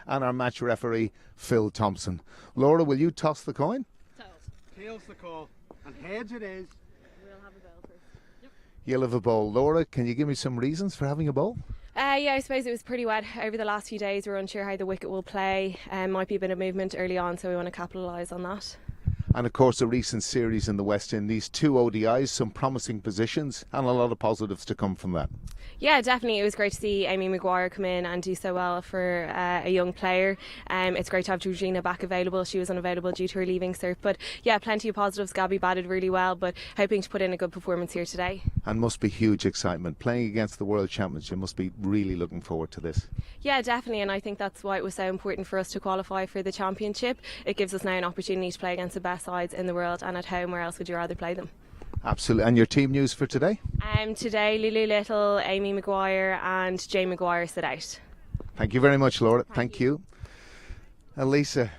and our match referee, Phil Thompson. Laura, will you toss the coin? Tails. Tails the call. And heads it is. We'll have a bowl first. Yep. You'll have a bowl. Laura, can you give me some reasons for having a bowl? Yeah, I suppose it was pretty wet over the last few days. We're unsure how the wicket will play. Might be a bit of movement early on, so we want to capitalise on that. And of course a recent series in the West Indies, 2 ODIs, some promising positions and a lot of positives to come from that. Yeah, definitely. It was great to see Amy Maguire come in and do so well for a young player. It's great to have Georgina back available. She was unavailable due to her leaving cert. But yeah, plenty of positives. Gaby batted really well, but hoping to put in a good performance here today. And must be huge excitement. Playing against the World Champions, you must be really looking forward to this. Yeah, definitely. And I think that's why it was so important for us to qualify for the championship. It gives us now an opportunity to play against the best sides in the world and at home. Where else would you rather play them? Absolutely. And your team news for today? Today, Lulu Little, Amy Maguire and Jay Maguire sit out. Thank you very much, Laura. Thank you. Alyssa,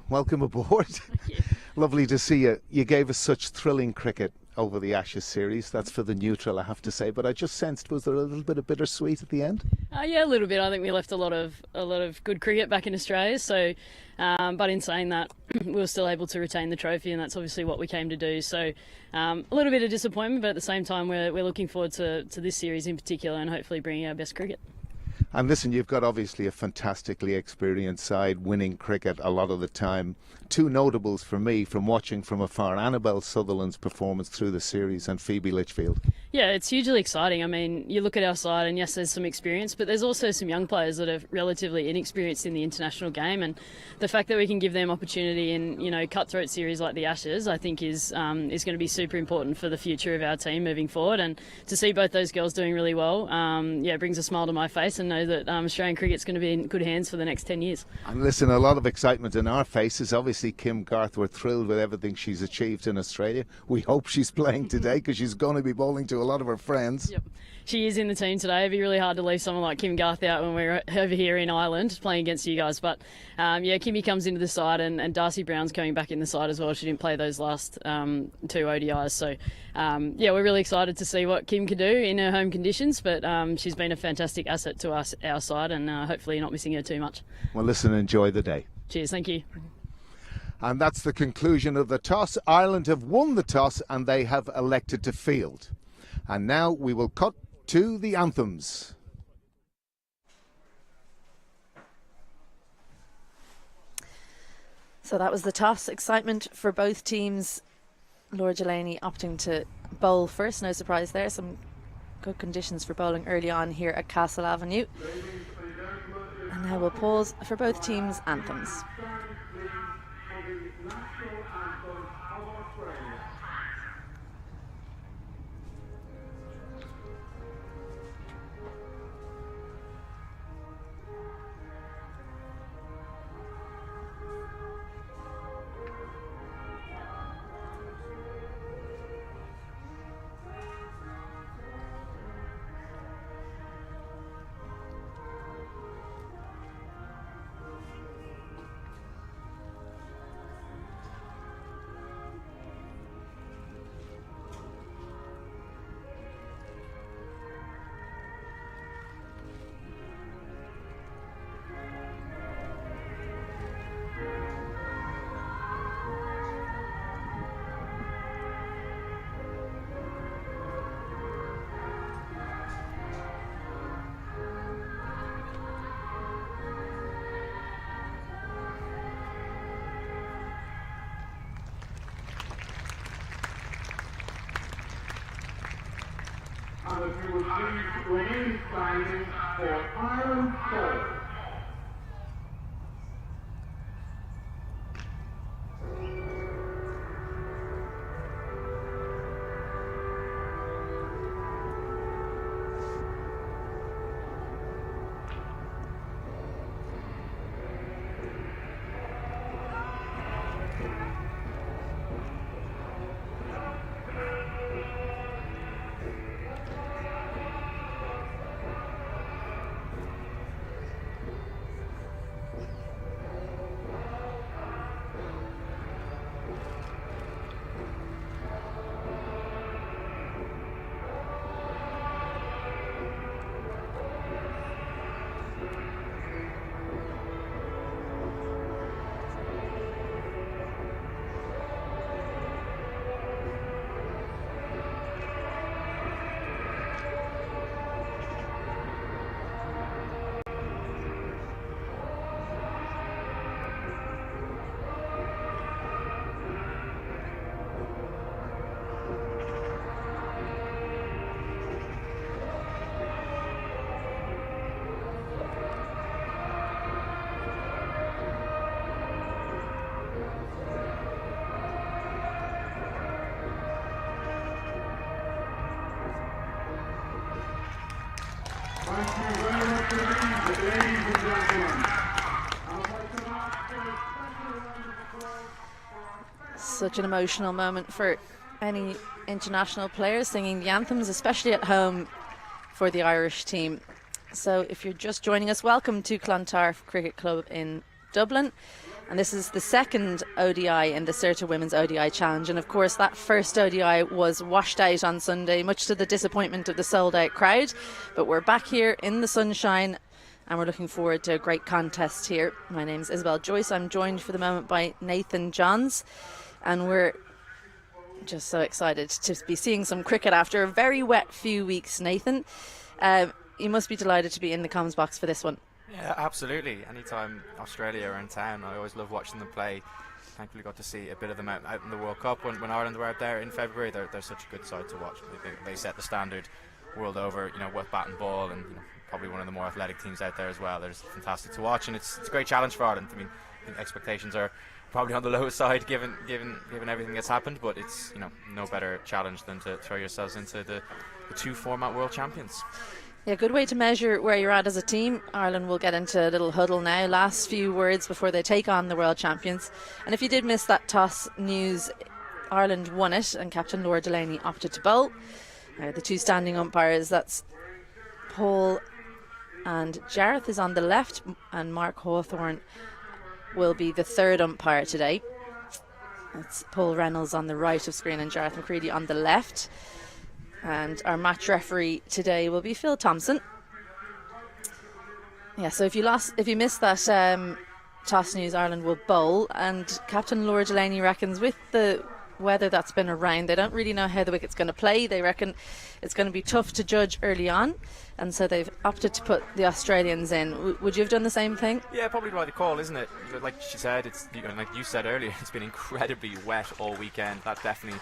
welcome aboard. Thank you. Lovely to see you. You gave us such thrilling cricket over the Ashes series. That's for the neutral, I have to say. But I just sensed, was there a little bit of bittersweet at the end? Yeah, a little bit. I think we left a lot of good cricket back in Australia. So, but in saying that, we were still able to retain the trophy, and that's obviously what we came to do. So, a little bit of disappointment, but at the same time, we're looking forward to this series in particular, and hopefully bringing our best cricket. And listen, you've got obviously a fantastically experienced side, winning cricket a lot of the time. 2 notables for me from watching from afar: Annabelle Sutherland's performance through the series and Phoebe Litchfield. Yeah, it's hugely exciting. I mean, you look at our side and yes, there's some experience, but there's also some young players that are relatively inexperienced in the international game, and the fact that we can give them opportunity in, you know, cutthroat series like the Ashes, I think is going to be super important for the future of our team moving forward. And to see both those girls doing really well, yeah, brings a smile to my face, and know that Australian cricket's going to be in good hands for the next 10 years. And listen, a lot of excitement in our faces. Obviously, Kim Garth, we're thrilled with everything she's achieved in Australia. We hope she's playing today because she's going to be bowling to a lot of her friends. Yep. She is in the team today. It'd be really hard to leave someone like Kim Garth out when we're over here in Ireland playing against you guys. But yeah, Kimmy comes into the side, and Darcy Brown's coming back in the side as well. She didn't play those last 2 ODIs. So yeah, we're really excited to see what Kim can do in her home conditions. But she's been a fantastic asset to us, our side, and hopefully not missing her too much. Well, listen, enjoy the day. Cheers, thank you. And that's the conclusion of the toss. Ireland have won the toss and they have elected to field. And now we will cut to the anthems. So that was the toss. Excitement for both teams. Laura Delany opting to bowl first. No surprise there. Some good conditions for bowling early on here at Castle Avenue. And now we'll pause for both teams' anthems. And if you would please remain standing for Ireland ball. Such an emotional moment for any international players singing the anthems, especially at home for the Irish team. So if you're just joining us, welcome to Clontarf Cricket Club in Dublin. And this is the second ODI in the Certa Women's ODI Challenge. And of course, that first ODI was washed out on Sunday, much to the disappointment of the sold-out crowd. But we're back here in the sunshine, and we're looking forward to a great contest here. My name's Isabel Joyce. I'm joined for the moment by Nathan Johns. And we're just so excited to be seeing some cricket after a very wet few weeks, Nathan. You must be delighted to be in the comms box for this one. Yeah, absolutely. Anytime Australia are in town, I always love watching them play. Thankfully got to see a bit of them out in the World Cup. When Ireland were out there in February, they're such a good side to watch. They set the standard world over, with bat and ball, and probably one of the more athletic teams out there as well. They're just fantastic to watch, and it's a great challenge for Ireland. I mean, I think expectations are probably on the lower side given everything that's happened, but it's no better challenge than to throw yourselves into the two format world champions. Yeah, good way to measure where you're at as a team. Ireland will get into a little huddle now. Last few words before they take on the world champions. And if you did miss that toss news, Ireland won it and Captain Laura Delany opted to bowl. The two standing umpires, that's Paul and Gareth is on the left, and Mark Hawthorne will be the third umpire today. That's Paul Reynolds on the right of screen and Gareth McCready on the left. And our match referee today will be Phil Thompson. Yeah, so if you missed that toss news, Ireland will bowl, and Captain Laura Delany reckons with the weather that's been around, they don't really know how the wicket's going to play. They reckon it's going to be tough to judge early on, and so they've opted to put the Australians in. Would you have done the same thing? Yeah, probably the right call, isn't it? Like she said, it's like you said earlier, it's been incredibly wet all weekend. That definitely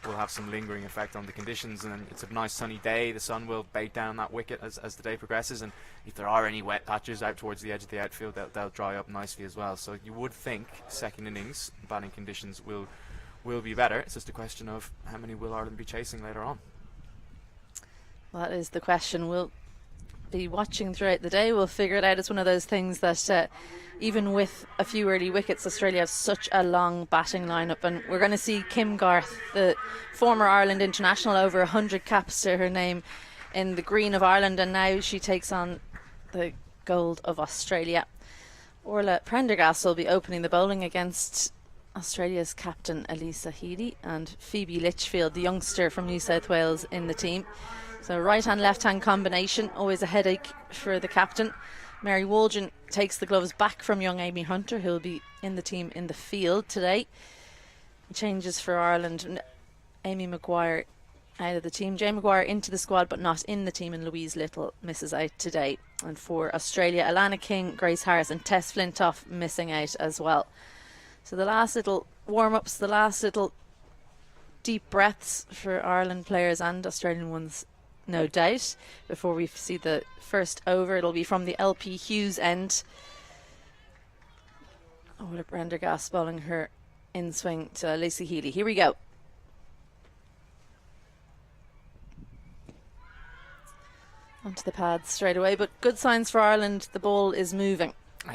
will have some lingering effect on the conditions, and it's a nice sunny day. The sun will bake down that wicket as the day progresses, and if there are any wet patches out towards the edge of the outfield, they'll dry up nicely as well. So you would think second innings batting conditions will be better. It's just a question of how many will Ireland be chasing later on. Well, that is the question. We'll be watching throughout the day. We'll figure it out. It's one of those things that even with a few early wickets, Australia have such a long batting lineup, and we're going to see Kim Garth, the former Ireland international, over 100 caps to her name in the green of Ireland, and now she takes on the gold of Australia. Orla Prendergast will be opening the bowling against Australia's captain Alyssa Healy, and Phoebe Litchfield, the youngster from New South Wales, in the team. So right hand left hand combination, always a headache for the captain. Mary Walgen takes the gloves back from young Amy Hunter, who'll be in the team in the field today. Changes for Ireland: Amy Maguire out of the team, Jane Maguire into the squad but not in the team, and Louise Little misses out today. And for Australia, Alana King, Grace Harris and Tess Flintoff missing out as well. So the last little warm-ups, the last little deep breaths for Ireland players and Australian ones, no doubt, before we see the first over. It'll be from the LP Hughes end. Orla Prendergast bowling her in swing to Alyssa Healy. Here we go. Onto the pads straight away, but good signs for Ireland. The ball is moving.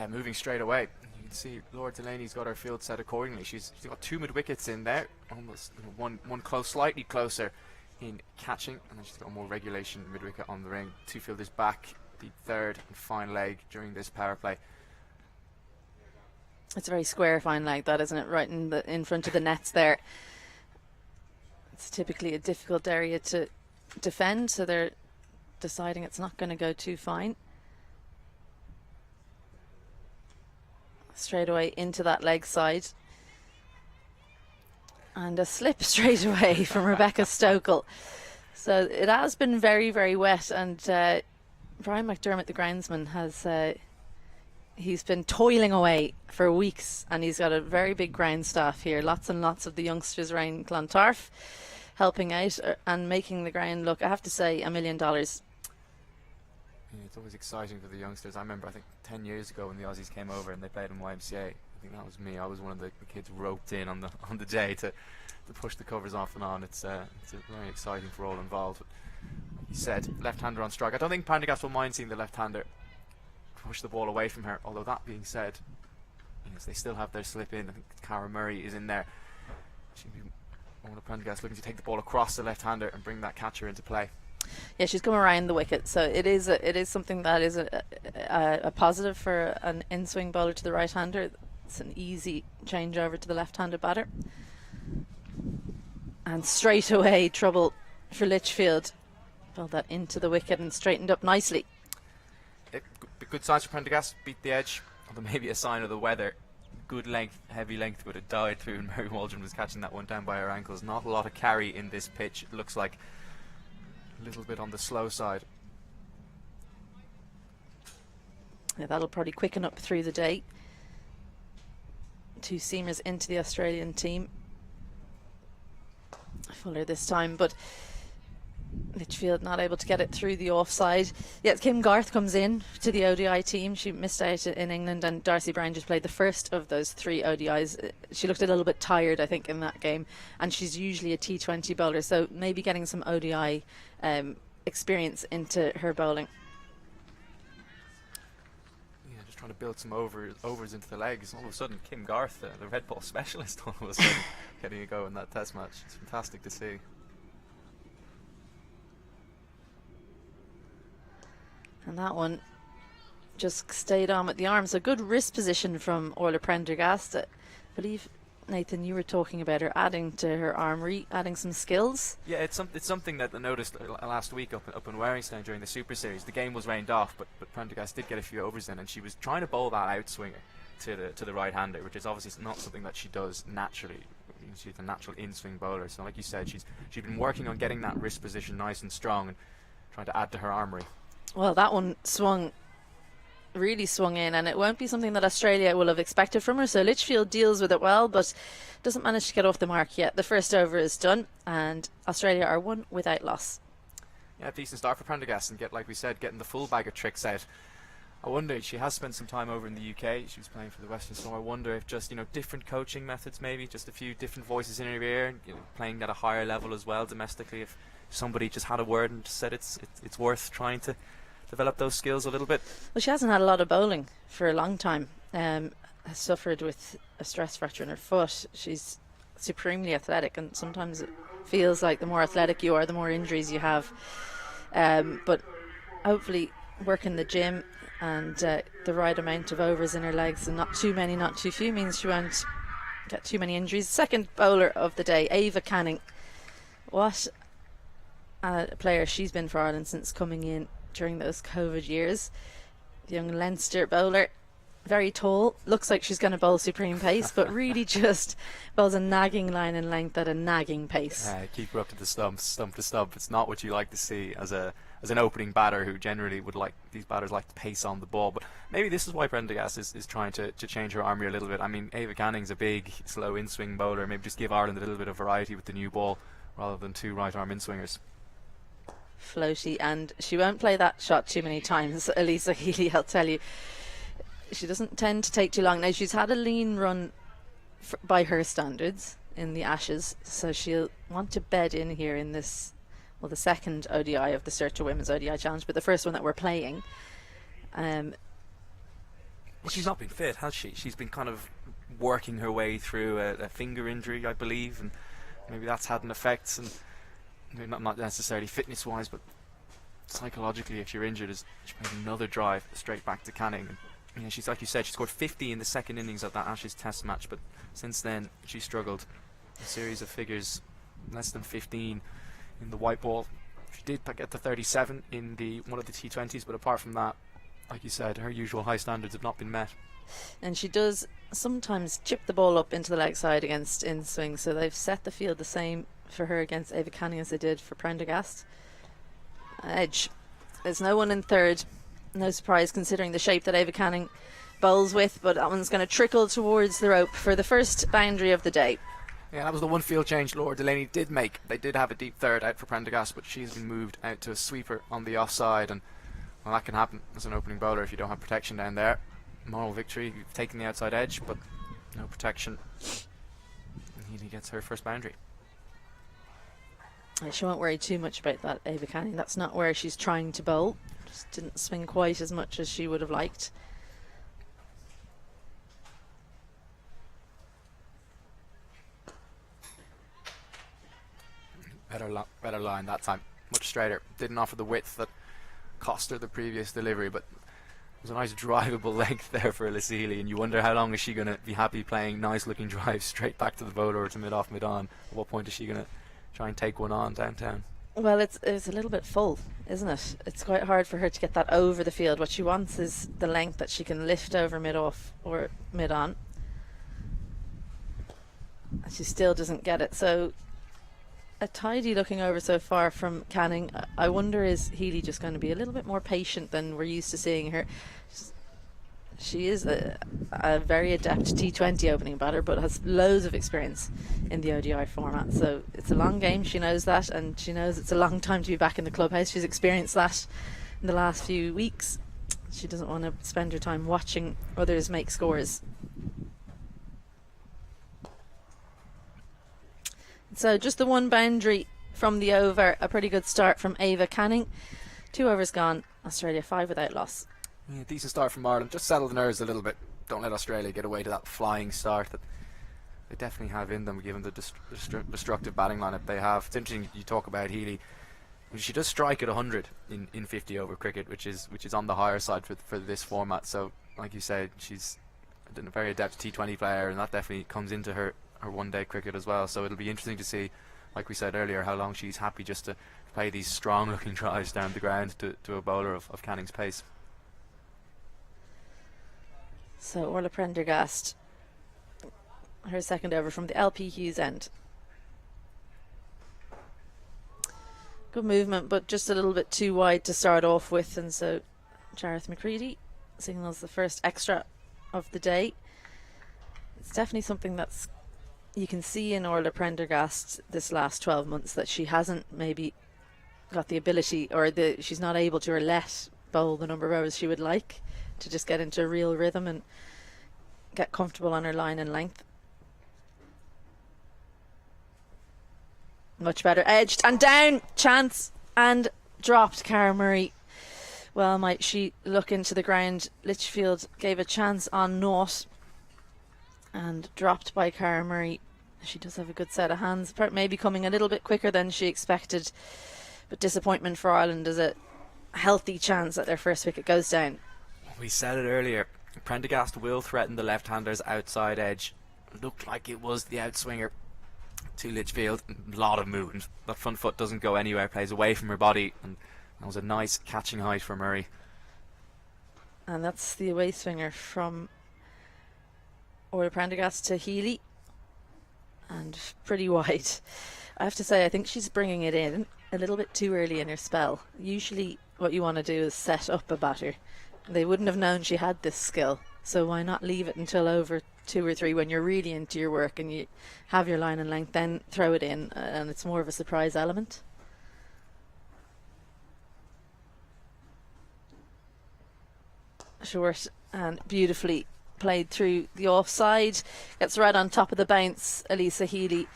Moving straight away. You can see Laura Delany's got her field set accordingly. She's got two mid wickets in there, almost one close, slightly closer in catching, and then she's got more regulation mid wicket on the ring. Two fielders back, the third and fine leg during this power play. It's a very square fine leg, that, isn't it? Right in front of the nets there. It's typically a difficult area to defend, so they're deciding it's not going to go too fine. Straight away into that leg side. And a slip straight away from Rebecca Stokel. So it has been very, very wet, and Brian McDermott, the groundsman, has he's been toiling away for weeks, and he's got a very big ground staff here. Lots and lots of the youngsters around Clontarf helping out and making the ground look, I have to say, $1 million. Yeah, it's always exciting for the youngsters. I remember, I think 10 years ago when the Aussies came over and they played in YMCA. I think that was me. I was one of the kids roped in on the day to push the covers off and on. It's very exciting for all involved. he said, left-hander on strike. I don't think Prendergast will mind seeing the left-hander push the ball away from her, although that being said, yes, they still have their slip in. I think Cara Murray is in there. She'll be Orla Prendergast looking to take the ball across the left-hander and bring that catcher into play. Yeah, she's coming around the wicket, so it is something that is a positive for an in-swing bowler to the right-hander. It's an easy change over to the left-handed batter. And straight away, trouble for Litchfield. Bowled that into the wicket and straightened up nicely. Good size for Prendergast, beat the edge, although maybe a sign of the weather. Good length, heavy length would have died through, and Mary Waldron was catching that one down by her ankles. Not a lot of carry in this pitch. It looks like a little bit on the slow side. Yeah, that'll probably quicken up through the day. 2 seamers into the Australian team. Fuller this time, but Litchfield not able to get it through the offside. Yeah, Kim Garth comes in to the ODI team. She missed out in England, and Darcy Brown just played the first of those 3 ODIs. She looked a little bit tired, I think, in that game, and she's usually a T20 bowler, so maybe getting some ODI experience into her bowling. Yeah, just trying to build some overs into the legs. All of a sudden, Kim Garth, the red ball specialist, all of a sudden getting a go in that test match. It's fantastic to see. And that one just stayed on with the arms. A good wrist position from Orla Prendergast. I believe, Nathan, you were talking about her adding to her armoury, adding some skills. Yeah, it's something that I noticed last week up in Warringstown during the Super Series. The game was rained off, but Prendergast did get a few overs in, and she was trying to bowl that outswinger to the right-hander, which is obviously not something that she does naturally. She's a natural in-swing bowler, so like you said, she's been working on getting that wrist position nice and strong and trying to add to her armoury. Well, that one really swung in, and it won't be something that Australia will have expected from her, so Litchfield deals with it well, but doesn't manage to get off the mark yet. The first over is done, and Australia are 1 without loss. Yeah, decent start for Prendergast, and like we said, getting the full bag of tricks out. I wonder, she has spent some time over in the UK. She was playing for the Western Storm. I wonder if just, different coaching methods, maybe just a few different voices in her ear, playing at a higher level as well domestically. If somebody just had a word and just said it's worth trying to develop those skills a little bit. Well, she hasn't had a lot of bowling for a long time. Has suffered with a stress fracture in her foot. She's supremely athletic, and sometimes it feels like the more athletic you are, the more injuries you have. But hopefully working the gym and the right amount of overs in her legs, and not too many, not too few, means she won't get too many injuries. Second bowler of the day, Ava Canning. What a player she's been for Ireland since coming in during those COVID years. The young Leinster bowler, very tall, looks like she's going to bowl supreme pace, but really just bowls a nagging line in length at a nagging pace. Keep her up to the stump to stump. It's not what you like to see as an opening batter, who generally these batters like to pace on the ball. But maybe this is why Prendergast is trying to change her armoury a little bit. I mean, Ava Canning's a big, slow in-swing bowler. Maybe just give Ireland a little bit of variety with the new ball rather than 2 right-arm in-swingers. Floaty, and she won't play that shot too many times. Alyssa Healy, I'll tell you, she doesn't tend to take too long. Now, she's had a lean run by her standards in the Ashes, so she'll want to bed in here in this, the second ODI of the Certa Women's ODI Challenge, but the first one that we're playing. Well, she's not been fit, has she? She's been kind of working her way through a finger injury, I believe, and maybe that's had an effect. And not necessarily fitness-wise, but psychologically, if you're injured, she made another drive straight back to Canning. And, she's, like you said, she scored 50 in the second innings of that Ashes Test match, but since then she struggled. A series of figures, less than 15 in the white ball. She did get to 37 in one of the T20s, but apart from that, like you said, her usual high standards have not been met. And she does sometimes chip the ball up into the leg side against in-swing, so they've set the field the same for her against Ava Canning as they did for Prendergast. Edge. There's no one in third. No surprise considering the shape that Ava Canning bowls with, but that one's going to trickle towards the rope for the first boundary of the day. Yeah, that was the one field change Laura Delany did make. They did have a deep third out for Prendergast, but she's been moved out to a sweeper on the offside, and well, that can happen as an opening bowler if you don't have protection down there. Moral victory, you've taken the outside edge, but no protection. And Healy gets her first boundary. She won't worry too much about that, Ava Canning. That's not where she's trying to bowl. Just didn't swing quite as much as she would have liked. Better line that time. Much straighter. Didn't offer the width that cost her the previous delivery, but it was a nice drivable length there for Alyssa Healy, and you wonder how long is she going to be happy playing nice looking drives straight back to the bowler or to mid-off, mid-on. At what point is she going to try and take one on downtown? Well, it's a little bit full, isn't it? It's quite hard for her to get that over the field. What she wants is the length that she can lift over mid-off or mid-on. And she still doesn't get it. So a tidy looking over so far from Canning. I wonder, is Healy just going to be a little bit more patient than we're used to seeing her? She is a very adept T20 opening batter, but has loads of experience in the ODI format. So it's a long game, she knows that, and she knows it's a long time to be back in the clubhouse. She's experienced that in the last few weeks. She doesn't want to spend her time watching others make scores. So just the one boundary from the over, a pretty good start from Ava Canning. 2 overs gone, Australia 5 without loss. Yeah, decent start from Ireland. Just settle the nerves a little bit. Don't let Australia get away to that flying start that they definitely have in them, given the destructive batting lineup they have. It's interesting you talk about Healy. She does strike at 100 in 50 over cricket, which is on the higher side for this format. So, like you said, she's a very adept T20 player, and that definitely comes into her one-day cricket as well. So it'll be interesting to see, like we said earlier, how long she's happy just to play these strong-looking drives down the ground to a bowler of Canning's pace. So Orla Prendergast, her second over from the LP Hughes end. Good movement, but just a little bit too wide to start off with, and so Jareth McCready signals the first extra of the day. It's definitely something that's you can see in Orla Prendergast this last 12 months, that she hasn't maybe got the ability, or she's not able to or let bowl the number of overs she would like, to just get into a real rhythm and get comfortable on her line and length. Much better, edged and down, chance, and dropped. Cara Murray, well, might she look into the ground. Litchfield gave a chance on naught and dropped by Cara Murray. She does have a good set of hands, maybe coming a little bit quicker than she expected, but disappointment for Ireland as a healthy chance that their first wicket goes down. We said it earlier, Prendergast will threaten the left-hander's outside edge. Looked like it was the outswinger to Litchfield. A lot of movement. That front foot doesn't go anywhere, plays away from her body, and that was a nice catching height for Murray. And that's the away swinger from Orla Prendergast to Healy, and pretty wide. I have to say, I think she's bringing it in a little bit too early in her spell. Usually what you want to do is set up a batter. They wouldn't have known she had this skill, so why not leave it until over 2 or 3 when you're really into your work and you have your line and length, then throw it in, and it's more of a surprise element. Short and beautifully played through the offside, gets right on top of the bounce, Ellyse Healy,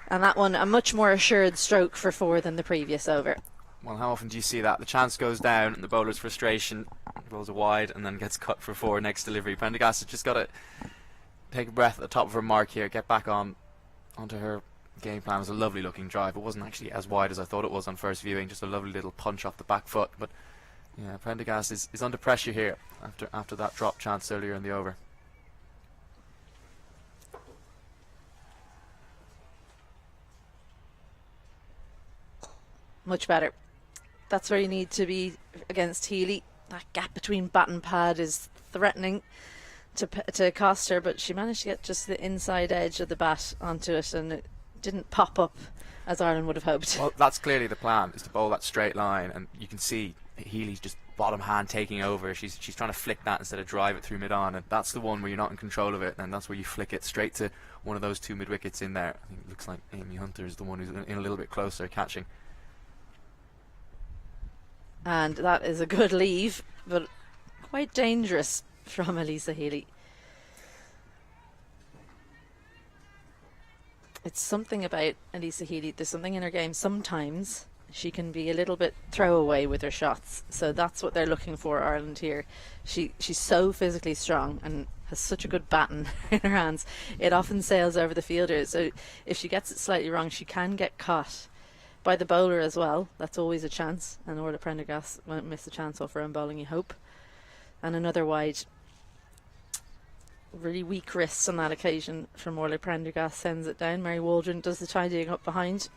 and that one a much more assured stroke for 4 than the previous over. Well, how often do you see that? The chance goes down and the bowler's frustration goes wide and then gets cut for 4 next delivery. Prendergast has just got to take a breath at the top of her mark here, get back onto her game plan. It was a lovely looking drive. It wasn't actually as wide as I thought it was on first viewing, just a lovely little punch off the back foot, but yeah, Prendergast is under pressure here after that drop chance earlier in the over. Much better. That's where you need to be against Healy. That gap between bat and pad is threatening to cost her, but she managed to get just the inside edge of the bat onto it, and it didn't pop up as Ireland would have hoped. Well, that's clearly the plan, is to bowl that straight line, and you can see Healy's just bottom hand taking over. She's trying to flick that instead of drive it through mid-on, and that's the one where you're not in control of it, and that's where you flick it straight to one of those 2 mid-wickets in there. I think it looks like Amy Hunter is the one who's in a little bit closer catching. And that is a good leave, but quite dangerous from Ellyse Healy. it's something about Alyssa Healy. There's something in her game. Sometimes she can be a little bit throwaway with her shots. So that's what they're looking for, Ireland here. She's so physically strong and has such a good baton in her hands. It often sails over the fielder. So if she gets it slightly wrong, she can get caught by the bowler as well. That's always a chance. And Orla Prendergast won't miss a chance off her own bowling, you hope. And another wide. Really weak wrists on that occasion from Orla Prendergast, sends it down. Mary Waldron does the tidying up behind.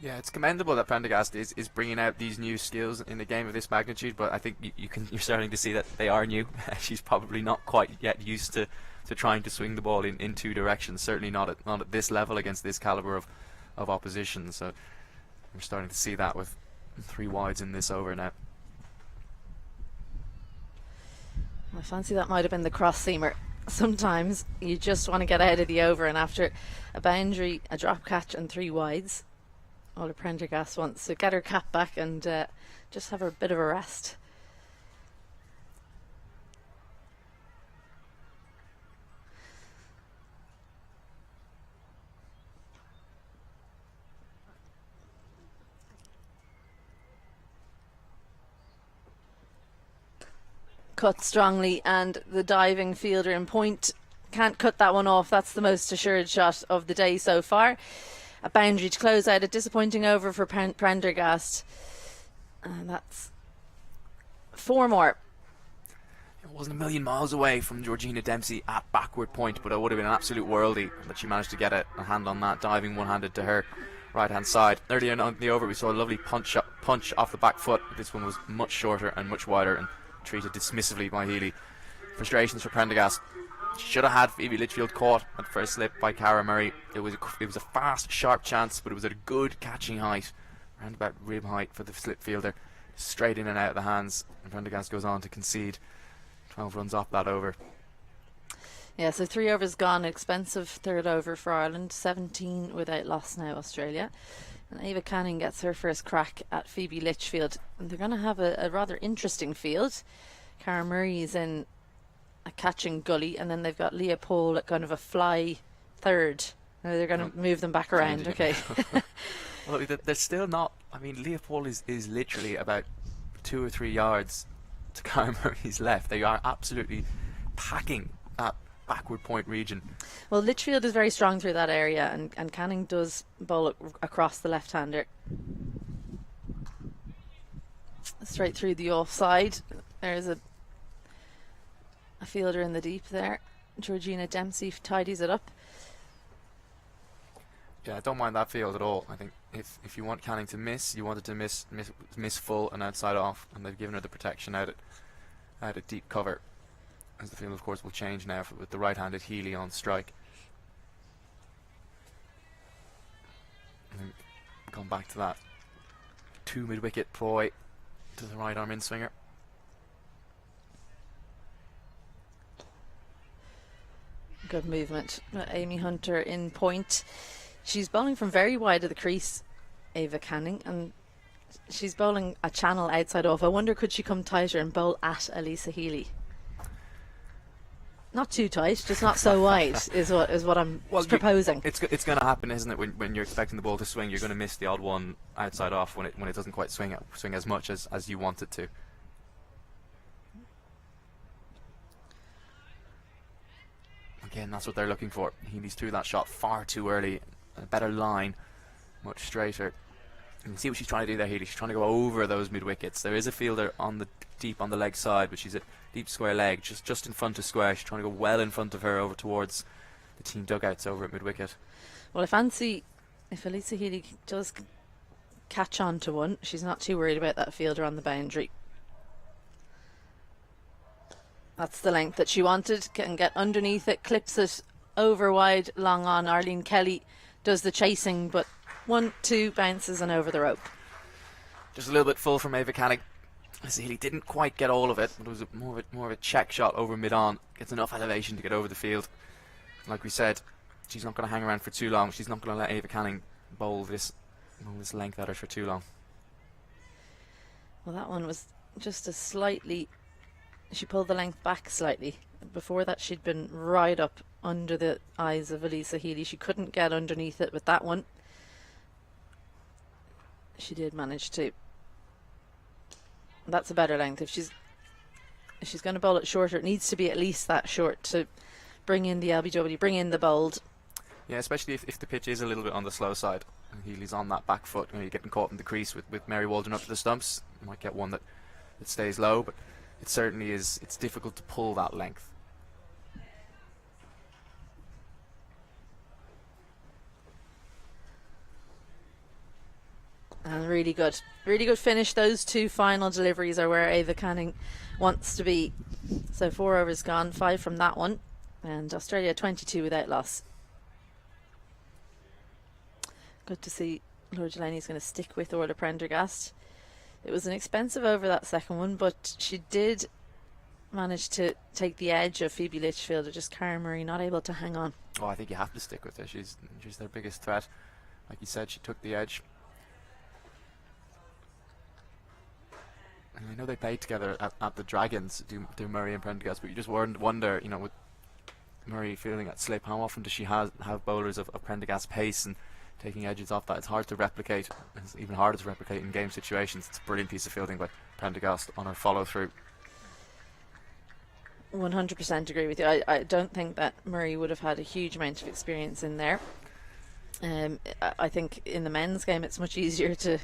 Yeah, it's commendable that Prendergast is bringing out these new skills in a game of this magnitude, but I think you're starting to see that they are new. She's probably not quite yet used to trying to swing the ball in two directions, certainly not at this level against this calibre of opposition. So we're starting to see that with 3 wides in this over now. I fancy that might have been the cross seamer. Sometimes you just want to get out of the over, and after a boundary, a drop catch and 3 wides, Orla Prendergast wants to get her cap back and just have her a bit of a rest. Cut strongly, and the diving fielder in point can't cut that one off. That's the most assured shot of the day so far. A boundary to close out, a disappointing over for Prendergast, and that's 4 more. It wasn't a million miles away from Georgina Dempsey at backward point, but it would have been an absolute worldie that she managed to get a hand on that, diving one-handed to her right hand side. Earlier on the over we saw a lovely punch off the back foot. This one was much shorter and much wider and treated dismissively by Healy. Frustrations for Prendergast. She should have had Phoebe Litchfield caught at first slip by Cara Murray. It was a fast, sharp chance, but it was at a good catching height, around about rib height for the slip fielder, straight in and out of the hands. And Prendergast goes on to concede 12 runs off that over. Yeah, so 3 overs gone. Expensive third over for Ireland. 17 without loss now, Australia. And Ava Canning gets her first crack at Phoebe Litchfield. And they're going to have a rather interesting field. Cara Murray is in a catching gully, and then they've got Leah Paul at kind of a fly third. Now they're going to move them back around. Okay. Well, they're still not. I mean, Leah Paul is literally about 2 or 3 yards to Cara Murray's left. They are absolutely packing that backward point region. Well, Litchfield is very strong through that area, and Canning does bowl across the left-hander. Straight through the offside. There's a fielder in the deep there. Georgina Dempsey tidies it up. Yeah, I don't mind that field at all. I think if you want Canning to miss, you want it to miss full and outside off, and they've given her the protection out at deep cover. As the field, of course, will change now with the right-handed Healy on strike. And then come back to that 2 mid-wicket ploy to the right arm in-swinger. Good movement. Amy Hunter in point. She's bowling from very wide of the crease, Ava Canning, and she's bowling a channel outside off. I wonder, could she come tighter and bowl at Alyssa Healy? Not too tight, just not so wide is what I'm proposing. It's going to happen, isn't it? When you're expecting the ball to swing, you're going to miss the odd one outside off when it doesn't quite swing as much as you want it to. Again, that's what they're looking for. Healy's threw that shot far too early. A better line, much straighter. You can see what she's trying to do there, Healy. She's trying to go over those mid wickets. There is a fielder deep on the leg side, but she's at deep square leg, just in front of square. She's trying to go well in front of her over towards the team dugouts over at mid wicket. Well, I fancy if Alyssa Healy does catch on to one, she's not too worried about that fielder on the boundary. That's the length that she wanted. Can get underneath it, clips it over wide, long on. Arlene Kelly does the chasing, but 1, 2 bounces and over the rope. Just a little bit full from Ava Canning. Healy didn't quite get all of it, but it was more of a check shot over mid-on. Gets enough elevation to get over the field. Like we said, she's not going to hang around for too long. She's not going to let Ava Canning bowl this length at her for too long. Well, that one was just a slightly she pulled the length back slightly. Before that, she'd been right up under the eyes of Alyssa Healy. She couldn't get underneath it with that one. She did manage to. That's a better length. If she's going to bowl it shorter, it needs to be at least that short to bring in the LBW, bring in the bold. Yeah, especially if the pitch is a little bit on the slow side. And Healy's on that back foot. You're getting caught in the crease with Mary Waldron up to the stumps. You might get one that stays low, but it certainly is. It's difficult to pull that length. And really good finish. Those two final deliveries are where Ava Canning wants to be. So 4 overs gone, 5 from that one, and Australia 22 without loss. Good to see Laura Delany's going to stick with Orla Prendergast. It was an expensive over, that second one, but she did manage to take the edge of Phoebe Litchfield, or just Cara Murray not able to hang on. Oh, I think you have to stick with her. She's their biggest threat. Like you said, she took the edge. And I know they played together at the Dragons, do Murray and Prendergast, but you just wonder, with Murray feeling that slip, how often does she have bowlers of Prendergast's pace and taking edges off that? It's hard to replicate. It's even harder to replicate in game situations. It's a brilliant piece of fielding by Prendergast on her follow through. 100% agree with you. I don't think that Murray would have had a huge amount of experience in there. I think in the men's game it's much easier to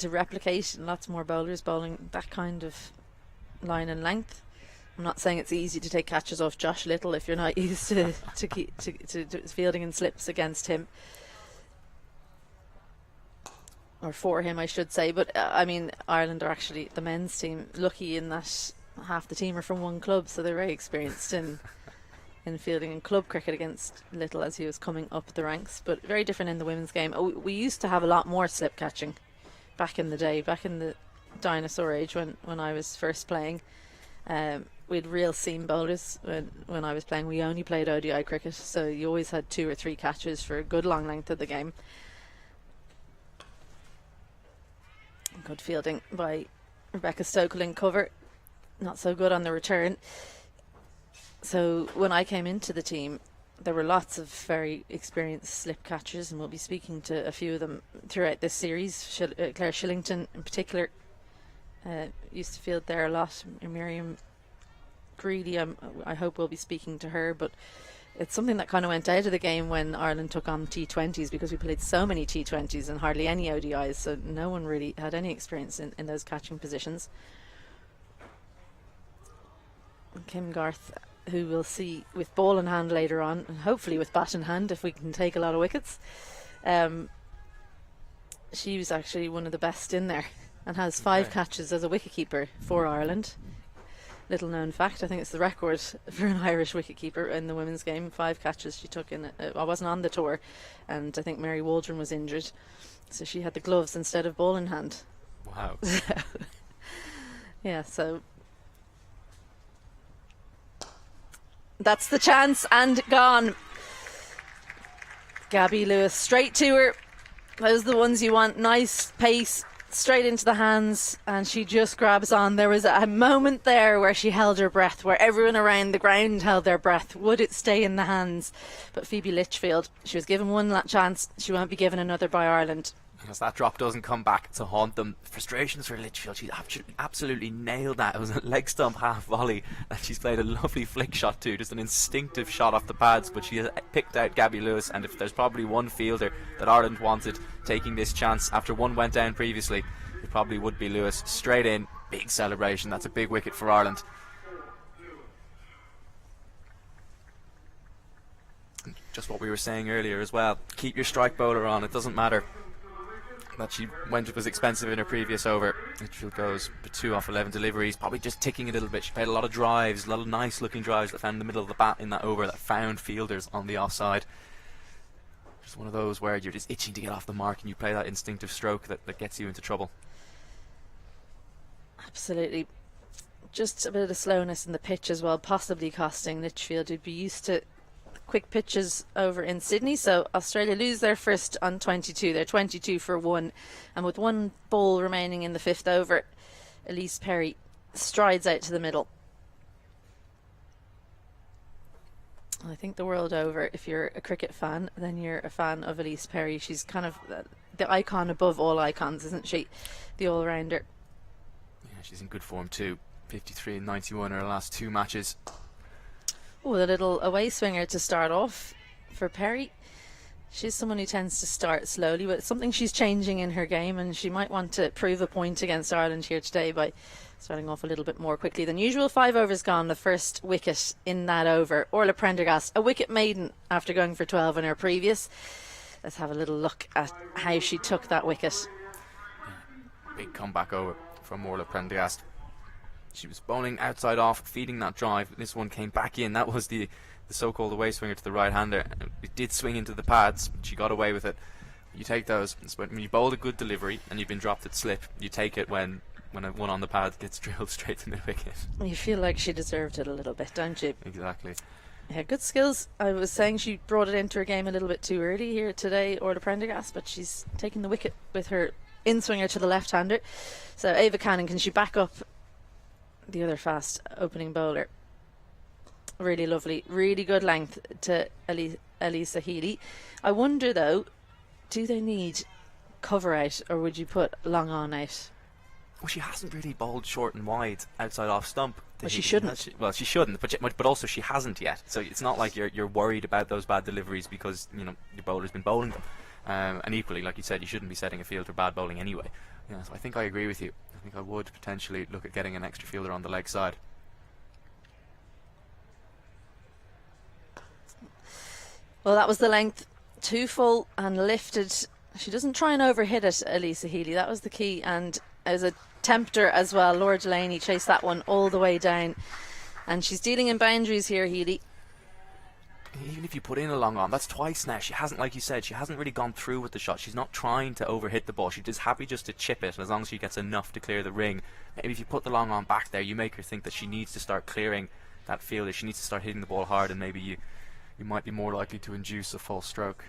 replicate. Lots more bowlers bowling that kind of line and length. I'm not saying it's easy to take catches off Josh Little if you're not used to fielding in slips against him, or for him I should say, but I mean, Ireland are actually, the men's team, lucky in that half the team are from one club, so they're very experienced in fielding in club cricket against Little as he was coming up the ranks, but very different in the women's game. We used to have a lot more slip catching back in the day, back in the dinosaur age when I was first playing. We had real seam bowlers when I was playing. We only played ODI cricket, so you always had 2 or 3 catches for a good long length of the game. Good fielding by Rebecca Stokel in cover, not so good on the return. So when I came into the team, there were lots of very experienced slip catchers, and we'll be speaking to a few of them throughout this series. Claire Shillington in particular used to field there a lot. Miriam Greeley, I hope we'll be speaking to her, but it's something that kind of went out of the game when Ireland took on T20s, because we played so many T20s and hardly any ODIs, so no one really had any experience in those catching positions. And Kim Garth, who we'll see with ball in hand later on, and hopefully with bat in hand if we can take a lot of wickets. She was actually one of the best in there and has 5 catches as a wicketkeeper for Ireland. Little known fact, I think it's the record for an Irish wicketkeeper in the women's game. 5 catches she took in. I wasn't on the tour, and I think Mary Waldron was injured, so she had the gloves instead of ball in hand. Wow. Yeah, so that's the chance, and gone. Gaby Lewis straight to her. Those are the ones you want. Nice pace, straight into the hands, and she just grabs on. There was a moment there where she held her breath, where everyone around the ground held their breath. Would it stay in the hands? But Phoebe Litchfield, she was given one chance. She won't be given another by Ireland. Because that drop doesn't come back to haunt them. Frustrations for Litchfield. She absolutely nailed that. It was a leg stump half volley that she's played a lovely flick shot to. Just an instinctive shot off the pads. But she has picked out Gaby Lewis. And if there's probably one fielder that Ireland wanted taking this chance after one went down previously, it probably would be Lewis. Straight in. Big celebration. That's a big wicket for Ireland. Just what we were saying earlier as well. Keep your strike bowler on. It doesn't matter that she was expensive in her previous over. Litchfield goes 2 off 11 deliveries, probably just ticking a little bit. She played a lot of drives, a lot of nice looking drives that found the middle of the bat in that over, that found fielders on the offside. Just one of those where you're just itching to get off the mark and you play that instinctive stroke that gets you into trouble. Absolutely. Just a bit of slowness in the pitch as well, possibly costing Litchfield, who'd be used to quick pitches over in Sydney. So Australia lose their first on 22. They're 22 for 1, and with 1 ball remaining in the 5th over, Ellyse Perry strides out to the middle. I think the world over, if you're a cricket fan, then you're a fan of Ellyse Perry. She's kind of the icon above all icons, isn't she? The all-rounder. Yeah, she's in good form too. 53 and 91 in her last 2 matches. Oh, the little away swinger to start off for Perry. She's someone who tends to start slowly, but it's something she's changing in her game, and she might want to prove a point against Ireland here today by starting off a little bit more quickly than usual. 5 overs gone, the first wicket in that over. Orla Prendergast, a wicket maiden after going for 12 in her previous. Let's have a little look at how she took that wicket. Big comeback over from Orla Prendergast. She was bowling outside off, feeding that drive. This one came back in. That was the so-called away swinger to the right-hander. It did swing into the pads, but she got away with it. You take those. When you bowl a good delivery and you've been dropped at slip, you take it when a one on the pad gets drilled straight to the wicket. You feel like she deserved it a little bit, don't you? Exactly. Yeah, good skills. I was saying she brought it into her game a little bit too early here today, Orla Prendergast, but she's taking the wicket with her in-swinger to the left-hander. So Ava Cannon, can she back up the other fast opening bowler? Really lovely, really good length to Alyssa Healy. I wonder though, do they need cover out, or would you put long on out? Well, she hasn't really bowled short and wide outside off stump. Well, she shouldn't. She shouldn't, but also she hasn't yet. So it's not like you're worried about those bad deliveries because your bowler's been bowling them. And equally, like you said, you shouldn't be setting a field for bad bowling anyway. Yeah, so I think I agree with you. I think I would potentially look at getting an extra fielder on the leg side. Well, that was the length. 2 full and lifted. She doesn't try and overhit it, Alyssa Healy. That was the key. And as a tempter as well, Laura Delany chased that one all the way down. And she's dealing in boundaries here, Healy. Even if you put in a long on, that's twice now. She hasn't, like you said, she hasn't really gone through with the shot. She's not trying to overhit the ball. She's just happy just to chip it, as long as she gets enough to clear the ring. Maybe if you put the long on back there, you make her think that she needs to start clearing that fielder. She needs to start hitting the ball hard, and maybe you might be more likely to induce a false stroke.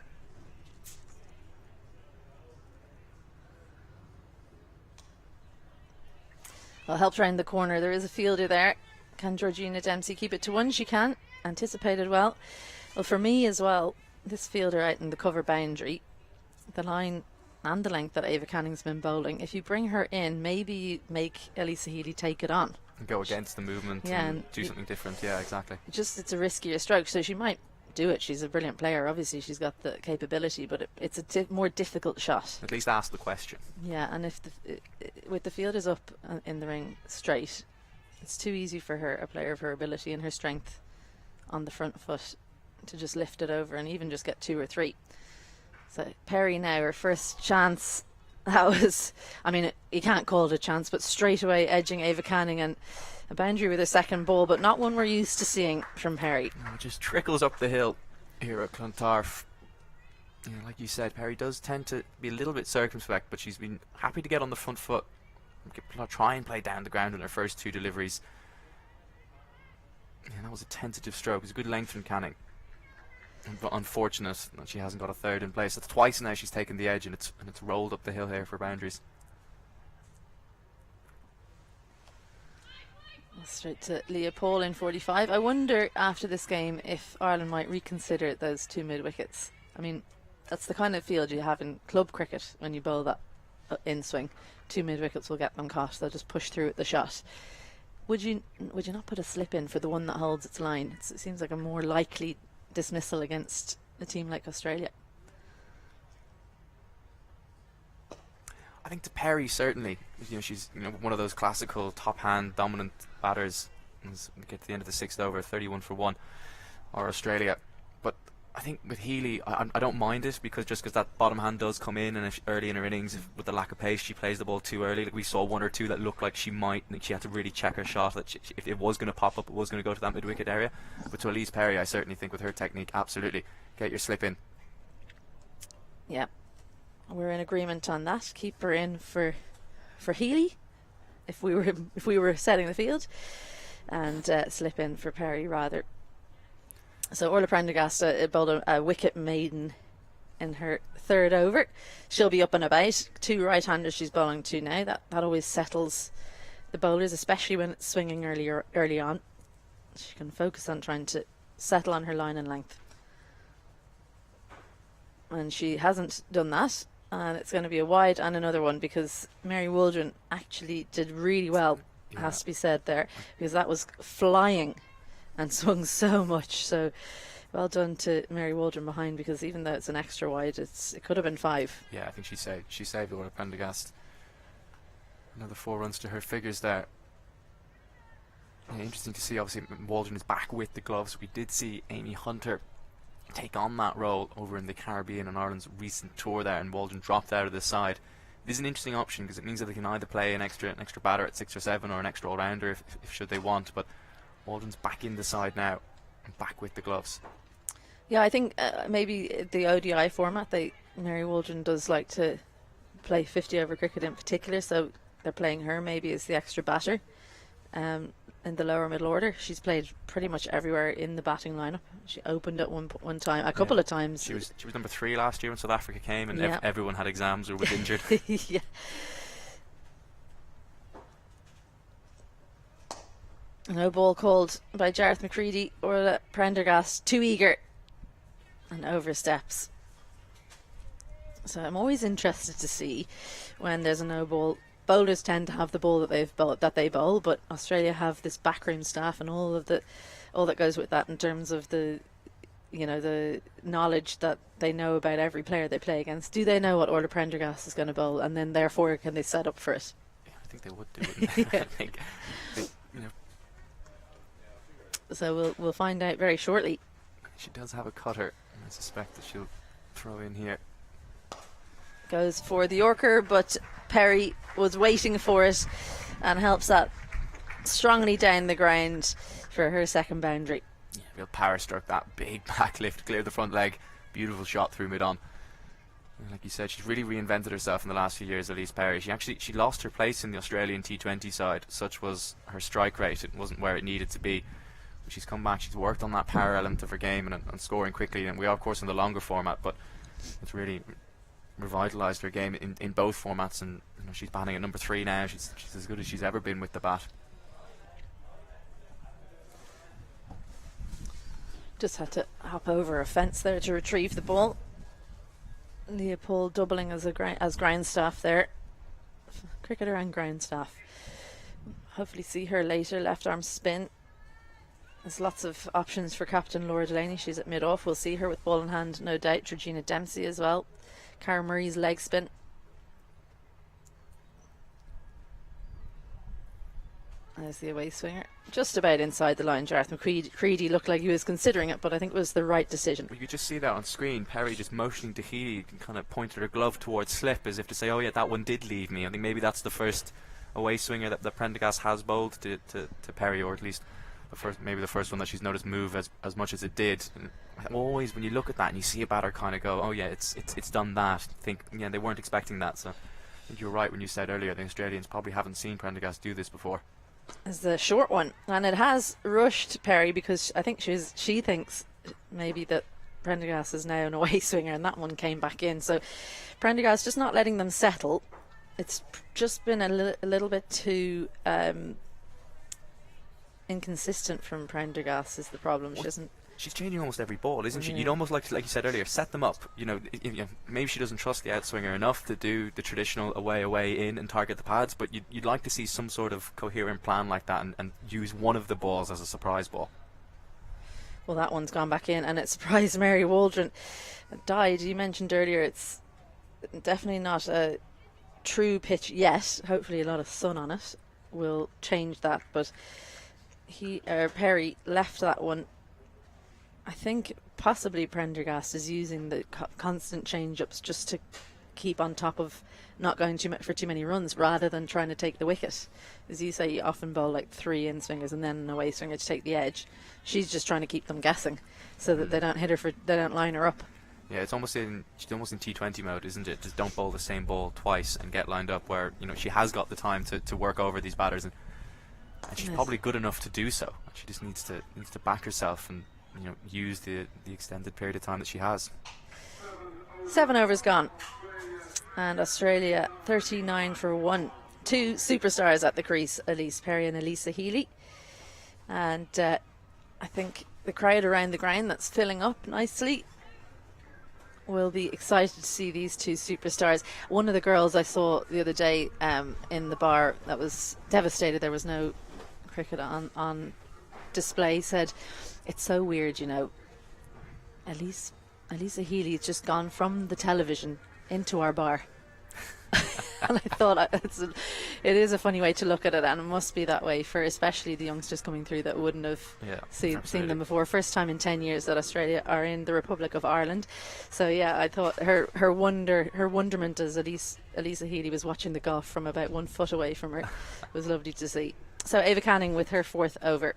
Well, helped round the corner. There is a fielder there. Can Georgina Dempsey keep it to 1? She can. Anticipated well. Well, for me as well, this fielder out in the cover boundary, the line and the length that Ava Canning's been bowling, if you bring her in, maybe you make Alyssa Healy take it on. And go against the movement and do something different. Yeah, exactly. Just, it's a riskier stroke, so she might do it. She's a brilliant player. Obviously, she's got the capability, but it's a more difficult shot. At least ask the question. Yeah, and if with the fielders up in the ring straight, it's too easy for her, a player of her ability and her strength on the front foot, to just lift it over and even just get 2 or 3. So Perry now, her first chance. That was, I mean, you can't call it a chance, but straight away edging Ava Canning, and a boundary with her second ball, but not one we're used to seeing from Perry. It just trickles up the hill here at Clontarf. Like you said, Perry does tend to be a little bit circumspect, but she's been happy to get on the front foot, try and play down the ground in her first 2 deliveries. That was a tentative stroke. It was a good length from Canning, but unfortunate that she hasn't got a third in place. That's twice now she's taken the edge, and it's rolled up the hill here for boundaries. Straight to Leah Paul in 45. I wonder after this game if Ireland might reconsider those 2 mid wickets. I mean, that's the kind of field you have in club cricket when you bowl that in swing. 2 mid wickets will get them caught. They'll just push through at the shot. Would you not put a slip in for the one that holds its line? It seems like a more likely dismissal against a team like Australia. I think to Perry, certainly, she's one of those classical top hand dominant batters. As we get to the end of the 6th over, 31 for 1, or Australia. But I think with Healy, I don't mind it, because that bottom hand does come in, and early in her innings, with the lack of pace, she plays the ball too early. Like we saw 1 or 2 that looked like she might. She had to really check her shot. That if it was going to pop up, it was going to go to that mid wicket area. But to Ellyse Perry, I certainly think with her technique, absolutely get your slip in. Yeah. We're in agreement on that. Keep her in for Healy, if we were setting the field, and slip in for Perry rather. So Orla Prendergast bowled a wicket maiden in her 3rd over. She'll be up and about. 2 right-handers she's bowling to now. That always settles the bowlers, especially when it's swinging early on. She can focus on trying to settle on her line and length. And she hasn't done that. And it's going to be a wide and another one, because Mary Waldron actually did really well, has to be said there, because that was flying and swung so much. So well done to Mary Waldron behind, because even though it's an extra wide, it could have been 5. Yeah, I think she saved Orla Prendergast. Another 4 runs to her figures there. Yeah, interesting to see. Obviously, Waldron is back with the gloves. We did see Amy Hunter take on that role over in the Caribbean and Ireland's recent tour there, and Waldron dropped out of the side. It is an interesting option, because it means that they can either play an extra batter at 6 or 7, or an extra all-rounder if should they want. But Waldron's back in the side now and back with the gloves. Yeah, I think maybe the ODI format, Mary Waldron does like to play 50 over cricket in particular, so they're playing her maybe as the extra batter in the lower middle order. She's played pretty much everywhere in the batting lineup. She opened at one time, a couple of times. She was number 3 last year when South Africa came, and everyone had exams or was injured. Yeah. No ball called by Jareth McCready. Orla Prendergast too eager and oversteps. So I'm always interested to see when there's a no ball. Bowlers tend to have the ball that they bowl, but Australia have this backroom staff and all that goes with that in terms of the knowledge that they know about every player they play against. Do they know what Orla Prendergast is going to bowl, and then therefore can they set up for it? Yeah, I think they would do it. I think So we'll find out very shortly. She does have a cutter, and I suspect that she'll throw in here. Goes for the Yorker, but Perry was waiting for it and helps that strongly down the ground for her second boundary. Yeah, real power stroke, that big back lift, clear the front leg, beautiful shot through mid-on. Like you said, she's really reinvented herself in the last few years, Ellyse Perry. She lost her place in the Australian T20 side. Such was her strike rate. It wasn't where it needed to be. But she's come back, she's worked on that power element of her game and scoring quickly. And we are, of course, in the longer format, but it's really revitalised her game in both formats. And she's batting at number 3 now. She's as good as she's ever been with the bat. Just had to hop over a fence there to retrieve the ball. Leopold doubling as ground staff there. Cricketer and ground staff. Hopefully see her later. Left arm spin. There's lots of options for captain Laura Delany. She's at mid-off. We'll see her with ball in hand, no doubt. Georgina Dempsey as well. Cara Murray's leg spin. There's the away swinger. Just about inside the line. Jareth McCready looked like he was considering it, but I think it was the right decision. You could just see that on screen. Perry just motioning to Healy, kind of pointed her glove towards slip as if to say, oh yeah, that one did leave me. I think maybe that's the first away swinger that Prendergast has bowled to Perry, or at least maybe the first one that she's noticed move as much as it did. And always when you look at that and you see a batter kind of go, oh yeah, it's done that. They weren't expecting that. So I think you're right when you said earlier the Australians probably haven't seen Prendergast do this before. Is the short one, and it has rushed Perry because I think she thinks maybe that Prendergast is now an away swinger, and that one came back in. So Prendergast just not letting them settle. It's just been a little bit too inconsistent from Prendergast is the problem. She's changing almost every ball, isn't she? You'd almost like you said earlier, set them up. Maybe she doesn't trust the outswinger enough to do the traditional away in and target the pads, but you'd like to see some sort of coherent plan like that and use one of the balls as a surprise ball. Well, that one's gone back in, and it surprised Mary Waldron. It died. You mentioned earlier it's definitely not a true pitch yet. Hopefully a lot of sun on it will change that, but Perry left that one. I think possibly Prendergast is using the constant change-ups just to keep on top of not going for too many runs rather than trying to take the wicket. As you say, you often bowl like 3 in-swingers and then an away swinger to take the edge. She's just trying to keep them guessing so that they don't line her up. Yeah, she's almost in T20 mode, isn't it? Just don't bowl the same ball twice and get lined up, where she has got the time to work over these batters, and she's probably good enough to do so. She just needs to back herself and use the extended period of time that she has. 7 overs gone, and Australia 39 for 1 two superstars at the crease, Ellyse Perry and Healy. And I think the crowd around the ground, that's filling up nicely, will be excited to see these two superstars. One of the girls I saw the other day in the bar that was devastated there was no cricket on display said, it's so weird, you know, Alyssa Healy has just gone from the television into our bar. And I thought it is a funny way to look at it, and it must be that way for especially the youngsters coming through that wouldn't have seen them before. First time in 10 years that Australia are in the Republic of Ireland. So yeah, I thought her wonderment as Alyssa Healy was watching the golf from about 1 foot away from her was lovely to see. So Ava Canning with her 4th over.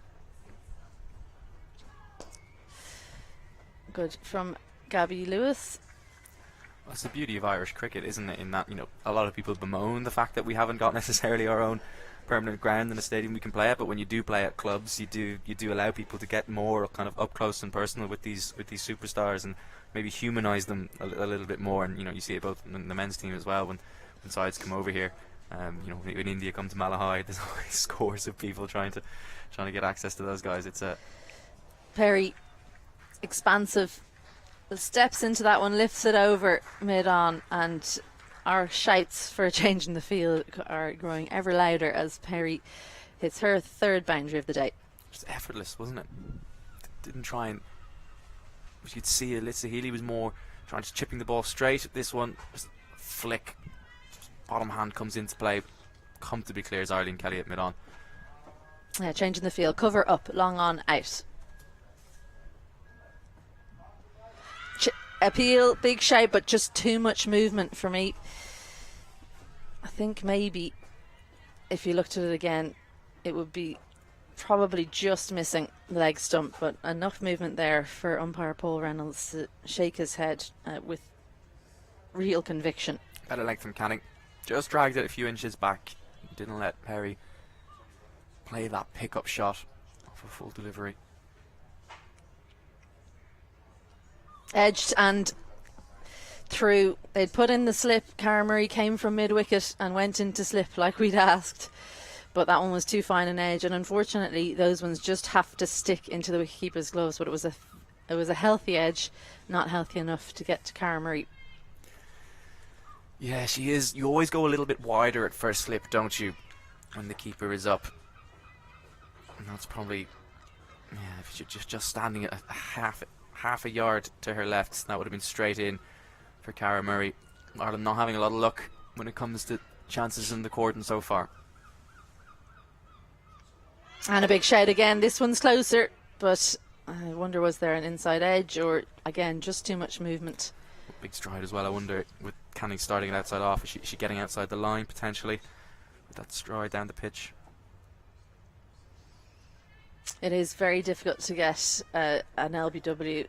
Good from Gaby Lewis. Well, it's the beauty of Irish cricket, isn't it? In that, you know, a lot of people bemoan the fact that we haven't got necessarily our own permanent ground in a stadium we can play at. But when you do play at clubs, you do allow people to get more kind of up close and personal with these superstars and maybe humanise them a little bit more. And you know, you see it both in the men's team as well when sides come over here. You know, when India come to Malahide, there's always scores of people trying to get access to those guys. It's a very expansive. Steps into that one, lifts it over mid-on, and our shouts for a change in the field are growing ever louder as Perry hits her 3rd boundary of the day. Just effortless, wasn't it? Didn't try and... You'd see Alyssa Healy was more trying to chipping the ball straight. This one, just flick. Bottom hand comes into play. Comfortably clears Arlene Kelly at mid-on. Yeah, change in the field. Cover up, long on, out. Appeal, big shout, but just too much movement for me. I think maybe if you looked at it again, it would be probably just missing the leg stump, but enough movement there for umpire Paul Reynolds to shake his head with real conviction. Better length from Canning. Just dragged it a few inches back. Didn't let Perry play that pickup shot off a full delivery. Edged and through. They'd put in the slip. Cara Murray came from mid-wicket and went into slip like we'd asked, but that one was too fine an edge, and unfortunately those ones just have to stick into the wicketkeeper's gloves. But it was a healthy edge, not healthy enough to get to Cara Murray. Yeah, she is. You always go a little bit wider at first slip, don't you, when the keeper is up? And that's probably, yeah, if you're just standing at half a yard to her left, that would have been straight in for Cara Murray. Ireland not having a lot of luck when it comes to chances in the cordon so far. And a big shout again. This one's closer, but I wonder, was there an inside edge or again just too much movement? Big stride as well. I wonder, with Canning starting it outside off, is she getting outside the line potentially with that stride down the pitch? It is very difficult to get an LBW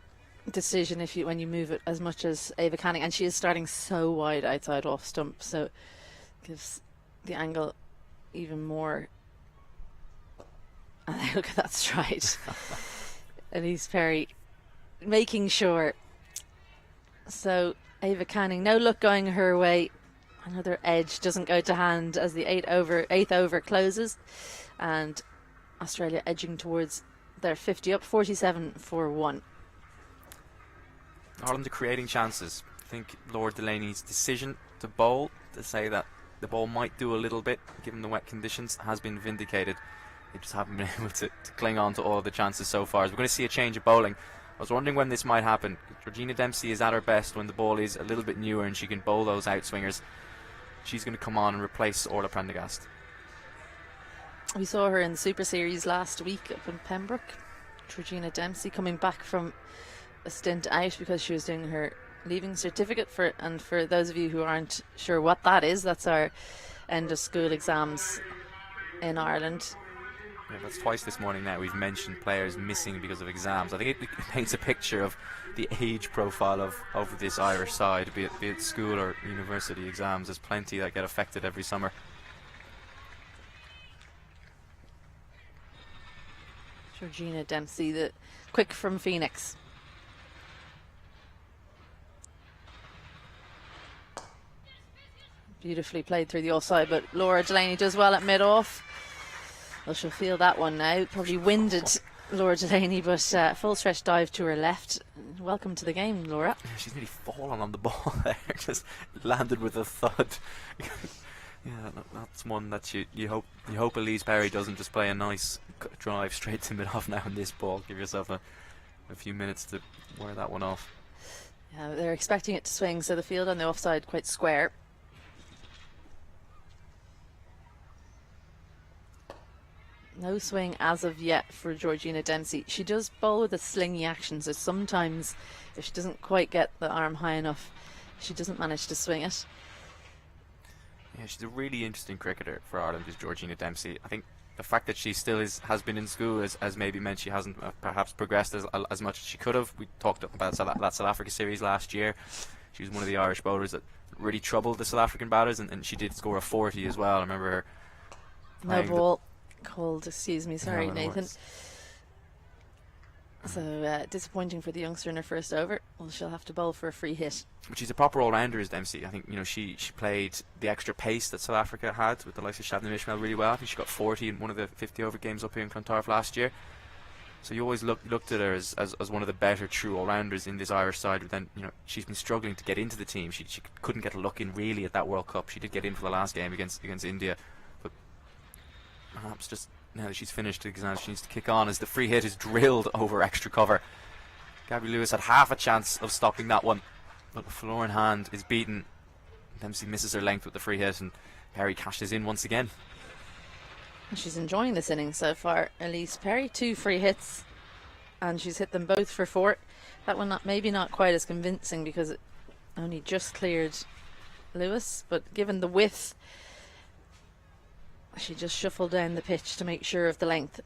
decision when you move it as much as Ava Canning, and she is starting so wide outside off stump, so it gives the angle even more. And look at that stride. Ellyse Perry making sure. So Ava Canning, no luck going her way. Another edge doesn't go to hand as the 8th over closes, and Australia edging towards their 50 up, 47 for 1. Ireland are creating chances. I think Lord Delany's decision to bowl, to say that the ball might do a little bit given the wet conditions, has been vindicated. They just haven't been able to cling on to all of the chances so far. As we're going to see a change of bowling. I was wondering when this might happen. Georgina Dempsey is at her best when the ball is a little bit newer and she can bowl those outswingers. She's going to come on and replace Orla Prendergast. We saw her in the Super Series last week up in Pembroke. Georgina Dempsey coming back from a stint out because she was doing her leaving certificate and for those of you who aren't sure what that is, that's our end of school exams in Ireland. Yeah, that's twice this morning now we've mentioned players missing because of exams. I think it paints a picture of the age profile of this Irish side, be it school or university exams. There's plenty that get affected every summer. Georgina Dempsey, the quick from Phoenix. Beautifully played through the offside, but Laura Delany does well at mid-off. Well, she'll feel that one now. Probably winded Laura Delany, but full stretch dive to her left. Welcome to the game, Laura. She's nearly fallen on the ball there, just landed with a thud. Yeah, that's one that you hope Ellyse Perry doesn't just play a nice drive straight to mid-off now in this ball. Give yourself a few minutes to wear that one off. Yeah, they're expecting it to swing, so the field on the offside quite square. No swing as of yet for Georgina Dempsey. She does bowl with a slingy action, so sometimes if she doesn't quite get the arm high enough, she doesn't manage to swing it. Yeah, she's a really interesting cricketer for Ireland, is Georgina Dempsey. I think the fact that she still has been in school has maybe meant she hasn't perhaps progressed as much as she could have. We talked about that South Africa series last year. She was one of the Irish bowlers that really troubled the South African batters, and she did score a 40 as well. I remember her no ball called, excuse me, sorry, no, Nathan. So disappointing for the youngster in her first over. Well, she'll have to bowl for a free hit. But she's a proper all-rounder, is Dempsey. I think she played the extra pace that South Africa had with the likes of Shabnam Ishmael really well. I think she got 40 in one of the 50-over games up here in Clontarf last year. So you always looked at her as one of the better true all-rounders in this Irish side. But then she's been struggling to get into the team. She couldn't get a look in really at that World Cup. She did get in for the last game against India, but perhaps just now that she's finished the exam, she needs to kick on as the free hit is drilled over extra cover. Gaby Lewis had half a chance of stopping that one, but the floor in hand is beaten. Dempsey misses her length with the free hit, and Perry cashes in once again. She's enjoying this inning so far. Ellyse Perry, 2 free hits, and she's hit them both for 4. That one maybe not quite as convincing because it only just cleared Lewis, but given the width, she just shuffled down the pitch to make sure of the length.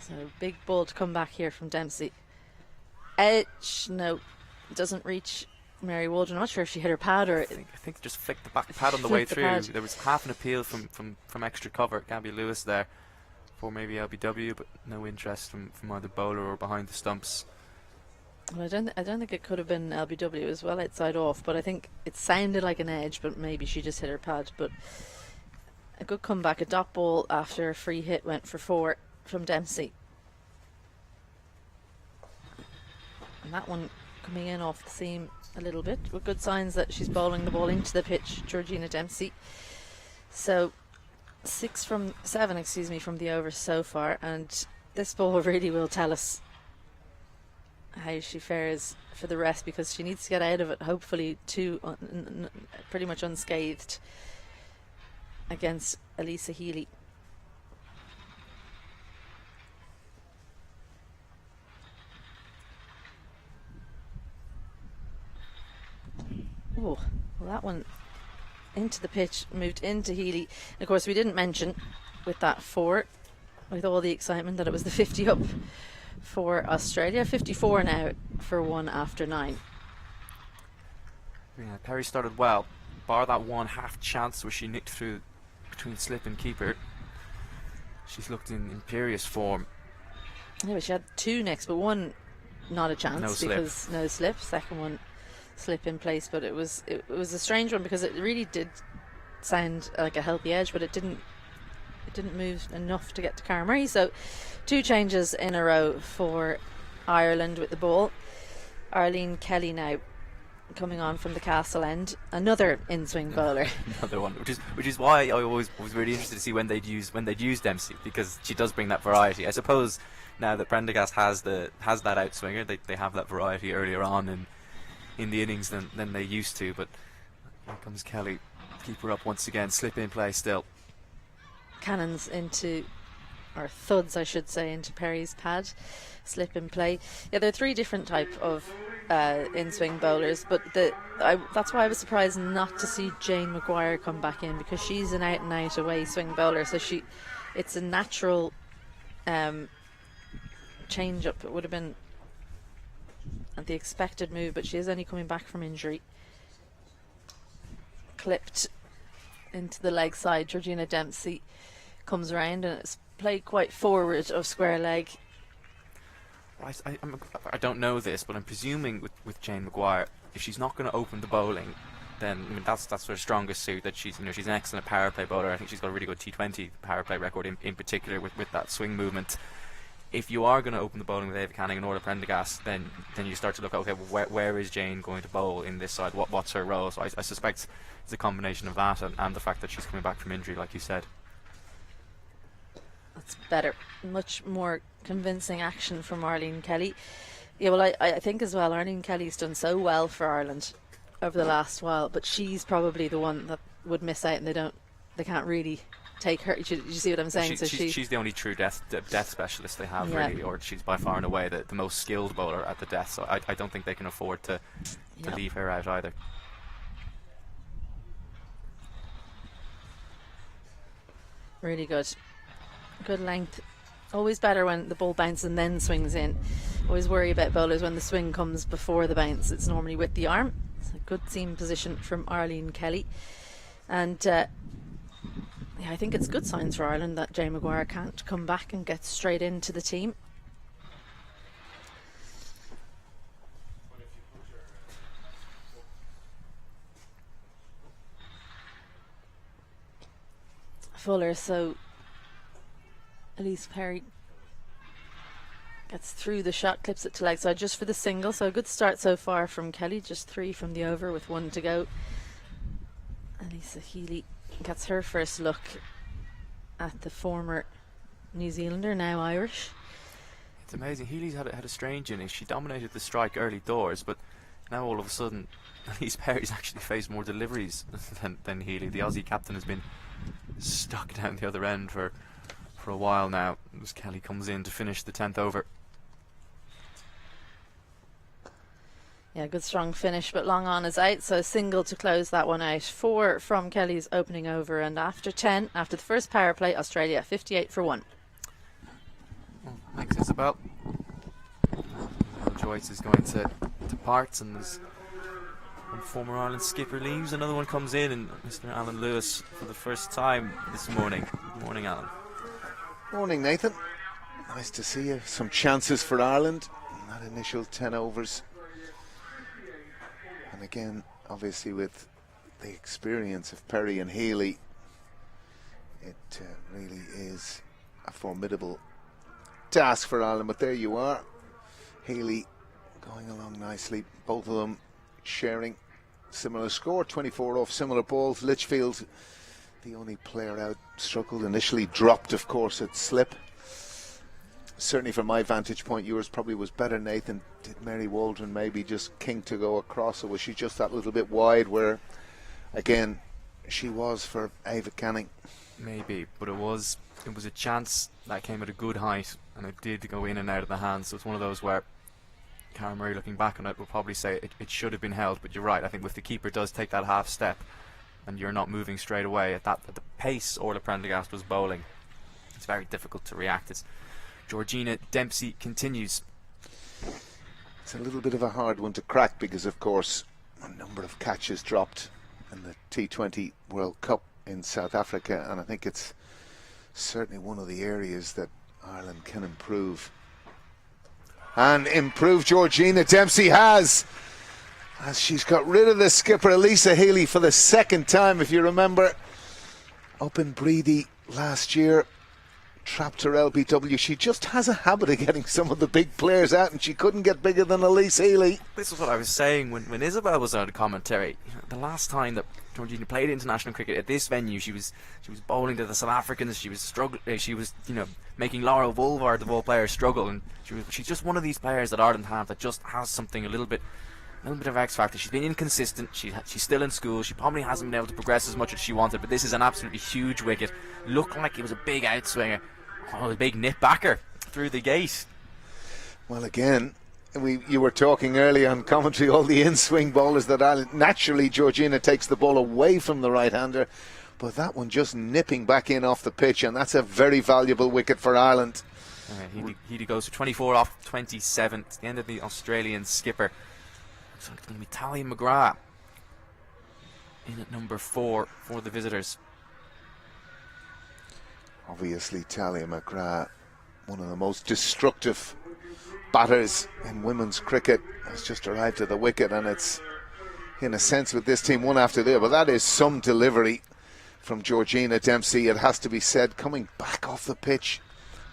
So big ball to come back here from Dempsey. Edge, no, doesn't reach Mary Waldron. I'm not sure if she hit her pad or... I think just flicked the back pad on the way through. There was half an appeal from extra cover. Gaby Lewis there for maybe LBW, but no interest from either bowler or behind the stumps. Well, I don't think it could have been LBW as well outside off, but I think it sounded like an edge, but maybe she just hit her pad. But a good comeback, a dot ball after a free hit went for 4 from Dempsey. And that one coming in off the seam a little bit, with good signs that she's bowling the ball into the pitch, Georgina Dempsey. So 7 from the over so far, and this ball really will tell us how she fares for the rest, because she needs to get out of it hopefully pretty much unscathed against Alyssa Healy. Oh, well, that one into the pitch, moved into Healy. And of course, we didn't mention with that 4, with all the excitement, that it was the 50 up for Australia. 54 now for 1 after 9. Yeah, Perry started well, bar that one half chance where she nicked through between slip and keeper. She's looked in imperious form. Anyway, she had 2 nicks, but one not a chance, no slip. Because no slip. Second one slip in place, but it was a strange one because it really did sound like a healthy edge, but it didn't move enough to get to Cara Murray. So 2 changes in a row for Ireland with the ball. Arlene Kelly now coming on from the Castle end, another in-swing bowler. Another one, which is why I always was really interested to see when they'd use Dempsey, because she does bring that variety. I suppose now that Prendergast has that outswinger, they have that variety earlier on in the innings than they used to. But here comes Kelly, keep her up once again, slip in play still. Cannons into, or thuds I should say, into Perry's pad, slip in play. Yeah, there are 3 different type of in-swing bowlers, but that's why I was surprised not to see Jane Maguire come back in, because she's an out and out away swing bowler, so it's a natural change up. It would have been the expected move, but she is only coming back from injury. Clipped into the leg side. Georgina Dempsey comes around, and it's played quite forward of square leg. I don't know this, but I'm presuming with Jane Maguire, if she's not going to open the bowling, then I mean, that's her strongest suit. That she's she's an excellent power play bowler. I think she's got a really good T20 power play record in particular with that swing movement. If you are going to open the bowling with Ava Canning and Orla Prendergast, then you start to look at, okay, well, where is Jane going to bowl in this side? What's her role? So I suspect it's a combination of that and the fact that she's coming back from injury, like you said. That's better. Much more convincing action from Arlene Kelly. Yeah, well, I think as well, Arlene Kelly's done so well for Ireland over the last while, but she's probably the one that would miss out, and they can't really take her. You see what I'm saying? She's the only true death specialist they have, really, or she's by far and away the most skilled bowler at the death. So I don't think they can afford to leave her out either. Really good. Good length. Always better when the ball bounces and then swings in. Always worry about bowlers when the swing comes before the bounce. It's normally with the arm. It's a good seam position from Arlene Kelly. And I think it's good signs for Ireland that Jane Maguire can't come back and get straight into the team. Fuller, so Ellyse Perry gets through the shot, clips it to leg side just for the single. So a good start so far from Kelly, just 3 from the over with 1 to go. Alyssa Healy gets her first look at the former New Zealander, now Irish. It's amazing. Healy's had a strange innings. She dominated the strike early doors, but now all of a sudden Ellyse Perry's actually faced more deliveries than Healy. The Aussie captain has been stuck down the other end for a while now, as Kelly comes in to finish the 10th over. Yeah, good strong finish, but long on is out, so a single to close that one out. 4 from Kelly's opening over, and after 10, after the first power play, Australia 58 for 1. Well, thanks, Isabel. Joyce is going to depart, and there's one former Ireland skipper leaves, another one comes in, and Mr. Alan Lewis for the first time this morning. Good morning, Alan. Morning, Nathan. Nice to see you. Some chances for Ireland in that initial 10 overs. And again, obviously with the experience of Perry and Healy, it really is a formidable task for Ireland. But there you are. Healy going along nicely. Both of them sharing similar score, 24 off similar balls. Litchfield, the only player out, struggled initially, dropped of course at slip. Certainly from my vantage point, yours probably was better, Nathan. Did Mary Waldron maybe just king to go across, or was she just that little bit wide where again she was for Ava Canning? Maybe, but it was a chance that came at a good height, and it did go in and out of the hands. So it's one of those where Karen Murray, looking back on it, will probably say it should have been held. But you're right, I think if the keeper does take that half step and you're not moving straight away at the pace Orla Prendergast was bowling, it's very difficult to react. It's Georgina Dempsey continues. It's a little bit of a hard one to crack because of course a number of catches dropped in the T20 World Cup in South Africa, and I think it's certainly one of the areas that Ireland can improve. And improve Georgina Dempsey has, as she's got rid of the skipper Elisa Healy for the second time. If you remember, up in Breedy last year, trapped her LBW. She just has a habit of getting some of the big players out, and she couldn't get bigger than Elise Healy. This is what I was saying when Isabel was on commentary. The last time that Georgina played international cricket at this venue, she was bowling to the South Africans. She was struggling. She was making Laura Woolvard, of all players, struggle, and she's just one of these players that Ireland have that just has something a little bit of X factor. She's been inconsistent. She's still in school. She probably hasn't been able to progress as much as she wanted, but this is an absolutely huge wicket. Looked like it was a big outswinger. Oh, a big nip backer through the gate. Well, again, you were talking earlier on commentary, all the in-swing bowlers that Ireland, naturally Georgina takes the ball away from the right-hander, but that one just nipping back in off the pitch, and that's a very valuable wicket for Ireland. Healy goes for 24 off 27. It's the end of the Australian skipper. Looks like it's going to be Talia McGrath in at number 4 for the visitors. Obviously Talia McGrath, one of the most destructive batters in women's cricket, has just arrived at the wicket, and it's in a sense with this team, one after the other. But that is some delivery from Georgina Dempsey, it has to be said, coming back off the pitch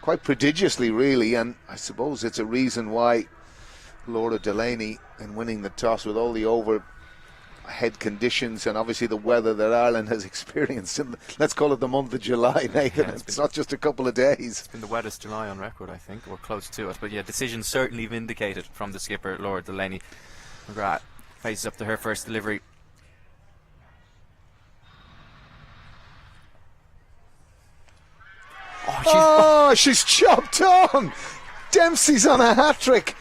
quite prodigiously, really. And I suppose it's a reason why Laura Delany, in winning the toss with all the overhead conditions and obviously the weather that Ireland has experienced in, let's call it the month of July, Nathan. Yeah, it's not just a couple of days. It's been the wettest July on record, I think, or close to it. But yeah, decision certainly vindicated from the skipper, Laura Delany. McGrath faces up to her first delivery. She's chopped on. Dempsey's on a hat-trick.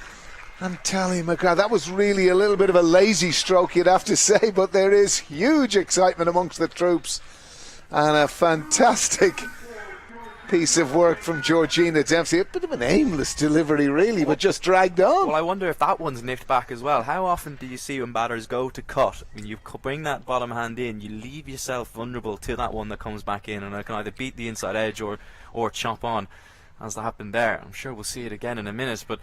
And Tally McGrath, that was really a little bit of a lazy stroke, you'd have to say, but there is huge excitement amongst the troops. And a fantastic piece of work from Georgina Dempsey. A bit of an aimless delivery, really, but just dragged on. Well, I wonder if that one's nipped back as well. How often do you see when batters go to cut, when you bring that bottom hand in, you leave yourself vulnerable to that one that comes back in, and it can either beat the inside edge or chop on, as that happened there. I'm sure we'll see it again in a minute, but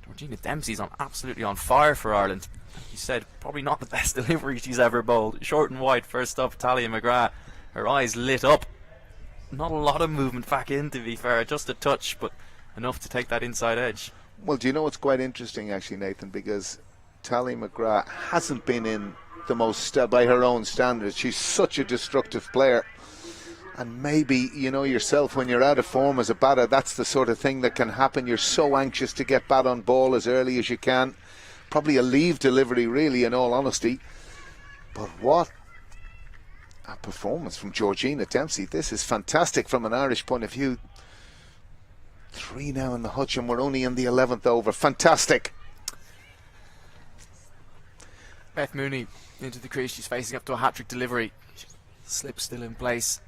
Georgina Dempsey's absolutely on fire for Ireland. Like you said, probably not the best delivery she's ever bowled. Short and wide, first up, Talia McGrath. Her eyes lit up. Not a lot of movement back in, to be fair, just a touch, but enough to take that inside edge. Well, do you know what's quite interesting, actually, Nathan? Because Talia McGrath hasn't been in the most, by her own standards. She's such a destructive player. And maybe, you know yourself, when you're out of form as a batter, that's the sort of thing that can happen. You're so anxious to get bat on ball as early as you can. Probably a leave delivery, really, in all honesty. But what a performance from Georgina Dempsey. This is fantastic from an Irish point of view. 3 now in the hutch, and we're only in the 11th over. Fantastic. Beth Mooney into the crease. She's facing up to a hat-trick delivery. Slip still in place.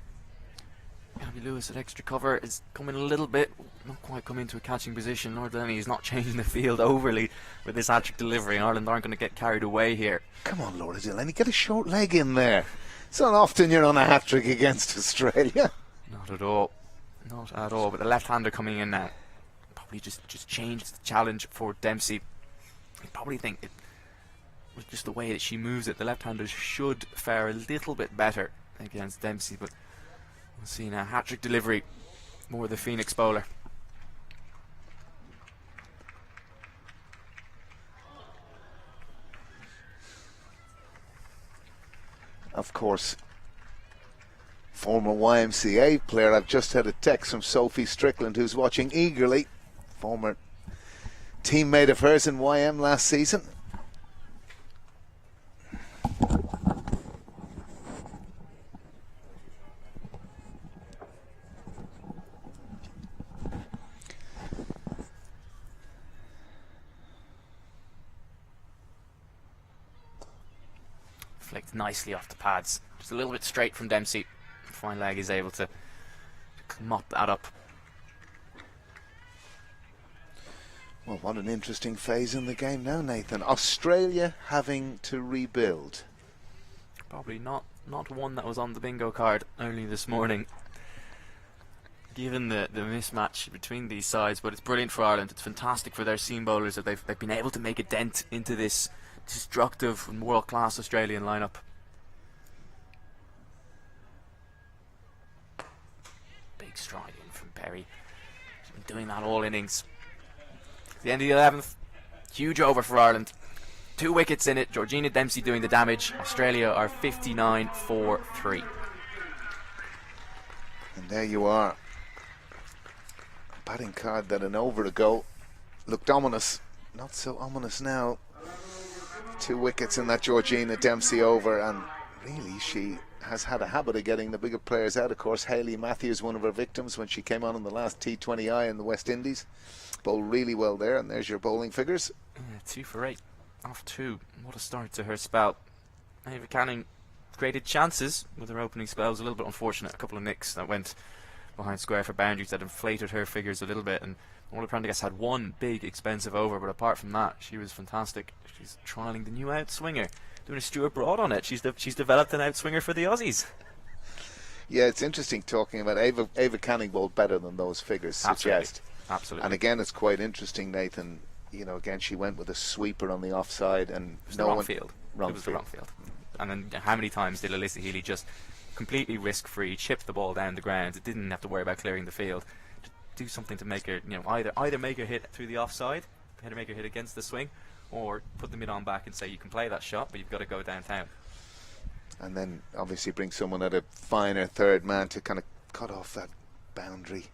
Gaby Lewis at extra cover is coming a little bit, not quite coming into a catching position. Laura Delany is not changing the field overly with this hat-trick delivery. Ireland aren't going to get carried away here. Come on, Laura Delany, get a short leg in there. It's not often you're on a hat-trick against Australia. Not at all. Not at all. But the left-hander coming in now probably just changed the challenge for Dempsey. I probably think it was just the way that she moves it. The left-handers should fare a little bit better against Dempsey, but we'll see now. Hat-trick delivery. More the Phoenix bowler. Of course, former YMCA player. I've just had a text from Sophie Strickland, who's watching eagerly. Former teammate of hers in YM last season. Flicked nicely off the pads. Just a little bit straight from Dempsey. Fine leg is able to mop that up. Well, what an interesting phase in the game now, Nathan. Australia having to rebuild. Probably not one that was on the bingo card early this morning, given the mismatch between these sides. But it's brilliant for Ireland. It's fantastic for their seam bowlers that they've been able to make a dent into this destructive and world-class Australian lineup. Big stride in from Perry. She's been doing that all innings. The end of the 11th, huge over for Ireland. 2 wickets in it. Georgina Dempsey doing the damage. Australia are 59 for 3. And there you are. A batting card that an over ago looked ominous. Not so ominous now. 2 wickets in that Georgina Dempsey over, and really she has had a habit of getting the bigger players out. Of course, Healy Matthews, one of her victims when she came on in the last T20I in the West Indies. Bowled really well there, and there's your bowling figures. 2 for 8 off 2. What a start to her spell. Ava Canning created chances with her opening spell. It was a little bit unfortunate. A couple of nicks that went behind square for boundaries that inflated her figures a little bit, and Orla Prendergast had 1 big expensive over, but apart from that she was fantastic. She's trialling the new outswinger, doing a Stuart Broad on it. She's developed an outswinger for the Aussies. Yeah, it's interesting talking about Ava Canning bowled better than those figures suggest. Absolutely. And again, it's quite interesting, Nathan. you know, again, she went with a sweeper on the offside, and It was no the wrong one field. wrong It was the field. wrong field. And then how many times did Alyssa Healy just completely risk-free chip the ball down the ground? It didn't have to worry about clearing the field. Just do something to make her, you know, either make her hit through the offside, make her hit against the swing, or put the mid on back and say you can play that shot, but you've got to go downtown. And then obviously bring someone at a finer third man to kind of cut off that boundary.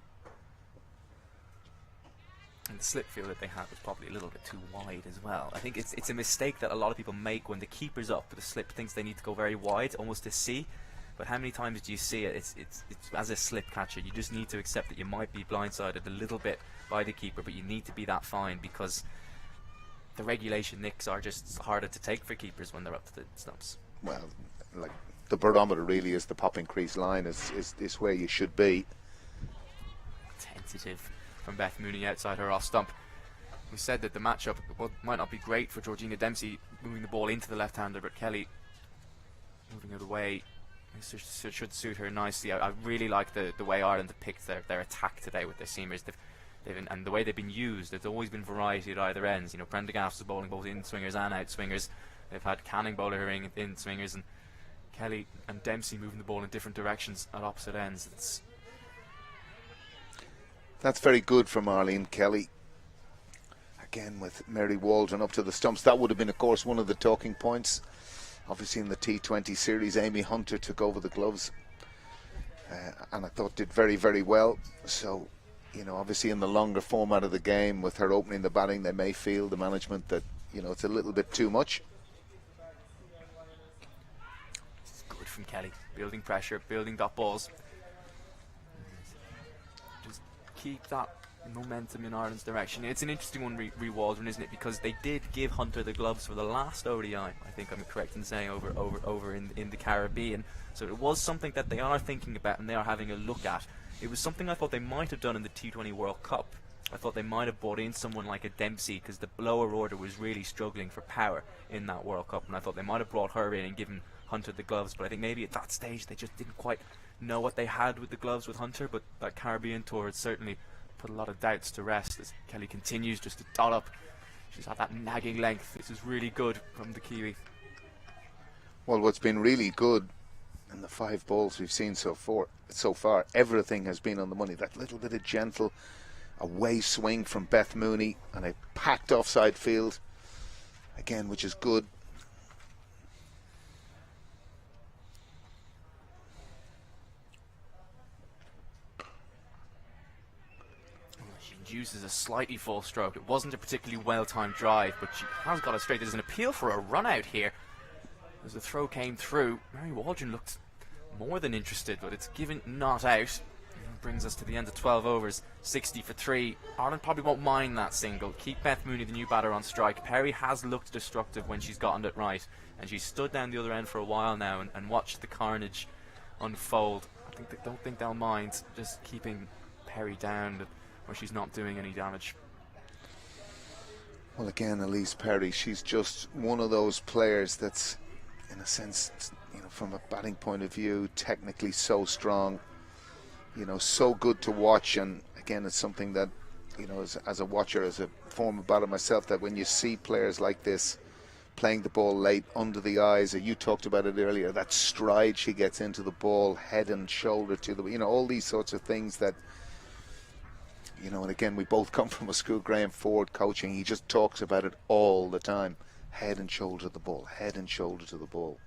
And the slip field that they had was probably a little bit too wide as well. I think it's a mistake that a lot of people make when the keeper's up, but the slip thinks they need to go very wide, almost to see. But how many times do you see it? It's as a slip catcher, you just need to accept that you might be blindsided a little bit by the keeper, but you need to be that fine, because the regulation nicks are just harder to take for keepers when they're up to the stumps. Well, like, the barometer really is the popping crease line is where you should be. Tentative from Beth Mooney outside her off stump. We said that the matchup might not be great for Georgina Dempsey moving the ball into the left-hander, but Kelly moving it away should suit her nicely. I really like the way Ireland have picked their attack today with their seamers. And the way they've been used, there's always been variety at either ends. You know, Prendergast is bowling both in swingers and out swingers. They've had Canning bowling in swingers, and Kelly and Dempsey moving the ball in different directions at opposite ends. That's very good from Arlene Kelly. Again, with Mary Waldron up to the stumps. That would have been, of course, one of the talking points. Obviously, in the T20 series, Amy Hunter took over the gloves. And I thought did very, very well. So, you know, obviously in the longer format of the game, with her opening the batting, they may feel, the management, that, you know, it's a little bit too much. It's good from Kelly. Building pressure, building dot balls. Just keep that momentum in Ireland's direction. It's an interesting one, re Waldron, isn't it? Because they did give Hunter the gloves for the last ODI. I think I'm correct in saying over in the Caribbean. So it was something that they are thinking about and they are having a look at. It was something I thought they might have done in the T20 World Cup. I thought they might have brought in someone like a Dempsey, because the lower order was really struggling for power in that World Cup, and I thought they might have brought her in and given Hunter the gloves. But I think maybe at that stage they just didn't quite know what they had with the gloves with Hunter. But that Caribbean tour had certainly put a lot of doubts to rest as Kelly continues just to dot up. She's had that nagging length. This is really good from the Kiwi. Well, what's been really good in the 5 balls we've seen so far, everything has been on the money. That little bit of gentle away swing from Beth Mooney and a packed offside field, again, which is good. Uses a slightly false stroke. It wasn't a particularly well-timed drive, but she has got it straight. There's an appeal for a run out here. As the throw came through, Mary Waldron looked more than interested, but it's given not out. And brings us to the end of 12 overs, 60 for 3. Ireland probably won't mind that single. Keep Beth Mooney, the new batter, on strike. Perry has looked destructive when she's gotten it right, and she's stood down the other end for a while now and watched the carnage unfold. Don't think they'll mind just keeping Perry down, where she's not doing any damage. Well, again, Ellyse Perry, she's just one of those players that's, in a sense, you know, from a batting point of view, technically so strong, you know, so good to watch. And again, it's something that, you know, as a watcher, as a former batter myself, that when you see players like this playing the ball late under the eyes, you talked about it earlier, that stride she gets into the ball, head and shoulder to the, you know, all these sorts of things that, you know, and again, we both come from a school, Graham Ford coaching. He just talks about it all the time. Head and shoulder to the ball, head and shoulder to the ball.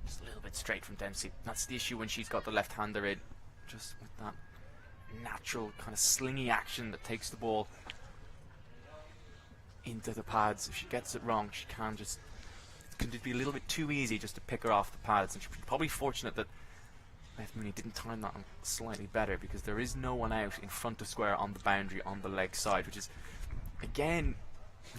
Just a little bit straight from Dempsey. That's the issue when she's got the left-hander in. Just with that natural kind of slingy action that takes the ball into the pads. If she gets it wrong, she can just... It can just be a little bit too easy just to pick her off the pads. And she's probably fortunate that Beth Mooney didn't time that slightly better, because there is no one out in front of square on the boundary on the leg side, which is, again,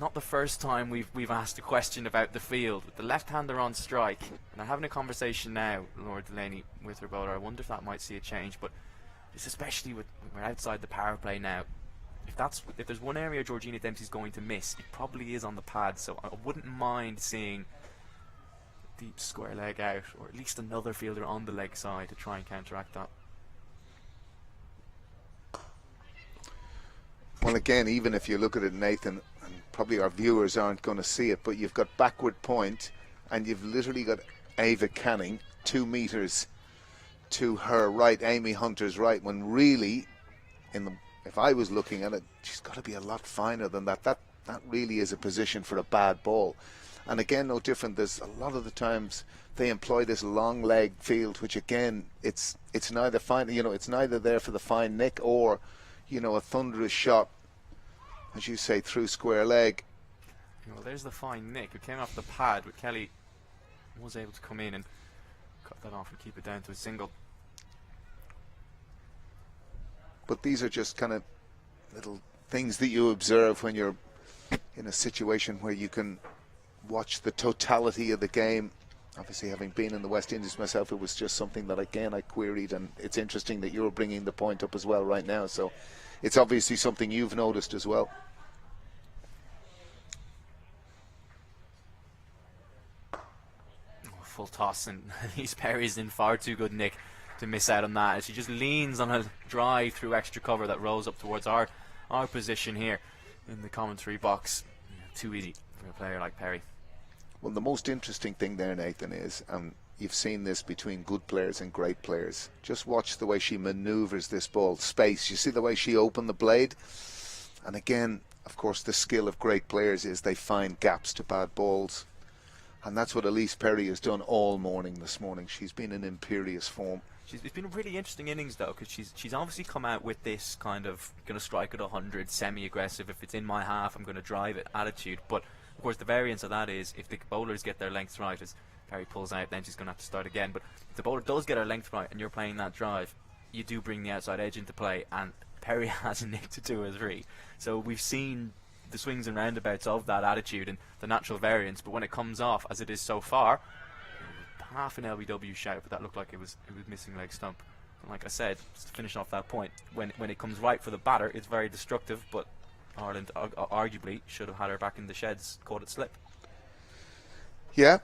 not the first time we've asked a question about the field. With the left-hander on strike, and I'm having a conversation now, Laura Delany, with her bowler. I wonder if that might see a change, but it's especially with we're outside the power play now. If there's one area Georgina Dempsey's going to miss, it probably is on the pad. So I wouldn't mind seeing deep square leg out, or at least another fielder on the leg side to try and counteract that. Well, again, even if you look at it, Nathan, and probably our viewers aren't going to see it, but you've got backward point, and you've literally got Ava Canning 2 metres to her right, Amy Hunter's right, when really, if I was looking at it, she's got to be a lot finer than that. That really is a position for a bad ball. And again, no different. There's a lot of the times they employ this long leg field, which again, it's neither fine, it's neither there for the fine nick or, a thunderous shot, as you say, through square leg. Well, there's the fine nick. It came off the pad, but Kelly was able to come in and cut that off and keep it down to a single. But these are just kind of little things that you observe when you're in a situation where you can watch the totality of the game. Obviously, having been in the West Indies myself, it was just something that, again, I queried, and it's interesting that you're bringing the point up as well right now. So it's obviously something you've noticed as well. Full toss, and Ellyse Perry's in far too good nick to miss out on that. She just leans on a drive through extra cover that rolls up towards our position here in the commentary box. Too easy for a player like Perry. Well, the most interesting thing there, Nathan, is, you've seen this between good players and great players. Just watch the way she manoeuvres this ball. Space. You see the way she opened the blade? And again, of course, the skill of great players is they find gaps to bad balls. And that's what Ellyse Perry has done all morning this morning. She's been in imperious form. It's been a really interesting innings, though, because she's obviously come out with this kind of going to strike at 100, semi-aggressive, if it's in my half, I'm going to drive it attitude. But, of course, the variance of that is if the bowlers get their length right, as Perry pulls out, then she's going to have to start again. But if the bowler does get her length right and you're playing that drive, you do bring the outside edge into play, and Perry has a nick to 2 or 3. So we've seen the swings and roundabouts of that attitude and the natural variance, but when it comes off, as it is so far, half an LBW shout, but that looked like it was missing leg stump. And like I said, just to finish off that point, when it comes right for the batter, it's very destructive, but Ireland arguably should have had her back in the sheds, caught it slip. Yeah,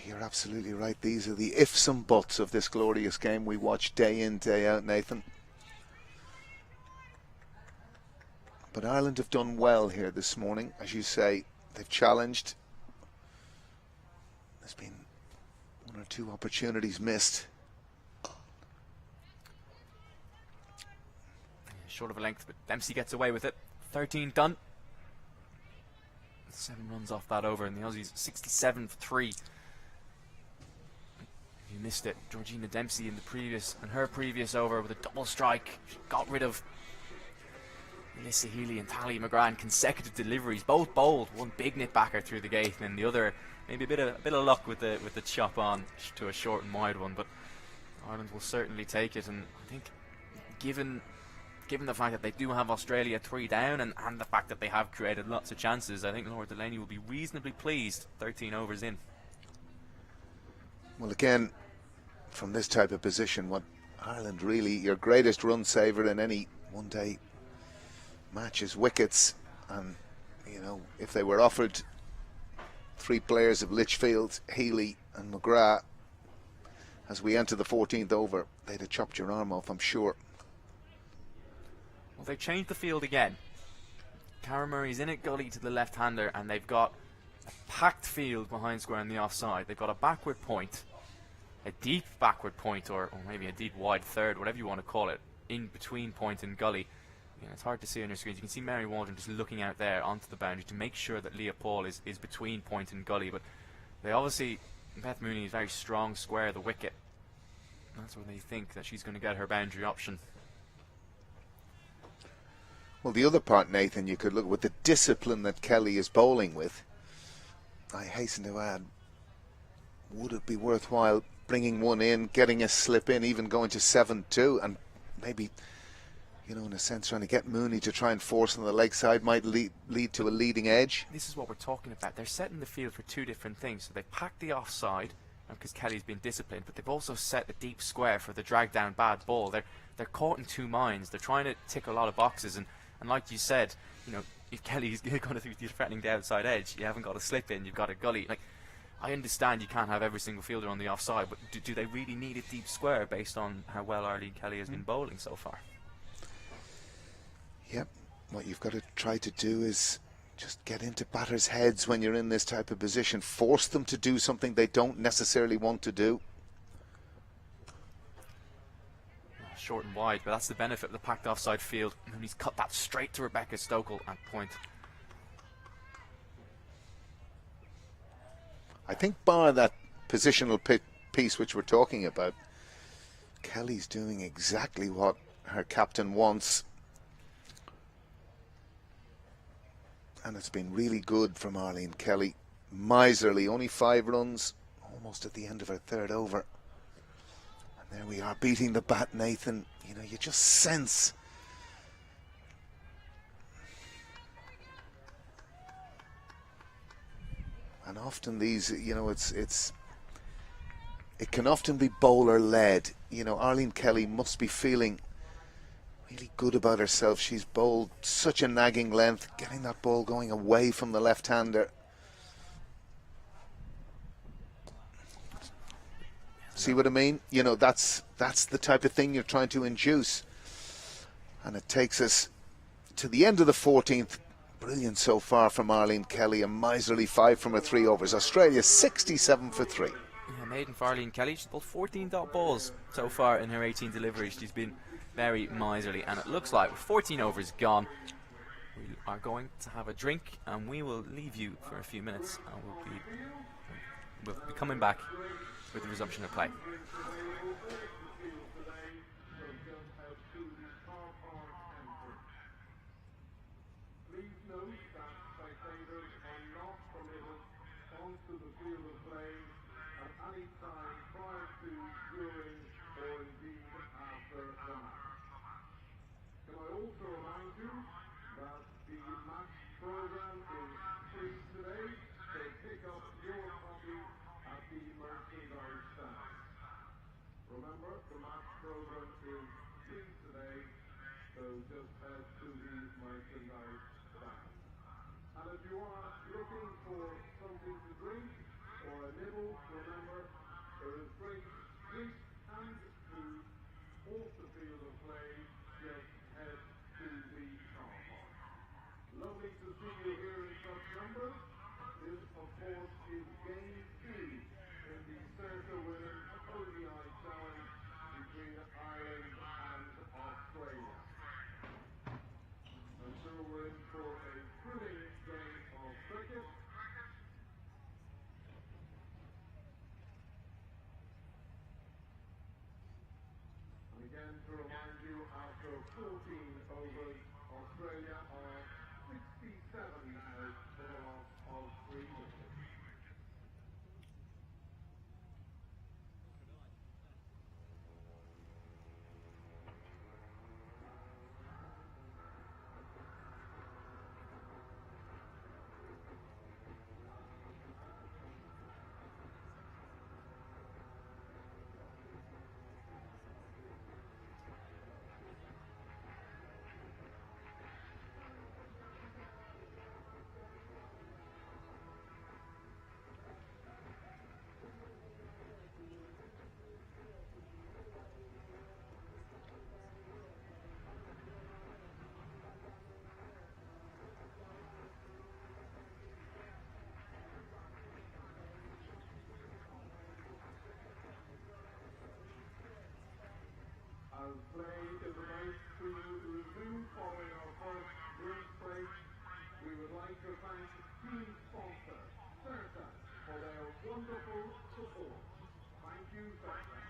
you're absolutely right. These are the ifs and buts of this glorious game we watch day in, day out, Nathan. But Ireland have done well here this morning. As you say, they've challenged. There's been 1 or 2 opportunities missed. Short of a length, but Dempsey gets away with it. 13 done. 7 runs off that over, and the Aussies 67 for 3. You missed it. Georgina Dempsey in her previous over with a double strike. She got rid of Alyssa, Healy and Talia McGrath in consecutive deliveries, both bowled. One big nip backer through the gate, and then the other maybe a bit of luck with the chop on to a short and wide one. But Ireland will certainly take it, and I think given the fact that they do have Australia 3 down and the fact that they have created lots of chances, I think Lord Delany will be reasonably pleased 13 overs in. Well, again, from this type of position, what Ireland really, your greatest run saver in any one-day match is wickets. And, if they were offered 3 players of Litchfield, Healy and McGrath as we enter the 14th over, they'd have chopped your arm off, I'm sure. Well, they've changed the field again. Karen Murray's in at gully to the left-hander, and they've got a packed field behind square on the offside. They've got a backward point, a deep backward point, or maybe a deep wide third, whatever you want to call it, in between point and gully. It's hard to see on your screens. You can see Mary Waldron just looking out there onto the boundary to make sure that Leah Paul is between point and gully. But they obviously, Beth Mooney is very strong square the wicket. That's where they think that she's going to get her boundary option. Well, the other part, Nathan, you could look with the discipline that Kelly is bowling with. I hasten to add, would it be worthwhile bringing one in, getting a slip in, even going to 7-2, and maybe, in a sense, trying to get Mooney to try and force on the leg side might lead to a leading edge? This is what we're talking about. They're setting the field for 2 different things. So they've packed the offside because Kelly's been disciplined, but they've also set a deep square for the drag down bad ball. They're caught in 2 minds. They're trying to tick a lot of boxes, and like you said, if Kelly's going to be threatening the outside edge, you haven't got a slip in, you've got a gully. I understand you can't have every single fielder on the offside, but do they really need a deep square based on how well Arlene Kelly has been bowling so far? Yep. what you've got to try to do is just get into batters' heads when you're in this type of position. Force them to do something they don't necessarily want to do. Short and wide, but that's the benefit of the packed offside field. And he's cut that straight to Rebecca Stokel at point. I think bar that positional piece which we're talking about, Kelly's doing exactly what her captain wants. And it's been really good from Arlene Kelly. Miserly, only 5 runs, almost at the end of her 3rd over. And there we are, beating the bat, Nathan. You know, you just sense. And often these, you know, it can often be bowler led. You know, Arlene Kelly must be feeling really good about herself. She's bowled such a nagging length, getting that ball going away from the left-hander. See what I mean? You know, that's the type of thing you're trying to induce. And it takes us to the end of the 14th. Brilliant so far from Arlene Kelly. A miserly 5 from her 3 overs. Australia 67 for 3. Yeah, maiden for Arlene Kelly. She's bowled 14 dot balls so far in her 18 deliveries. She's been very miserly, and it looks like with 14 overs gone, we are going to have a drink, and we will leave you for a few minutes, and we'll be coming back with the resumption of play. Please note that spectators are not permitted onto the field of play at any time prior to, during, or indeed after the match. Can I also remind you that the match program is free today, so pick up your copy at the merchandise stand. Remember, the match program is free today, so just head to the merchandise stand. And if you are looking for something to drink or a nibble, remember, there is great drink and food off the field of play. Just head to the car park. Lovely to see you here in such numbers. This, of course, is game 2 in the Certa Women's ODI Challenge between Ireland and Australia. I'm sure we're in for a thrilling game of cricket. And again, to remind you, after 14 overs, Australia are 67 out for a loss of 3 wickets. As play is about to resume following our first drink break, we would like to thank team sponsor, Certa, for their wonderful support. Thank you, Certa.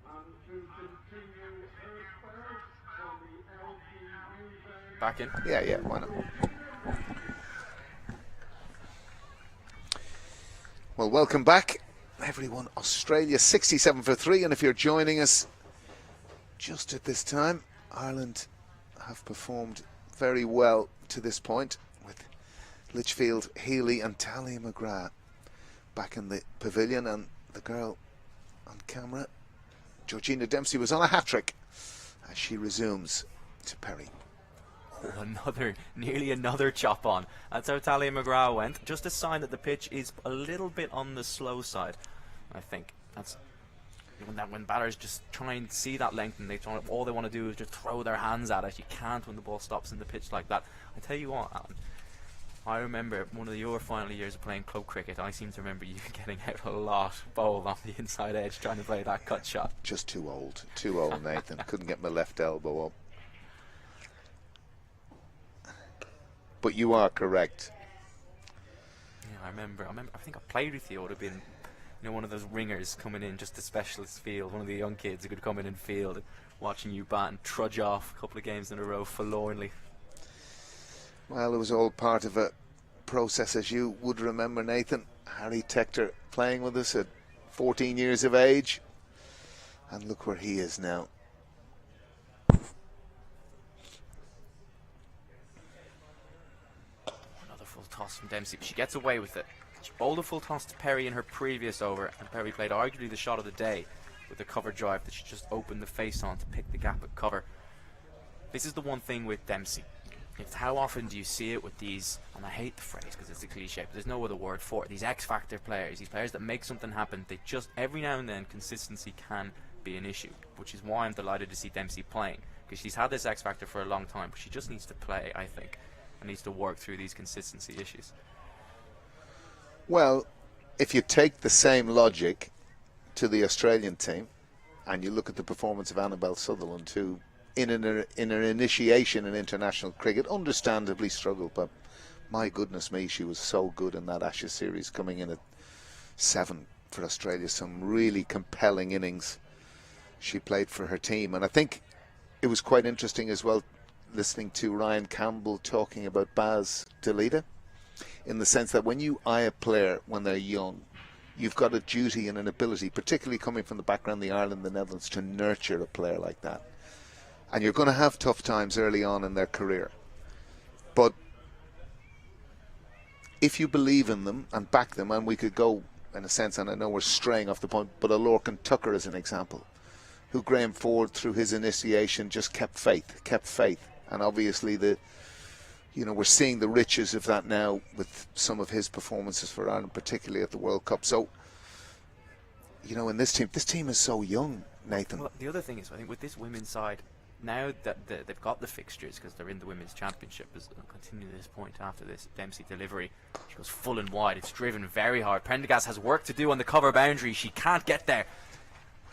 And to continue first from the LG Back in. Yeah, why not? Well, welcome back, everyone. Australia 67 for 3, and if you're joining us just at this time, Ireland have performed very well to this point, with Litchfield, Healy and Talia McGrath back in the pavilion, and the girl on camera, Georgina Dempsey, was on a hat-trick as she resumes to Perry. Nearly another chop on. That's how Talia McGrath went. Just a sign that the pitch is a little bit on the slow side, I think. That's when batters just try and see that length and all they want to do is just throw their hands at it. You can't when the ball stops in the pitch like that. I tell you what, Alan, I remember one of your final years of playing club cricket, I seem to remember you getting out a lot bowled on the inside edge trying to play that cut shot. Just too old, Nathan. Couldn't get my left elbow up. But you are correct. Yeah, I remember. I think I played with you. It would have been, one of those ringers coming in, just a specialist field. One of the young kids who could come in and field, and watching you bat and trudge off a couple of games in a row forlornly. Well, it was all part of a process, as you would remember, Nathan. Harry Tector playing with us at 14 years of age, and look where he is now. Full toss from Dempsey. She gets away with it. She bowled a full toss to Perry in her previous over, and Perry played arguably the shot of the day with the cover drive that she just opened the face on to pick the gap at cover. This is the one thing with Dempsey. It's how often do you see it with these, and I hate the phrase because it's a cliche, but there's no other word for it, these X-factor players, these players that make something happen. They just, every now and then, consistency can be an issue, which is why I'm delighted to see Dempsey playing, because she's had this X-factor for a long time, but she just needs to play, I think, and needs to work through these consistency issues. Well, if you take the same logic to the Australian team and you look at the performance of Annabelle Sutherland, who in her initiation in international cricket understandably struggled, but my goodness me, she was so good in that Ashes series, coming in at 7 for Australia. Some really compelling innings she played for her team, and I think it was quite interesting as well listening to Ryan Campbell talking about Baz Delita, in the sense that when you eye a player when they're young, you've got a duty and an ability, particularly coming from the background of Ireland and the Netherlands, to nurture a player like that. And you're going to have tough times early on in their career, but if you believe in them and back them, and we could go in a sense, and I know we're straying off the point, but a Lorcan Tucker is an example, who Graham Ford through his initiation just kept faith. And obviously we're seeing the riches of that now with some of his performances for Ireland, particularly at the World Cup. So, in this team is so young, Nathan. Well, the other thing is, I think with this women's side, now that they've got the fixtures, because they're in the Women's Championship, I'll continue this point after this Dempsey delivery. She goes full and wide. It's driven very hard. Prendergast has work to do on the cover boundary. She can't get there.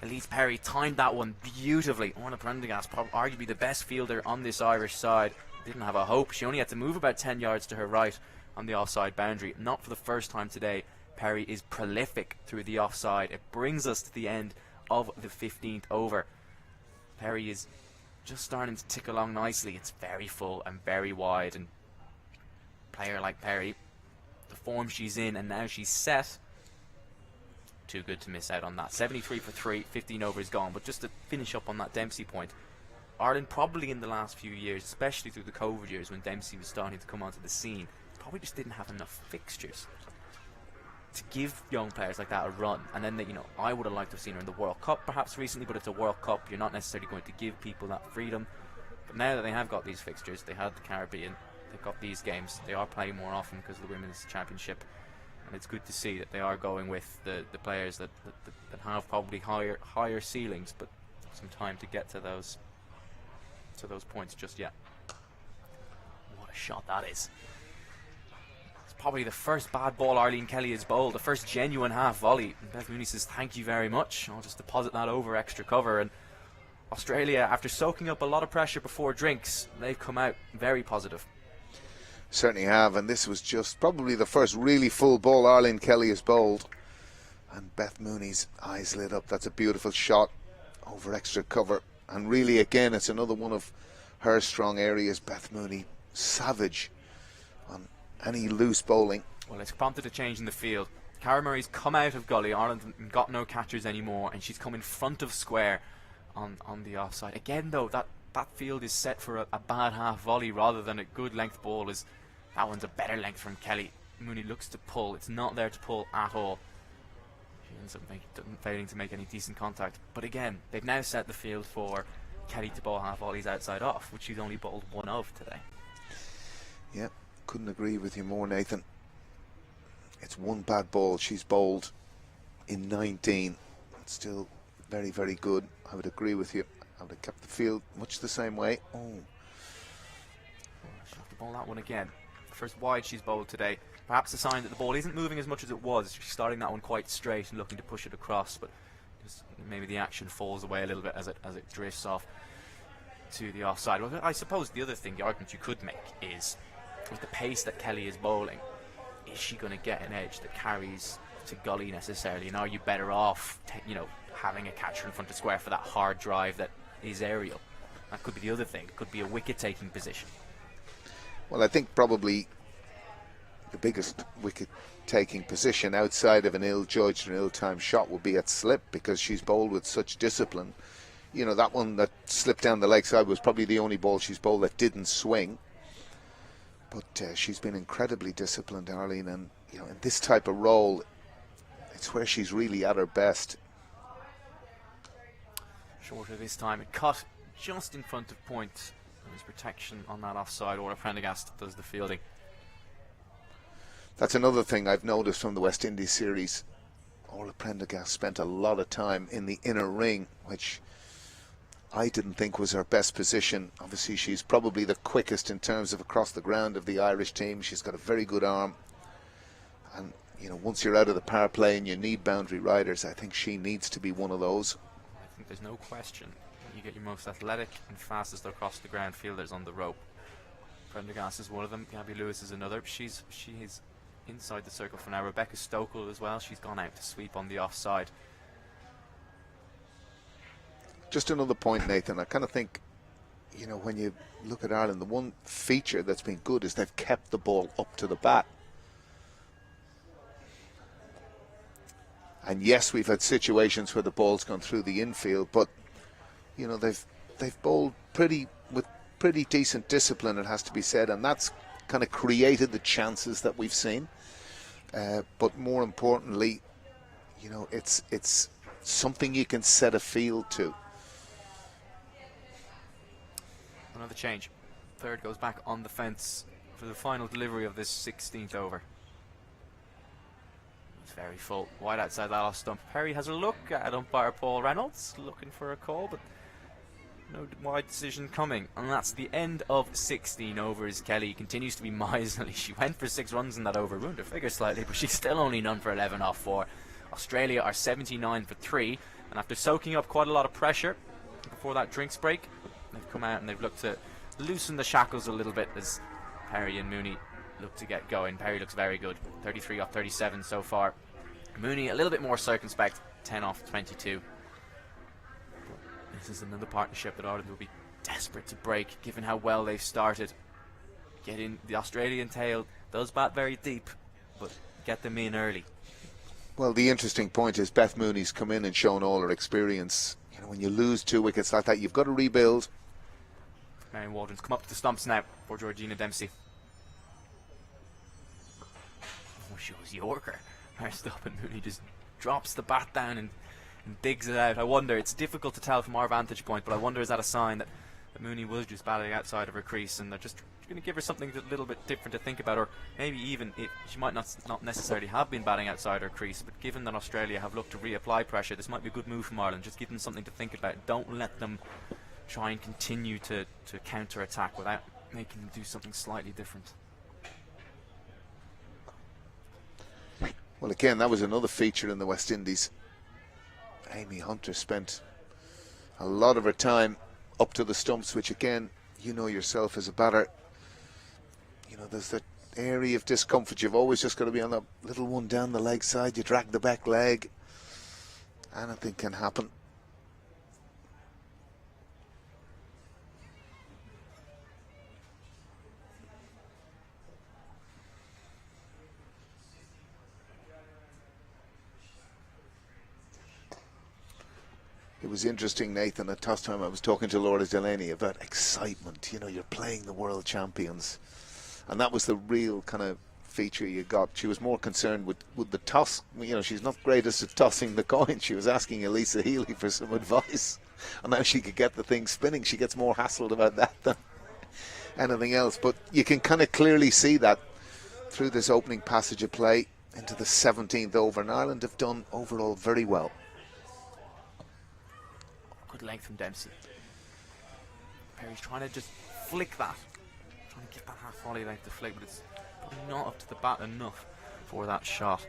Ellyse Perry timed that one beautifully. Orla Prendergast, arguably the best fielder on this Irish side, didn't have a hope. She only had to move about 10 yards to her right on the offside boundary. Not for the first time today. Perry is prolific through the offside. It brings us to the end of the 15th over. Perry is just starting to tick along nicely. It's very full and very wide, and a player like Perry, the form she's in, and now she's set, too good to miss out on that. 73 for 3, 15 over is gone. But just to finish up on that Dempsey point, Ireland probably in the last few years, especially through the COVID years when Dempsey was starting to come onto the scene, probably just didn't have enough fixtures to give young players like that a run. And then I would have liked to have seen her in the World Cup perhaps recently, but it's a World Cup, you're not necessarily going to give people that freedom. But now that they have got these fixtures, they had the Caribbean, they've got these games, they are playing more often because of the Women's Championship. And it's good to see that they are going with the players that have probably higher ceilings, but some time to get to those points just yet. What a shot that is. It's probably the first bad ball Arlene Kelly has bowled, the first genuine half volley. And Beth Mooney says thank you very much. I'll just deposit that over extra cover. And Australia, after soaking up a lot of pressure before drinks, they've come out very positive. Certainly have, and this was just probably the first really full ball Arlene Kelly has bowled, and Beth Mooney's eyes lit up. That's a beautiful shot over extra cover, and really again it's another one of her strong areas. Beth Mooney, savage on any loose bowling. Well, it's prompted a change in the field. Cara Murray's come out of gully, Ireland got no catchers anymore, and she's come in front of square on the offside. Again though, that field is set for a bad half volley rather than a good length ball. That one's a better length from Kelly. Mooney looks to pull. It's not there to pull at all. She ends up failing to make any decent contact. But again, they've now set the field for Kelly to bowl half volleys outside off, which she's only bowled one of today. Yeah, couldn't agree with you more, Nathan. It's one bad ball she's bowled in 19. It's still very, very good. I would agree with you. I would have kept the field much the same way. Oh. She'll have to bowl that one again. First wide she's bowled today. Perhaps a sign that the ball isn't moving as much as it was. She's starting that one quite straight and looking to push it across, but just maybe the action falls away a little bit as it drifts off to the offside. Well, I suppose the other thing, the argument you could make is, with the pace that Kelly is bowling, is she going to get an edge that carries to gully necessarily? And are you better off, having a catcher in front of square for that hard drive that is aerial? That could be the other thing. It could be a wicket-taking position. Well, I think probably the biggest wicket-taking position outside of an ill-judged and ill-timed shot would be at slip, because she's bowled with such discipline. That one that slipped down the leg side was probably the only ball she's bowled that didn't swing. But she's been incredibly disciplined, Arlene, and in this type of role, it's where she's really at her best. Shorter this time. It cut just in front of point. There's protection on that offside. Orla Prendergast does the fielding. That's another thing I've noticed from the West Indies series. Orla Prendergast spent a lot of time in the inner ring, which I didn't think was her best position. Obviously, she's probably the quickest in terms of across the ground of the Irish team. She's got a very good arm. And, once you're out of the power play and you need boundary riders, I think she needs to be one of those. I think there's no question. You get your most athletic and fastest across the ground fielders on the rope. Prendergast is one of them. Gaby Lewis is another. She is inside the circle for now. Rebecca Stokel as well. She's gone out to sweep on the offside. Just another point, Nathan. I kind of think, when you look at Ireland, the one feature that's been good is they've kept the ball up to the bat. And yes, we've had situations where the ball's gone through the infield, but they've bowled with pretty decent discipline, it has to be said, and that's kind of created the chances that we've seen. But more importantly, it's something you can set a field to. Another change. Third goes back on the fence for the final delivery of this 16th over. It's very full. Wide outside that off stump. Perry has a look at umpire Paul Reynolds, looking for a call, but no wide decision coming. And that's the end of 16 overs. Kelly continues to be miserly. She went for 6 runs in that over, ruined her figure slightly, but she's still only none for 11 off 4. Australia are 79 for 3, and after soaking up quite a lot of pressure before that drinks break, they've come out and they've looked to loosen the shackles a little bit as Perry and Mooney look to get going. Perry looks very good, 33 off 37 so far. Mooney a little bit more circumspect, 10 off 22. This is another partnership that Ireland will be desperate to break, given how well they've started. Get in the Australian tail, does bat very deep, but get them in early. Well, the interesting point is Beth Mooney's come in and shown all her experience. When you lose 2 wickets like that, you've got to rebuild. Marion Waldron's come up to the stumps now for Georgina Dempsey. Oh, she was Yorker. First up, and Mooney just drops the bat down and digs it out. I wonder, it's difficult to tell from our vantage point, but I wonder, is that a sign that Mooney was just batting outside of her crease and they're just going to give her something a little bit different to think about, or maybe even she might not necessarily have been batting outside her crease, but given that Australia have looked to reapply pressure, this might be a good move from Ireland. Just give them something to think about. Don't let them try and continue to counter-attack without making them do something slightly different. Well, again, that was another feature in the West Indies. Amy Hunter spent a lot of her time up to the stumps, which again, yourself as a batter, there's that area of discomfort. You've always just got to be on the little one down the leg side. You drag the back leg, anything can happen. It was interesting, Nathan, at toss time I was talking to Laura Delany about excitement. You're playing the world champions. And that was the real kind of feature you got. She was more concerned with the toss. She's not greatest at tossing the coin. She was asking Alyssa Healy for some advice on how she could get the thing spinning. She gets more hassled about that anything else. But you can kind of clearly see that through this opening passage of play into the 17th over, and Ireland have done overall very well. Good length from Dempsey. Perry's trying to just flick that, trying to get that half volley length to flick, but it's probably not up to the bat enough for that shot.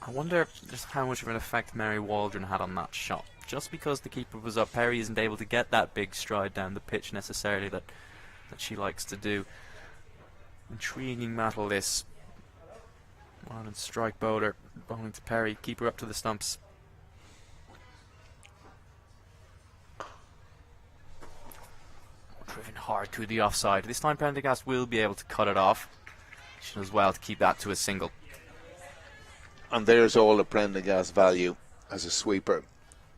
I wonder just how much of an effect Mary Waldron had on that shot. Just because the keeper was up, Perry isn't able to get that big stride down the pitch necessarily that she likes to do. Intriguing battle this. Ireland strike bowler bowling to Perry, keeper up to the stumps. Driven hard through the offside. This time Prendergast will be able to cut it off. She does well to keep that to a single. And there's all the Prendergast value as a sweeper.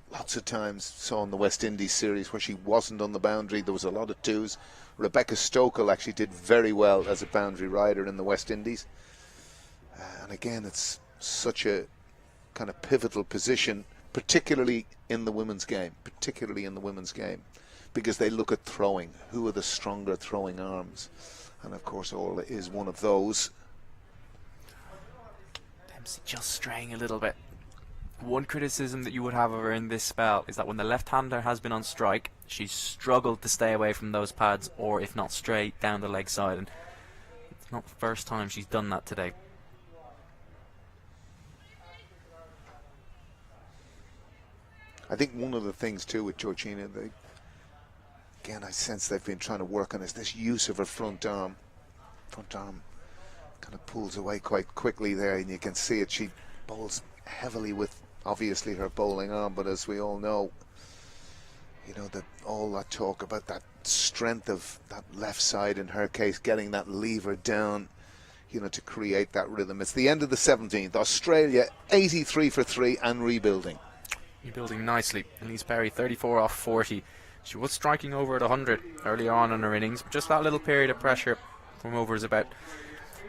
Lots of times saw in the West Indies series where she wasn't on the boundary, there was a lot of twos. Rebecca Stokel actually did very well as a boundary rider in the West Indies. And again, it's such a kind of pivotal position, particularly in the women's game. Because they look at throwing. Who are the stronger throwing arms? And of course Orla is one of those. Dempsey just straying a little bit. One criticism that you would have of her in this spell is that when the left-hander has been on strike, she's struggled to stay away from those pads, or if not straight down the leg side, and it's not the first time she's done that today. I think one of the things too with Georgina, again I sense they've been trying to work on is this use of her front arm. Front arm kind of pulls away quite quickly there, and you can see it. She bowls heavily with obviously her bowling arm, but as we all know, you know, that all that talk about that strength of that left side, in her case getting that lever down, you know, to create that rhythm. It's the end of the 17th. Australia 83 for 3 and rebuilding. Rebuilding nicely. Ellyse Perry 34 off 40. She was striking over at 100 early on in her innings, but just that little period of pressure from overs about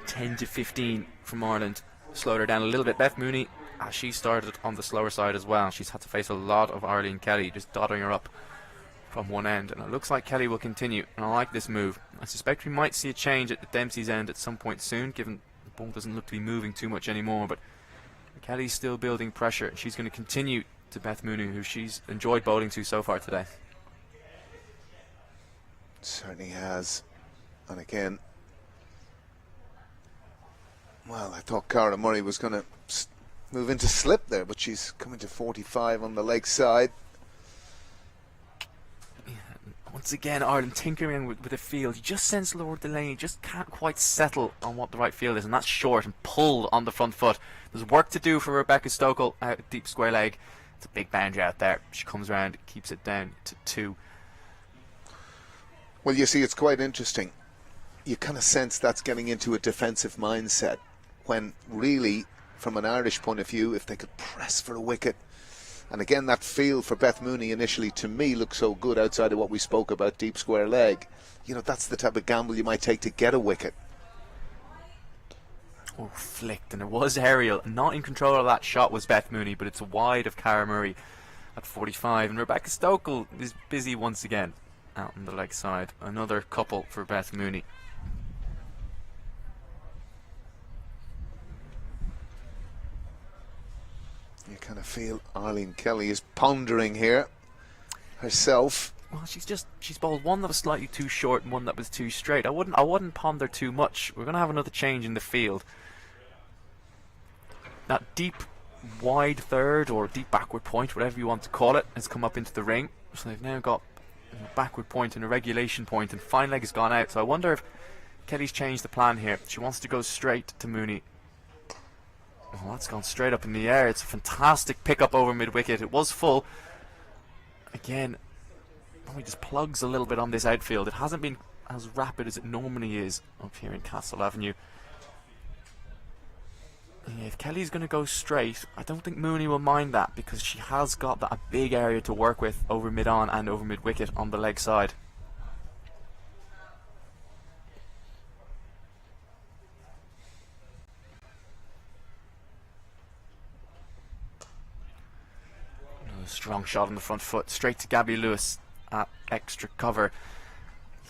10 to 15 from Ireland slowed her down a little bit. Beth Mooney, as she started on the slower side as well, she's had to face a lot of Arlene Kelly just dotting her up from one end, and it looks like Kelly will continue, and I like this move. I suspect we might see a change at the Dempsey's end at some point soon, given the ball doesn't look to be moving too much anymore, but Kelly's still building pressure. She's going to continue to Beth Mooney, who she's enjoyed bowling to so far today. Certainly has. And again, well, I thought Cara Murray was going to move into slip there, but she's coming to 45 on the leg side. Yeah, once again, Ireland tinkering with the field. You just sense Lord Delany just can't quite settle on what the right field is, and that's short and pulled on the front foot. There's work to do for Rebecca Stokel out deep square leg. It's a big boundary out there. She comes around, keeps it down to 2. Well, you see, it's quite interesting. You kind of sense that's getting into a defensive mindset, when really, from an Irish point of view, if they could press for a wicket, and again that field for Beth Mooney initially to me looked so good outside of what we spoke about, deep square leg, you know, that's the type of gamble you might take to get a wicket. Oh, flicked, and it was aerial. Not in control of that shot was Beth Mooney, but it's wide of Cara Murray at 45, and Rebecca Stokel is busy once again out on the leg side. Another couple for Beth Mooney. You kind of feel Arlene Kelly is pondering here herself. Well, she's bowled one that was slightly too short and one that was too straight. I wouldn't ponder too much. We're going to have another change in the field. That deep wide third, or deep backward point, whatever you want to call it, has come up into the ring. So they've now got a backward point and a regulation point, and fine leg has gone out. So I wonder if Kelly's changed the plan here. She wants to go straight to Mooney. Oh, that's gone straight up in the air. It's a fantastic pick-up over mid-wicket. It was full. Again, he just plugs a little bit on this outfield. It hasn't been as rapid as it normally is up here in Castle Avenue. Yeah, if Kelly's going to go straight, I don't think Mooney will mind that, because she has got a big area to work with over mid-on and over mid-wicket on the leg side. Another strong shot on the front foot, straight to Gaby Lewis at extra cover.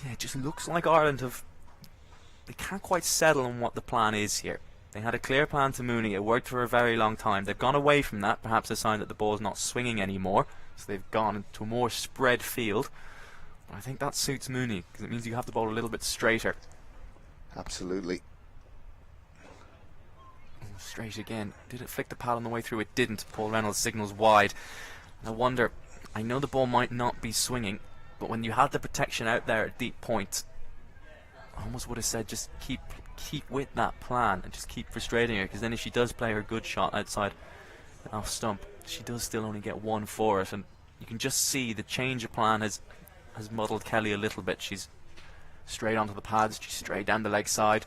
Yeah, it just looks like Ireland they can't quite settle on what the plan is here. They had a clear plan to Mooney. It worked for a very long time. They've gone away from that, perhaps a sign that the ball's not swinging anymore. So they've gone to a more spread field. But I think that suits Mooney, because it means you have the ball a little bit straighter. Absolutely. Oh, straight again. Did it flick the pad on the way through? It didn't. Paul Reynolds signals wide. I wonder, I know the ball might not be swinging, but when you had the protection out there at deep point, I almost would have said just keep with that plan and just keep frustrating her, because then if she does play her good shot outside and off stump, she does still only get one for it, and you can just see the change of plan has muddled Kelly a little bit. She's straight onto the pads, she's straight down the leg side.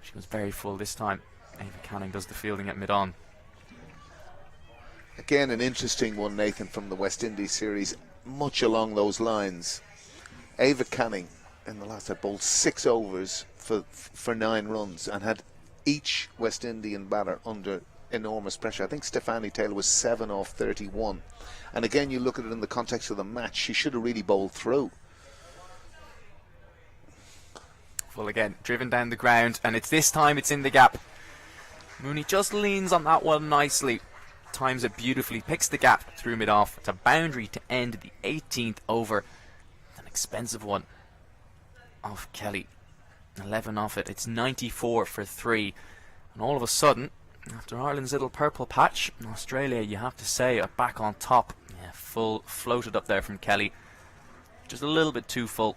She was very full this time. Ava Canning does the fielding at mid-on. Again, an interesting one, Nathan, from the West Indies series, much along those lines. Ava Canning in the last had bowled 6 overs for 9 runs and had each West Indian batter under enormous pressure. I think Stefanie Taylor was 7 off 31. And again, you look at it in the context of the match, she should have really bowled through. Full again, driven down the ground, and this time it's in the gap. Mooney just leans on that one nicely, times it beautifully, picks the gap through mid-off. It's a boundary to end the 18th over. An expensive one off Kelly. 11 off it. It's 94 for 3. And all of a sudden, after Ireland's little purple patch, Australia, you have to say, are back on top. Yeah, full floated up there from Kelly. Just a little bit too full.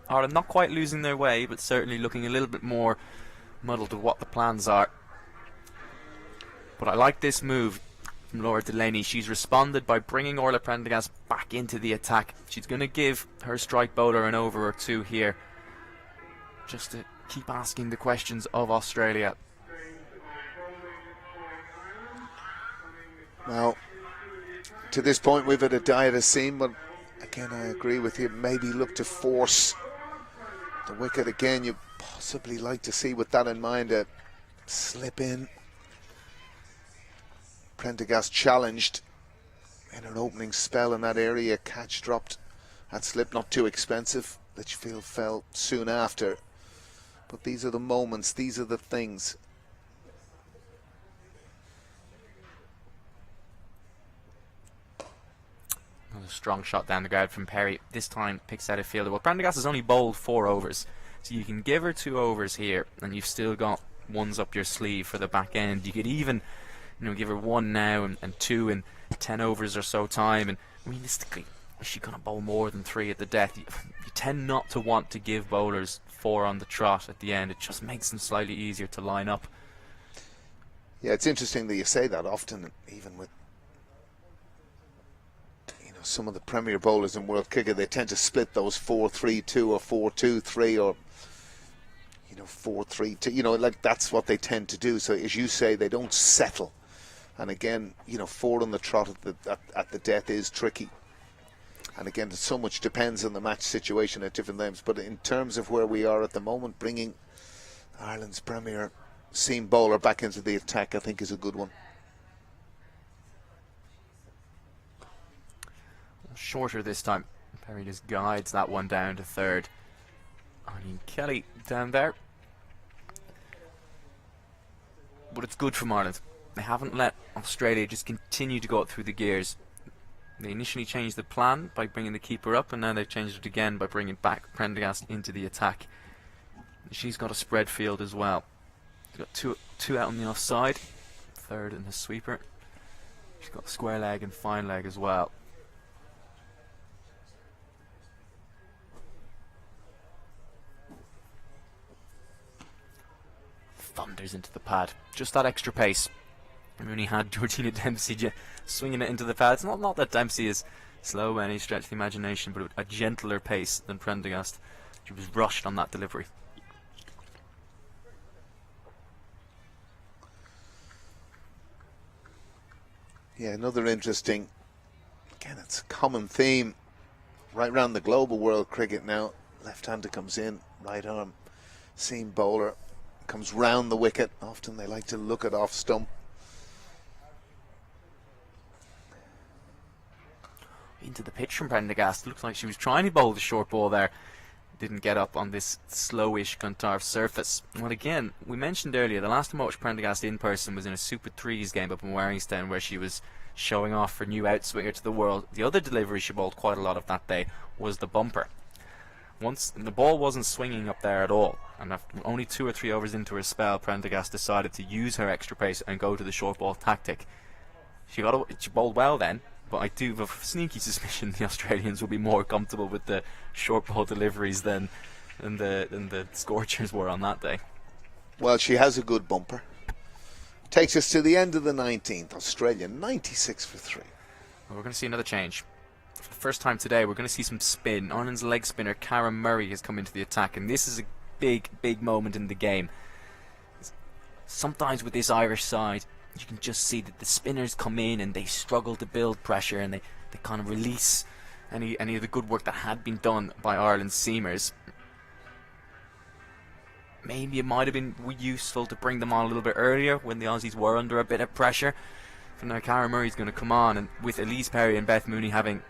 Ireland not quite losing their way, but certainly looking a little bit more muddled of what the plans are. But I like this move from Laura Delany. She's responded by bringing Orla Prendergast back into the attack. She's going to give her strike bowler an over or two here, just to keep asking the questions of Australia. Now, to this point we've had a diet of seam, but again I agree with you, maybe look to force the wicket again. You possibly like to see, with that in mind, a slip in. Prendergast challenged in an opening spell in that area, catch dropped, that slip not too expensive. Litchfield fell soon after, but these are the moments, these are the things. Another strong shot down the ground from Perry. This time picks out a fielder. Well, Prendergast has only bowled 4 overs, so you can give her 2 overs here, and you've still got ones up your sleeve for the back end. You could even, give her 1 now and 2 in 10 overs or so time. And realistically, is she going to bowl more than 3 at the death? You tend not to want to give bowlers 4 on the trot at the end. It just makes them slightly easier to line up. Yeah, it's interesting that you say that often, even with some of the premier bowlers in world cricket. They tend to split those 4-3-2 or 4-2-3 or 4-3-2, like that's what they tend to do. So as you say, they don't settle. And again, 4 on the trot at the death is tricky. And again, so much depends on the match situation at different times. But in terms of where we are at the moment, bringing Ireland's premier seam bowler back into the attack, I think is a good one. Shorter this time. Perry just guides that one down to third. Kelly down there. But it's good from Ireland. They haven't let Australia just continue to go up through the gears. They initially changed the plan by bringing the keeper up, and now they've changed it again by bringing back Prendergast into the attack. She's got a spread field as well. She's got two out on the offside, third in the sweeper. She's got square leg and fine leg as well. Thunders into the pad. Just that extra pace. Mooney had Georgina Dempsey swinging it into the pad. It's not that Dempsey is slow by any stretch of the imagination, but a gentler pace than Prendergast. She was rushed on that delivery. Yeah, another interesting, again, it's a common theme right around the global world cricket now. Left-hander comes in, right arm seam bowler comes round the wicket. Often they like to look at off stump. into the pitch from Prendergast. Looks like she was trying to bowl the short ball there. Didn't get up on this slowish Clontarf surface. Well, again, we mentioned earlier, the last time I watched Prendergast in person was in a Super Threes game up in Warringstown, where she was showing off her new outswinger to the world. The other delivery she bowled quite a lot of that day was the bumper. Once the ball wasn't swinging up there at all, and after only 2 or 3 overs into her spell, Prendergast decided to use her extra pace and go to the short ball tactic. She bowled well then, but I do have a sneaky suspicion the Australians will be more comfortable with the short ball deliveries than the Scorchers were on that day. Well, she has a good bumper. Takes us to the end of the 19th. Australia 96 for 3. Well, we're going to see another change. For the first time today, we're going to see some spin. Ireland's leg spinner Karen Murray has come into the attack, and this is a big moment in the game. Sometimes with this Irish side, you can just see that the spinners come in and they struggle to build pressure, and they kind of release any of the good work that had been done by Ireland's seamers. Maybe it might have been useful to bring them on a little bit earlier when the Aussies were under a bit of pressure. So now Karen Murray's going to come on, and with Ellyse Perry and Beth Mooney having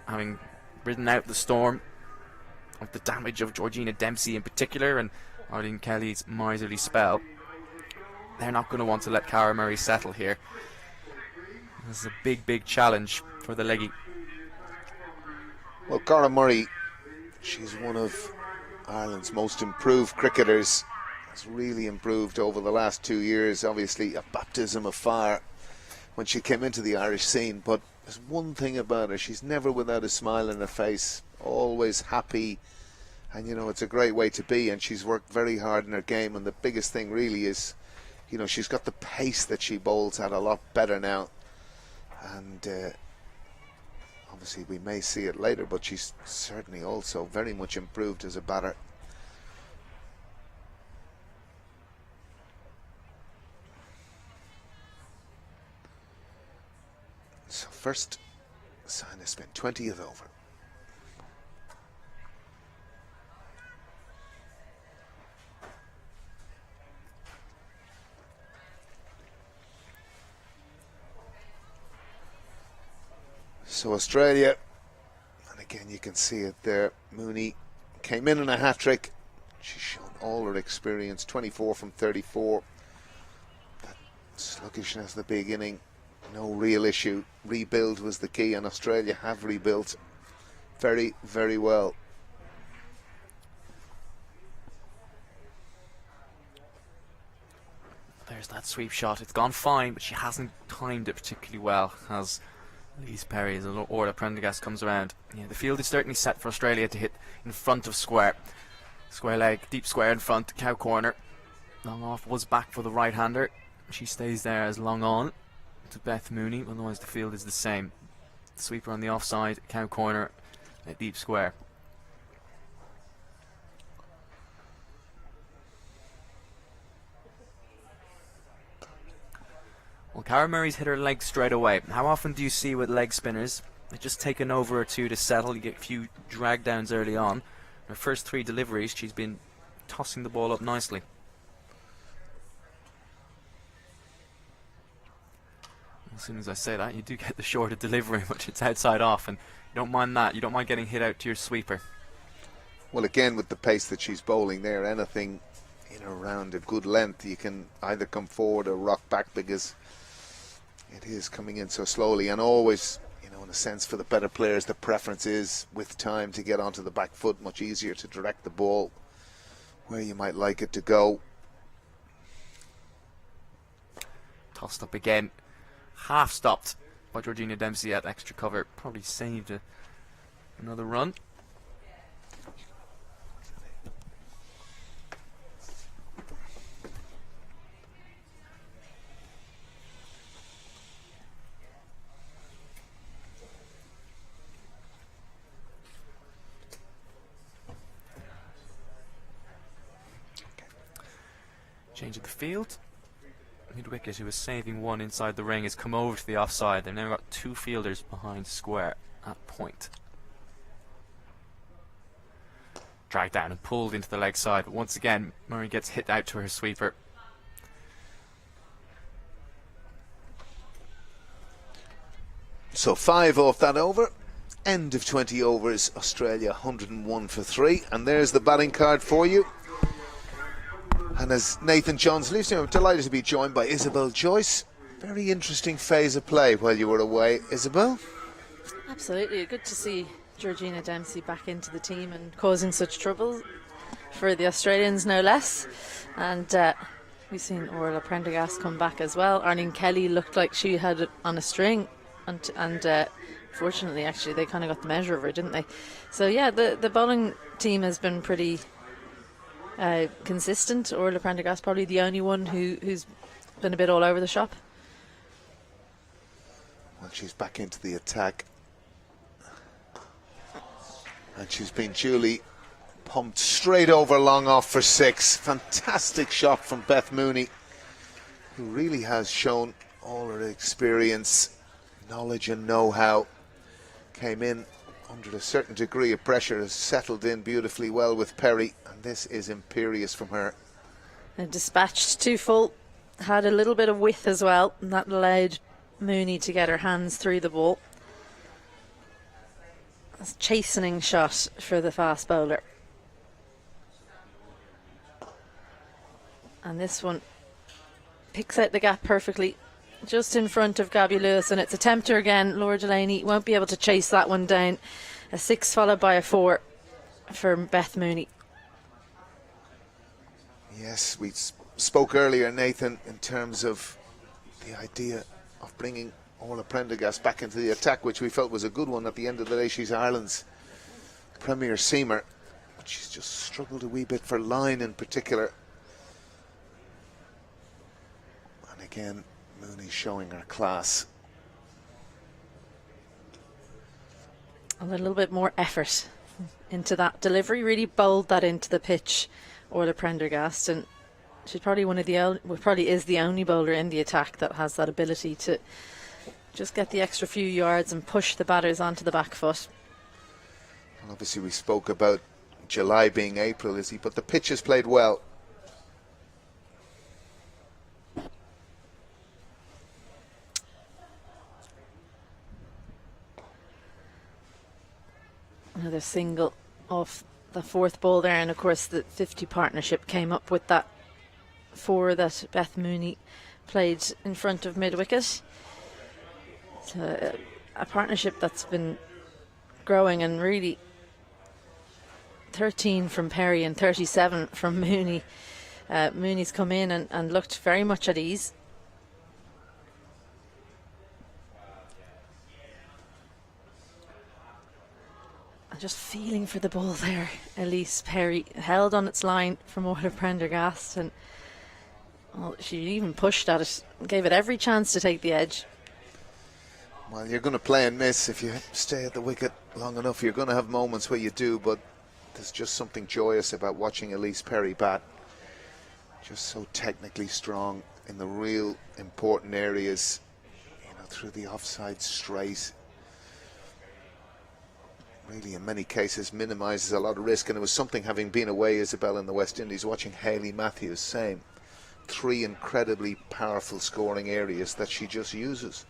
ridden out the storm of the damage of Georgina Dempsey in particular and Arlene Kelly's miserly spell, they're not going to want to let Karen Murray settle here. This is a big challenge for the leggy. Well, Karen Murray, she's one of Ireland's most improved cricketers. Has really improved over the last 2 years. Obviously a baptism of fire when she came into the Irish scene, but there's one thing about her: she's never without a smile on her face, always happy, and you know, it's a great way to be. And she's worked very hard in her game, and the biggest thing really is, you know, she's got the pace that she bowls at a lot better now, and obviously we may see it later, but she's certainly also very much improved as a batter. So first sign of spin, 20th over. So Australia, and again you can see it there, Mooney came in a hat-trick. She's shown all her experience, 24 from 34. That sluggishness at the beginning, no real issue. Rebuild was the key, and Australia have rebuilt very well. There's that sweep shot. It's gone fine, but she hasn't timed it particularly well, as Ellyse Perry, as Orla Prendergast comes around. Yeah, the field is certainly set for Australia to hit in front of square. Square leg, deep square in front, cow corner. Long off was back for the right-hander. She stays there as long on to Beth Mooney, otherwise the field is the same. Sweeper on the offside, cow corner, deep square. Well, Karen Murray's hit her leg straight away. How often do you see with leg spinners, they just take an over or two to settle? You get a few drag downs early on. Her first 3 deliveries, she's been tossing the ball up nicely. As soon as I say that, you do get the shorter delivery, but it's outside off, and you don't mind that. You don't mind getting hit out to your sweeper. Well, again, with the pace that she's bowling there, anything in around a good length, you can either come forward or rock back, because it is coming in so slowly. And always, you know, in a sense, for the better players, the preference is with time to get onto the back foot, much easier to direct the ball where you might like it to go. Tossed up again. Half stopped by Georgina Dempsey at extra cover. Probably saved another run. Change of the field. Mid-wicket, who was saving one inside the ring, has come over to the offside. They've now got 2 fielders behind square at point. Dragged down and pulled into the leg side, but once again Murray gets hit out to her sweeper. So 5 off that over. End of 20 overs, Australia 101 for 3. And there's the batting card for you. And as Nathan Johns leaves him, I'm delighted to be joined by Isabel Joyce. Very interesting phase of play while you were away, Isabel. Absolutely. Good to see Georgina Dempsey back into the team and causing such trouble for the Australians, no less. And we've seen Orla Prendergast come back as well. Arlene Kelly looked like she had it on a string. And fortunately, actually, they kind of got the measure of her, didn't they? So, yeah, the bowling team has been pretty consistent. Orla Prendergast probably the only one who's been a bit all over the shop. Well, she's back into the attack. And she's been duly pumped straight over long off for 6. Fantastic shot from Beth Mooney, who really has shown all her experience, knowledge and know-how. Came in under a certain degree of pressure, has settled in beautifully well with Perry, and this is imperious from her. And dispatched too full, had a little bit of width as well, and that allowed Mooney to get her hands through the ball. A chastening shot for the fast bowler. And this one picks out the gap perfectly, just in front of Gaby Lewis, and it's a tempter again. Laura Delany won't be able to chase that one down. A 6 followed by a 4 for Beth Mooney. Yes, we spoke earlier, Nathan, in terms of the idea of bringing Orla Prendergast back into the attack, which we felt was a good one. At the end of the day, she's Ireland's premier seamer, but she's just struggled a wee bit for line in particular. And again, Mooney showing her class. A little bit more effort into that delivery, really bowled that into the pitch, Orla Prendergast, and she's probably probably is the only bowler in the attack that has that ability to just get the extra few yards and push the batters onto the back foot. Well, obviously we spoke about July being April, Izzy, but the pitch has played well. Another single off the 4th ball there, and of course the 50 partnership came up with that 4 that Beth Mooney played in front of mid-wicket. So, a partnership that's been growing, and really 13 from Perry and 37 from Mooney. Mooney's come in and looked very much at ease. Just feeling for the ball there. Ellyse Perry held on its line from Orla Prendergast, and she even pushed at it, gave it every chance to take the edge. Well, you're going to play and miss. If you stay at the wicket long enough, you're going to have moments where you do, but there's just something joyous about watching Ellyse Perry bat. Just so technically strong in the real important areas, through the offside straight. Really, in many cases, minimises a lot of risk. And it was something, having been away, Isabel, in the West Indies, watching Healy Matthews, same. 3 incredibly powerful scoring areas that she just uses.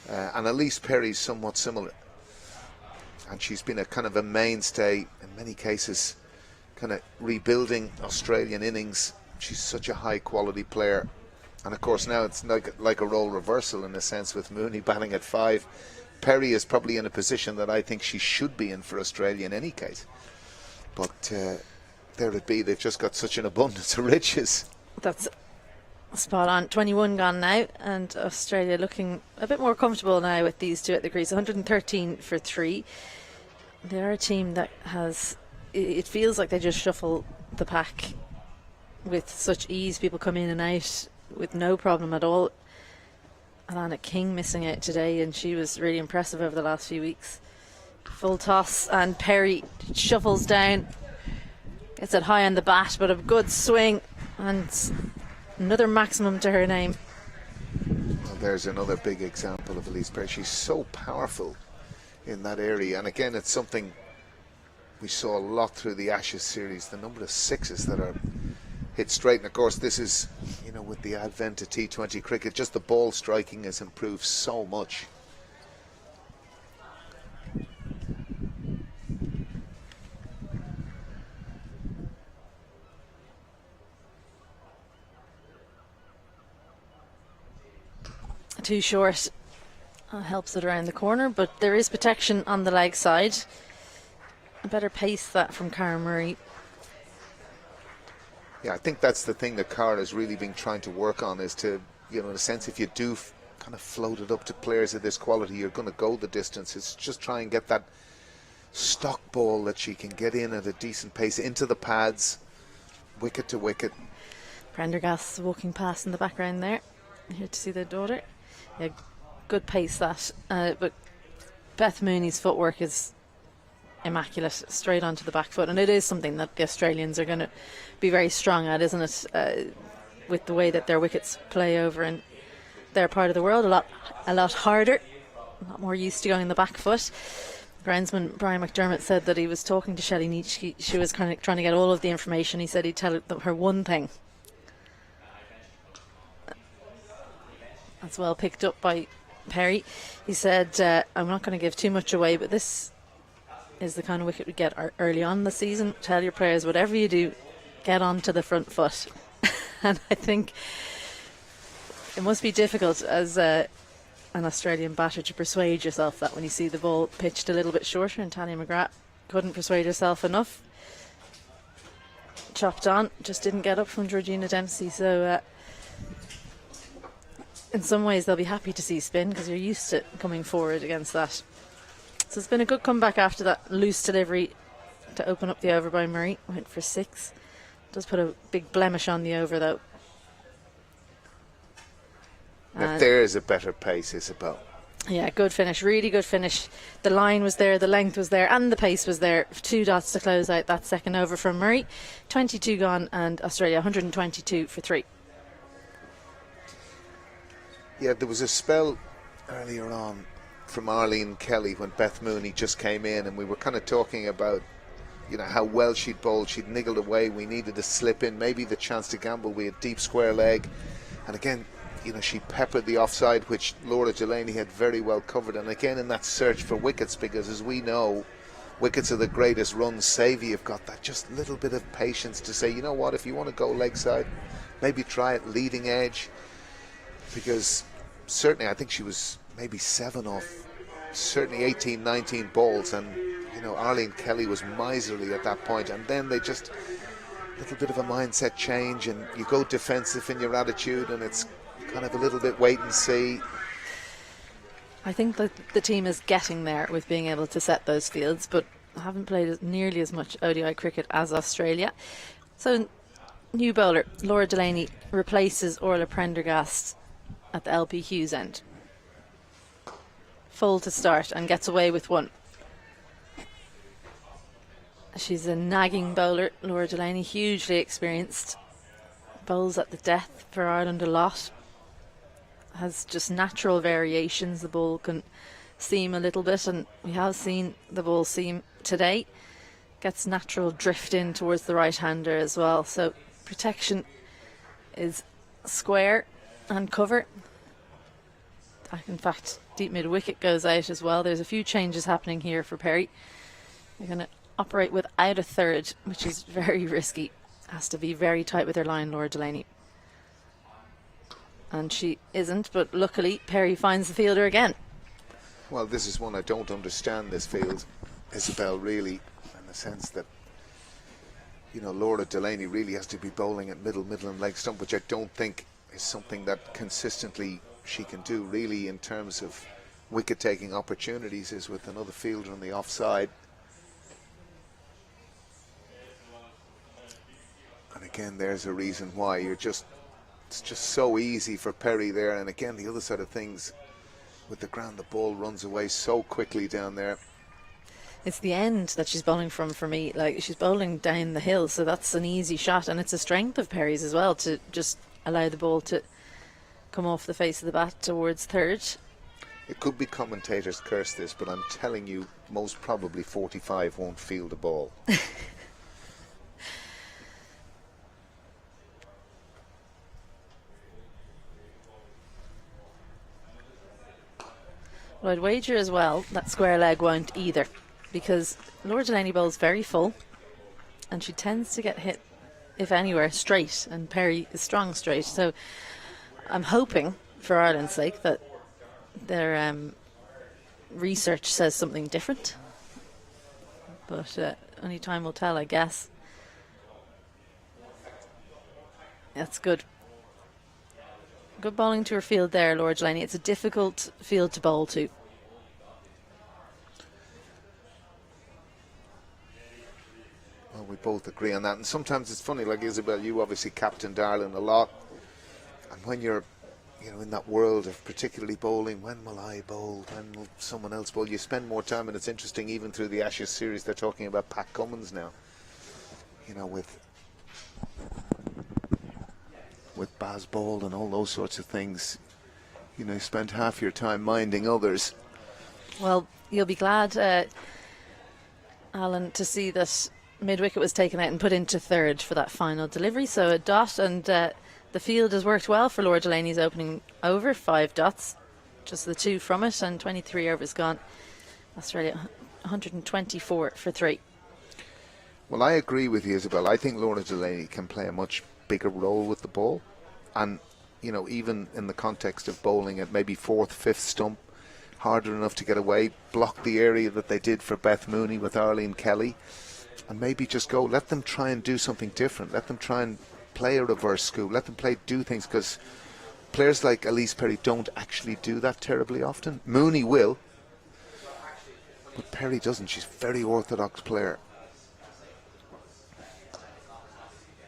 And Ellyse Perry's somewhat similar. And she's been a kind of a mainstay, in many cases, kind of rebuilding Australian innings. She's such a high-quality player. And, of course, now it's like a role reversal, in a sense, with Mooney batting at 5. Perry is probably in a position that I think she should be in for Australia in any case. But there it be, they've just got such an abundance of riches. That's spot on. 21 gone now, and Australia looking a bit more comfortable now with these two at the crease. 113 for 3. They're a team that has, it feels like they just shuffle the pack with such ease. People come in and out with no problem at all. Alana King missing out today, and she was really impressive over the last few weeks. Full toss, and Perry shuffles down, gets it high on the bat, but a good swing, and another maximum to her name. Well, there's another big example of Ellyse Perry. She's so powerful in that area, and again, it's something we saw a lot through the Ashes series, the number of 6s that are hit straight. And of course, this is, with the advent of T20 cricket, just the ball striking has improved so much. too short. Helps it around the corner, but there is protection on the leg side. A better pace that from Cara Murray. Yeah, I think that's the thing that Cara has really been trying to work on, is to, you know, in a sense, if you do kind of float it up to players of this quality, you're going to go the distance. It's just try and get that stock ball that she can get in at a decent pace into the pads, wicket to wicket. Prendergast walking past in the background there. Here to see their daughter. Yeah, good pace that. But Beth Mooney's footwork is immaculate, straight onto the back foot, and it is something that the Australians are going to be very strong at, isn't it? With the way that their wickets play over in their part of the world, a lot harder, a lot more used to going the back foot. Groundsman Brian McDermott said that he was talking to Shelley Nietzsche. She was kind of trying to get all of the information. He said he'd tell her one thing. That's well picked up by Perry. He said, I'm not going to give too much away, but this is the kind of wicket we get early on in the season. Tell your players, whatever you do, get onto the front foot. And I think it must be difficult as an Australian batter to persuade yourself that when you see the ball pitched a little bit shorter, and Tanya McGrath couldn't persuade herself enough. Chopped on, just didn't get up from Georgina Dempsey. So in some ways they'll be happy to see spin, because you're used to coming forward against that. So it's been a good comeback after that loose delivery to open up the over by Murray. Went for 6. Does put a big blemish on the over though. But there is a better pace, Isabel. Yeah, good finish, really good finish. The line was there, the length was there, and the pace was there. 2 dots to close out that second over from Murray. 22 gone, and Australia 122 for 3. Yeah, there was a spell earlier on from Arlene Kelly when Beth Mooney just came in, and we were kind of talking about, you know, how well she'd bowled. She'd niggled away. We needed a slip in, maybe the chance to gamble. We had deep square leg, and again, you know, she peppered the offside, which Laura Delany had very well covered. And again, in that search for wickets, because as we know, wickets are the greatest run saver. You've got that just little bit of patience to say, you know what, if you want to go leg side, maybe try it leading edge. Because certainly I think she was maybe 7 off certainly 18, 19 balls, and you know, Arlene Kelly was miserly at that point, and then they just a little bit of a mindset change, and you go defensive in your attitude, and it's kind of a little bit wait and see. I think that the team is getting there with being able to set those fields, but haven't played nearly as much ODI cricket as Australia. So new bowler Laura Delany replaces Orla Prendergast at the LP Hughes end. Full to start and gets away with 1. She's a nagging bowler, Laura Delany, hugely experienced. Bowls at the death for Ireland a lot. Has just natural variations. The ball can seam a little bit, and we have seen the ball seam today. Gets natural drift in towards the right-hander as well. So protection is square and cover. In fact, deep mid-wicket goes out as well. There's a few changes happening here for Perry. They're going to operate without a third, which is very risky. Has to be very tight with her line, Laura Delany. And she isn't, but luckily Perry finds the fielder again. Well, this is one I don't understand, this field, Isabel, really, in the sense that, you know, Laura Delany really has to be bowling at middle and leg stump, which I don't think is something that consistently she can do, really, in terms of wicket taking opportunities, is with another fielder on the offside. And again, there's a reason why it's just so easy for Perry there. And again, the other side of things with the ground, the ball runs away so quickly down there. It's the end that she's bowling from for me. Like, she's bowling down the hill, so that's an easy shot, and it's a strength of Perry's as well to just allow the ball to come off the face of the bat towards third. It could be commentators curse this, but I'm telling you, most probably 45 won't field the ball. Well, I'd wager as well that square leg won't either, because Laura Delany bowls very full, and she tends to get hit, if anywhere, straight, and Perry is strong straight. So I'm hoping, for Ireland's sake, that their research says something different. But only time will tell, I guess. That's good. Good bowling to her field there, Laura Delany. It's a difficult field to bowl to. Well, we both agree on that. And sometimes it's funny, like Isabel, you obviously captained Ireland a lot. And when you're, in that world of particularly bowling, when will I bowl? When will someone else bowl? You spend more time, and it's interesting, even through the Ashes series, they're talking about Pat Cummins now. With Baz Ball and all those sorts of things. You spend half your time minding others. Well, you'll be glad, Alan, to see that mid-wicket was taken out and put into third for that final delivery. So a dot, and the field has worked well for Laura Delany's opening over. 5 dots, just the 2 from it, and 23 overs gone. Australia 124 for 3. Well, I agree with you, Isabel. I think Laura Delany can play a much bigger role with the ball, and even in the context of bowling at maybe 4th, 5th stump, harder enough to get away, block the area that they did for Beth Mooney with Arlene Kelly, and maybe just let them try and do something different. Let them try and play a reverse scoop. Let them do things, because players like Ellyse Perry don't actually do that terribly often. Mooney will, but Perry doesn't. She's a very orthodox player.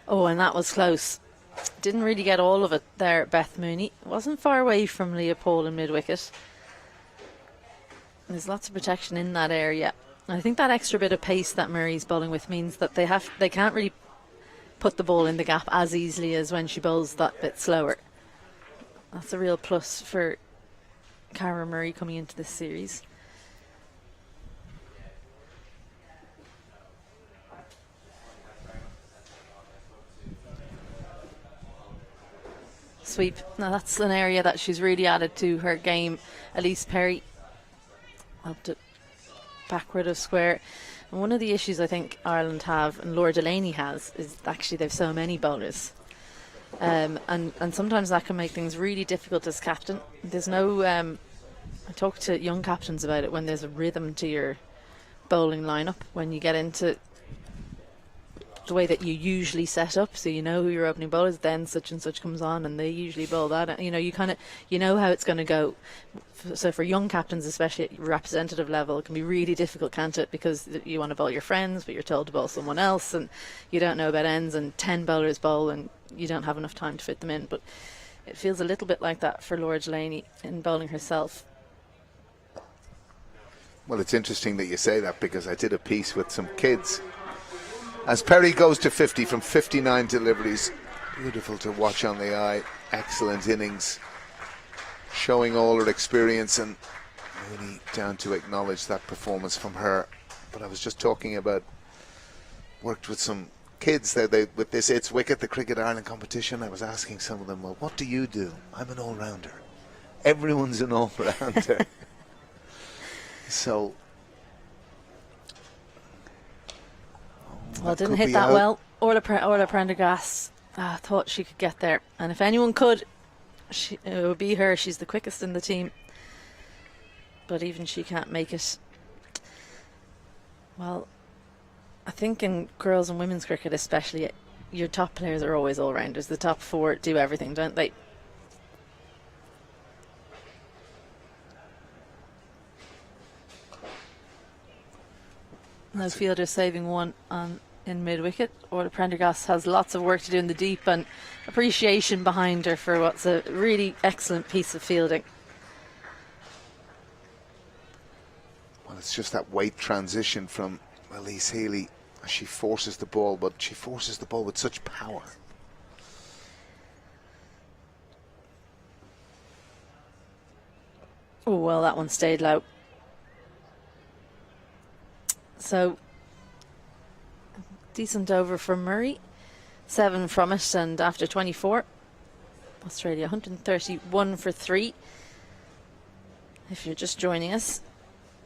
Oh, and that was close. Didn't really get all of it there, Beth Mooney. Wasn't far away from Leopold in mid-wicket. There's lots of protection in that area. And I think that extra bit of pace that Murray's bowling with means that they can't really put the ball in the gap as easily as when she bowls that bit slower. That's a real plus for Cara Murray coming into this series. Sweep. Now that's an area that she's really added to her game. Ellyse Perry helped it backward of square. And one of the issues I think Ireland have, and Laura Delany has, is actually they've so many bowlers. And sometimes that can make things really difficult as captain. There's no... I talk to young captains about it, when there's a rhythm to your bowling lineup, when you get into the way that you usually set up, so you know who your opening bowler is, then such and such comes on and they usually bowl that. You know how it's going to go. So for young captains, especially at representative level, it can be really difficult, can't it? Because you want to bowl your friends, but you're told to bowl someone else, and you don't know about ends, and 10 bowlers bowl and you don't have enough time to fit them in. But it feels a little bit like that for Laura Delany in bowling herself. Well, it's interesting that you say that, because I did a piece with some kids as Perry goes to 50 from 59 deliveries. Beautiful to watch on the eye. Excellent innings, showing all her experience, and Mooney down to acknowledge that performance from her. But I was just talking about, worked with some kids with this It's Wicket, the Cricket Ireland competition. I was asking some of them, well, what do you do? I'm an all-rounder. Everyone's an all-rounder. So... Well, didn't hit that well. Orla Prendergast thought she could get there, and if anyone could, it would be her. She's the quickest in the team, but even she can't make it. Well, I think in girls and women's cricket especially, your top players are always all-rounders. The top 4 do everything, don't they? No fielder saving one in mid-wicket. Orla Prendergast has lots of work to do in the deep, and appreciation behind her for what's a really excellent piece of fielding. Well, it's just that weight transition from Ellyse Healy. She forces the ball, but she forces the ball with such power. Oh, well, that one stayed low. So, decent over from Murray. 7 from it, and after 24, Australia 131 for 3. If you're just joining us,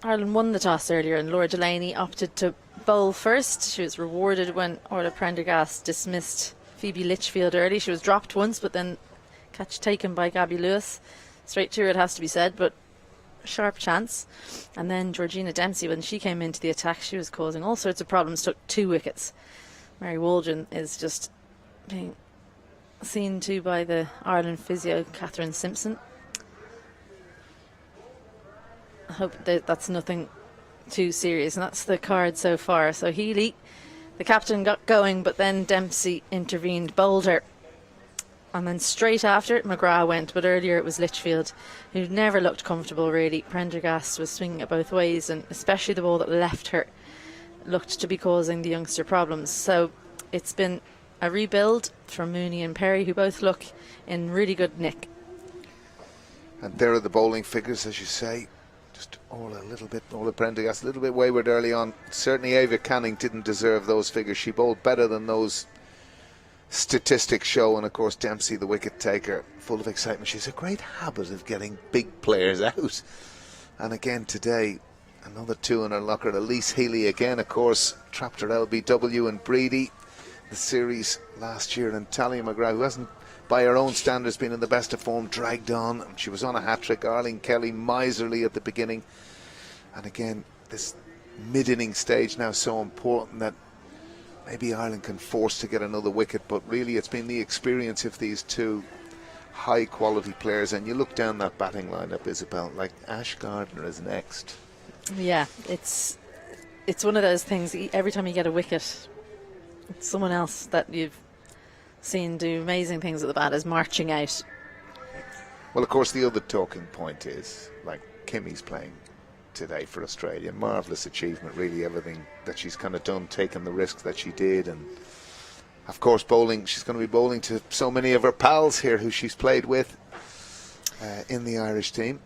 Ireland won the toss earlier, and Laura Delany opted to bowl first. She was rewarded when Orla Prendergast dismissed Phoebe Litchfield early. She was dropped once, but then catch taken by Gaby Lewis. Straight to her, it has to be said, but sharp chance. And then Georgina Dempsey, when she came into the attack, she was causing all sorts of problems, took 2 wickets. Mary Waldron is just being seen to by the Ireland physio, Catherine Simpson. I hope that that's nothing too serious, and that's the card so far. So Healy, the captain, got going, but then Dempsey intervened, bowled her. And then straight after it, McGrath went, but earlier it was Litchfield, who never looked comfortable really. Prendergast was swinging it both ways, and especially the ball that left her looked to be causing the youngster problems. So it's been a rebuild from Mooney and Perry, who both look in really good nick. And there are the bowling figures, as you say. Just Orla Prendergast a little bit wayward early on. Certainly Ava Canning didn't deserve those figures. She bowled better than those statistics show, and of course Dempsey, the wicket taker, full of excitement. She's a great habit of getting big players out, and again today another 2 in her locker. Ellyse Healy again, of course, trapped her LBW and Breedy the series last year, and Talia McGrath, who hasn't by her own standards been in the best of form, dragged on. She was on a hat-trick. Arlene Kelly miserly at the beginning, and again this mid-inning stage now so important that maybe Ireland can force to get another wicket, but really it's been the experience of these 2 high quality players. And you look down that batting lineup, Isabel, like Ash Gardner is next. Yeah, it's one of those things, every time you get a wicket, it's someone else that you've seen do amazing things at the bat is marching out. Well, of course the other talking point is, like, Kimmy's playing today for Australia. Marvellous achievement, really, everything that she's kind of done, taking the risk that she did, and of course bowling, she's going to be bowling to so many of her pals here who she's played with in the Irish team.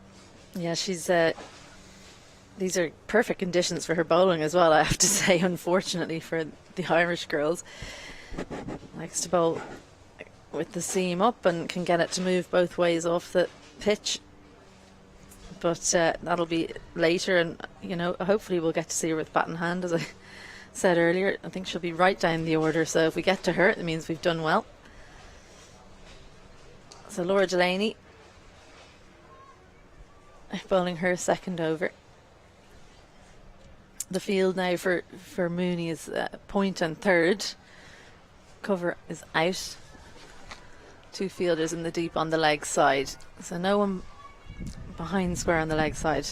Yeah, she's these are perfect conditions for her bowling as well, I have to say, unfortunately for the Irish girls. Likes to bowl with the seam up and can get it to move both ways off the pitch. But that'll be later, and hopefully we'll get to see her with bat in hand. As I said earlier, I think she'll be right down the order, so if we get to her, it means we've done well. So Laura Delany bowling her second over. The field now for Mooney is point and third. Cover is out. 2 fielders in the deep on the leg side, so no one behind square on the leg side.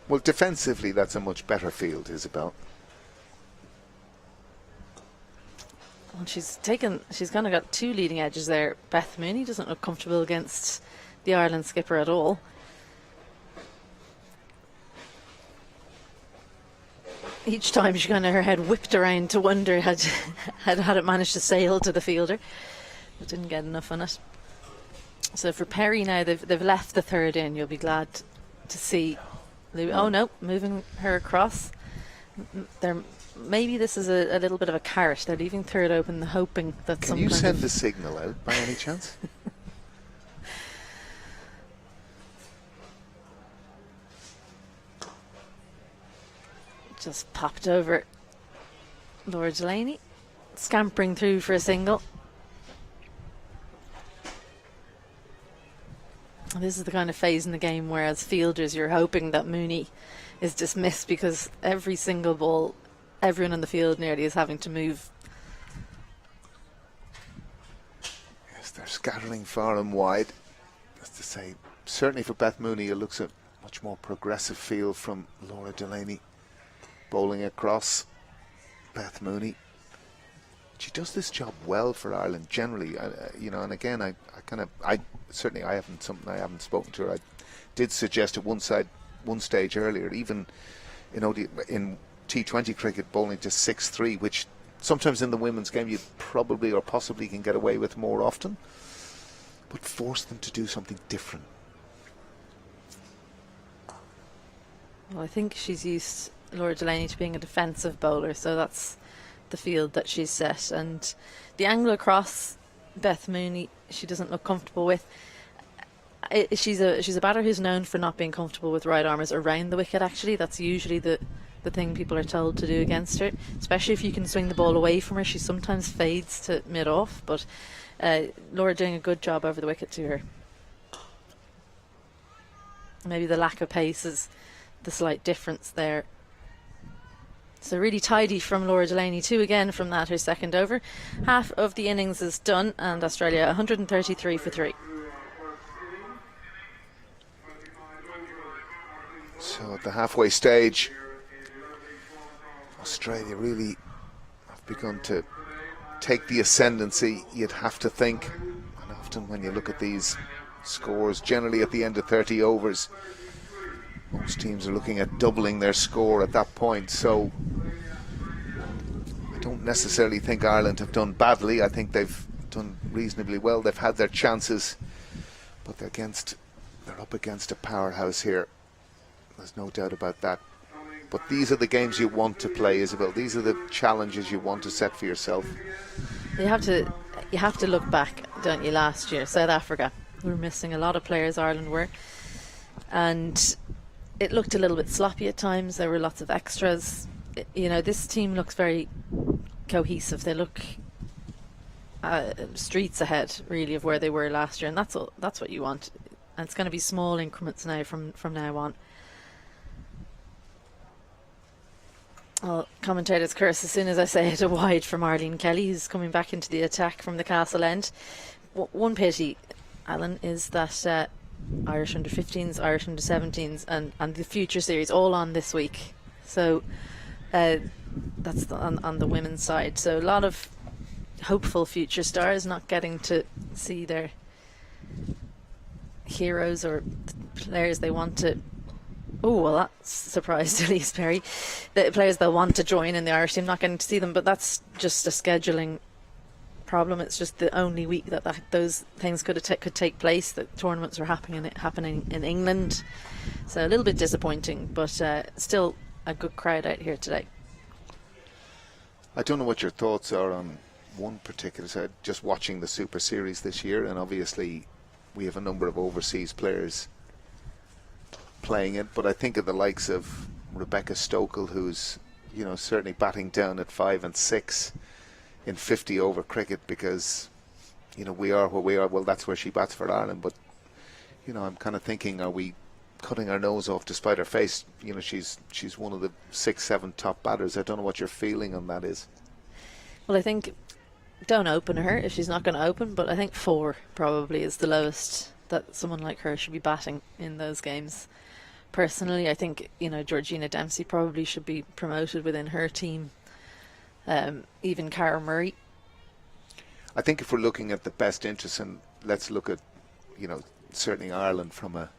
Well, defensively that's a much better field, Isabel. Well, she's kind of got 2 leading edges there. Beth Mooney doesn't look comfortable against the Ireland skipper at all. Each time she kind of her head whipped around to wonder had it managed to sail to the fielder, but didn't get enough on it. So for Perry now, they've left the third in. You'll be glad to see. Oh no, moving her across. Maybe this is a little bit of a carrot. They're leaving third open, hoping that Can you send the signal out by any chance? Just popped over Laura Delany, scampering through for a single. This is the kind of phase in the game where, as fielders, you're hoping that Mooney is dismissed, because every single ball, everyone in the field nearly is having to move. Yes, they're scattering far and wide. As to say, certainly for Beth Mooney, it looks a much more progressive field from Laura Delany. Bowling across, Beth Mooney. She does this job well for Ireland generally, and again, I haven't spoken to her. I did suggest at one stage earlier, even in T20 cricket, bowling to 6-3, which sometimes in the women's game you probably or possibly can get away with more often, but force them to do something different. Well, I think she's used, Laura Delany, to being a defensive bowler, so that's the field that she's set. And the angle across, Beth Mooney, she doesn't look comfortable with. She's a batter who's known for not being comfortable with right armers around the wicket. Actually, that's usually the thing people are told to do against her, especially if you can swing the ball away from her. She sometimes fades to mid-off, but Laura doing a good job over the wicket to her. Maybe the lack of pace is the slight difference there. So really tidy from Laura Delany, 2 again from that, her second over. Half of the innings is done, and Australia 133 for 3. So at the halfway stage, Australia really have begun to take the ascendancy, you'd have to think. And often when you look at these scores, generally at the end of 30 overs, most teams are looking at doubling their score at that point. So I don't necessarily think Ireland have done badly. I think they've done reasonably well. They've had their chances, but they're up against a powerhouse here. There's no doubt about that. But these are the games you want to play, Isabel. These are the challenges you want to set for yourself. You have to look back, don't you? Last year, South Africa, we were missing a lot of players. Ireland were, and it looked a little bit sloppy at times. There were lots of extras. This team looks very cohesive. They look streets ahead, really, of where they were last year, and that's what you want. And it's going to be small increments now from now on. Well, commentators curse as soon as I say it, a wide from Arlene Kelly, who's coming back into the attack from the castle end. One pity, Alan, is that Irish under-15s, Irish under-17s and the future series all on this week. So that's on the women's side. So a lot of hopeful future stars not getting to see their heroes or players they want to. Oh, well, that surprised Ellyse Perry. The players they'll want to join in the Irish team, not getting to see them, but that's just a scheduling problem. It's just the only week that those things could take place. The tournaments are happening in England, so a little bit disappointing, but still a good crowd out here today. I don't know what your thoughts are on one particular side, just watching the Super Series this year, and obviously we have a number of overseas players playing it, but I think of the likes of Rebecca Stokel, who's certainly batting down at 5 and 6 in 50 over cricket, because we are where we are. Well, that's where she bats for Ireland, but I'm kind of thinking, are we cutting our nose off despite her face? She's one of the 6-7 top batters. I don't know what your feeling on that is. Well, I think don't open her if she's not going to open, but I think 4 probably is the lowest that someone like her should be batting in those games. Personally, I think Georgina Dempsey probably should be promoted within her team. Even Cara Murray. I think if we're looking at the best interest, and let's look at certainly Ireland from a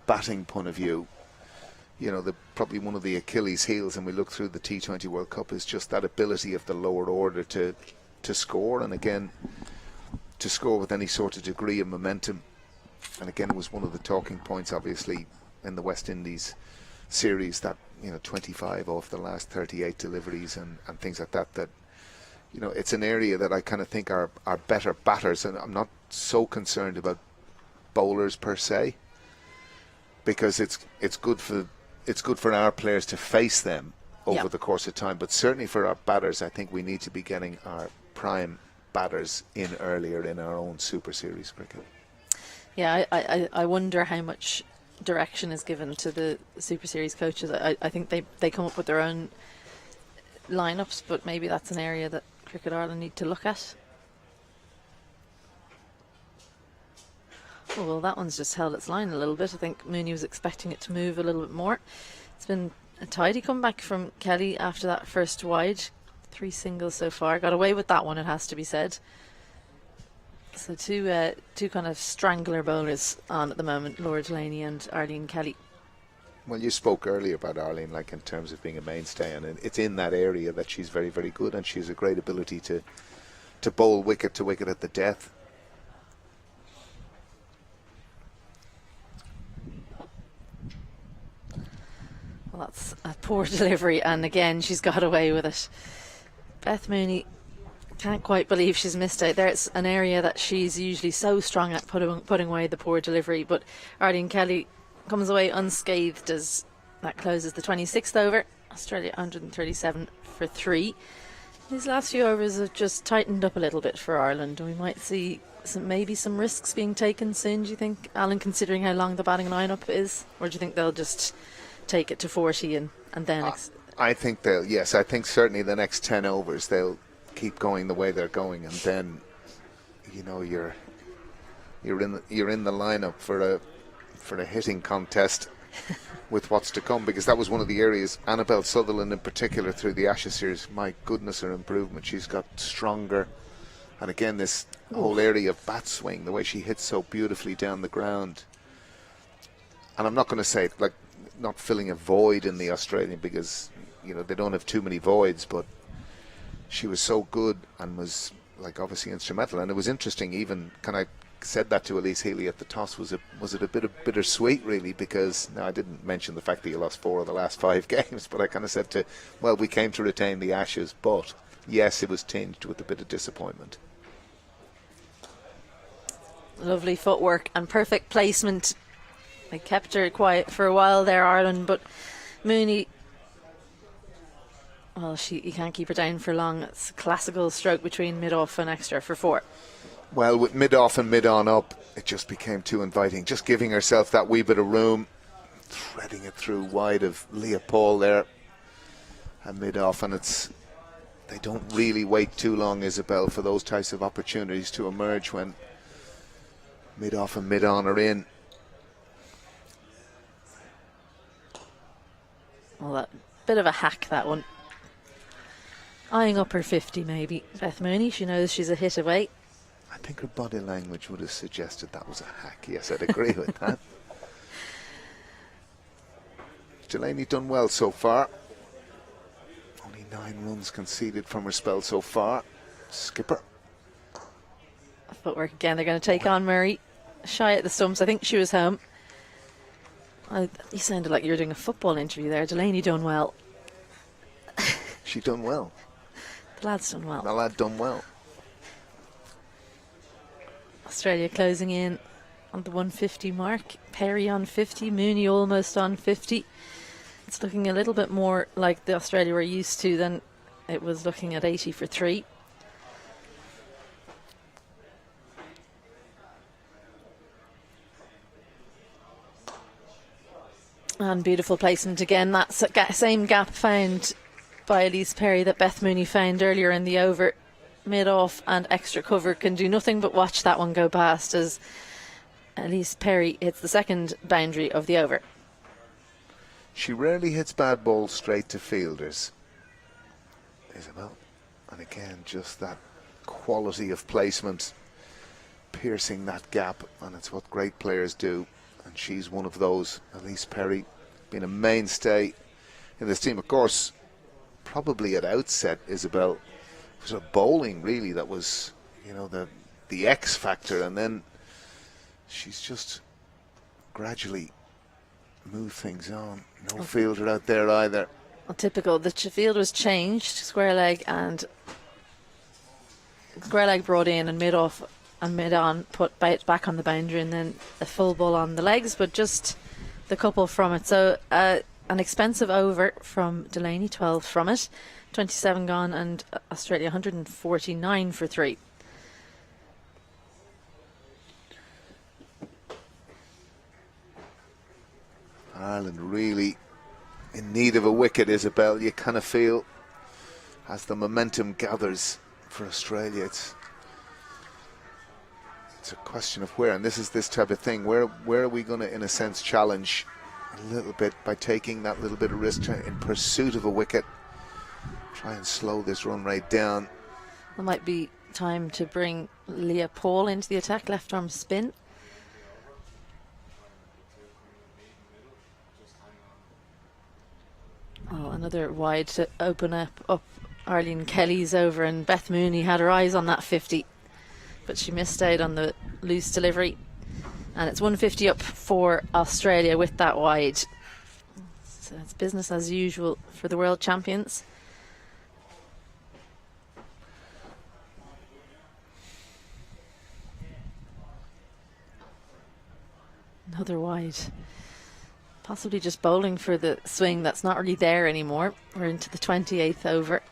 batting point of view, probably one of the Achilles heels, and we look through the T20 World Cup, is just that ability of the lower order to score, and again to score with any sort of degree of momentum. And again, it was one of the talking points, obviously, in the West Indies series, that 25 off the last 38 deliveries and things like that. It's an area that I kind of think are better batters, and I'm not so concerned about bowlers per se, because it's good for our players to face them over the course of time. But certainly for our batters, I think we need to be getting our prime batters in earlier in our own Super Series cricket. Yeah, I wonder how much direction is given to the Super Series coaches. I think they come up with their own lineups, but maybe that's an area that Cricket Ireland need to look at. Oh, well, that one's just held its line a little bit. I think Mooney was expecting it to move a little bit more. It's been a tidy comeback from Kelly after that first wide. 3 singles so far. Got away with that one, it has to be said. So two kind of strangler bowlers on at the moment, Laura Delany and Arlene Kelly. Well, you spoke earlier about Arlene, like in terms of being a mainstay, and it's in that area that she's very, very good, and she has a great ability to bowl wicket to wicket at the death. Well, that's a poor delivery, and again she's got away with it. Beth Mooney, can't quite believe she's missed out there. It's an area that she's usually so strong at, putting away the poor delivery, but Arlene Kelly comes away unscathed as that closes the 26th over. Australia 137 for 3. These last few overs have just tightened up a little bit for Ireland, and we might see maybe some risks being taken soon, do you think, Alan, considering how long the batting lineup is? Or do you think they'll just take it to 40 and then... I think they'll, yes, I think certainly the next 10 overs they'll keep going the way they're going, and then, you know, you're in the lineup for a hitting contest with what's to come, because that was one of the areas, Annabelle Sutherland in particular through the Ashes series, my goodness, her improvement. She's got stronger, and again this whole area of bat swing, the way she hits so beautifully down the ground. And I'm not going to say like not filling a void in the Australian, because you know they don't have too many voids, but she was so good and was like obviously instrumental. And it was interesting, even I said that to Ellyse Healy at the toss, was it a bit of bittersweet really, because now I didn't mention the fact that you lost 4 of the last 5 games, but I kind of said well, we came to retain the Ashes, but yes, it was tinged with a bit of disappointment. Lovely footwork and perfect placement. They kept her quiet for a while there, Ireland, but Mooney, well, you can't keep her down for long. It's a classical stroke between mid-off and extra for 4. Well, with mid-off and mid-on up, it just became too inviting. Just giving herself that wee bit of room, threading it through wide of Leah Paul there, and mid-off, and they don't really wait too long, Isabel, for those types of opportunities to emerge when mid-off and mid-on are in. Well, that bit of a hack, that one. Eyeing up her 50 maybe. Beth Mooney, she knows she's a hit away. I think her body language would have suggested that was a hack. Yes, I'd agree with that. Delany done well so far. Only 9 runs conceded from her spell so far. Skipper. Footwork again, they're going to take on Murray. Shy at the stumps, I think she was home. You sounded like you were doing a football interview there. Delany done well. She done well. The lad's done well. The lad done well. Australia closing in on the 150 mark. Perry on 50, Mooney almost on 50. It's looking a little bit more like the Australia we're used to than it was looking at 80 for 3. And beautiful placement again. That same gap found by Ellyse Perry that Beth Mooney found earlier in the over. Mid-off and extra cover can do nothing but watch that one go past as Ellyse Perry hits the second boundary of the over. She rarely hits bad balls straight to fielders, Isabel. And again, just that quality of placement, piercing that gap, and it's what great players do. And she's one of those. Ellyse Perry being a mainstay in this team. Of course, probably at outset, Isabel, it was a bowling really that was, you know, the X factor, and then she's just gradually moved things on. No fielder out there either. Well, typical. The field was changed. Square leg brought in, and mid-off and mid-on put back on the boundary, and then a full ball on the legs, but just the couple from it. So an expensive over from Delany, 12 from it, 27 gone, and Australia 149 for 3. Ireland really in need of a wicket, Isabel. You kind of feel as the momentum gathers for Australia, it's a question of where, and this is this type of thing. Where are we going to, in a sense, challenge a little bit by taking that little bit of risk in pursuit of a wicket? Try and slow this run rate down. It might be time to bring Leah Paul into the attack, left arm spin. Oh, another wide to open up Arlene Kelly's over, and Beth Mooney had her eyes on that 50, but she missed out on the loose delivery, and it's 150 up for Australia with that wide. So it's business as usual for the world champions. Another wide. Possibly just bowling for the swing that's not really there anymore. We're into the 28th over,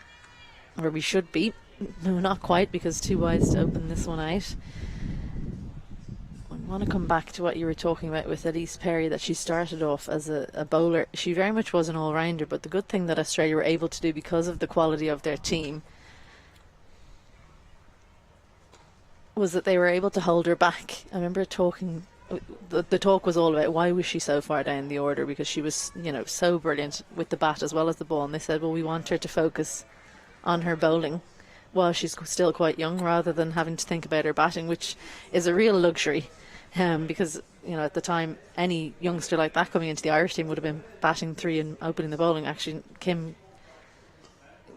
where we should be. No, not quite, because 2 wides to open this one out. want to come back to what you were talking about with Ellyse Perry, that she started off as a bowler. She very much was an all-rounder, but the good thing that Australia were able to do because of the quality of their team was that they were able to hold her back. I remember talking, the talk was all about why was she so far down the order, because she was, you know, so brilliant with the bat as well as the ball, and they said, well, we want her to focus on her bowling while she's still quite young, rather than having to think about her batting, which is a real luxury, because, you know, at the time any youngster like that coming into the Irish team would have been batting 3 and opening the bowling. Actually, Kim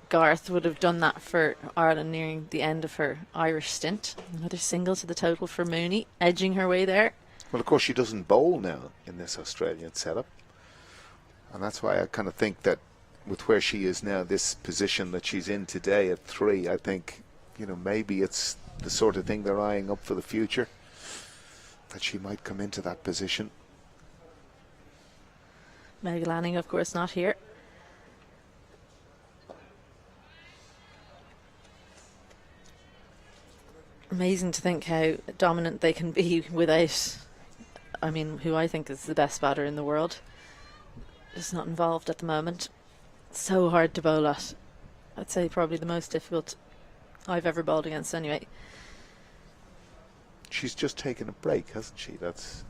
Garth would have done that for Ireland nearing the end of her Irish stint. Another single to the total for Mooney, edging her way there. Well, of course, she doesn't bowl now in this Australian setup, and that's why I kind of think that with where she is now, this position that she's in today at 3, I think, you know, maybe it's the sort of thing they're eyeing up for the future, that she might come into that position. Meg Lanning, of course, not here. Amazing to think how dominant they can be without, I mean, who I think is the best batter in the world. Just not involved at the moment. So hard to bowl at. I'd say probably the most difficult I've ever bowled against anyway. She's just taken a break, hasn't she? That's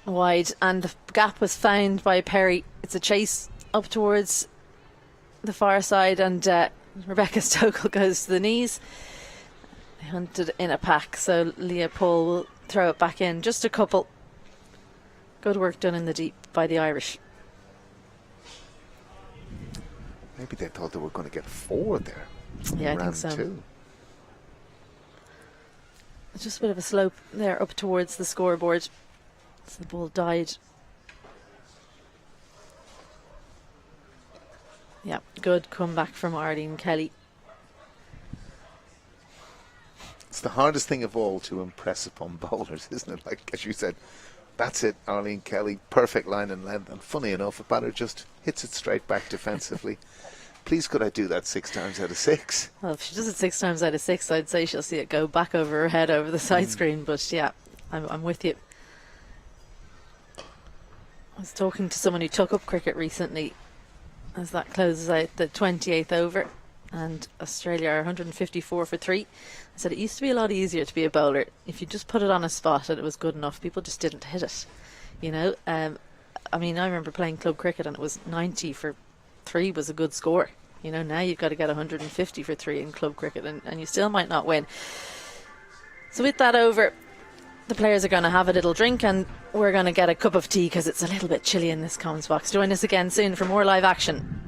wide, and the gap was found by Perry. It's a chase up towards the far side, and Rebecca Stokel goes to the knees. They hunted in a pack, so Leah Paul will throw it back in. Just a couple. Good work done in the deep by the Irish. Maybe they thought they were going to get 4 there. Yeah, I think so. It's just a bit of a slope there up towards the scoreboard. So the ball died. Yeah, good comeback from Arlene Kelly. It's the hardest thing of all to impress upon bowlers, isn't it? Like, as you said, that's it, Arlene Kelly, perfect line and length. And funny enough, a batter just hits it straight back defensively. Please, could I do that 6 times out of 6? Well, if she does it 6 times out of 6, I'd say she'll see it go back over her head over the side screen. But yeah, I'm with you. I was talking to someone who took up cricket recently as that closes out the 28th over, and Australia are 154 for 3. I said it used to be a lot easier to be a bowler. If you just put it on a spot and it was good enough, people just didn't hit it, you know. I mean, I remember playing club cricket and it was 90 for 3 was a good score. You know, now you've got to get 150 for 3 in club cricket, and you still might not win. So with that over, the players are going to have a little drink, and we're going to get a cup of tea because it's a little bit chilly in this comments box. Join us again soon for more live action.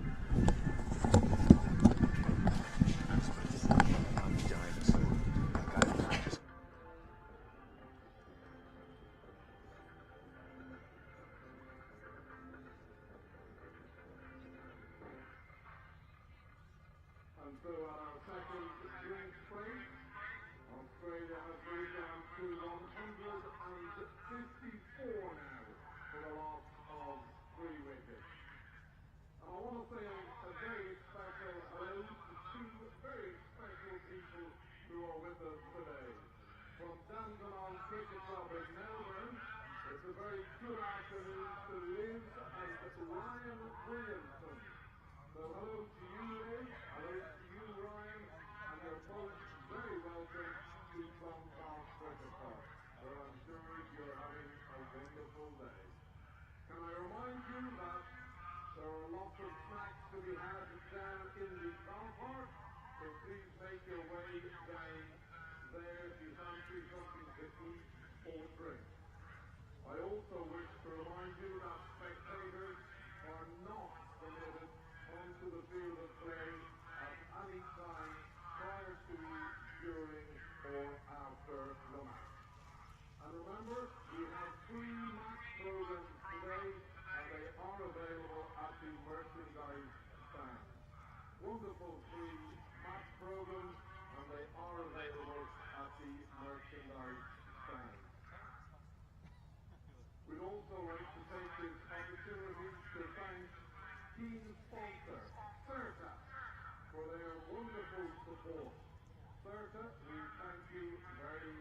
Certa, we thank you very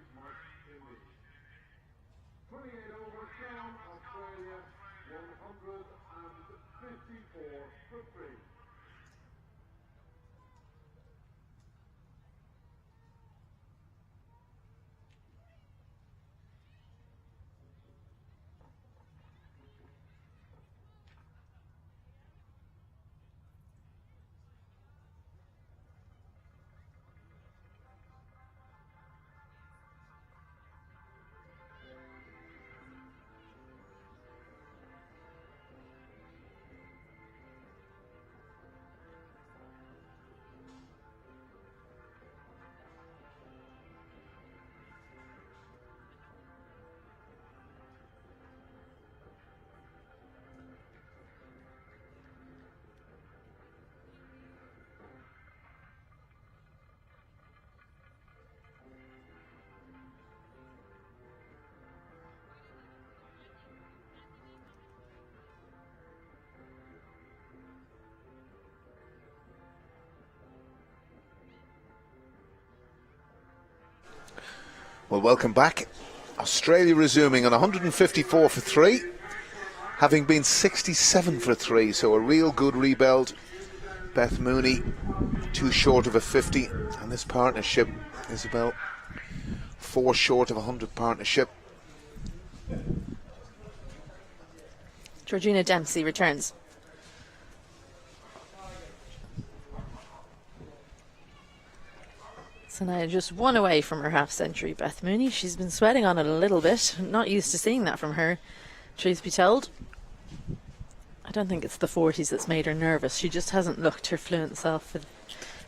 Well, welcome back. Australia resuming on 154 for 3, having been 67 for 3, so a real good rebuild. Beth Mooney, too short of a 50, and this partnership is about 4 short of a 100 partnership. Georgina Dempsey returns. So now just 1 away from her half century, Beth Mooney. She's been sweating on it a little bit. Not used to seeing that from her, truth be told. I don't think it's the 40s that's made her nervous. She just hasn't looked her fluent self for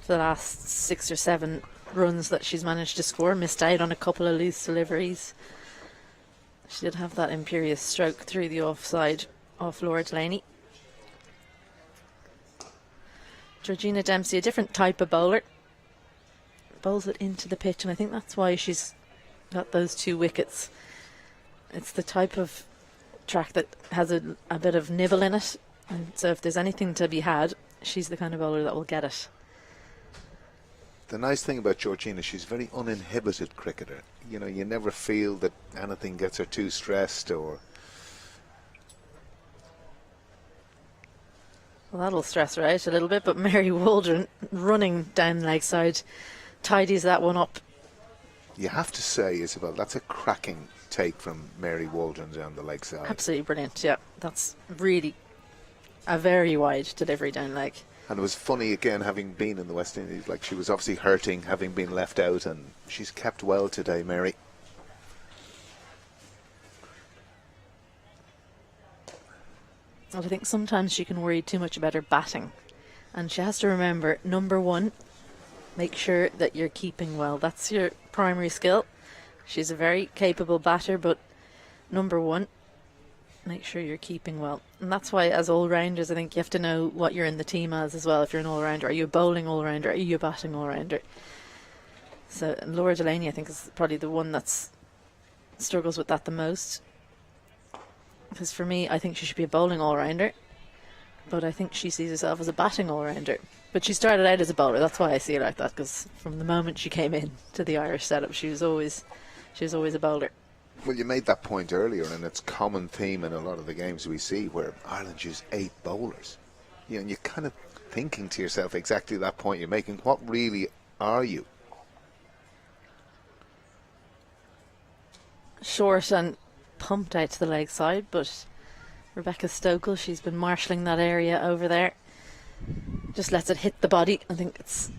the last 6 or 7 runs that she's managed to score. Missed out on a couple of loose deliveries. She did have that imperious stroke through the offside off Laura Delany. Georgina Dempsey, a different type of bowler. Bowls it into the pitch, and I think that's why she's got those 2 wickets. It's the type of track that has a bit of nibble in it, and so if there's anything to be had, she's the kind of bowler that will get it. The nice thing about Georgina, she's a very uninhibited cricketer. You know, you never feel that anything gets her too stressed or... Well, that'll stress her out a little bit, but Mary Waldron running down leg side tidies that one up. You have to say, Isabel, that's a cracking take from Mary Waldron down the leg side. Absolutely brilliant, yeah. That's really a very wide delivery down leg. And it was funny, again, having been in the West Indies, like she was obviously hurting, having been left out, and she's kept well today, Mary. Well, I think sometimes she can worry too much about her batting. And she has to remember, number 1, make sure that you're keeping well. That's your primary skill. She's a very capable batter, but number 1, make sure you're keeping well. And that's why, as all-rounders, I think you have to know what you're in the team as well. If you're an all-rounder, are you a bowling all-rounder? Are you a batting all-rounder? So Laura Delany, I think, is probably the one that's struggles with that the most. Because for me, I think she should be a bowling all-rounder, but I think she sees herself as a batting all-rounder. But she started out as a bowler. That's why I see her like that, because from the moment she came in to the Irish setup, she was always a bowler. Well, you made that point earlier, and it's a common theme in a lot of the games we see where Ireland use 8 bowlers. You know, and you're kind of thinking to yourself exactly that point you're making. What really are you? Short and pumped out to the leg side, but Rebecca Stokel, she's been marshalling that area over there. Just lets it hit the body. I think that's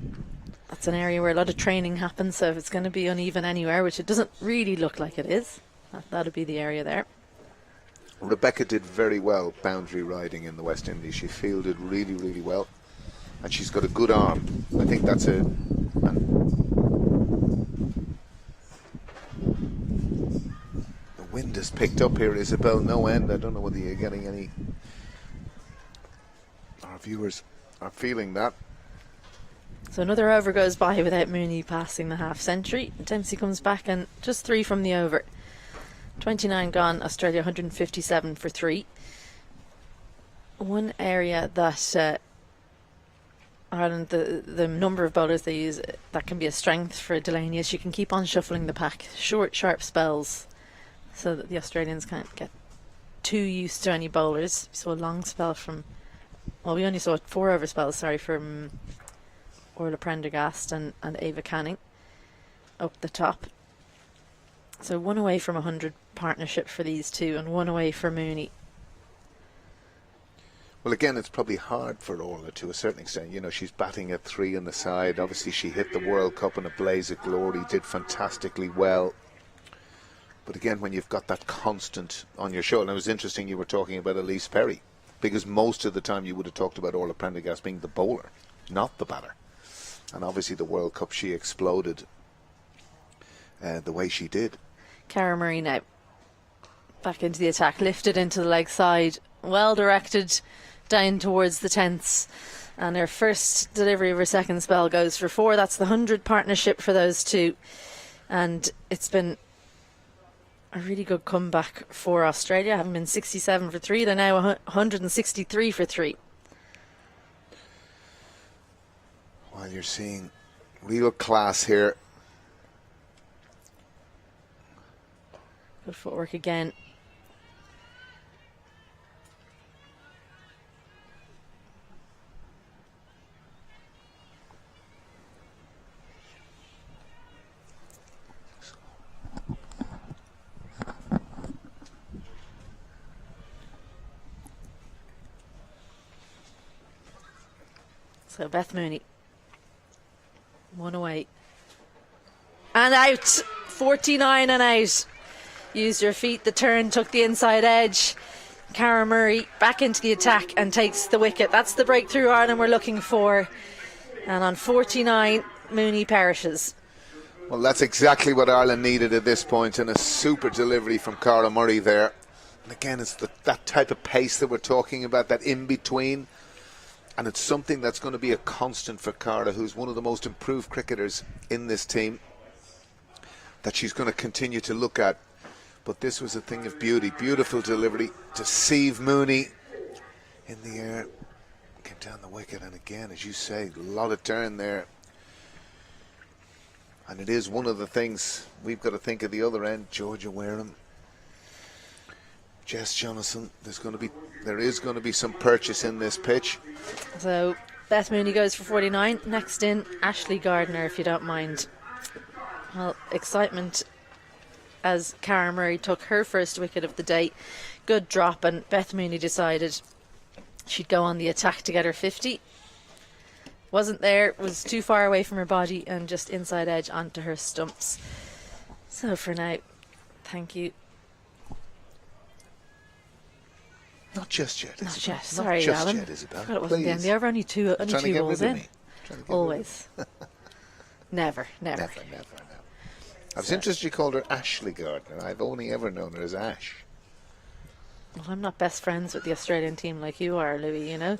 an area where a lot of training happens, so if it's going to be uneven anywhere, which it doesn't really look like it is, that'll be the area there. Rebecca did very well boundary riding in the West Indies. She fielded really, really well, and she's got a good arm. I think that's the wind has picked up here, Isabel, no end. I don't know whether you're getting any... Our viewers are feeling that. So another over goes by without Mooney passing the half century. Dempsey comes back and just 3 from the over. 29 gone, Australia 157 for 3. One area that Ireland, the number of bowlers they use, that can be a strength for Delany, is she can keep on shuffling the pack. Short, sharp spells, so that the Australians can't get too used to any bowlers. We saw a long spell from... Well, we only saw 4 over spells, from Orla Prendergast and Ava Canning up the top. So 1 away from 100 partnership for these 2, and 1 away for Mooney. Well, again, it's probably hard for Orla to a certain extent. You know, she's batting at 3 on the side. Obviously, she hit the World Cup in a blaze of glory, did fantastically well. But again, when you've got that constant on your show, and it was interesting you were talking about Ellyse Perry, because most of the time you would have talked about Orla Prendergast being the bowler, not the batter. And obviously the World Cup, she exploded the way she did. Cara Murray now back into the attack, lifted into the leg side, well directed down towards the tents, and her first delivery of her second spell goes for 4. That's the 100 partnership for those 2, and it's been a really good comeback for Australia. Having been 67 for 3, they're now 163 for 3. Well, you're seeing real class here. Good footwork again. So Beth Mooney, one away. And out, 49 and out. Used her feet, the turn, took the inside edge. Cara Murray back into the attack and takes the wicket. That's the breakthrough Ireland we're looking for. And on 49, Mooney perishes. Well, that's exactly what Ireland needed at this point, and a super delivery from Cara Murray there. And again, it's that type of pace that we're talking about, that in-between. And it's something that's going to be a constant for Cara, who's one of the most improved cricketers in this team, that she's going to continue to look at. But this was a thing of beauty. Beautiful delivery to Steve Mooney in the air. Came down the wicket, and again, as you say, a lot of turn there. And it is one of the things we've got to think at the other end. Georgia Wareham, Jess Jonathan. There is going to be some purchase in this pitch. So Beth Mooney goes for 49. Next in, Ashley Gardner, if you don't mind. Well, excitement as Cara Murray took her first wicket of the day. Good drop, and Beth Mooney decided she'd go on the attack to get her 50. Wasn't there, was too far away from her body, and just inside edge onto her stumps. So for now, thank you. Not just yet, Isabel. Not just, sorry, just Alan. yet, Isabel. God, it wasn't the end. There were only two balls in. Always. Never. Never. I was interested you called her Ashley Gardner. I've only ever known her as Ash. Well, I'm not best friends with the Australian team like you are, Louis, you know.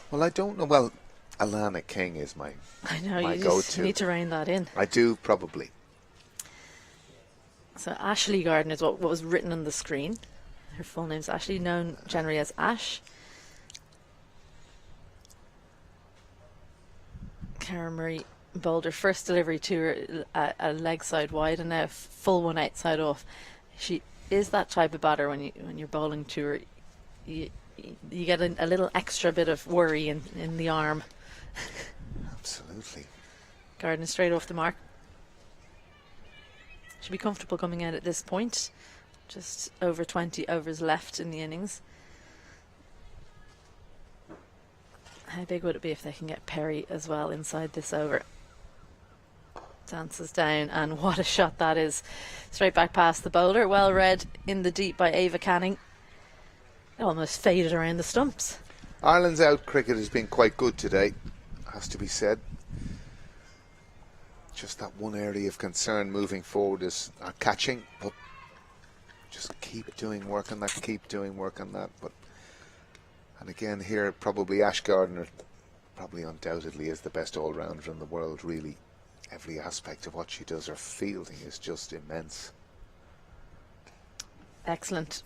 Well, I don't know. Well, Alana King is my you go-to. Just need to rein that in. I do, probably. So Ashley Gardner is what was written on the screen. Her full name's Ashley, known generally as Ash. Cara Murray bowled her first delivery to her a leg side wide, and now full one outside off. She is that type of batter when you're bowling to her. You get a little extra bit of worry in the arm. Absolutely. Gardner straight off the mark. Should be comfortable coming out at this point. Just over 20 overs left in the innings. How big would it be if they can get Perry as well inside this over? Dances down, and what a shot that is. Straight back past the bowler. Well read in the deep by Ava Canning. It almost faded around the stumps. Ireland's out cricket has been quite good today, has to be said. Just that one area of concern moving forward is our catching, but just keep doing work on that. But and again here, probably Ash Gardner, probably undoubtedly is the best all-rounder in the world. Really, every aspect of what she does, her fielding is just immense. Excellent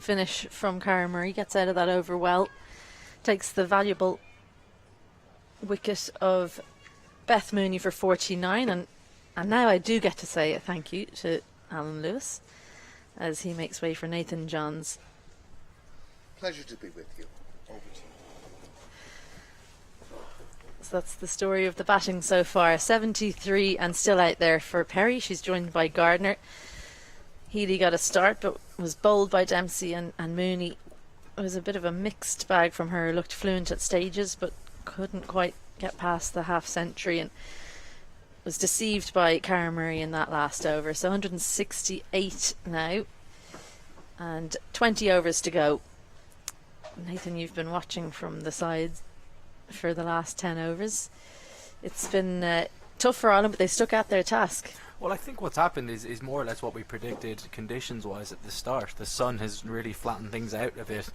finish from Cara Murray. Gets out of that over well. Takes the valuable wicket of Beth Mooney for 49, and now I do get to say a thank you to Alan Lewis as he makes way for Nathan Johns. Pleasure to be with you. Over to you. So that's the story of the batting so far. 73 and still out there for Perry. She's joined by Gardner. Healy got a start but was bowled by Dempsey, and Mooney. It was a bit of a mixed bag from her. Looked fluent at stages but couldn't quite get past the half century, and was deceived by Cara Murray in that last over. So 168 now and 20 overs to go. Nathan, you've been watching from the sides for the last 10 overs. It's been tough for Ireland, but they stuck at their task. Well, I think what's happened is more or less what we predicted conditions-wise at the start. The sun has really flattened things out a bit,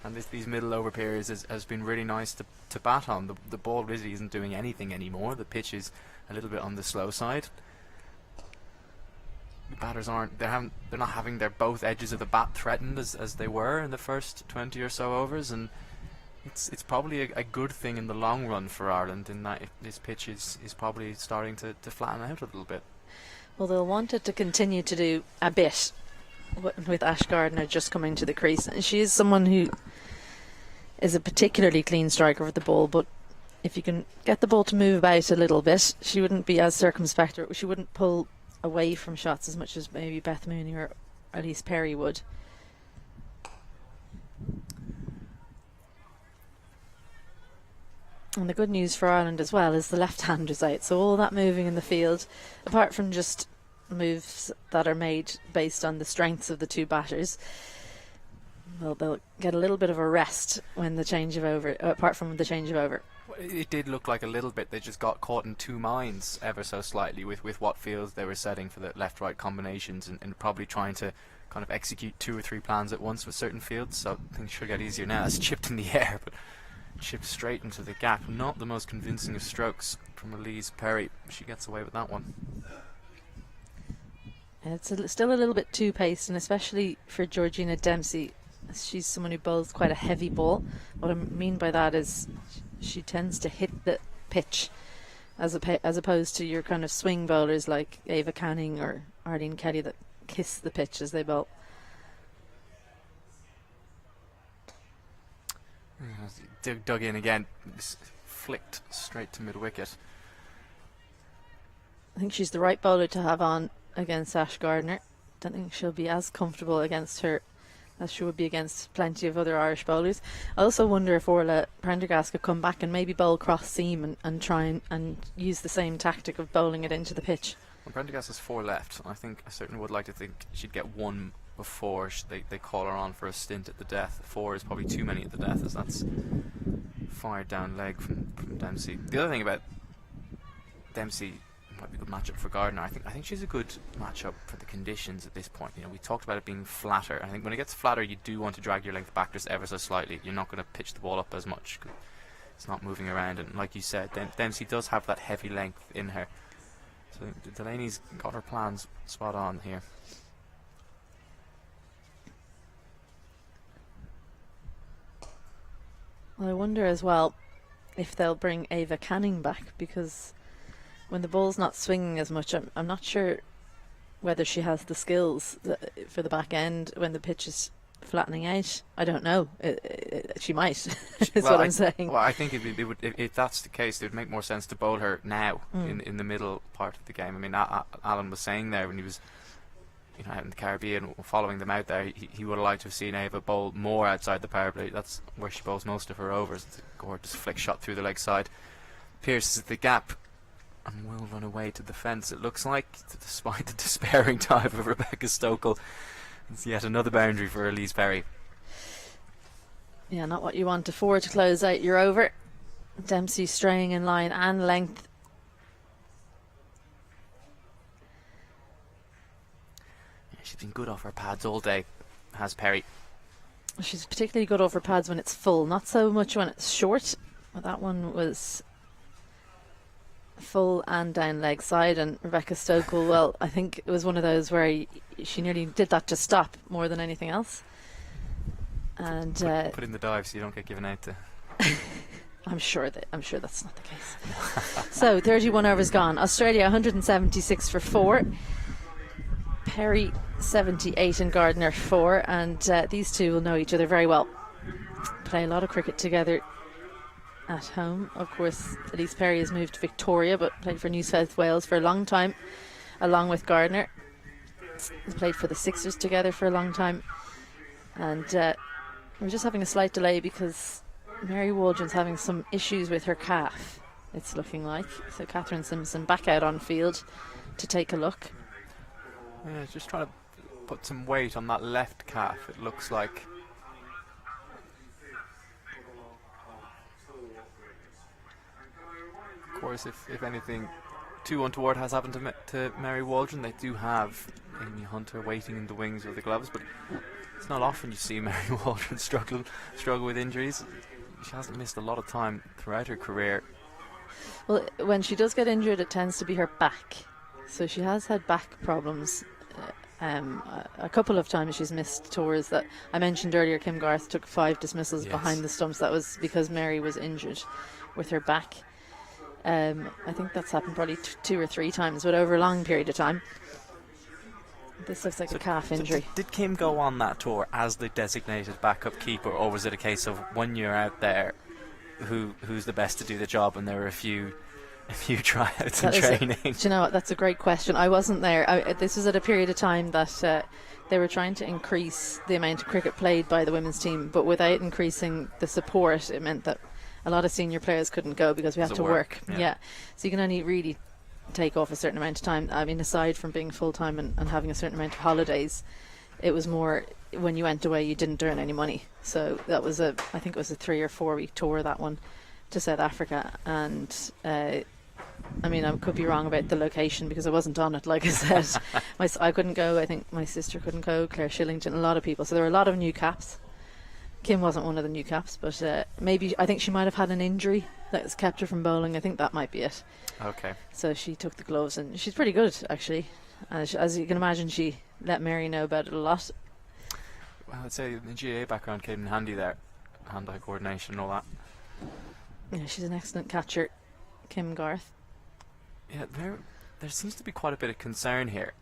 and these middle over periods has been really nice to bat on. The ball really isn't doing anything anymore. The pitch is a little bit on the slow side. The batters they're not having their both edges of the bat threatened as they were in the first 20 or so overs, and it's probably a good thing in the long run for Ireland in that this pitch is probably starting to flatten out a little bit. Well, they'll want it to continue to do a bit, with Ash Gardner just coming to the crease. And she is someone who is a particularly clean striker with the ball, but if you can get the ball to move about a little bit, she wouldn't be as circumspect, or she wouldn't pull away from shots as much as maybe Beth Mooney or Ellyse Perry would. And the good news for Ireland as well is the left-handers out, so all that moving in the field, apart from just moves that are made based on the strengths of the two batters, well, they'll get a little bit of a rest when the change of over, apart from the change of over. It did look like a little bit they just got caught in two minds ever so slightly with what fields they were setting for the left-right combinations, and probably trying to kind of execute 2 or 3 plans at once with certain fields, so things should get easier now. It's chipped in the air, but chipped straight into the gap. Not the most convincing of strokes from Ellyse Perry. She gets away with that one. It's still a little bit too paced, and especially for Georgina Dempsey. She's someone who bowls quite a heavy ball. What I mean by that is she tends to hit the pitch as opposed to your kind of swing bowlers like Ava Canning or Arlene Kelly that kiss the pitch as they bowl. Dug in again, flicked straight to mid-wicket. I think she's the right bowler to have on against Ash Gardner. Don't think she'll be as comfortable against her as she would be against plenty of other Irish bowlers. I also wonder if Orla Prendergast could come back and maybe bowl cross seam and try and use the same tactic of bowling it into the pitch. Well, Prendergast has 4 left. I certainly would like to think she'd get 1 before they call her on for a stint at the death. 4 is probably too many at the death, as that's fired down leg from Dempsey. The other thing about Dempsey might be a good matchup for Gardner. I think she's a good matchup for the conditions at this point. You know, we talked about it being flatter. I think when it gets flatter, you do want to drag your length back just ever so slightly. You're not going to pitch the ball up as much. It's not moving around, and like you said, Dempsey does have that heavy length in her. So Delany's got her plans spot on here. Well, I wonder as well if they'll bring Ava Canning back, because when the ball's not swinging as much, I'm not sure whether she has the skills for the back end when the pitch is flattening out. I don't know. She might, is what I'm saying. Well, I think if that's the case, it would make more sense to bowl her now in the middle part of the game. I mean, Alan was saying there when he was out in the Caribbean following them out there, he would have liked to have seen Ava bowl more outside the power play. That's where she bowls most of her overs. It's a gorgeous flick shot through the leg side. Pierces the gap and will run away to the fence, it looks like, despite the despairing dive of Rebecca Stokel. It's yet another boundary for Ellyse Perry. Yeah, not what you want to 4 to close out your over. Dempsey straying in line and length. She's been good off her pads all day, has Perry. She's particularly good off her pads when it's full, not so much when it's short. Well, that one was full and down leg side, and Rebecca Stokel, well, I think it was one of those where she nearly did that to stop more than anything else. And put in the dive so you don't get given out to. I'm sure that's not the case. So 31 overs gone. Australia 176 for 4. Perry 78 and Gardner 4, and these two will know each other very well. Play a lot of cricket together at home. Of course, Ellyse Perry has moved to Victoria, but played for New South Wales for a long time, along with Gardner. They played for the Sixers together for a long time, and we're just having a slight delay because Mary Waldron's having some issues with her calf, it's looking like. So Catherine Simpson back out on field to take a look. Yeah, just trying to put some weight on that left calf, it looks like. Of course, if anything too untoward has happened to Mary Waldron, they do have Amy Hunter waiting in the wings of the gloves, but it's not often you see Mary Waldron struggle with injuries. She hasn't missed a lot of time throughout her career. Well, when she does get injured, it tends to be her back. So she has had back problems. A couple of times she's missed tours. That I mentioned earlier, Kim Garth took 5 dismissals behind the stumps. That was because Mary was injured with her back. I think that's happened probably 2 or 3 times, but over a long period of time. This looks like a calf injury. Did Kim go on that tour as the designated backup keeper, or was it a case of when you're out there, who's the best to do the job, and there were a few tryouts and training? Do you know what? That's a great question. I wasn't there. This was at a period of time that they were trying to increase the amount of cricket played by the women's team, but without increasing the support, it meant that a lot of senior players couldn't go because we had to work. Yeah. So you can only really take off a certain amount of time. I mean, aside from being full-time and having a certain amount of holidays, it was more when you went away you didn't earn any money. So that was I think it was a 3 or 4 week tour, that one, to South Africa. And I mean, I could be wrong about the location because I wasn't on it, like I said. I couldn't go. I think my sister couldn't go, Claire Shillington, a lot of people. So there were a lot of new caps. Kim wasn't one of the new caps, but maybe I think she might have had an injury that's kept her from bowling. I think that might be it. Okay. So she took the gloves, and she's pretty good, actually. And as you can imagine, she let Mary know about it a lot. Well, I'd say the GA background came in handy there. Hand-eye coordination and all that. Yeah, she's an excellent catcher, Kim Garth. Yeah, there seems to be quite a bit of concern here.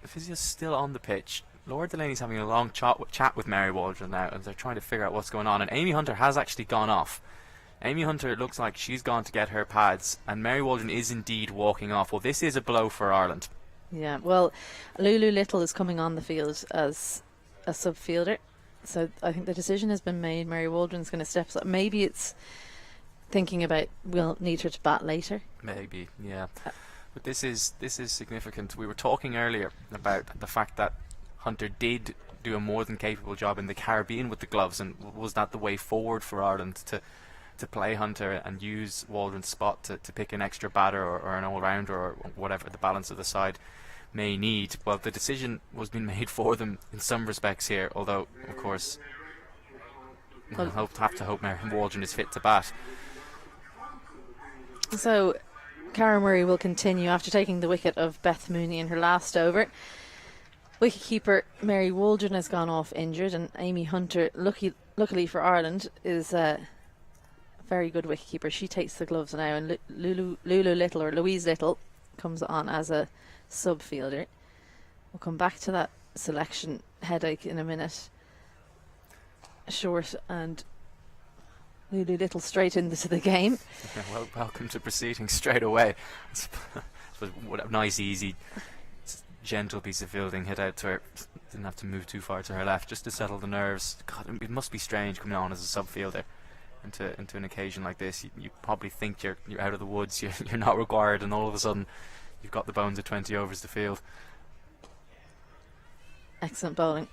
The physio's still on the pitch. Laura Delany's having a long chat with Mary Waldron now, and they're trying to figure out what's going on. And Amy Hunter has actually gone off. Amy Hunter, it looks like she's gone to get her pads, and Mary Waldron is indeed walking off. Well, this is a blow for Ireland. Yeah, well, Lulu Little is coming on the field as a sub-fielder. So I think the decision has been made. Mary Waldron's going to step up. Maybe it's thinking about we'll need her to bat later. Maybe, yeah. But this is significant. We were talking earlier about the fact that Hunter did do a more than capable job in the Caribbean with the gloves, and was that the way forward for Ireland to play Hunter and use Waldron's spot to pick an extra batter or an all-rounder or whatever the balance of the side may need? Well, the decision was being made for them in some respects here, although of course we'll have to hope Mary Waldron is fit to bat. So Cara Murray will continue after taking the wicket of Beth Mooney in her last over. Wicketkeeper Mary Waldron has gone off injured, and Amy Hunter, luckily for Ireland, is a very good wicketkeeper. She takes the gloves now, and Lulu Little, or Louise Little, comes on as a sub-fielder. We'll come back to that selection headache in a minute. Short and Lulu Little straight into the game. Well, welcome to proceedings straight away. What a nice, easy, gentle piece of fielding. Hit out to her. Didn't have to move too far to her left just to settle the nerves. God, it must be strange coming on as a sub-fielder into an occasion like this. You probably think you're out of the woods. You're not required, and all of a sudden you've got the bones of 20 overs to field. Excellent bowling.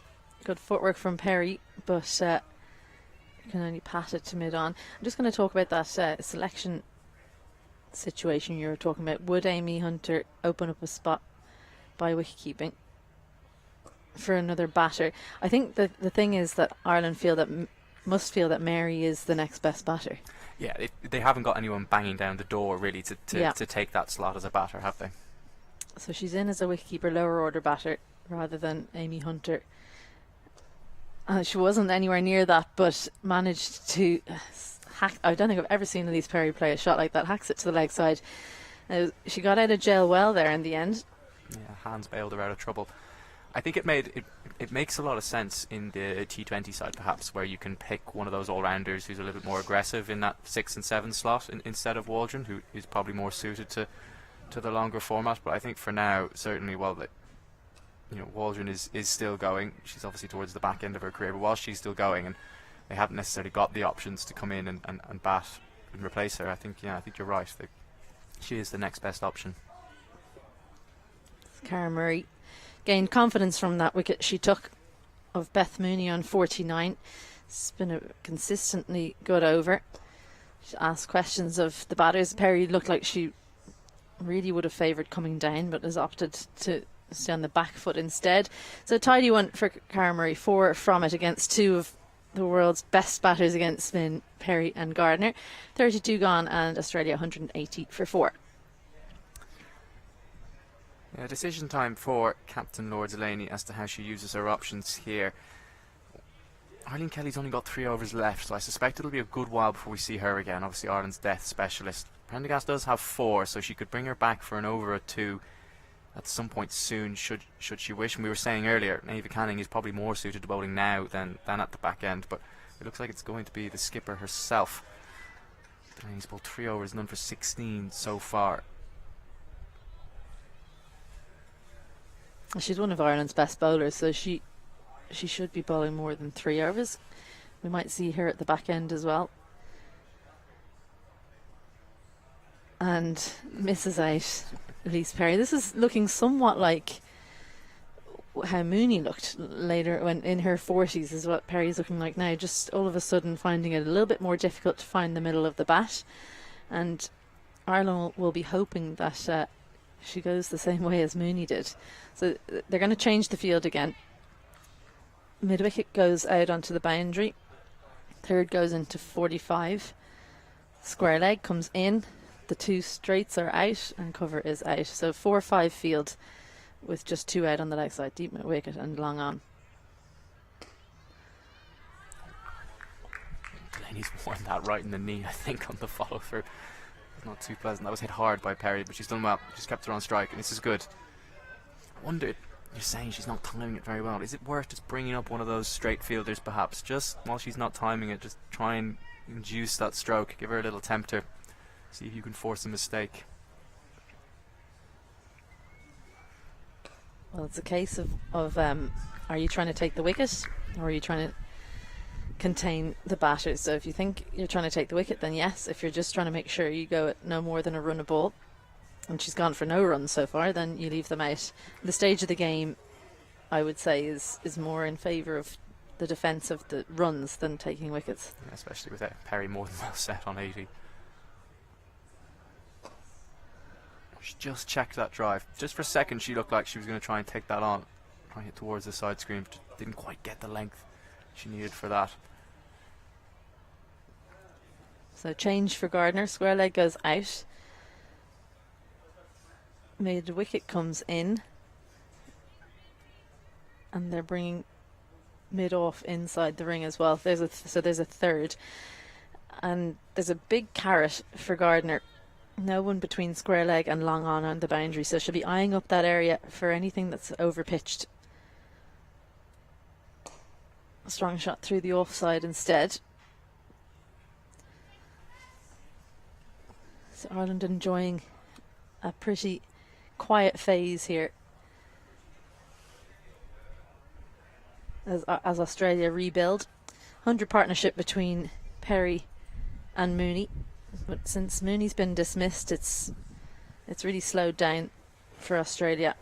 Good footwork from Perry, but you can only pat it to mid-on. I'm just going to talk about that selection situation you were talking about. Would Amy Hunter open up a spot by wicket-keeping for another batter? I think the thing is that Ireland must feel that Mary is the next best batter. Yeah, they haven't got anyone banging down the door really to take that slot as a batter, have they? So she's in as a wicketkeeper, lower order batter, rather than Amy Hunter. She wasn't anywhere near that, but managed to hack. I don't think I've ever seen Ellyse Perry play a shot like that. Hacks it to the leg side. She got out of jail well there in the end. Yeah, hands bailed her out of trouble. I think it makes a lot of sense in the T20 side, perhaps, where you can pick one of those all-rounders who's a little bit more aggressive in that 6 and 7 slot instead of Waldron, who is probably more suited to the longer format. But I think for now, certainly, Waldron is still going. She's obviously towards the back end of her career, but while she's still going, and they haven't necessarily got the options to come in and bat and replace her, I think you're right. She is the next best option. Cara Murray gained confidence from that wicket she took of Beth Mooney on 49. It's been a consistently good over. She asked questions of the batters. Perry looked like she really would have favoured coming down, but has opted to stay on the back foot instead. So a tidy one for Cara Murray, 4 from it against 2 of the world's best batters against spin, Perry and Gardner. 32 gone, and Australia 180 for 4. Yeah, decision time for Captain Laura Delany as to how she uses her options here. Arlene Kelly's only got 3 overs left, so I suspect it'll be a good while before we see her again. Obviously Ireland's death specialist. Prendergast does have 4, so she could bring her back for an over or 2 at some point soon, should she wish. And we were saying earlier, Ava Canning is probably more suited to bowling now than at the back end, but it looks like it's going to be the skipper herself. Delany's bowled 3 overs, none for 16 so far. She's one of Ireland's best bowlers, so she should be bowling more than 3 overs. We might see her at the back end as well. And misses out Ellyse Perry. This is looking somewhat like how Mooney looked later when in her 40s is what Perry's looking like now. Just all of a sudden finding it a little bit more difficult to find the middle of the bat. And Ireland will be hoping that she goes the same way as Mooney did. So they're going to change the field again. Mid-wicket goes out onto the boundary. Third goes into 45. Square leg comes in. The 2 straights are out and cover is out. So 4-5 field with just 2 out on the leg side. Deep mid-wicket and long on. Delany's worn that right in the knee, I think, on the follow through. It's not too pleasant. That was hit hard by Perry, but she's done well. She's kept her on strike, and this is good. I wonder, you're saying she's not timing it very well. Is it worth just bringing up one of those straight fielders, perhaps? Just while she's not timing it, just try and induce that stroke. Give her a little tempter. See if you can force a mistake. Well, it's a case of are you trying to take the wicket or are you trying to contain the batters? So if you think you're trying to take the wicket, then yes. If you're just trying to make sure you go at no more than a run a ball, and she's gone for no runs so far, then you leave them out. The stage of the game, I would say, is more in favour of the defence of the runs than taking wickets. Yeah, especially with Perry more than well set on 80. She just checked that drive. Just for a second she looked like she was going to try and take that on. Try and hit towards the side screen, but didn't quite get the length she needed for that. So change for Gardner. Square leg goes out. Mid wicket comes in. And they're bringing mid off inside the ring as well. There's a third. And there's a big carrot for Gardner. No one between square leg and long on the boundary, so she'll be eyeing up that area for anything that's over pitched. A strong shot through the offside instead. So Ireland enjoying a pretty quiet phase here as Australia rebuild. 100 partnership between Perry and Mooney. But since Mooney's been dismissed, it's really slowed down for Australia.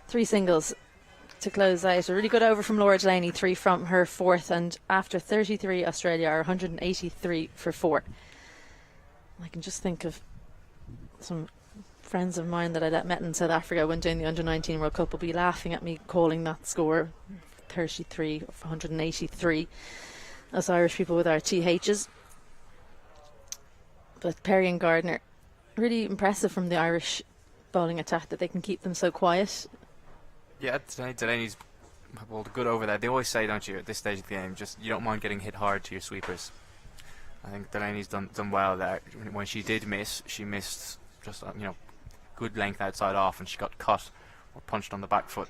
Three singles to close out. A really good over from Laura Delany, 3 from her 4th, and after 33, Australia are 183 for 4. I can just think of some friends of mine that I met in South Africa when doing the Under-19 World Cup will be laughing at me calling that score 33 of 183. Us Irish people with our THs. But Perry and Gardner, really impressive from the Irish bowling attack that they can keep them so quiet. Yeah, Delany's bowled a good over there. They always say, don't you, at this stage of the game, just you don't mind getting hit hard to your sweepers. I think Delany's done well there. When she did miss, she missed just good length outside off, and she got cut or punched on the back foot.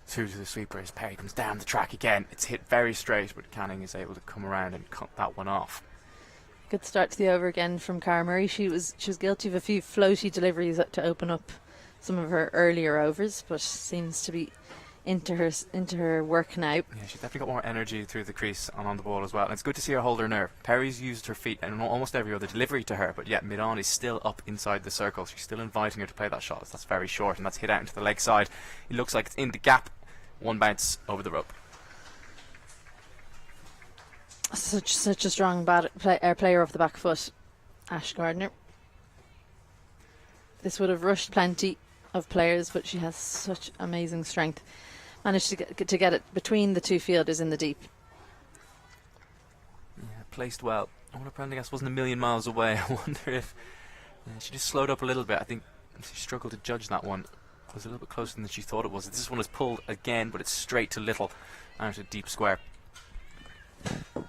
Through to the sweeper as Perry comes down the track again. It's hit very straight, but Canning is able to come around and cut that one off. Good start to the over again from Cara Murray. She was guilty of a few floaty deliveries to open up some of her earlier overs, but seems to be into her work now. Yeah, she's definitely got more energy through the crease and on the ball as well. And it's good to see her hold her nerve. Perry's used her feet and almost every other delivery to her, but yet mid-on is still up inside the circle. She's still inviting her to play that shot. That's very short, and that's hit out into the leg side. It looks like it's in the gap. One bounce over the rope. Such a strong player off the back foot, Ash Gardner. This would have rushed plenty of players, but she has such amazing strength. Managed to get it between the 2 fielders in the deep. Yeah, placed well. Orla Prendergast wasn't a million miles away. I wonder if she just slowed up a little bit. I think she struggled to judge that one. It was a little bit closer than she thought it was. This one is pulled again, but it's straight to Little out a deep square. Yeah,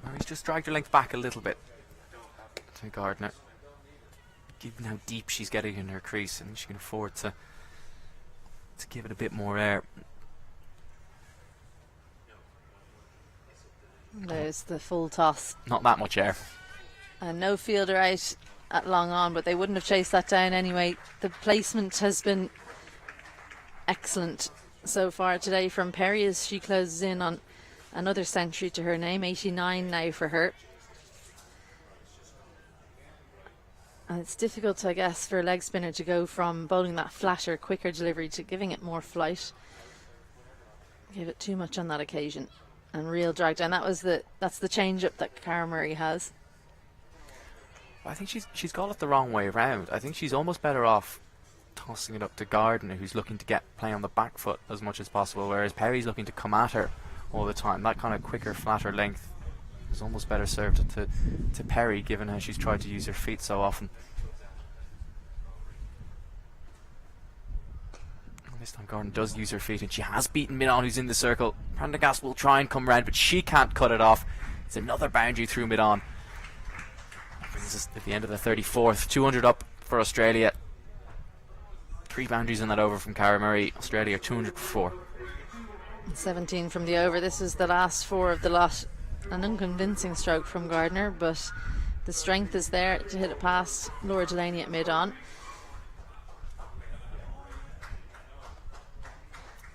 Murray's just dragged her length back a little bit to Gardner. Given how deep she's getting in her crease, and she can afford to give it a bit more air. There's the full toss. Not that much air. And no fielder out at long on, but they wouldn't have chased that down anyway. The placement has been excellent so far today from Perry as she closes in on another century to her name. 89 now for her. And it's difficult, I guess, for a leg spinner to go from bowling that flatter, quicker delivery to giving it more flight. Gave it too much on that occasion. And real drag down. That's the change-up that Cara Murray has. I think she's got it the wrong way around. I think she's almost better off tossing it up to Gardner, who's looking to play on the back foot as much as possible, whereas Perry's looking to come at her all the time. That kind of quicker, flatter length is almost better served to Perry, given how she's tried to use her feet so often. And this time Gardner does use her feet, and she has beaten mid-on, who's in the circle. Prendergast will try and come round, but she can't cut it off. It's another boundary through mid-on. Brings us at the end of the 34th. 200 up for Australia. 3 boundaries in that over from Cara Murray. Australia 200 for 4. 17 from the over. This is the last 4 of the lot. An unconvincing stroke from Gardner, but the strength is there to hit it past Laura Delany at mid-on.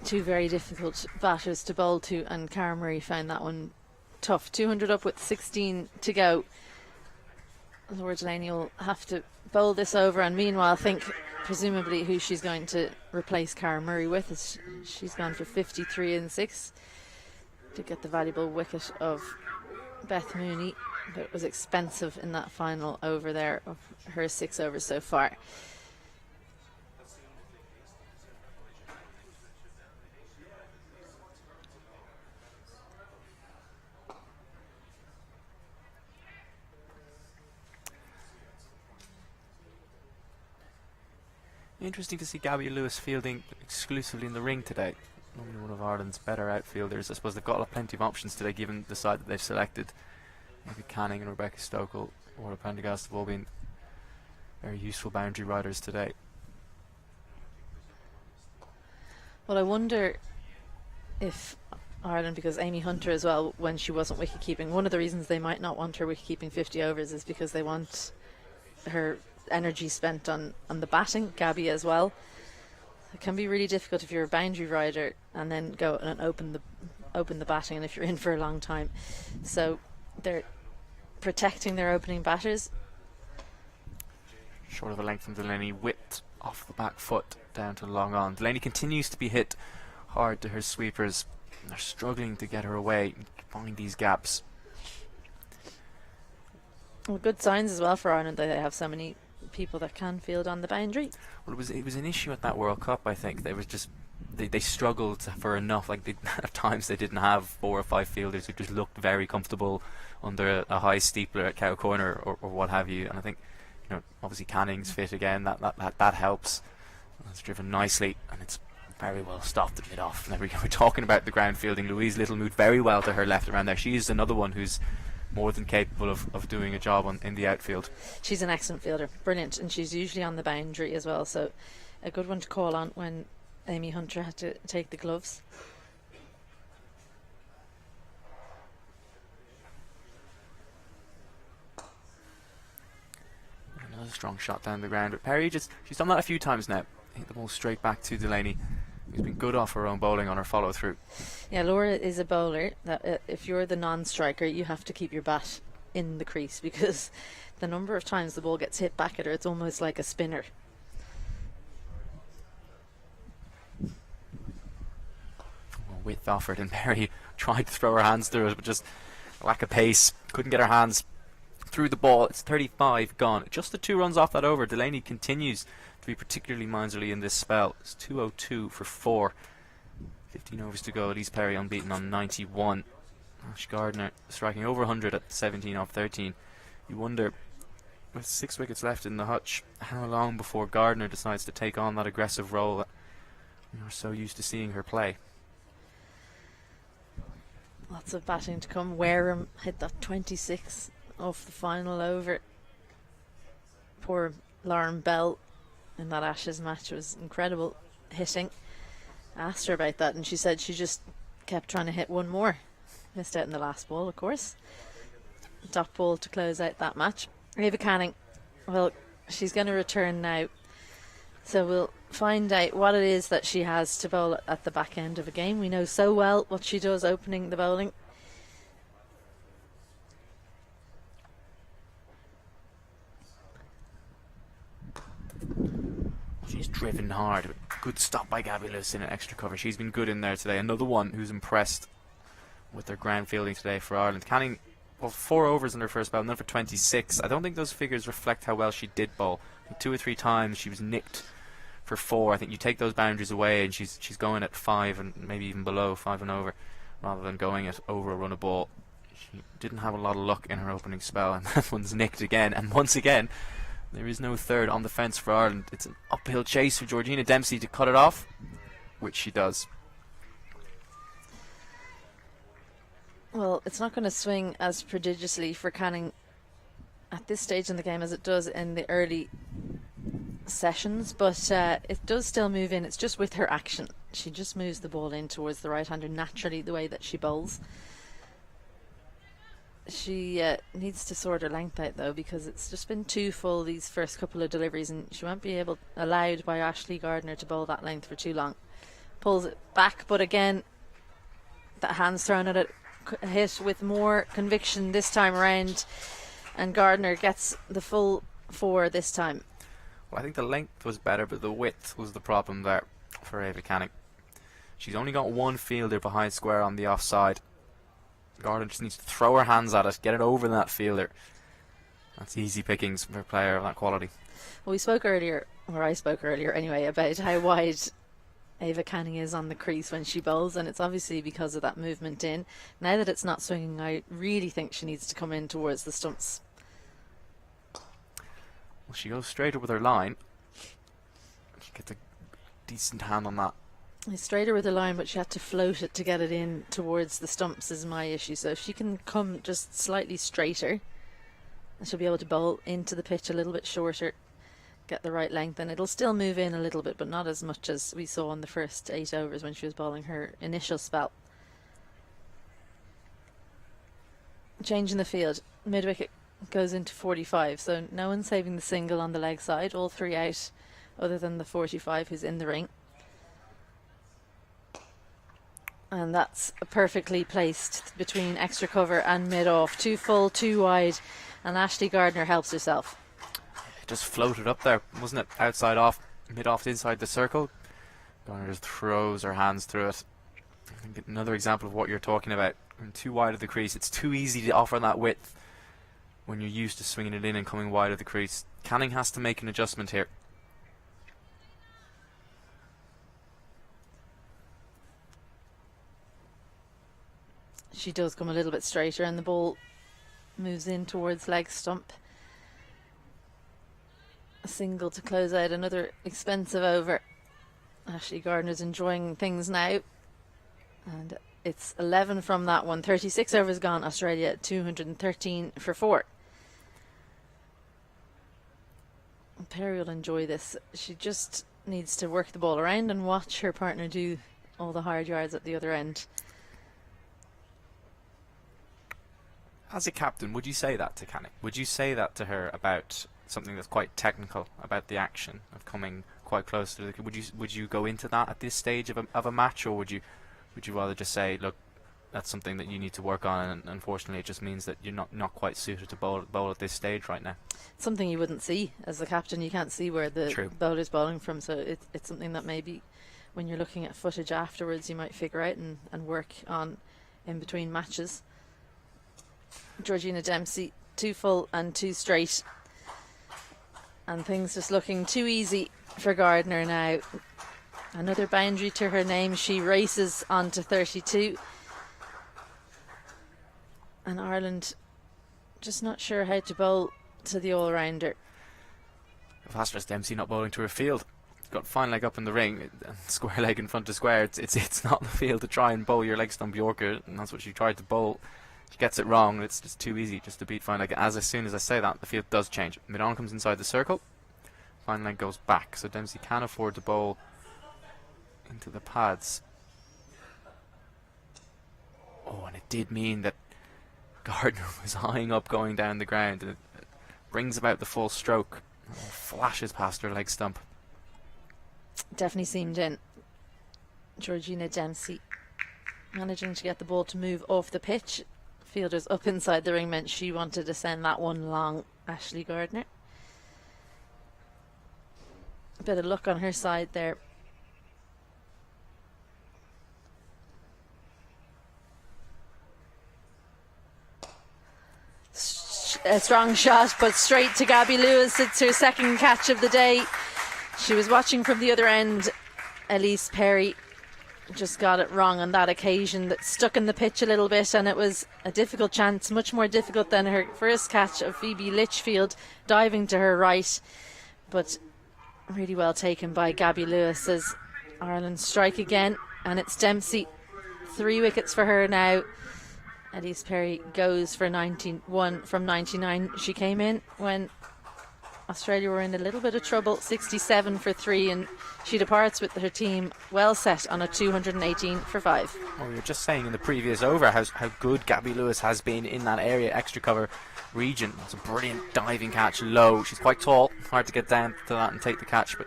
2 very difficult batters to bowl to, and Cara Murray found that one tough. 200 up with 16 to go. Laura Delany will have to bowl this over, and meanwhile think presumably who she's going to replace Cara Murray with. Is she's gone for 53 and 6 to get the valuable wicket of Beth Mooney, but it was expensive in that final over there of her 6 overs so far. Interesting to see Gaby Lewis fielding exclusively in the ring today. Normally one of Ireland's better outfielders. I suppose they've got plenty of options today, given the side that they've selected. Maybe Canning and Rebecca Stokel or Prendergast have all been very useful boundary riders today. Well, I wonder if Ireland, because Amy Hunter as well, when she wasn't wicket keeping, one of the reasons they might not want her wicket keeping 50 overs is because they want her energy spent on the batting. Gaby as well. It can be really difficult if you're a boundary rider and then go and open the batting, and if you're in for a long time. So they're protecting their opening batters. Short of a length from Delany, whipped off the back foot down to long on. Delany continues to be hit hard to her sweepers. They're struggling to get her away and find these gaps. Well, good signs as well for Ireland that they have so many people that can field on the boundary. Well, it was an issue at that World Cup. I think they was just they struggled for enough. Like at times they didn't have 4 or 5 fielders who just looked very comfortable under a high steepler at Cow Corner or what have you. And I think, you know, obviously Canning's fit again. That helps. It's driven nicely, and it's very well stopped at mid-off. There we go. We're talking about the ground fielding. Louise Little moved very well to her left around there. She is another one who's more than capable of doing a job in the outfield. She's an excellent fielder, brilliant, and she's usually on the boundary as well, so a good one to call on when Amy Hunter had to take the gloves. Another strong shot down the ground, but Perry she's done that a few times now. Hit the ball straight back to Delany, who's been good off her own bowling on her follow through. Yeah, Laura is a bowler that if you're the non-striker, you have to keep your bat in the crease, because the number of times the ball gets hit back at her, it's almost like a spinner. Width offered, and Perry tried to throw her hands through it, but just lack of pace. Couldn't get her hands through the ball. It's 35 gone. Just the 2 runs off that over. Delany continues to be particularly miserly in this spell. It's 202 for 4. 15 overs to go. Ellyse Perry unbeaten on 91. Ash Gardner striking over 100 at 17 off 13. You wonder, with 6 wickets left in the hutch, how long before Gardner decides to take on that aggressive role that we're so used to seeing her play. Lots of batting to come. Wareham hit that 26 off the final over. Poor Lauren Bell in that Ashes match was incredible hitting. Asked her about that and she said she just kept trying to hit one more. Missed out in the last ball, of course. Dot ball to close out that match. Ava Canning, well, she's going to return now. So we'll find out what it is that she has to bowl at the back end of a game. We know so well what she does opening the bowling. She's driven hard. Good stop by Gaby Lewis in an extra cover. She's been good in there today. Another one who's impressed with their ground fielding today for Ireland. Canning, well, 4 overs in her first bout, none for 26. I don't think those figures reflect how well she did bowl. 2 or 3 times she was nicked for 4. I think you take those boundaries away and she's going at 5 and maybe even below 5 and over, rather than going at over a run of ball. She didn't have a lot of luck in her opening spell, and that one's nicked again. And once again, there is no third on the fence for Ireland. It's an uphill chase for Georgina Dempsey to cut it off, which she does. Well, it's not going to swing as prodigiously for Canning at this stage in the game as it does in the early sessions, but it does still move in. It's just with her action. She just moves the ball in towards the right-hander naturally, the way that she bowls. She needs to sort her length out though, because it's just been too full these first couple of deliveries, and she won't be allowed by Ashley Gardner to bowl that length for too long. Pulls it back, but again, that hand's thrown at it, hit with more conviction this time around, and Gardner gets the full 4 this time. Well, I think the length was better, but the width was the problem there for Ava Canning. She's only got one fielder behind square on the offside. Gardner just needs to throw her hands at it, get it over that fielder. That's easy pickings for a player of that quality. Well, we spoke earlier, or I spoke earlier anyway, about how wide Ava Canning is on the crease when she bowls, and it's obviously because of that movement in. Now that it's not swinging, I really think she needs to come in towards the stumps. Well, she goes straighter with her line. She gets a decent hand on that. It's straighter with the line, but she had to float it to get it in towards the stumps is my issue. So if she can come just slightly straighter, she'll be able to bowl into the pitch a little bit shorter, get the right length, and it'll still move in a little bit, but not as much as we saw in the first 8 overs when she was bowling her initial spell. Change in the field. Mid-wicket goes into 45, so no one saving the single on the leg side, all 3 out other than the 45 who's in the ring. And that's perfectly placed between extra cover and mid-off. 2 full, 2 wide, and Ashley Gardner helps herself. It just floated up there, wasn't it? Outside off, mid-off inside the circle. Gardner just throws her hands through it. I think another example of what you're talking about. When too wide of the crease, it's too easy to offer that width when you're used to swinging it in and coming wide of the crease. Canning has to make an adjustment here. She does come a little bit straighter, and the ball moves in towards leg stump. A single to close out another expensive over. Ashley Gardner's enjoying things now, and it's 11 from that one. 36 overs gone. Australia 213 for 4. Perry will enjoy this. She just needs to work the ball around and watch her partner do all the hard yards at the other end. As a captain, would you say that to Canning? Would you say that to her about something that's quite technical, about the action of coming quite close to the... Would you go into that at this stage of a match, or would you rather just say, look, that's something that you need to work on, and unfortunately it just means that you're not quite suited to bowl at this stage right now? It's something you wouldn't see as the captain. You can't see where the bowler's bowling from, so it's something that maybe when you're looking at footage afterwards you might figure out and work on in between matches. Georgina Dempsey, 2 full and 2 straight, and things just looking too easy for Gardner now. Another boundary to her name. She races on to 32, and Ireland just not sure how to bowl to the all-rounder. Fastest Dempsey not bowling to her field. got fine leg up in the ring, square leg in front of square. It's not the field to try and bowl your leg stump Yorker, and that's what she tried to bowl. She gets it wrong. It's just too easy just to beat fine leg. As soon as I say that, the field does change. Mid-on comes inside the circle. Fine leg goes back, so Dempsey can afford to bowl into the pads. Oh, and it did mean that Gardner was eyeing up going down the ground, and it brings about the full stroke. Oh, flashes past her leg stump. Definitely seemed in. Georgina Dempsey managing to get the ball to move off the pitch. Fielders up inside the ring meant she wanted to send that one long. Ashley Gardner. A bit of luck on her side there. A strong shot, but straight to Gaby Lewis. It's her second catch of the day. She was watching from the other end. Ellyse Perry just got it wrong on that occasion. That stuck in the pitch a little bit, and it was a difficult chance, much more difficult than her first catch of Phoebe Litchfield diving to her right. But really well taken by Gaby Lewis as Ireland strike again, and it's Dempsey. 3 wickets for her now. Ellyse Perry goes for 91 from 99. She came in when Australia were in a little bit of trouble, 67 for 3, and she departs with her team well set on a 218 for 5. Well, we were just saying in the previous over how good Gaby Lewis has been in that area, extra cover region. It's a brilliant diving catch low. She's quite tall, hard to get down to that and take the catch, but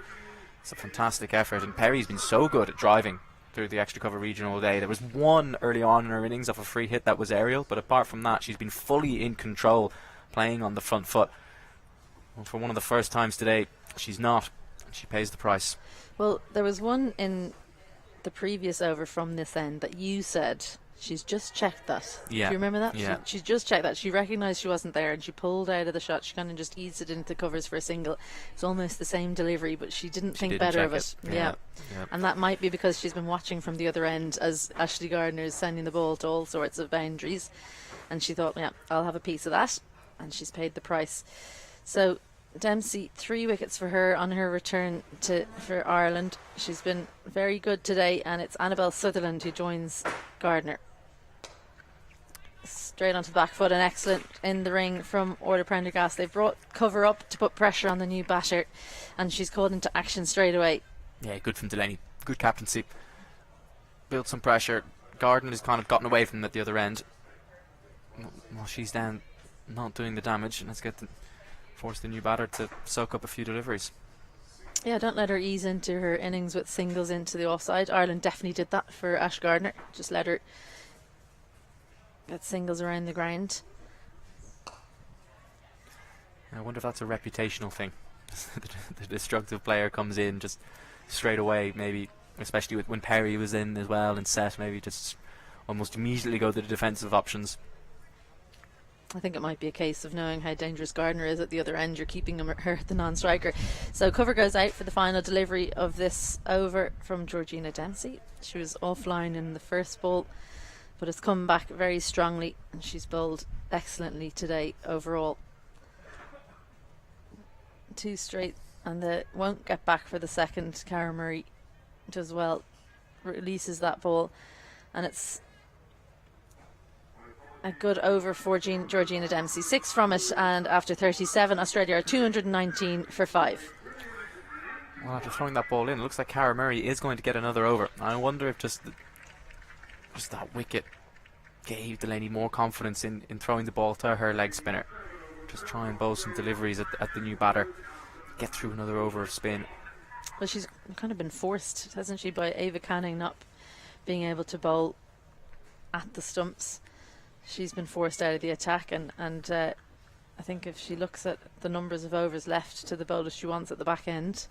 it's a fantastic effort. And Perry's been so good at driving through the extra cover region all day. There was one early on in her innings off a free hit that was aerial, but apart from that, she's been fully in control, playing on the front foot. Well, for one of the first times today, she's not. She pays the price. Well, there was one in the previous over from this end that you said she's just checked that. Yeah. Do you remember that? Yeah. She's just checked that. She recognised she wasn't there and she pulled out of the shot. She kind of just eased it into the covers for a single. It's almost the same delivery, but she didn't think better of it. Yeah. And that might be because she's been watching from the other end as Ashley Gardner is sending the ball to all sorts of boundaries. And she thought, yeah, I'll have a piece of that. And she's paid the price. So Dempsey, 3 wickets for her on her return for Ireland. She's been very good today, and it's Annabelle Sutherland who joins Gardner. Straight onto the back foot and excellent in the ring from Orla Prendergast. They've brought cover up to put pressure on the new batter, and she's called into action straight away. Yeah, good from Delany. Good captaincy. Built some pressure. Gardner has kind of gotten away from them at the other end. Well, she's down, not doing the damage, and let's force the new batter to soak up a few deliveries. Yeah, don't let her ease into her innings with singles into the offside. Ireland definitely did that for Ash Gardner. Just let her get singles around the ground. I wonder if that's a reputational thing. The destructive player comes in just straight away, maybe, especially when Perry was in as well and set, maybe just almost immediately go to the defensive options. I think it might be a case of knowing how dangerous Gardner is at the other end. You're keeping her the non-striker. So cover goes out for the final delivery of this over from Georgina Dempsey. She was offline in the first ball, but has come back very strongly, and she's bowled excellently today overall. 2 straight, and they won't get back for the second. Cara Murray does well, releases that ball, and it's a good over for Georgina Dempsey. 6 from it, and after 37, Australia are 219 for 5. Well, after throwing that ball in, it looks like Cara Murray is going to get another over. I wonder if just that wicket gave Delany more confidence in throwing the ball to her leg spinner. Just try and bowl some deliveries at the new batter. Get through another over of spin. Well, she's kind of been forced, hasn't she, by Ava Canning not being able to bowl at the stumps. She's been forced out of the attack, and I think if she looks at the numbers of overs left to the bowlers she wants at the back end,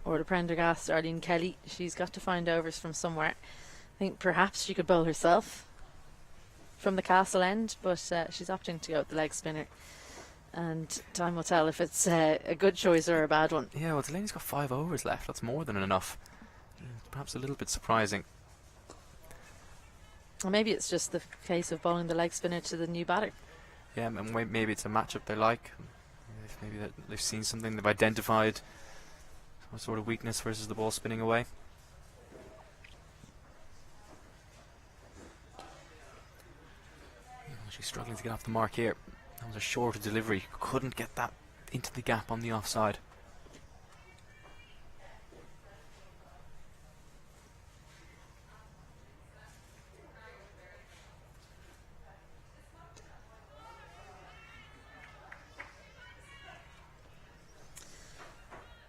or the Prendergast, Arlene Kelly, she's got to find overs from somewhere. I think perhaps she could bowl herself from the castle end, but she's opting to go with the leg spinner, and time will tell if it's a good choice or a bad one. Yeah, well, Delany's got 5 overs left. That's more than enough. Perhaps a little bit surprising. Or maybe it's just the case of bowling the leg spinner to the new batter. Yeah, and maybe it's a matchup they like. Maybe they've seen something, they've identified What sort of weakness versus the ball spinning away? She's struggling to get off the mark here. That was a shorter delivery. Couldn't get that into the gap on the offside.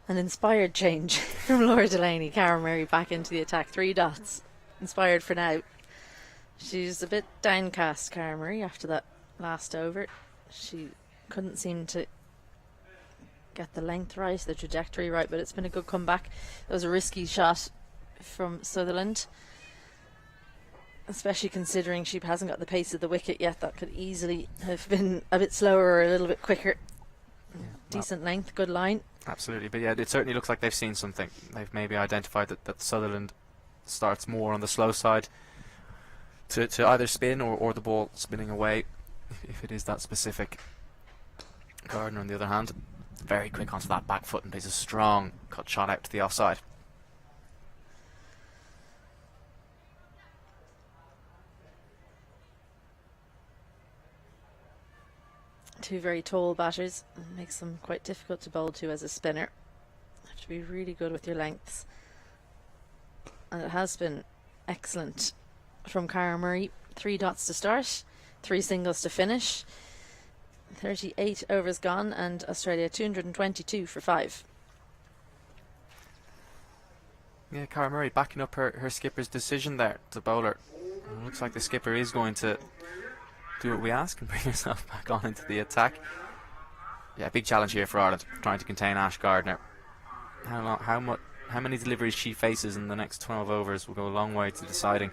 An inspired change from Laura Delany. Cara Murray back into the attack. 3 dots. Inspired for now. She's a bit downcast, Cara Murray, after that last over. She couldn't seem to get the length right, the trajectory right, but it's been a good comeback. It was a risky shot from Sutherland, especially considering she hasn't got the pace of the wicket yet. That could easily have been a bit slower or a little bit quicker. Yeah, decent length, good line. Absolutely, but yeah, it certainly looks like they've seen something. They've maybe identified that Sutherland starts more on the slow side to either spin or the ball spinning away, if it is that specific. Gardner, on the other hand, very quick onto that back foot and plays a strong cut shot out to the offside. Two very tall batters. Makes them quite difficult to bowl to as a spinner. Have to be really good with your lengths. And it has been excellent from Cara Murray. 3 dots to start, 3 singles to finish. 38 overs gone, and Australia 222 for 5. Yeah, Cara Murray backing up her skipper's decision there to bowler. It looks like the skipper is going to do what we ask and bring herself back on into the attack. Yeah, big challenge here for Ireland, trying to contain Ash Gardner. How many deliveries she faces in the next 12 overs will go a long way to deciding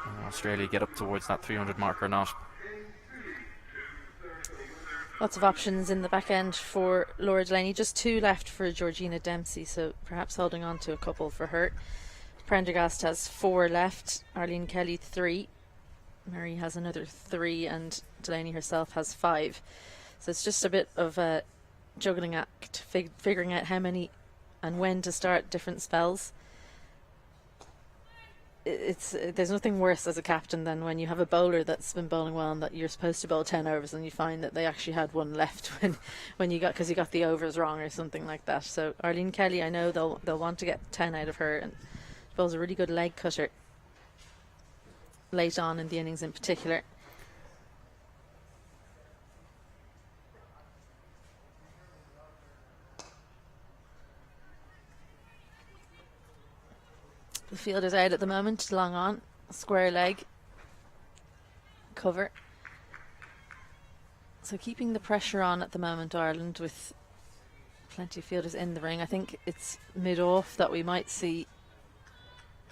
whether Australia get up towards that 300 mark or not. Lots of options in the back end for Laura Delany. Just 2 left for Georgina Dempsey, so perhaps holding on to a couple for her. Prendergast has 4 left, Arlene Kelly 3, Murray has another 3, and Delany herself has 5. So it's just a bit of a juggling act, figuring out how many and when to start different spells. There's nothing worse as a captain than when you have a bowler that's been bowling well and that you're supposed to bowl 10 overs and you find that they actually had 1 left when you got the overs wrong or something like that. So Arlene Kelly, I know they'll want to get 10 out of her, and bowls a really good leg cutter late on in the innings in particular. The field is out at the moment, long on, square leg, cover. So keeping the pressure on at the moment, Ireland, with plenty of fielders in the ring. I think it's mid-off that we might see.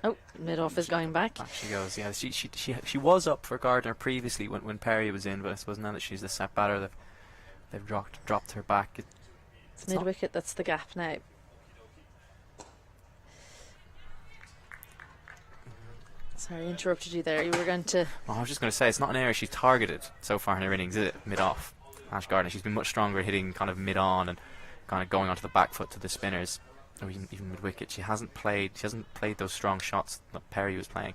Oh, mid-off is going back. Back she goes, yeah. She was up for Gardner previously when Perry was in, but I suppose now that she's the set batter, they've dropped her back. It's mid-wicket, that's the gap now. Sorry, I interrupted you there. You were going to... Well, I was just going to say, it's not an area she's targeted so far in her innings, is it? Mid-off. Ash Gardner, she's been much stronger hitting kind of mid-on and kind of going onto the back foot to the spinners, or even mid-wicket. She hasn't played those strong shots that Perry was playing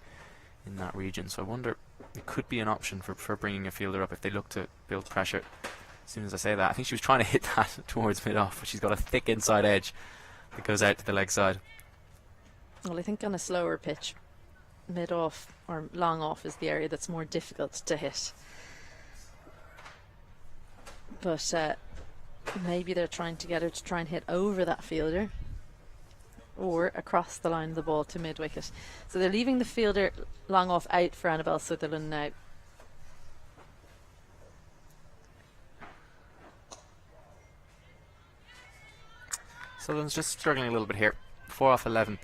in that region. So I wonder, it could be an option for bringing a fielder up if they look to build pressure. As soon as I say that, I think she was trying to hit that towards mid-off, but she's got a thick inside edge that goes out to the leg side. Well, I think on a slower pitch, mid-off or long off is the area that's more difficult to hit. But maybe they're trying to get her to try and hit over that fielder or across the line of the ball to mid-wicket. So they're leaving the fielder long off out for Annabelle Sutherland now. Sutherland's just struggling a little bit here. 4 off 11.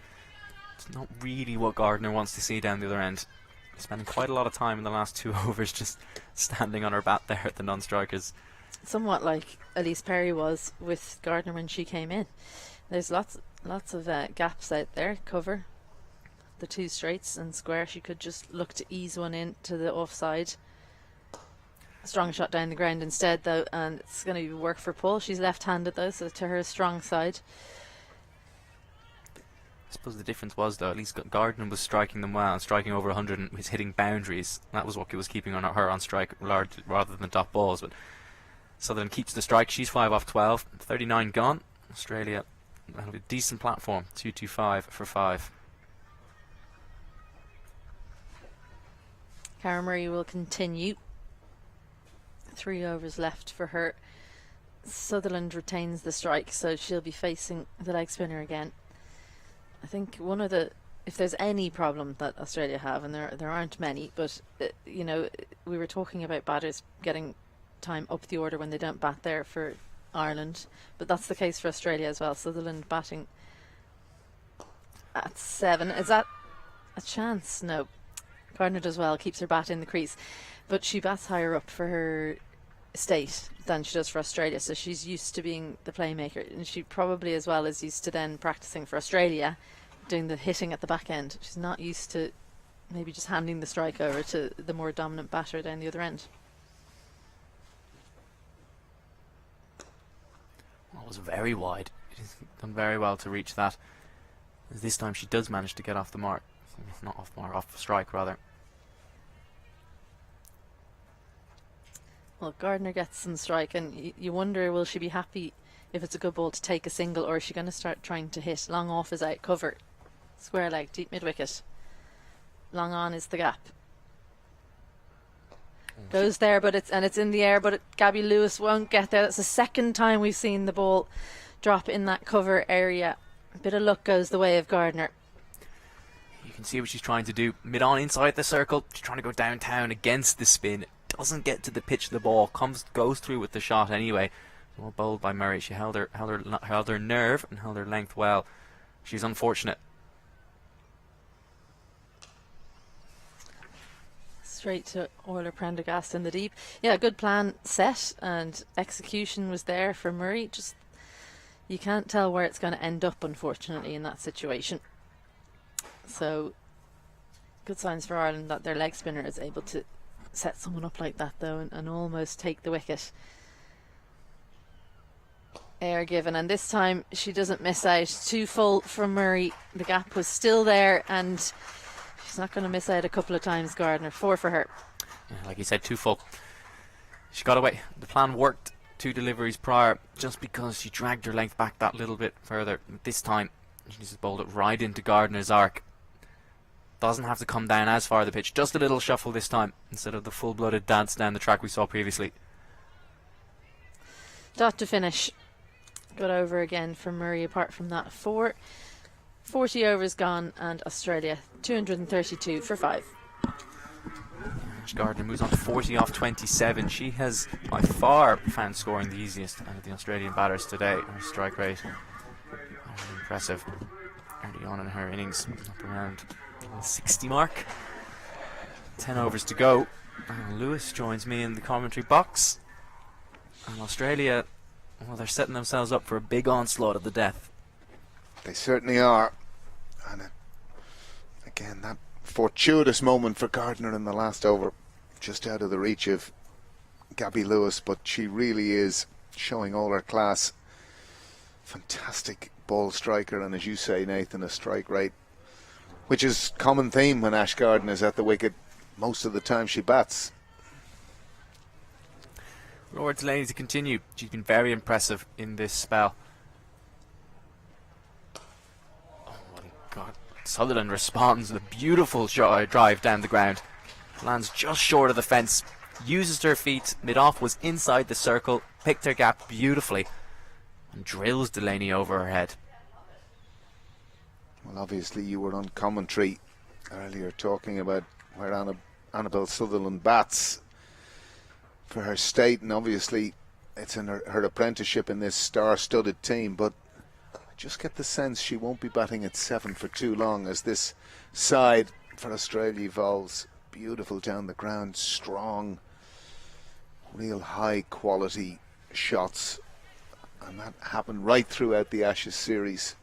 It's not really what Gardner wants to see down the other end. Spending quite a lot of time in the last 2 overs just standing on her bat there at the non-strikers. Somewhat like Ellyse Perry was with Gardner when she came in. There's lots of gaps out there. Cover the 2 straights and square. She could just look to ease one in to the offside. Strong shot down the ground instead though, and it's going to be work for Paul. She's left-handed though, so to her strong side. I suppose the difference was, though, at least Gardner was striking them well and striking over 100 and was hitting boundaries. That was what was keeping her on strike rather than dot balls. But Sutherland keeps the strike. She's 5 off 12. 39 gone. Australia, that'll be a decent platform. 2-2-5 for 5. Cara Murray will continue. 3 overs left for her. Sutherland retains the strike, so she'll be facing the leg spinner again. I think one of the, if there's any problem that Australia have, and there aren't many, but you know, we were talking about batters getting time up the order when they don't bat there for Ireland, but that's the case for Australia as well. Sutherland batting at 7. Is that a chance? No. Gardner does well, keeps her bat in the crease, but she bats higher up for her state than she does for Australia, so she's used to being the playmaker, and she probably as well is used to then practicing for Australia doing the hitting at the back end. She's not used to maybe just handing the strike over to the more dominant batter down the other end. Well, it was very wide. She's done very well to reach that. This time she does manage to get off the mark. Not off mark, off strike rather. Well, Gardner gets some strike, and you wonder, will she be happy if it's a good ball to take a single, or is she going to start trying to hit? Long off is out, cover, square leg, deep mid wicket. Long on is the gap. Goes there, but it's in the air, but Gaby Lewis won't get there. That's the second time we've seen the ball drop in that cover area. A bit of luck goes the way of Gardner. You can see what she's trying to do. Mid on inside the circle. She's trying to go downtown against the spin. Doesn't get to the pitch of the ball. Goes through with the shot anyway. Well bowled by Murray. She held her nerve and held her length well. She's unfortunate. Straight to Orla Prendergast in the deep. Yeah, good plan set, and execution was there for Murray. Just you can't tell where it's going to end up, unfortunately, in that situation. So good signs for Ireland that their leg spinner is able to set someone up like that, though, and almost take the wicket. Air given, and this time she doesn't miss out. 2 full from Murray. The gap was still there, and she's not going to miss out a couple of times. Gardner, 4 for her. Yeah, like you said, 2 full. She got away. The plan worked 2 deliveries prior, just because she dragged her length back that little bit further. This time she just bowled it right into Gardner's arc. Doesn't have to come down as far the pitch, just a little shuffle this time instead of the full-blooded dance down the track we saw previously. Dot to finish. Got over again for Murray. Apart from that, 4. 40 overs gone, and Australia 232 for 5. Gardner moves on to 40 off 27. She has by far found scoring the easiest out of the Australian batters today. Her strike rate impressive early on in her innings, up around 60 mark. 10 overs to go. Lewis joins me in the commentary box, and Australia, well, they're setting themselves up for a big onslaught at the death. They certainly are. And again, that fortuitous moment for Gardner in the last over, just out of the reach of Gaby Lewis, but she really is showing all her class. Fantastic ball striker, and as you say, Nathan, a strike rate which is common theme when Ash Gardner is at the wicket. Most of the time she bats. Laura Delany to continue. She's been very impressive in this spell. Oh my God. Sutherland responds with a beautiful drive down the ground. Lands just short of the fence. Uses her feet. Mid-off was inside the circle. Picked her gap beautifully. And drills Delany over her head. Well, obviously you were on commentary earlier talking about where Annabelle Sutherland bats for her state, and obviously it's in her apprenticeship in this star-studded team, but I just get the sense she won't be batting at 7 for too long as this side for Australia evolves. Beautiful down the ground, strong, real high quality shots, and that happened right throughout the Ashes series.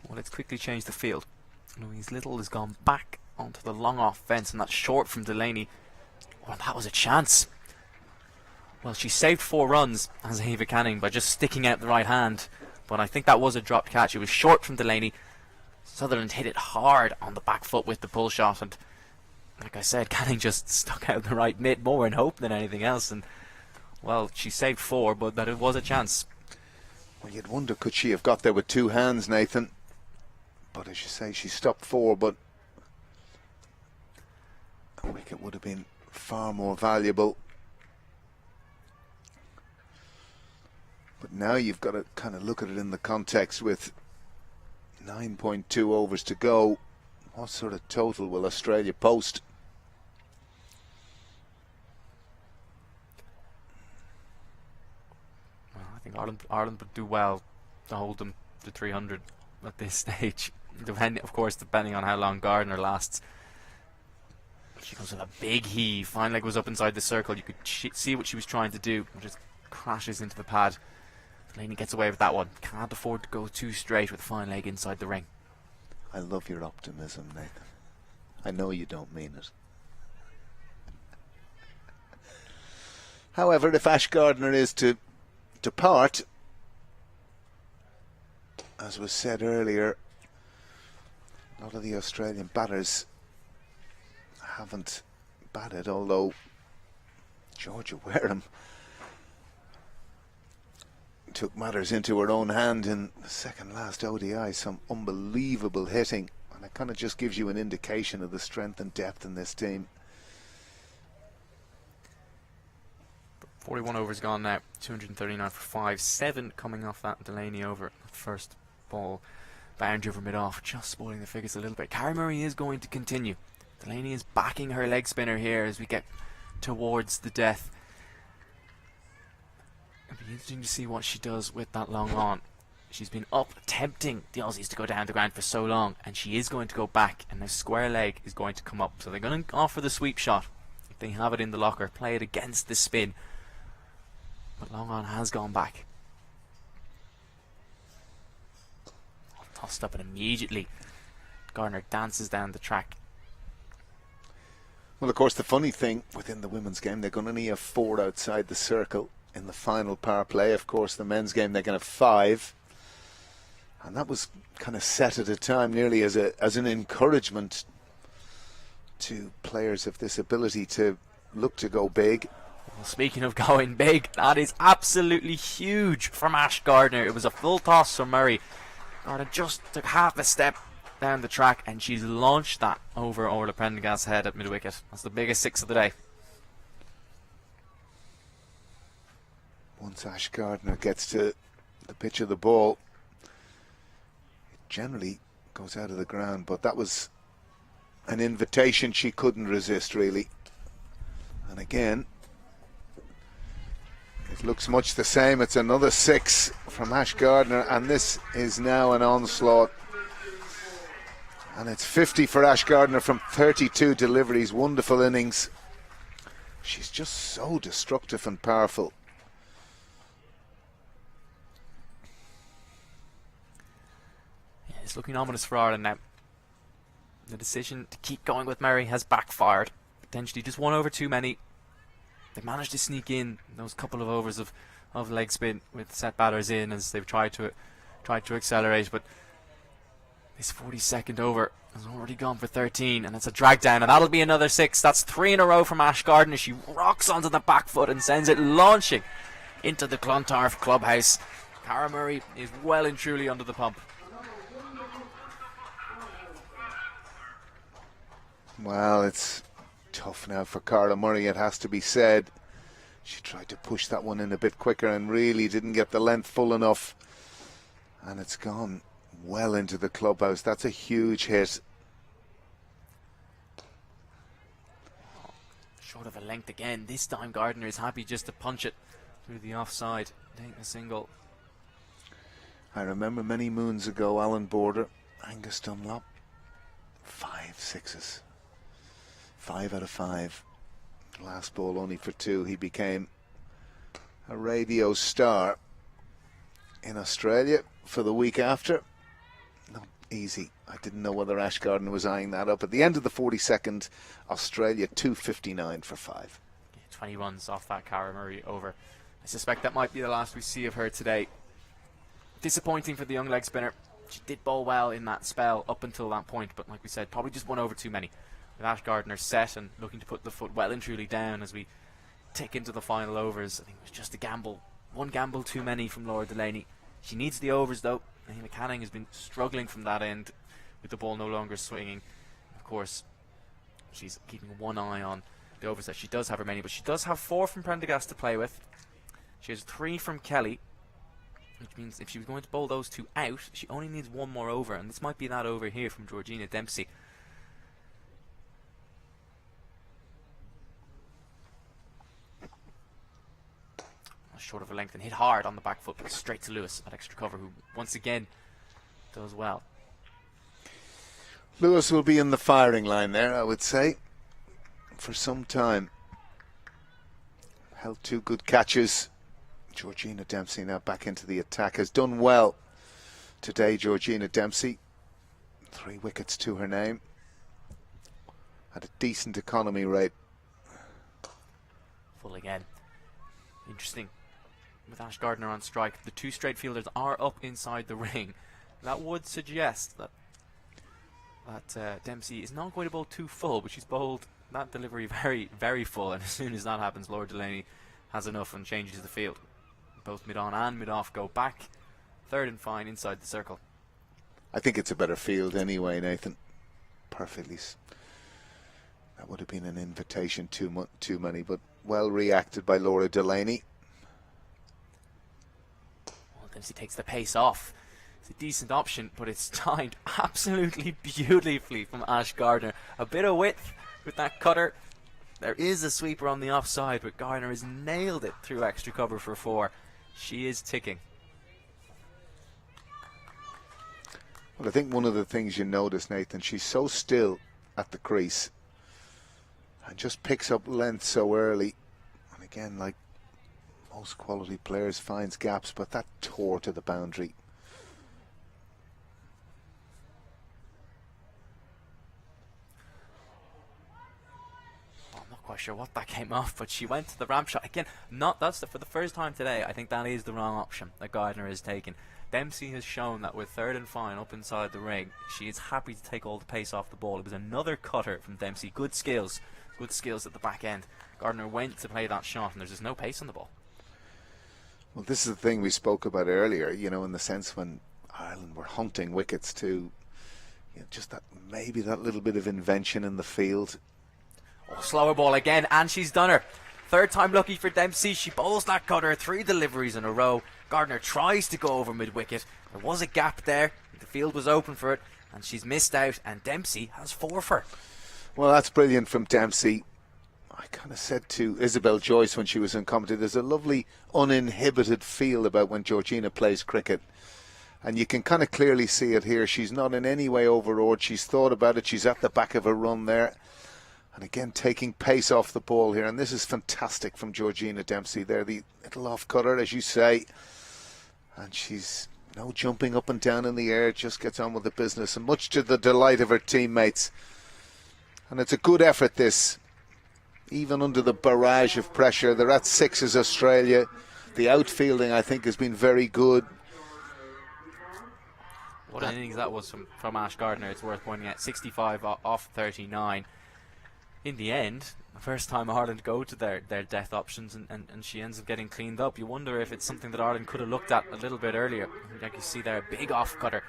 Well, let's quickly change the field. Louise Little has gone back onto the long off fence, and that's short from Delany. Well, that was a chance. Well, she saved 4 runs as Ava Canning by just sticking out the right hand, but I think that was a dropped catch. It was short from Delany. Sutherland hit it hard on the back foot with the pull shot, and like I said, Canning just stuck out the right mitt more in hope than anything else, and well, she saved 4, but that it was a chance. Well, you'd wonder, could she have got there with 2 hands, Nathan? But as you say, she stopped 4, but a wicket would have been far more valuable. But now you've got to kind of look at it in the context with 9.2 overs to go. What sort of total will Australia post? Well, I think Ireland would do well to hold them to 300 at this stage. Depending on how long Gardner lasts. She comes with a big heave. Fine leg was up inside the circle. You could see what she was trying to do. It just crashes into the pad. Delany gets away with that one. Can't afford to go too straight with fine leg inside the ring. I love your optimism, Nathan. I know you don't mean it. However, if Ash Gardner is to depart, as was said earlier, a lot of the Australian batters haven't batted, although Georgia Wareham took matters into her own hand in the second last ODI. Some unbelievable hitting, and it kind of just gives you an indication of the strength and depth in this team. 41 overs gone now, 239 for 5, 7 coming off that Delany over. First ball boundary over mid-off, just spoiling the figures a little bit. Cara Murray is going to continue. Delany is backing her leg spinner here as we get towards the death. It'll be interesting to see what she does with that long on. She's been up tempting the Aussies to go down the ground for so long, and she is going to go back, and the square leg is going to come up. So they're going to offer the sweep shot. If they have it in the locker, play it against the spin. But long on has gone back. Tossed up, and immediately Gardner dances down the track. Well, of course, the funny thing within the women's game, they're going to only have 4 outside the circle in the final power play. Of course, the men's game, they're going to have 5. And that was kind of set at a time nearly as an encouragement to players of this ability to look to go big. Well, speaking of going big, that is absolutely huge from Ash Gardner. It was a full toss from Murray. Gardner just took half a step down the track, and she's launched that over Orla Prendergast's head at mid-wicket. That's the biggest 6 of the day. Once Ash Gardner gets to the pitch of the ball, it generally goes out of the ground, but that was an invitation she couldn't resist, really. And again, it looks much the same. It's another 6 from Ash Gardner, and this is now an onslaught. And it's 50 for Ash Gardner from 32 deliveries. Wonderful innings. She's just so destructive and powerful. Yeah, it's looking ominous for Ireland now. The decision to keep going with Murray has backfired. Potentially just 1 over too many. They managed to sneak in those couple of overs of leg spin with set batters in as they've tried to accelerate, but this 42nd over has already gone for 13, and it's a drag down, and that'll be another 6. That's 3 in a row from Ash Gardner. She rocks onto the back foot and sends it launching into the Clontarf clubhouse. Cara Murray is well and truly under the pump. Well, it's tough now for Cara Murray, it has to be said. She tried to push that one in a bit quicker and really didn't get the length full enough, and it's gone well into the clubhouse. That's a huge hit. Short of a length again. This time Gardner is happy just to punch it through the offside, taking a single. I remember many moons ago, Alan Border, Angus Dunlop, 5 6s. 5 out of 5. Last ball only for 2. He became a radio star in Australia for the week after. Not easy. I didn't know whether Ash Gardner was eyeing that up. At the end of the 42nd, Australia 259 for 5. 20 runs off that Cara Murray over. I suspect that might be the last we see of her today. disappointing for the young leg spinner. She did bowl well in that spell up until that point, but like we said, probably just one over too many. With Ash Gardner set and looking to put the foot well and truly down as we tick into the final overs. I think it was just a gamble. One gamble too many from Laura Delany. She needs the overs though. Naima Canning has been struggling from that end with the ball no longer swinging. Of course, she's keeping one eye on the overs that she does have remaining, but she does have 4 from Prendergast to play with. She has 3 from Kelly, which means if she was going to bowl those 2 out, she only needs 1 more over, and this might be that over here from Georgina Dempsey. Short of a length and hit hard on the back foot, but straight to Lewis at extra cover, who once again does well. Lewis will be in the firing line there, I would say, for some time. Held 2 good catches. Georgina Dempsey now back into the attack. Has done well today, Georgina Dempsey. 3 wickets to her name. At a decent economy rate. Full again. Interesting. With Ash Gardner on strike, the 2 straight fielders are up inside the ring. That would suggest that Dempsey is not going to bowl too full, but she's bowled that delivery very, very full, and as soon as that happens, Laura Delany has enough and changes the field. Both mid-on and mid-off go back. 3rd and fine inside the circle. I think it's a better field anyway, Nathan. Perfectly. That would have been an invitation too many, but well reacted by Laura Delany. Well, Dempsey takes the pace off. It's a decent option, but it's timed absolutely beautifully from Ash Gardner. A bit of width with that cutter. There is a sweeper on the offside, but Gardner has nailed it through extra cover for 4. She is ticking. Well, I think one of the things you notice, Nathan, she's so still at the crease and just picks up length so early. And again, like most quality players, finds gaps, but that tore to the boundary. Quite sure what that came off, but she went to the ramp shot again. For the first time today. I think that is the wrong option that Gardner has taken. Dempsey has shown that with 3rd and fine up inside the ring, she is happy to take all the pace off the ball. It was another cutter from Dempsey. Good skills at the back end. Gardner went to play that shot, and there's just no pace on the ball. Well, this is the thing we spoke about earlier, you know, in the sense when Ireland were hunting wickets to, just that maybe that little bit of invention in the field. Oh, slower ball again, and she's done her. 3rd time lucky for Dempsey. She bowls that cutter, 3 deliveries in a row. Gardner tries to go over mid-wicket. There was a gap there. The field was open for it, and she's missed out, and Dempsey has 4 for her. Well, that's brilliant from Dempsey. I kind of said to Isabel Joyce when she was in commentary, there's a lovely uninhibited feel about when Georgina plays cricket. And you can kind of clearly see it here. She's not in any way overawed. She's thought about it. She's at the back of her run there. And again, taking pace off the ball here. And this is fantastic from Georgina Dempsey there. The little off cutter, as you say. And she's no jumping up and down in the air. Just gets on with the business. And much to the delight of her teammates. And it's a good effort, this. Even under the barrage of pressure. They're at 6 as Australia. The outfielding, I think, has been very good. What an innings that was from Ash Gardner. It's worth pointing out. 65 off 39. In the end, the first time Ireland go to their death options, and she ends up getting cleaned up. You wonder if it's something that Ireland could have looked at a little bit earlier. Like you see there, a big off cutter.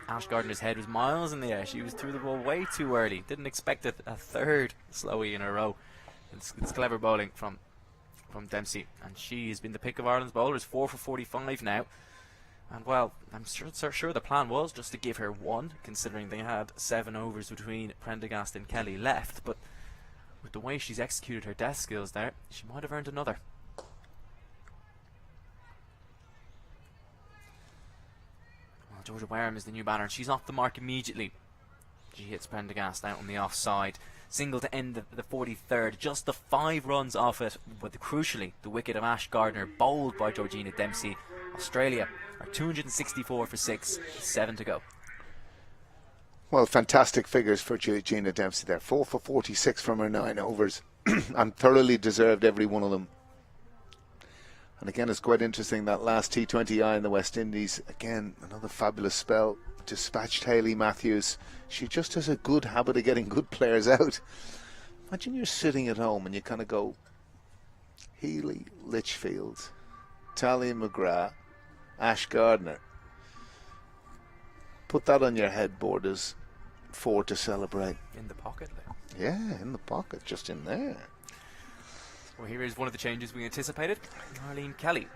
Ash Gardner's head was miles in the air. She was through the ball way too early. Didn't expect it. A 3rd slowie in a row. It's clever bowling from Dempsey, and she has been the pick of Ireland's bowlers. 4 for 45 now. And well, I'm sure the plan was just to give her 1, considering they had 7 overs between Prendergast and Kelly left. But with the way she's executed her death skills there, she might have earned another. Well, Georgia Wareham is the new batter, and she's off the mark immediately. She hits Prendergast out on the offside. Single to end the 43rd. Just the 5 runs off it, but crucially, the wicket of Ash Gardner, bowled by Georgina Dempsey. Australia are 264 for 6, 7 to go. Well, fantastic figures for Georgina Dempsey there. 4 for 46 from her 9 overs, and thoroughly deserved every one of them. And again, it's quite interesting that last T20I in the West Indies, again, another fabulous spell, dispatched Healy Matthews. She just has a good habit of getting good players out. Imagine you're sitting at home and you kind of go, Healy, Litchfield, Talia McGrath, Ash Gardner. Put that on your headboard as 4 to celebrate. In the pocket, like. Yeah, in the pocket, just in there. Well, here is one of the changes we anticipated. Marlene Kelly,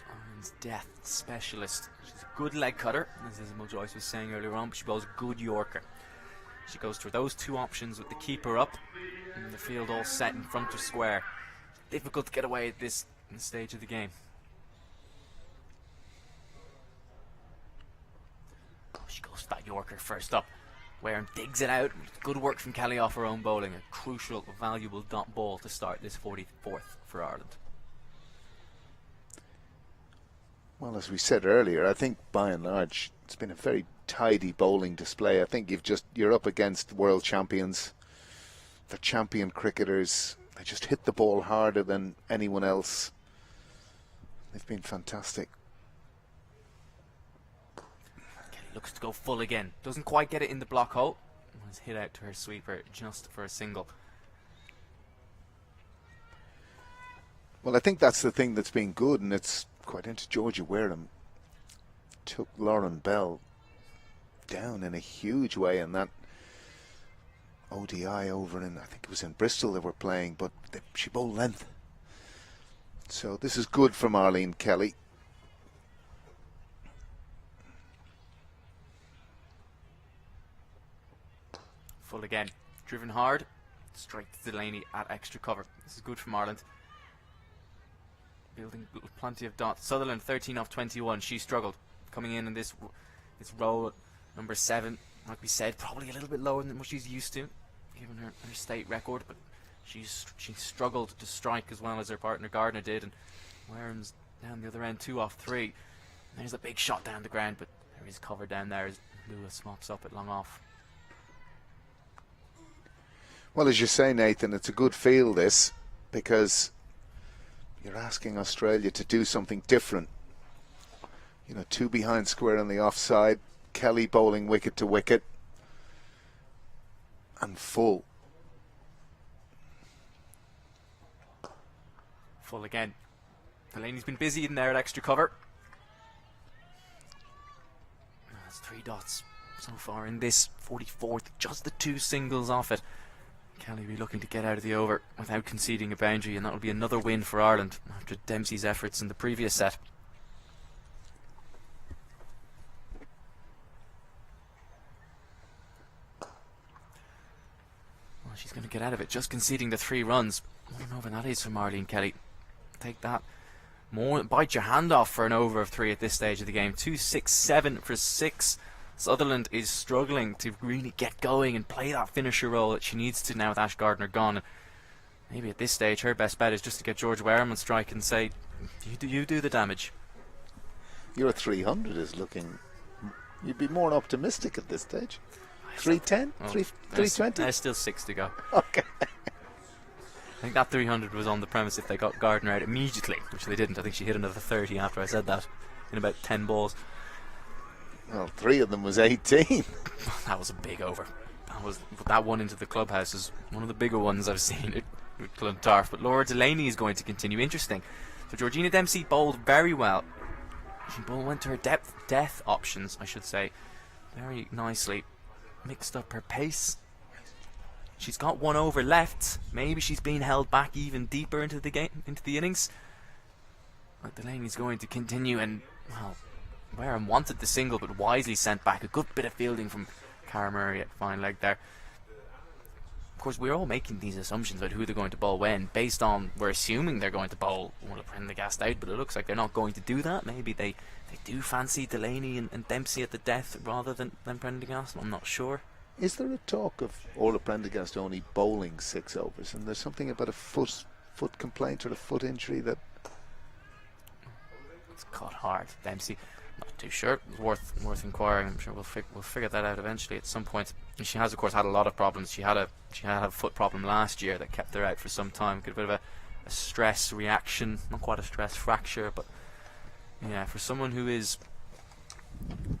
Ireland's death specialist. She's a good leg cutter, as Isabel Joyce was saying earlier on, but she bowls a good Yorker. She goes for those two options with the keeper up and the field all set in front of square. Difficult to get away at this stage of the game. She goes for that Yorker first up. Wareham digs it out. Good work from Kelly off her own bowling. A crucial, valuable dot ball to start this 44th for Ireland. Well, as we said earlier, I think by and large it's been a very tidy bowling display. I think you're up against world champions, the champion cricketers. They just hit the ball harder than anyone else. They've been fantastic. Looks to go full again. Doesn't quite get it in the block hole. Was hit out to her sweeper just for a single. Well, I think that's the thing that's been good, and it's quite into Georgia Wareham. Took Lauren Bell down in a huge way in that ODI over in, I think it was in Bristol they were playing, but she bowled length. So this is good for Marlene Kelly. Full again. Driven hard. Straight to Delany at extra cover. This is good from Ireland. Building plenty of dots. Sutherland 13 off 21. She struggled. Coming in this role at number 7. Like we said, probably a little bit lower than what she's used to, given her state record. But she struggled to strike as well as her partner Gardner did. And Wareham's down the other end 2 off 3. There's a big shot down the ground, but there is cover down there as Lewis mops up at long off. Well, as you say, Nathan, it's a good field, this, because you're asking Australia to do something different. You know, 2 behind square on the offside, Kelly bowling wicket to wicket, and full. Full again. Delany's been busy in there at extra cover. That's 3 dots so far in this 44th, just the 2 singles off it. Kelly will be looking to get out of the over without conceding a boundary, and that will be another win for Ireland after Dempsey's efforts in the previous set. Well, she's going to get out of it, just conceding the 3 runs. What an over that is for Marlene Kelly. Take that. Bite your hand off for an over of 3 at this stage of the game. 2-6-7 for 6. Sutherland is struggling to really get going and play that finisher role that she needs to now with Ash Gardner gone. Maybe at this stage her best bet is just to get George Wareham on strike and say, you do the damage. Your 300 is looking... You'd be more optimistic at this stage. 310? 320? There's still 6 to go. Okay. I think that 300 was on the premise if they got Gardner out immediately, which they didn't. I think she hit another 30 after I said that in about 10 balls. Well, 3 of them was 18. That was a big over. That one into the clubhouse is one of the bigger ones I've seen at Clontarf. But Laura Delany is going to continue. Interesting. So Georgina Dempsey bowled very well. She went to her death options, I should say, very nicely. Mixed up her pace. She's got 1 over left. Maybe she's been held back even deeper into the game, into the innings. But Delany's going to continue, and well, Wareham wanted the single but wisely sent back. A good bit of fielding from Cara Murray at fine leg there. Of course, we're all making these assumptions about who they're going to bowl when, based on we're assuming they're going to bowl Orla Prendergast out, but it looks like they're not going to do that. Maybe they do fancy Delany and Dempsey at the death rather than Prendergast. I'm not sure. Is there a talk of Orla Prendergast only bowling 6 overs, and there's something about a foot complaint or a foot injury that... It's caught hard. Dempsey, not too sure. It's worth inquiring. I'm sure we'll figure that out eventually at some point. And she has, of course, had a lot of problems. She had a foot problem last year that kept her out for some time. Got a bit of stress reaction, not quite a stress fracture, but yeah, for someone who is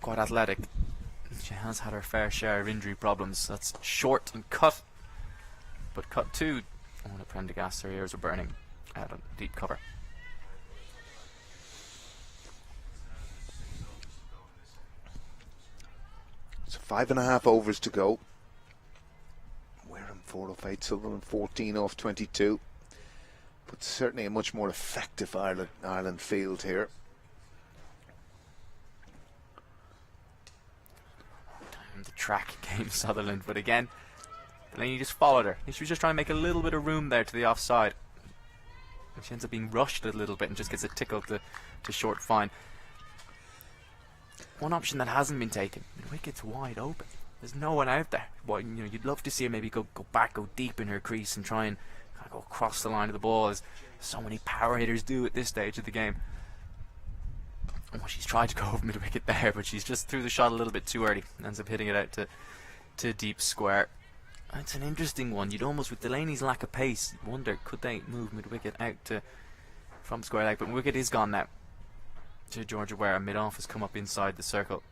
quite athletic, she has had her fair share of injury problems. That's short and cut, but cut two. Oh, the Prendergast, her ears are burning out on deep cover. So 5.5 overs to go. Wareham 4 off 8, Sutherland 14 off 22. But certainly a much more effective Ireland field here. The track came Sutherland, but again, Delany just followed her. She was just trying to make a little bit of room there to the offside. She ends up being rushed a little bit and just gets a tickle to short fine. One option that hasn't been taken, the wicket's wide open. There's no one out there. Well, you know, you'd love to see her maybe go back, go deep in her crease and try and kind of go across the line of the ball, as so many power hitters do at this stage of the game. Well, she's tried to go over mid wicket there, but she's just threw the shot a little bit too early. Ends up hitting it out to deep square. It's an interesting one. You'd almost, with Delany's lack of pace, wonder could they move mid wicket out from square leg. But wicket is gone now to Georgia Ware. Mid off has come up inside the circle.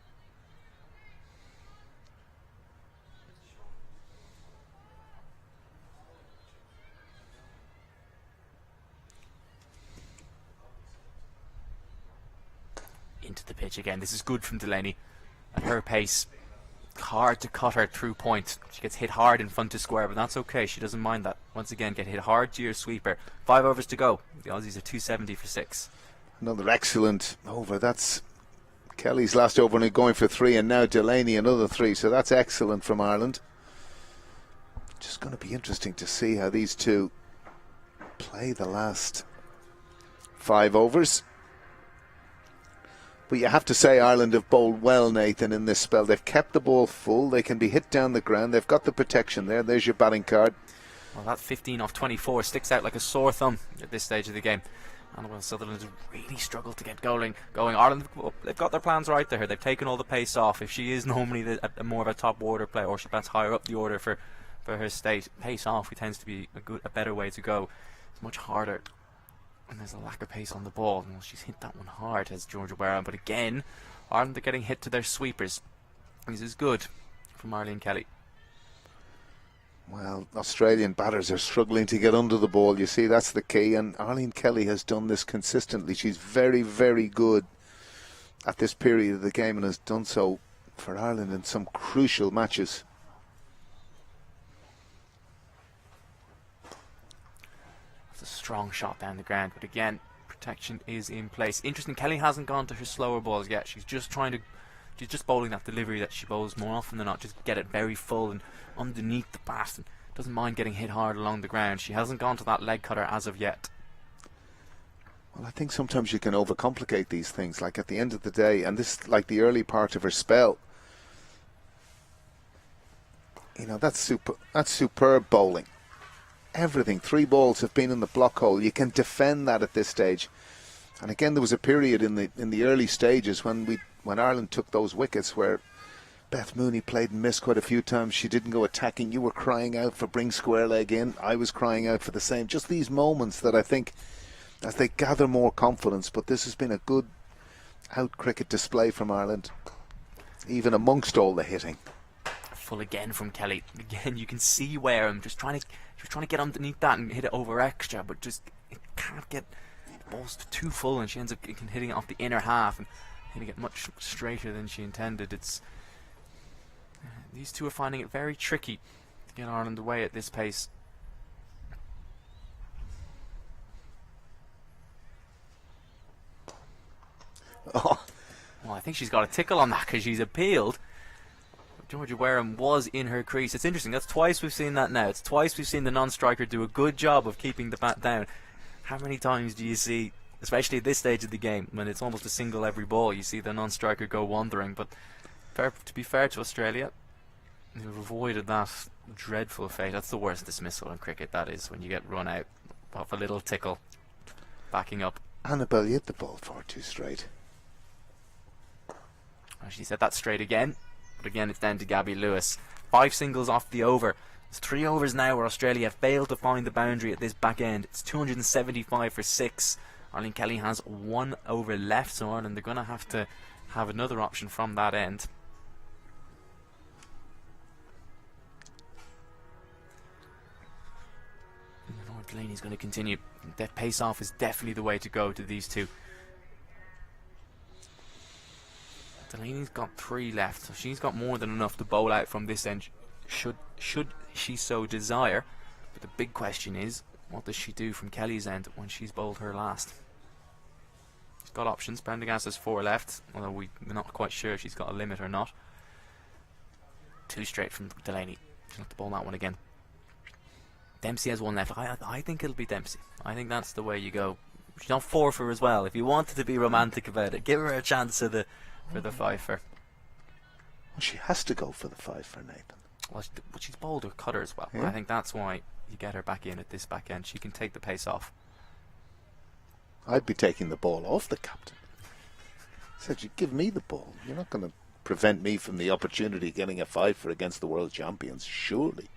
Into the pitch again. This is good from Delany at her pace. Hard to cut her through point. She gets hit hard in front to square, but that's okay. She doesn't mind that. Once again, get hit hard to your sweeper. 5 overs to go. The Aussies are 270 for 6. Another excellent over. That's Kelly's last over, only going for 3, and now Delany another 3. So that's excellent from Ireland. Just going to be interesting to see how these two play the last 5 overs. But you have to say Ireland have bowled well, Nathan, in this spell. They've kept the ball full. They can be hit down the ground. They've got the protection there. There's your batting card. Well, that 15 off 24 sticks out like a sore thumb at this stage of the game. And well, Sutherland has really struggled to get going. Ireland, they've got their plans right there. They've taken all the pace off. If she is normally more of a top order player, or she bats higher up the order for her state, pace off tends to be a better way to go. It's much harder. And there's a lack of pace on the ball. Well, she's hit that one hard, as Georgia Ware. But again, Ireland are getting hit to their sweepers. This is good from Arlene Kelly. Well, Australian batters are struggling to get under the ball. You see, that's the key. And Arlene Kelly has done this consistently. She's very, very good at this period of the game and has done so for Ireland in some crucial matches. A strong shot down the ground, but again, protection is in place. Interesting, Kelly hasn't gone to her slower balls yet. She's just bowling that delivery that she bowls more often than not. Just get it very full and underneath the bat, and doesn't mind getting hit hard along the ground. She hasn't gone to that leg cutter as of yet. Well, I think sometimes you can overcomplicate these things. Like at the end of the day, and this, like the early part of her spell, you know, that's superb bowling. Everything. 3 balls have been in the block hole. You can defend that at this stage. And again, there was a period in the early stages when Ireland took those wickets where Beth Mooney played and missed quite a few times. She didn't go attacking. You were crying out for bring square leg in. I was crying out for the same. Just these moments that I think, as they gather more confidence, but this has been a good out cricket display from Ireland, even amongst all the hitting. Full again from Kelly. Again, you can see Wareham just trying to get underneath that and hit it over extra, but just it can't get the ball's too full, and she ends up hitting it off the inner half and hitting it much straighter than she intended. It's these two are finding it very tricky to get Ireland away at this pace. Oh. Well, I think she's got a tickle on that because she's appealed. Georgia Wareham was in her crease. It's interesting. That's twice we've seen that now. It's twice we've seen the non-striker do a good job of keeping the bat down. How many times do you see, especially at this stage of the game, when it's almost a single every ball, you see the non-striker go wandering? But to be fair to Australia, they've avoided that dreadful fate. That's the worst dismissal in cricket, that is, when you get run out off a little tickle, backing up. Annabelle, you hit the ball far too straight. She set that straight again. But again, it's down to Gaby Lewis. 5 singles off the over. It's 3 overs now where Australia failed to find the boundary at this back end. It's 275 for 6. Arlene Kelly has 1 over left, so Ireland, they're going to have another option from that end. Delany's going to continue. That pace-off is definitely the way to go to these two. Delany's got 3 left, so she's got more than enough to bowl out from this end, should she so desire. But the big question is, what does she do from Kelly's end when she's bowled her last? She's got options. Prendergast has 4 left, although we're not quite sure if she's got a limit or not. 2 straight from Delany. She'll have to bowl that one again. Dempsey has 1 left. I think it'll be Dempsey. I think that's the way you go. She's not 4 for as well. If you wanted to be romantic about it, give her a chance for the 5 for. Well, she has to go for the 5 for, Nathan. Well, but she's bowled her cutter as well. Yeah. I think that's why you get her back in at this back end. She can take the pace off. I'd be taking the ball off the captain. I said, you give me the ball. You're not going to prevent me from the opportunity of getting a 5 for against the world champions, surely.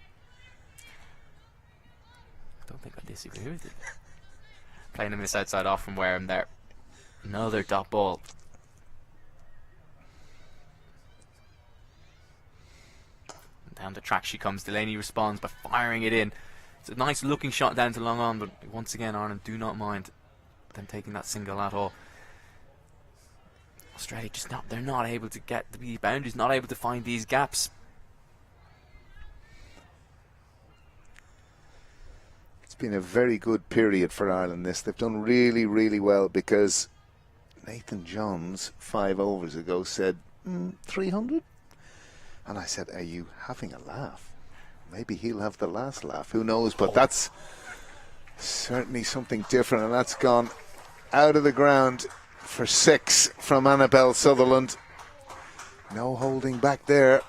I don't think I disagree with it. Playing a miss outside off from Wareham there. Another dot ball. Down the track she comes. Delany responds by firing it in. It's a nice looking shot down to long on, but once again Ireland do not mind them taking that single at all. Australia they're not able to get the boundaries, not able to find these gaps. It's been a very good period for Ireland this. They've done really, really well because Nathan Johns 5 overs ago said 300? And I said, are you having a laugh? Maybe he'll have the last laugh. Who knows? But that's certainly something different. And that's gone out of the ground for 6 from Annabelle Sutherland. No holding back there.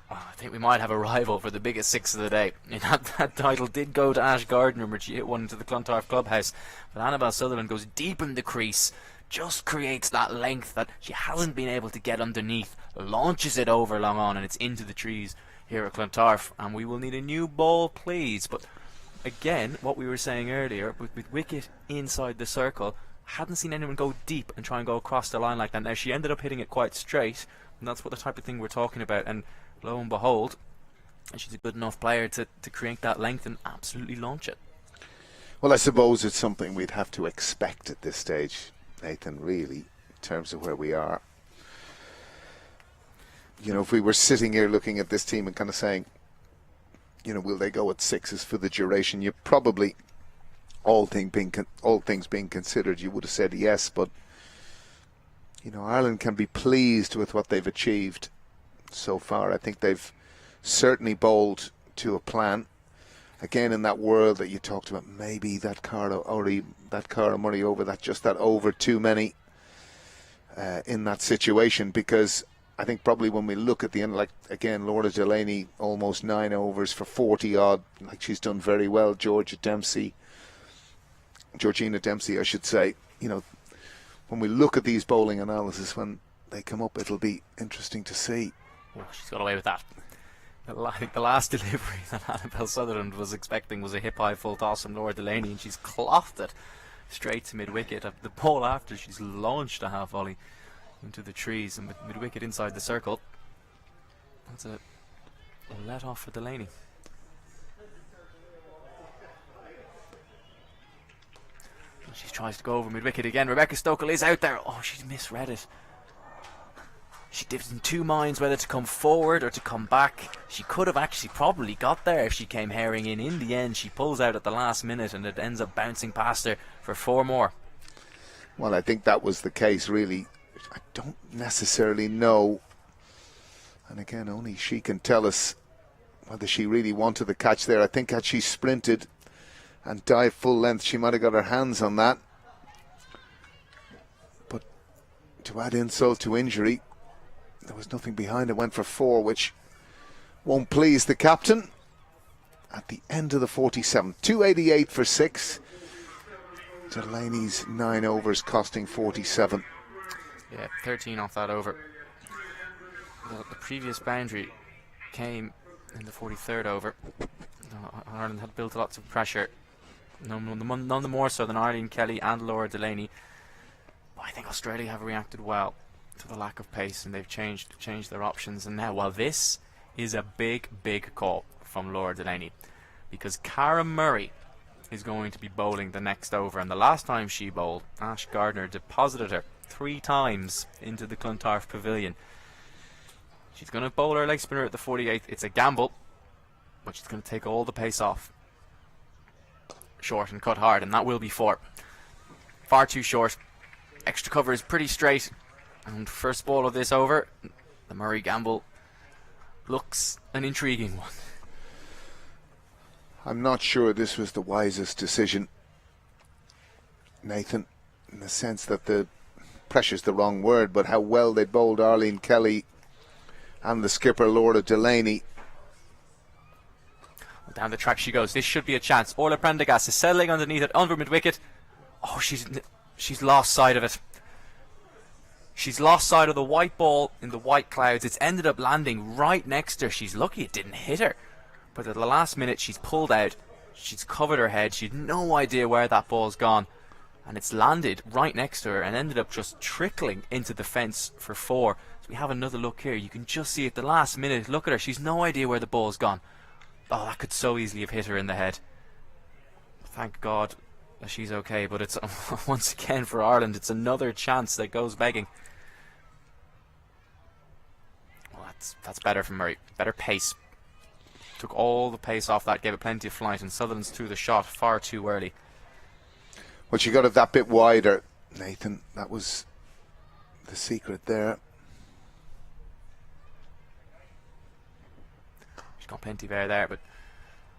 I think we might have a rival for the biggest 6 of the day. That title did go to Ash Gardner, but she hit one into the Clontarf clubhouse. But Annabelle Sutherland goes deep in the crease, just creates that length that she hasn't been able to get underneath, launches it over long on, and it's into the trees here at Clontarf. And we will need a new ball, please. But again, what we were saying earlier, with wicket inside the circle, hadn't seen anyone go deep and try and go across the line like that. Now, she ended up hitting it quite straight, and that's what the type of thing we're talking about. And lo and behold, she's a good enough player to create that length and absolutely launch it. Well, I suppose it's something we'd have to expect at this stage, Nathan, really, in terms of where we are. You know, if we were sitting here looking at this team and kind of saying, you know, will they go at 6s for the duration? You probably, all things being considered, you would have said yes. But, you know, Ireland can be pleased with what they've achieved so far. I think they've certainly bowled to a plan. Again, in that world that you talked about, maybe that Cara Murray over, that over too many in that situation, because I think probably when we look at the end, like again, Laura Delany almost 9 overs for 40 odd, like she's done very well. Georgina Dempsey, I should say. You know, when we look at these bowling analysis when they come up, it'll be interesting to see. Oh, she's got away with that. I think the last delivery that Annabelle Sutherland was expecting was a hip-high full toss from Laura Delany, and she's clothed it straight to mid-wicket. The ball after, she's launched a half volley into the trees, and with mid-wicket inside the circle, that's a let-off for Delany. She tries to go over mid-wicket again. Rebecca Stokel is out there. Oh, she's misread it. She dips in 2 minds whether to come forward or to come back. She could have actually probably got there if she came herring in. In the end, she pulls out at the last minute, and it ends up bouncing past her for 4 more. Well, I think that was the case, really. I don't necessarily know. And again, only she can tell us whether she really wanted the catch there. I think had she sprinted and dived full length, she might have got her hands on that. But to add insult to injury, there was nothing behind it. Went for 4, which won't please the captain. At the end of the 47, 288 for 6. Delany's 9 overs costing 47. Yeah, 13 off that over. The previous boundary came in the 43rd over. Ireland had built lots of pressure, none the more so than Arlene Kelly and Laura Delany. But I think Australia have reacted well to the lack of pace, and they've changed their options. And now, while this is a big call from Laura Delany, because Cara Murray is going to be bowling the next over, and the last time she bowled, Ash Gardner deposited her 3 times into the Clontarf pavilion. She's going to bowl her leg spinner at the 48th. It's a gamble, but she's going to take all the pace off. Short and cut hard, and that will be 4. Far too short. Extra cover is pretty straight, and first ball of this over, the Murray gamble looks an intriguing one. I'm not sure this was the wisest decision, Nathan, in the sense that the pressure's the wrong word, but how well they bowled Arlene Kelly and the skipper Laura Delany. Down the track she goes. This should be a chance. Orla Prendergast is settling underneath it, under mid-wicket. Oh, she's lost sight of it. She's lost sight of the white ball in the white clouds. It's ended up landing right next to her. She's lucky it didn't hit her. But at the last minute, she's pulled out. She's covered her head. She'd no idea where that ball's gone. And it's landed right next to her and ended up just trickling into the fence for 4. So we have another look here. You can just see at the last minute, look at her. She's no idea where the ball's gone. Oh, that could so easily have hit her in the head. Thank God that she's okay. But it's once again for Ireland, it's another chance that goes begging. Well, that's better from Murray. Better pace. Took all the pace off that, gave it plenty of flight, and Sutherland's threw the shot far too early. Well, she got it that bit wider, Nathan. That was the secret there. She's got plenty of air there, but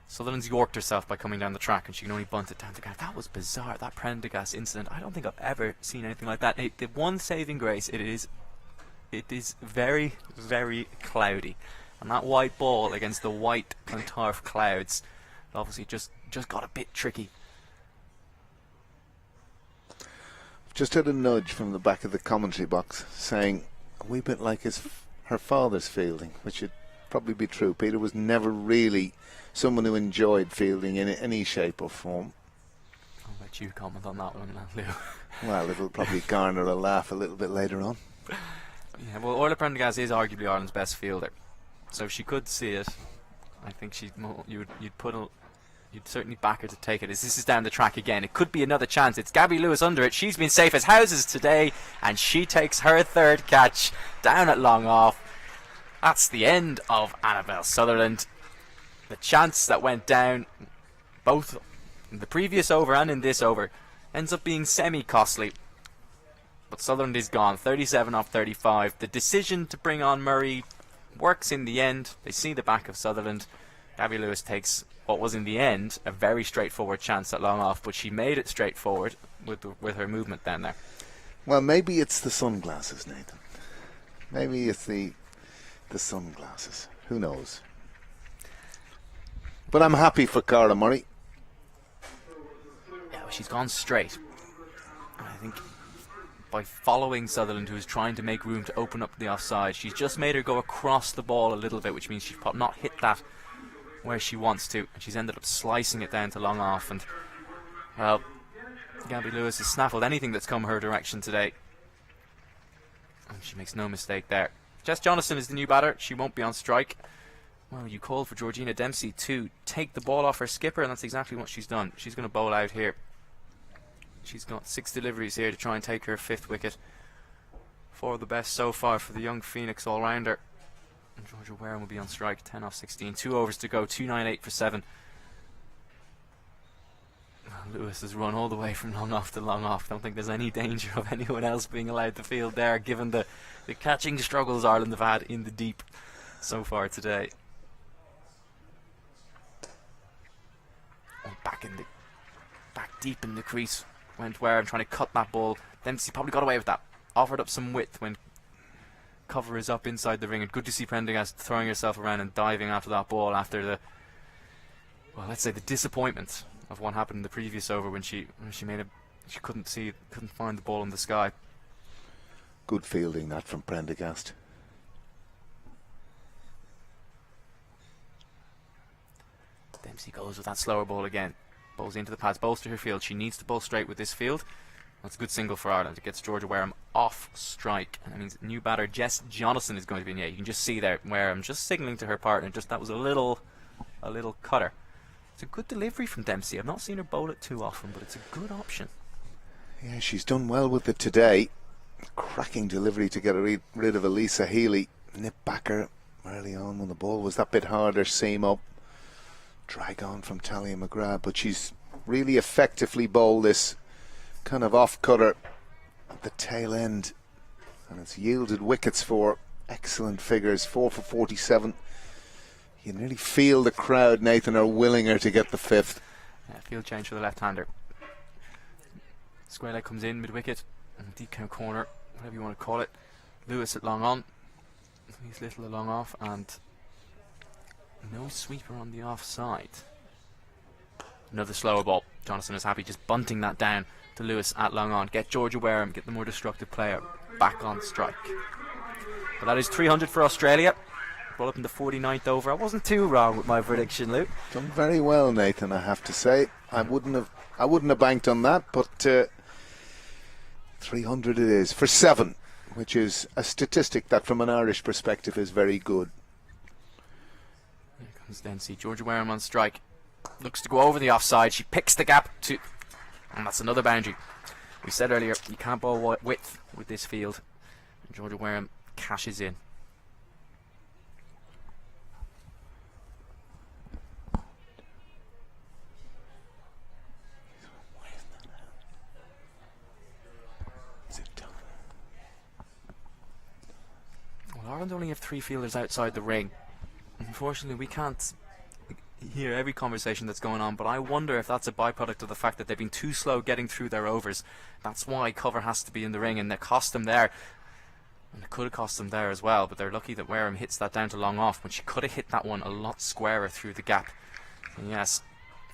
Sutherland's yorked herself by coming down the track, and she can only bunt it down the ground. That was bizarre, that Prendergast incident. I don't think I've ever seen anything like that. The one saving grace, it is very, very cloudy. And that white ball against the white Clontarf clouds obviously just got a bit tricky. Just had a nudge from the back of the commentary box saying a wee bit like her father's fielding, which would probably be true. Peter was never really someone who enjoyed fielding in any shape or form. I'll let you comment on that one, Lou. Well, it'll probably garner a laugh a little bit later on. Yeah, well, Orla Prendergast is arguably Ireland's best fielder. So if she could see it, I think you'd certainly back her to take it. As this is down the track again, it could be another chance. It's Gaby Lewis under it. She's been safe as houses today, and she takes her 3rd catch down at long off. That's the end of Annabelle Sutherland. The chance that went down, both in the previous over and in this over, ends up being semi-costly. But Sutherland is gone, 37 off 35. The decision to bring on Murray works in the end. They see the back of Sutherland. Gaby Lewis takes what was in the end a very straightforward chance at long off, but she made it straightforward with her movement down there. Well, maybe it's the sunglasses, Nathan. Maybe it's the sunglasses. Who knows? But I'm happy for Cara Murray. Yeah, well, she's gone straight. I think by following Sutherland, who is trying to make room to open up the offside, she's just made her go across the ball a little bit, which means she's not hit that where she wants to, and she's ended up slicing it down to long off. And well, Gaby Lewis has snaffled anything that's come her direction today, and she makes no mistake there. Jess Jonathan is the new batter. She won't be on strike. Well, you called for Georgina Dempsey to take the ball off her skipper, and that's exactly what she's done. She's going to bowl out here. She's got 6 deliveries here to try and take her 5th wicket. 4 of the best so far for the young Phoenix all-rounder. And Georgia Wareham will be on strike, 10 off 16. 2 overs to go, 298 for 7. Lewis has run all the way from long off to long off. Don't think there's any danger of anyone else being allowed to field there, given the catching struggles Ireland have had in the deep so far today. Oh, back deep in the crease went Wareham trying to cut that ball. Dempsey probably got away with that. Offered up some width when cover is up inside the ring, and good to see Prendergast throwing herself around and diving after that ball after the, well, let's say the disappointment of what happened in the previous over when she couldn't find the ball in the sky. Good fielding that from Prendergast. Dempsey goes with that slower ball again. Bowls into the pads, bowls to her field. She needs to bowl straight with this field. That's a good single for Ireland. It gets Georgia Wareham off strike. And that means new batter Jess Jonathan is going to be in the air. You can just see there Wareham just signalling to her partner. Just that was a little cutter. It's a good delivery from Dempsey. I've not seen her bowl it too often, but it's a good option. Yeah, she's done well with it today. Cracking delivery to get rid of Alyssa Healy. Nip back her early on when the ball was that bit harder. Seam up. Drag on from Talia McGrath. But she's really effectively bowled this kind of off cutter at the tail end. And it's yielded wickets for excellent figures. 4 for 47. You nearly feel the crowd, Nathan, are willing her to get the 5th. Field change for the left-hander. Square leg comes in mid-wicket. Deep count corner, whatever you want to call it. Lewis at long on. He's little along off, and no sweeper on the offside. Another slower ball. Jonathan is happy just bunting that down to Lewis at long on. Get Georgia Wareham, get the more destructive player back on strike. But that is 300 for Australia. Ball up in the 49th over. I wasn't too wrong with my prediction, Luke. Done very well, Nathan, I have to say. I wouldn't have banked on that, but 300 it is for 7, which is a statistic that from an Irish perspective is very good. Here comes Dempsey. Georgia Wareham on strike. Looks to go over the offside. She picks the gap to, and that's another boundary. We said earlier you can't bowl width with this field. And Georgia Wareham cashes in. Ireland only have 3 fielders outside the ring. Unfortunately, we can't hear every conversation that's going on, but I wonder if that's a byproduct of the fact that they've been too slow getting through their overs. That's why cover has to be in the ring, and it cost them there. And it could have cost them there as well, but they're lucky that Wareham hits that down to long off when she could have hit that one a lot squarer through the gap. And yes,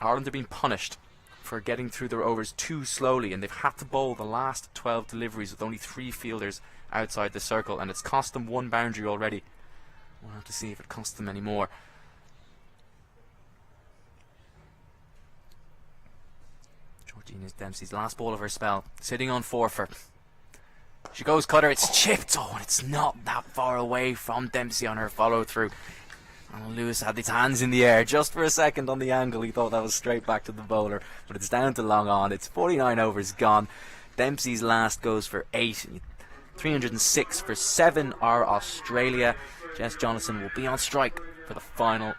Ireland are being punished for getting through their overs too slowly, and they've had to bowl the last 12 deliveries with only 3 fielders outside the circle, and it's cost them 1 boundary already. We'll have to see if it costs them any more. Georgina's Dempsey's last ball of her spell, sitting on 4 for. She goes cutter, it's chipped. Oh, and it's not that far away from Dempsey on her follow through. And Lewis had his hands in the air just for a second on the angle. He thought that was straight back to the bowler, but it's down to long on. It's 49 overs gone. Dempsey's last goes for 8. 306 for 7 are Australia. Jess Jonathan will be on strike for the final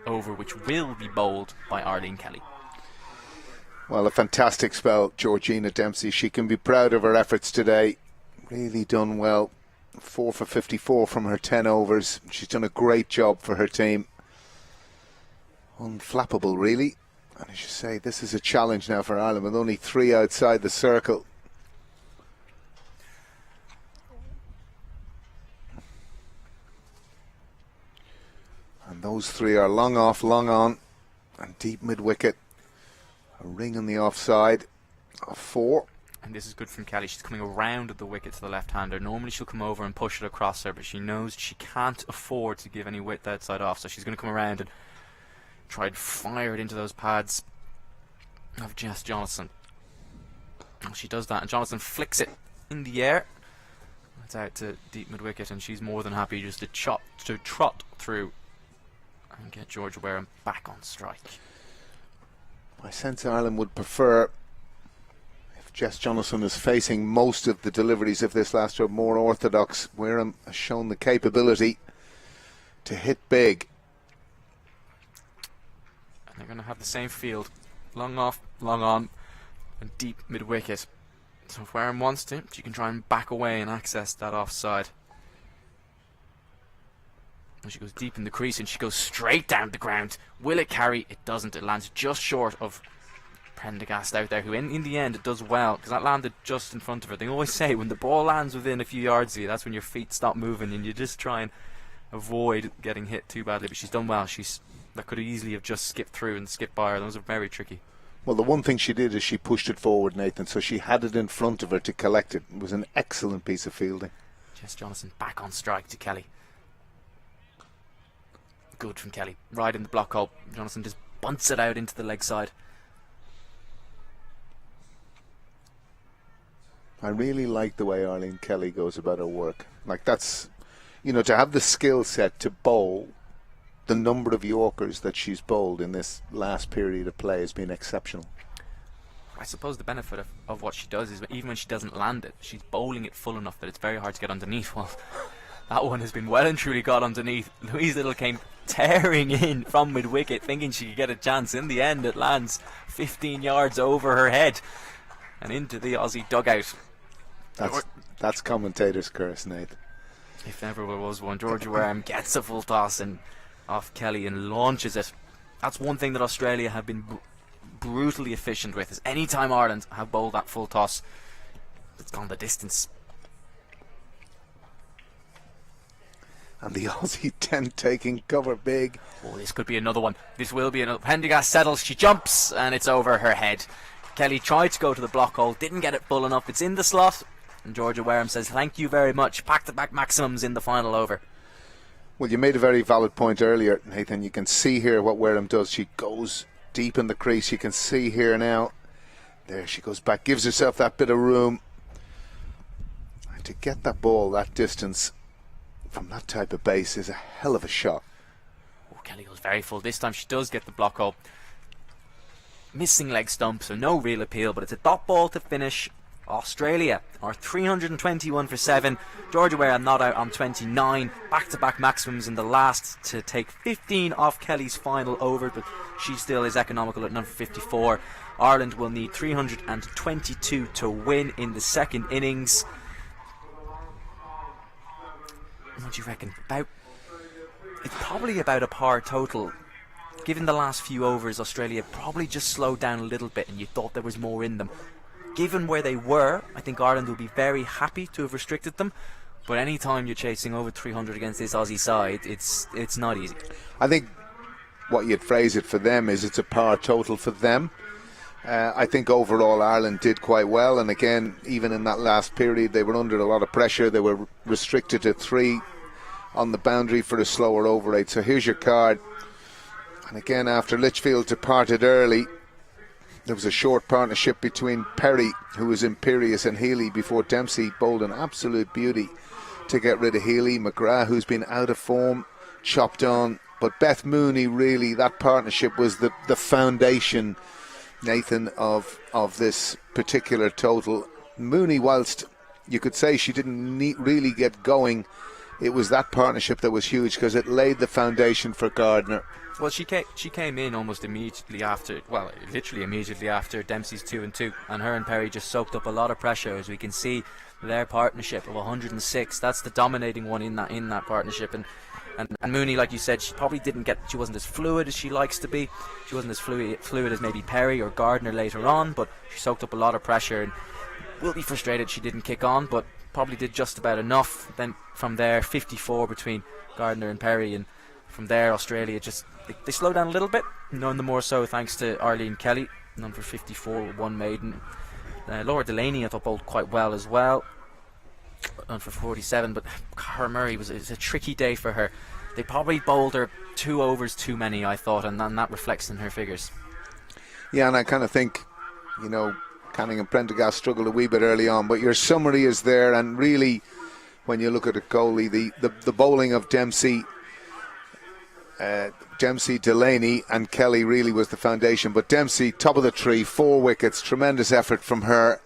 over, which will be bowled by Arlene Kelly. Well, a fantastic spell, Georgina Dempsey. She can be proud of her efforts today. Really done well. 4 for 54 from her 10 overs. She's done a great job for her team. Unflappable, really. And as you say, this is a challenge now for Ireland with only 3 outside the circle. And those 3 are long off, long on, and deep mid-wicket. A ring on the offside of 4. And this is good from Kelly. She's coming around the wicket to the left-hander. Normally she'll come over and push it across her, but she knows she can't afford to give any width outside off, so she's going to come around and try and fire it into those pads of Jess Jonathan. And she does that, and Jonathan flicks it in the air. It's out to deep mid-wicket, and she's more than happy just to trot through and get Georgia Wareham back on strike. I sense Ireland would prefer, if Jess Jonathan is facing most of the deliveries of this last job, more orthodox. Wareham has shown the capability to hit big. And they're going to have the same field. Long off, long on, and deep mid-wicket. So if Wareham wants to, she can try and back away and access that offside. And she goes deep in the crease and she goes straight down the ground. Will it carry? It doesn't. It lands just short of Prendergast out there, who in the end it does well, because that landed just in front of her. They always say when the ball lands within a few yards of you, that's when your feet stop moving and you just try and avoid getting hit too badly. But she's done well. That could easily have just skipped through and skipped by her. Those are very tricky. Well, the one thing she did is she pushed it forward, Nathan, so she had it in front of her to collect it. It was an excellent piece of fielding. Jess Jonathan back on strike to Kelly. Good from Kelly. Right in the block hole. Jonathan just bunts it out into the leg side. I really like the way Arlene Kelly goes about her work. Like, that's, to have the skill set to bowl the number of Yorkers that she's bowled in this last period of play has been exceptional. I suppose the benefit of what she does is even when she doesn't land it, she's bowling it full enough that it's very hard to get underneath. Well, that one has been well and truly got underneath. Louise Little came tearing in from mid-wicket thinking she could get a chance. In the end, it lands 15 yards over her head and into the Aussie dugout. That's commentator's curse, Nate. If ever there was one. Georgia Wareham gets a full toss and off Kelly and launches it. That's one thing that Australia have been brutally efficient with, is any time Ireland have bowled that full toss, it's gone the distance. And the Aussie 10 taking cover big. Oh, this could be another one. This will be another. Prendergast settles, she jumps, and it's over her head. Kelly tried to go to the block hole, didn't get it full enough. It's in the slot, and Georgia Wareham says thank you very much. Back-to-back maximums in the final over. Well, you made a very valid point earlier, Nathan. You can see here what Wareham does. She goes deep in the crease. You can see here now. There she goes back, gives herself that bit of room. And to get that ball that distance from that type of base is a hell of a shot. Oh, Kelly goes very full. This time she does get the block hole. Missing leg stump, so no real appeal, but it's a dot ball to finish. Australia are 321 for 7. Georgia Wareham not out on 29. Back-to-back maximums in the last to take 15 off Kelly's final over, but she still is economical at number 54. Ireland will need 322 to win in the second innings. What do you reckon? It's probably about a par total. Given the last few overs, Australia probably just slowed down a little bit and you thought there was more in them. Given where they were, I think Ireland will be very happy to have restricted them. But any time you're chasing over 300 against this Aussie side, it's not easy. I think what you'd phrase it for them is it's a par total for them. I think overall Ireland did quite well, and again, even in that last period, they were under a lot of pressure. They were restricted to 3 on the boundary for a slower over rate. So here's your card. And again, after Litchfield departed early, there was a short partnership between Perry, who was imperious, and Healy before Dempsey bowled an absolute beauty to get rid of Healy. McGrath, who's been out of form, chopped on. But Beth Mooney, really, that partnership was the foundation, Nathan, of this particular total. Mooney, whilst you could say she didn't really get going, it was that partnership that was huge because it laid the foundation for Gardner. Well, she came in almost immediately after, well, literally immediately after Dempsey's 2 and 2, and her and Perry just soaked up a lot of pressure. As we can see, their partnership of 106, that's the dominating one in that partnership. And Mooney, like you said, she wasn't as fluid as she likes to be. She wasn't as fluid as maybe Perry or Gardner later on, but she soaked up a lot of pressure and will be frustrated she didn't kick on, but probably did just about enough. Then from there, 54 between Gardner and Perry, and from there Australia just they slowed down a little bit, none the more so thanks to Arlene Kelly, number 54 with 1 maiden. Laura Delany I thought bowled quite well as well, on for 47, but Cara Murray was a tricky day for her. They probably bowled her 2 overs too many, I thought, and that reflects in her figures. Yeah, and I kind of think, Canning and Prendergast struggled a wee bit early on, but your summary is there, and really, when you look at it, Coley, the bowling of Dempsey, Delany and Kelly really was the foundation. But Dempsey, top of the tree, 4 wickets, tremendous effort from her,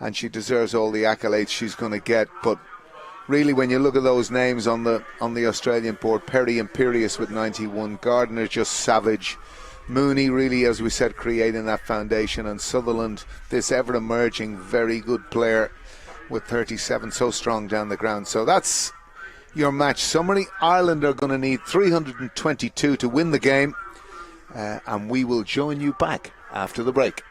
and she deserves all the accolades she's going to get. But really, when you look at those names on the Australian board, Perry imperious with 91, Gardner just savage, Mooney really, as we said, creating that foundation, and Sutherland, this ever-emerging very good player with 37, so strong down the ground. So that's your match summary. Ireland are going to need 322 to win the game, and we will join you back after the break.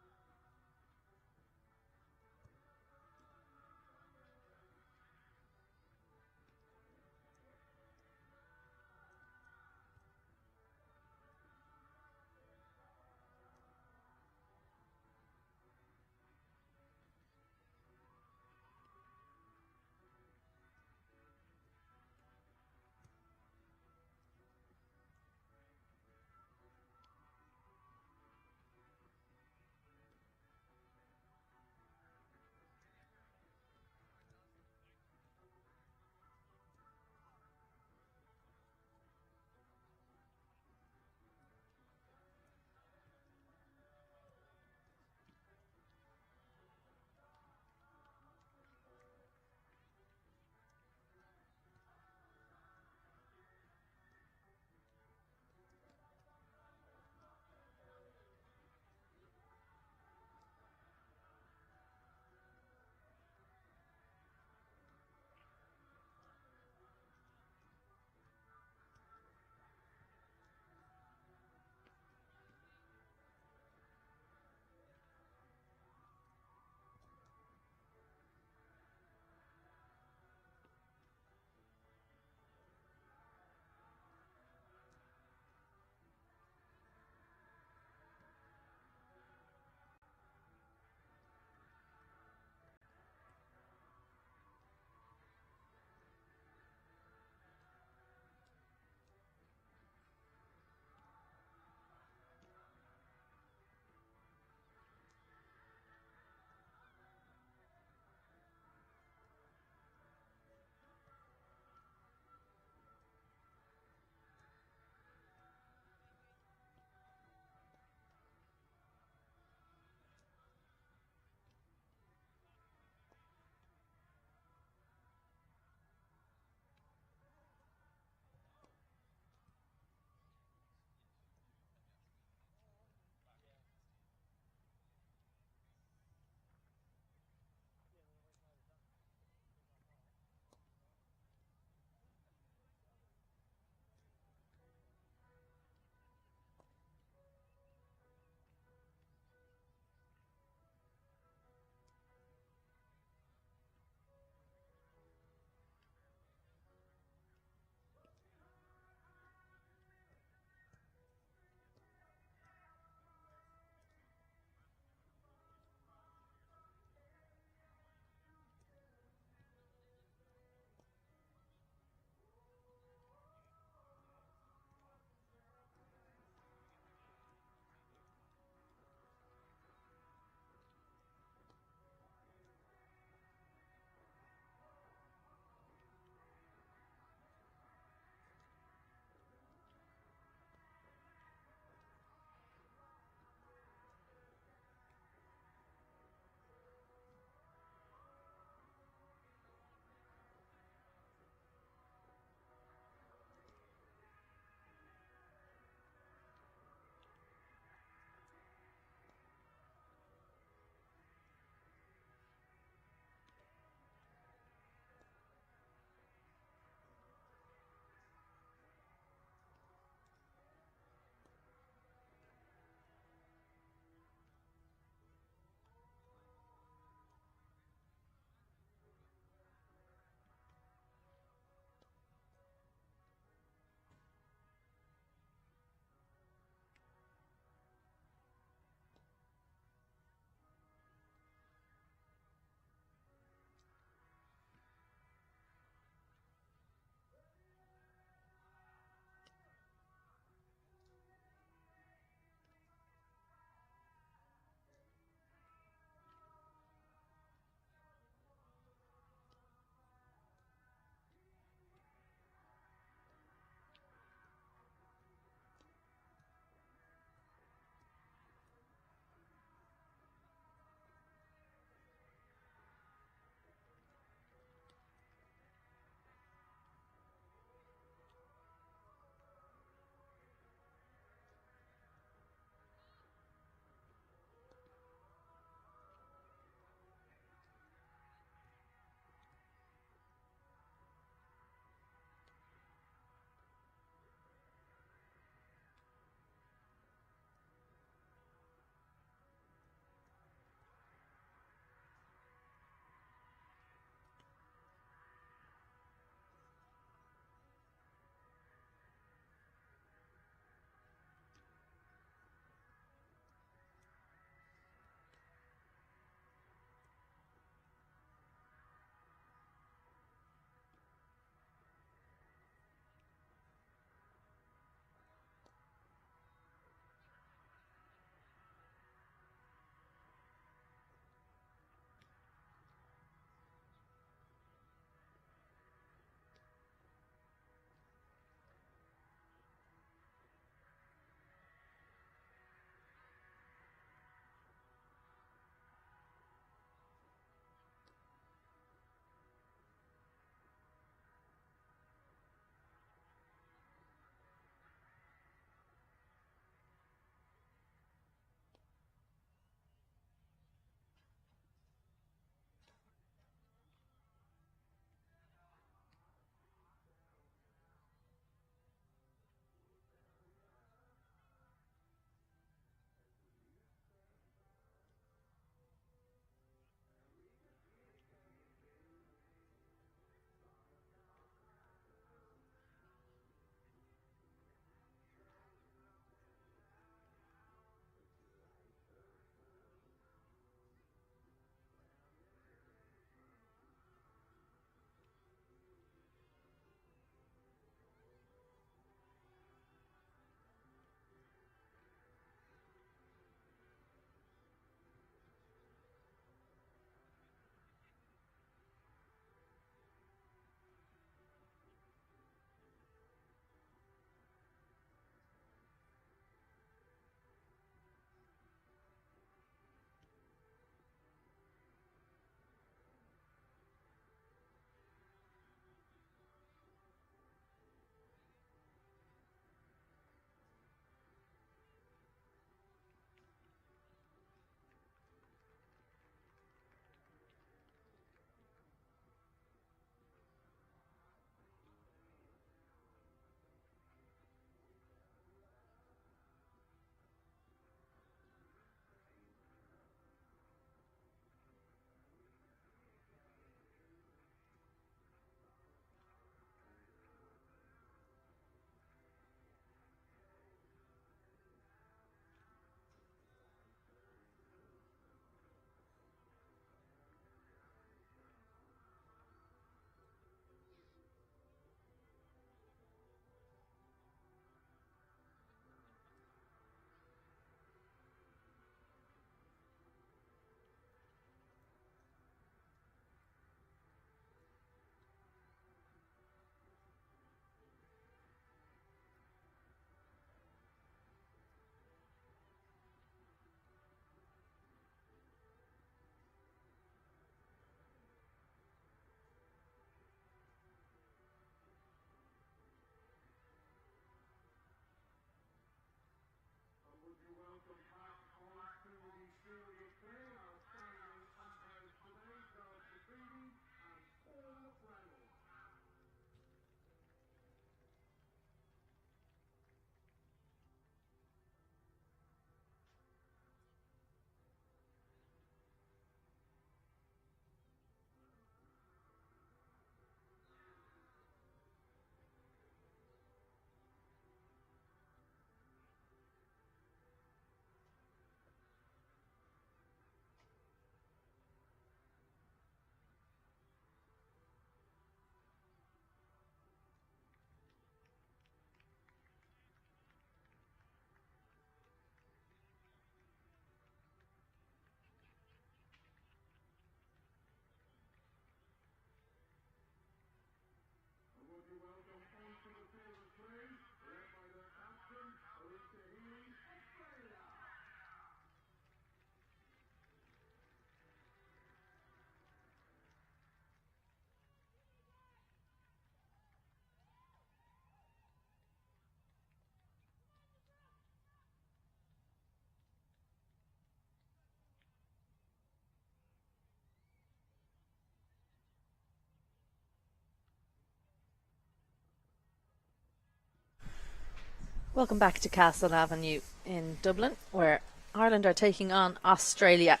Welcome back to Castle Avenue in Dublin, where Ireland are taking on Australia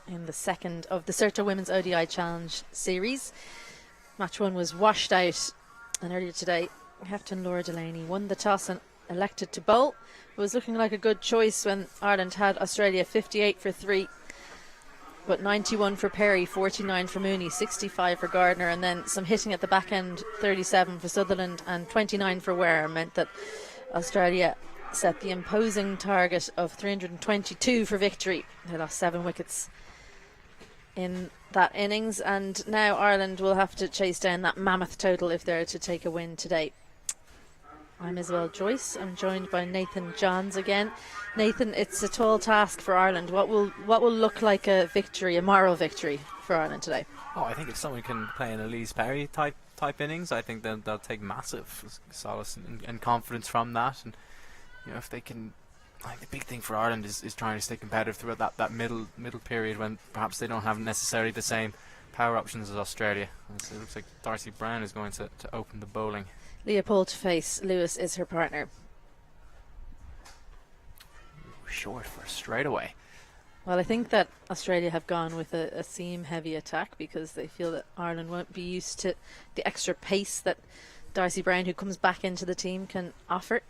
in the second of the Certa Women's ODI Challenge Series. Match 1 was washed out, and earlier today, Captain Laura Delany won the toss and elected to bowl. It was looking like a good choice when Ireland had Australia 58 for 3, but 91 for Perry, 49 for Mooney, 65 for Gardner, and then some hitting at the back end, 37 for Sutherland and 29 for Ware, meant that Australia set the imposing target of 322 for victory. They lost 7 wickets in that innings, and now Ireland will have to chase down that mammoth total if they're to take a win today. I'm Isabel Joyce. I'm joined by Nathan Johns again. Nathan, it's a tall task for Ireland. What will look like a victory, a moral victory for Ireland today? Oh, I think if someone can play an Ellyse Perry type innings, I think they'll take massive solace and confidence from that. And if they can, I think the big thing for Ireland is trying to stay competitive throughout that middle period when perhaps they don't have necessarily the same power options as Australia. And so it looks like Darcy Brown is going to open the bowling. Leopold to face. Lewis is her partner. Short for straight away. Well, I think that Australia have gone with a seam-heavy attack because they feel that Ireland won't be used to the extra pace that Darcy Brown, who comes back into the team, can offer.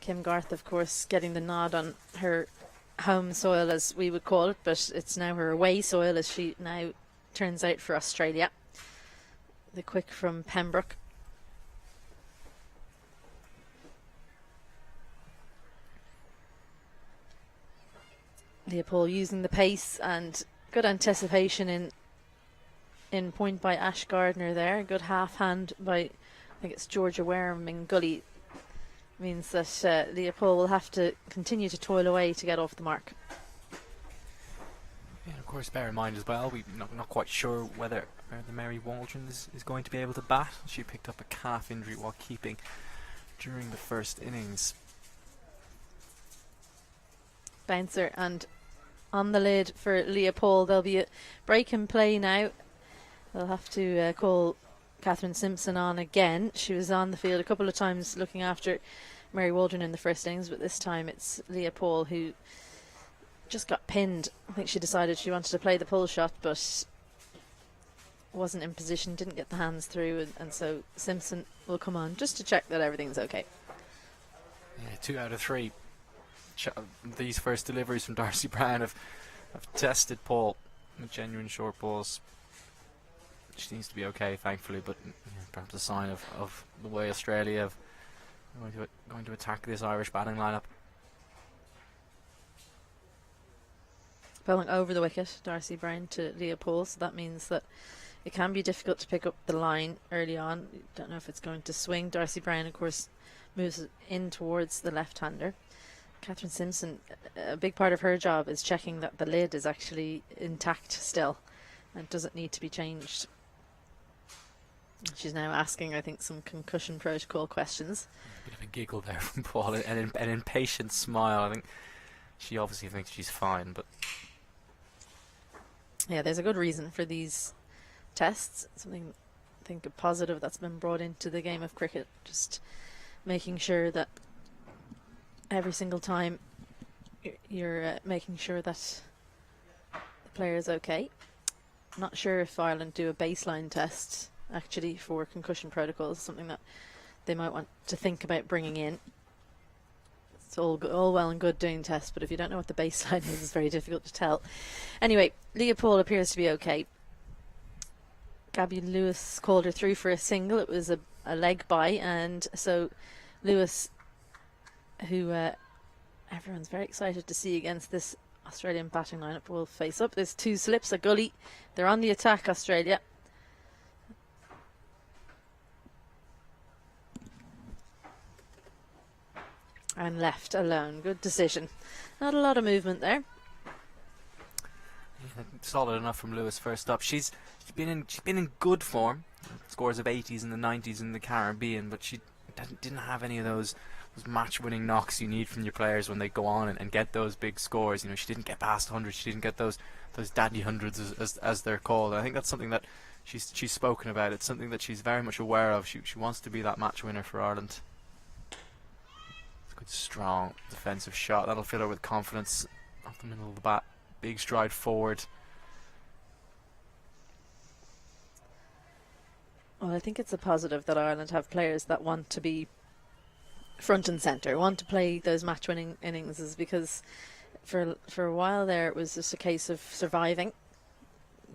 Kim Garth, of course, getting the nod on her home soil, as we would call it, but it's now her away soil, as she now turns out for Australia. The quick from Pembroke. Leopold using the pace and good anticipation in point by Ash Gardner there. Good half hand by, I think it's Georgia Wareham in Gully. Means that Leopold will have to continue to toil away to get off the mark. Yeah, of course, bear in mind as well, we're not quite sure whether the Mary Waldron is going to be able to bat. She picked up a calf injury while keeping during the first innings. Bouncer and on the lid for Leopold. There'll be a break in play now. They'll have to call Catherine Simpson on again. She was on the field a couple of times looking after Mary Waldron in the first innings, but this time it's Leopold who just got pinned. I think she decided she wanted to play the pull shot, but wasn't in position, didn't get the hands through, and so Simpson will come on just to check that everything's okay. Yeah, 2 out of 3. These first deliveries from Darcy Brown have tested Paul with genuine short balls. She seems to be okay, thankfully, but perhaps a sign of the way Australia are going to attack this Irish batting lineup. Bowling over the wicket, Darcy Brown to Leopold, so that means that it can be difficult to pick up the line early on. You don't know if it's going to swing. Darcy Brown, of course, moves in towards the left-hander. Catherine Simpson, a big part of her job is checking that the lid is actually intact still and doesn't need to be changed. She's now asking, I think, some concussion protocol questions. A bit of a giggle there from Paul, and an impatient smile. I think she obviously thinks she's fine, but yeah, there's a good reason for these tests. Something, I think, a positive that's been brought into the game of cricket. Just making sure that every single time you're making sure that the player is okay. Not sure if Ireland do a baseline test actually for concussion protocols, something that they might want to think about bringing in. It's all well and good doing tests, but if you don't know what the baseline is, it's very difficult to tell. Anyway, Leopold appears to be okay. Gaby Lewis called her through for a single. It was a leg by, and so Lewis, who everyone's very excited to see against this Australian batting lineup, will face up. There's 2 slips, a gully. They're on the attack, Australia. And left alone. Good decision. Not a lot of movement there. Yeah, solid enough from Lewis first up. She's been in good form. Scores of 80s and the 90s in the Caribbean, but she didn't have any of those match-winning knocks you need from your players when they go on and get those big scores. She didn't get past 100. She didn't get those daddy hundreds as they're called. And I think that's something that she's spoken about. It's something that she's very much aware of. She wants to be that match winner for Ireland. Good strong defensive shot. That'll fill her with confidence off the middle of the bat. Big stride forward. Well, I think it's a positive that Ireland have players that want to be front and centre, want to play those match-winning innings, is because for a while there it was just a case of surviving.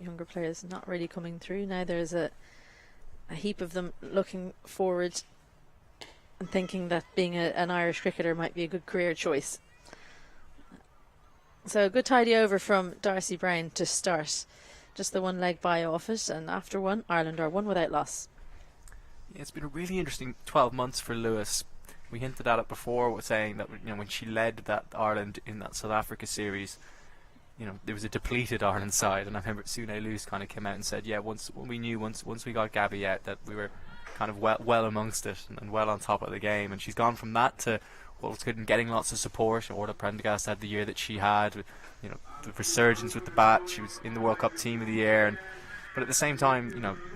Younger players not really coming through. Now there's a heap of them looking forward and thinking that being an Irish cricketer might be a good career choice. So a good tidy over from Darcy Brown to start. Just the one leg by off it, and after one, Ireland are one without loss. Yeah, it's been a really interesting 12 months for Lewis. We hinted at it before, with saying that when she led that Ireland in that South Africa series, there was a depleted Ireland side, and I remember Sune Luce kind of came out and said, yeah, once we got Gaby out, that we were kind of well amongst it and well on top of the game. And she's gone from that to getting lots of support. Orla Prendergast had the year that she had, the resurgence with the bat. She was in the World Cup Team of the Year, but at the same time,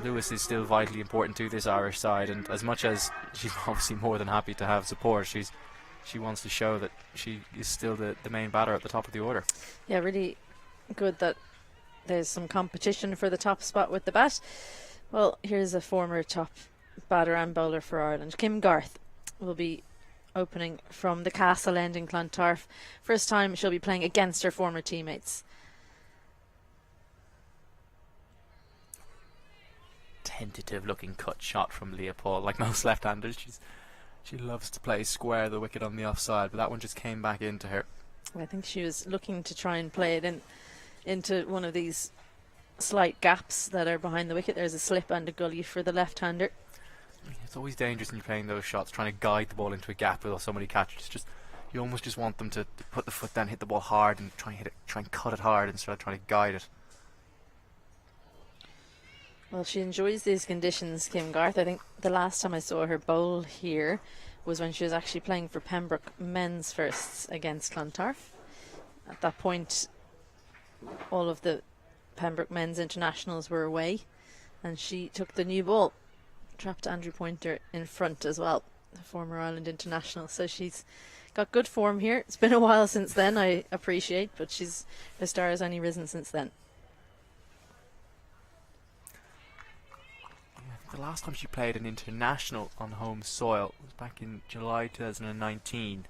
Lewis is still vitally important to this Irish side. And as much as she's obviously more than happy to have support, she wants to show that she is still the main batter at the top of the order. Yeah, really good that there's some competition for the top spot with the bat. Well, here's a former top batter and bowler for Ireland. Kim Garth will be opening from the Castle End in Clontarf. First time she'll be playing against her former teammates. Tentative looking cut shot from Leopold. Like most left-handers, she loves to play square the wicket on the offside, but that one just came back into her. I think she was looking to try and play it into one of these slight gaps that are behind the wicket. There's a slip and a gully for the left-hander. It's always dangerous when you're playing those shots, trying to guide the ball into a gap with somebody catches. You almost just want them to put the foot down, hit the ball hard, and try and cut it hard instead of trying to guide it. Well, she enjoys these conditions, Kim Garth. I think the last time I saw her bowl here was when she was actually playing for Pembroke men's firsts against Clontarf. At that point, all of the Pembroke men's internationals were away, and she took the new ball. Trapped Andrew Pointer in front as well, the former Ireland international. So she's got good form here. It's been a while since then, I appreciate, but her star has only risen since then. The last time she played an international on home soil was back in July 2019.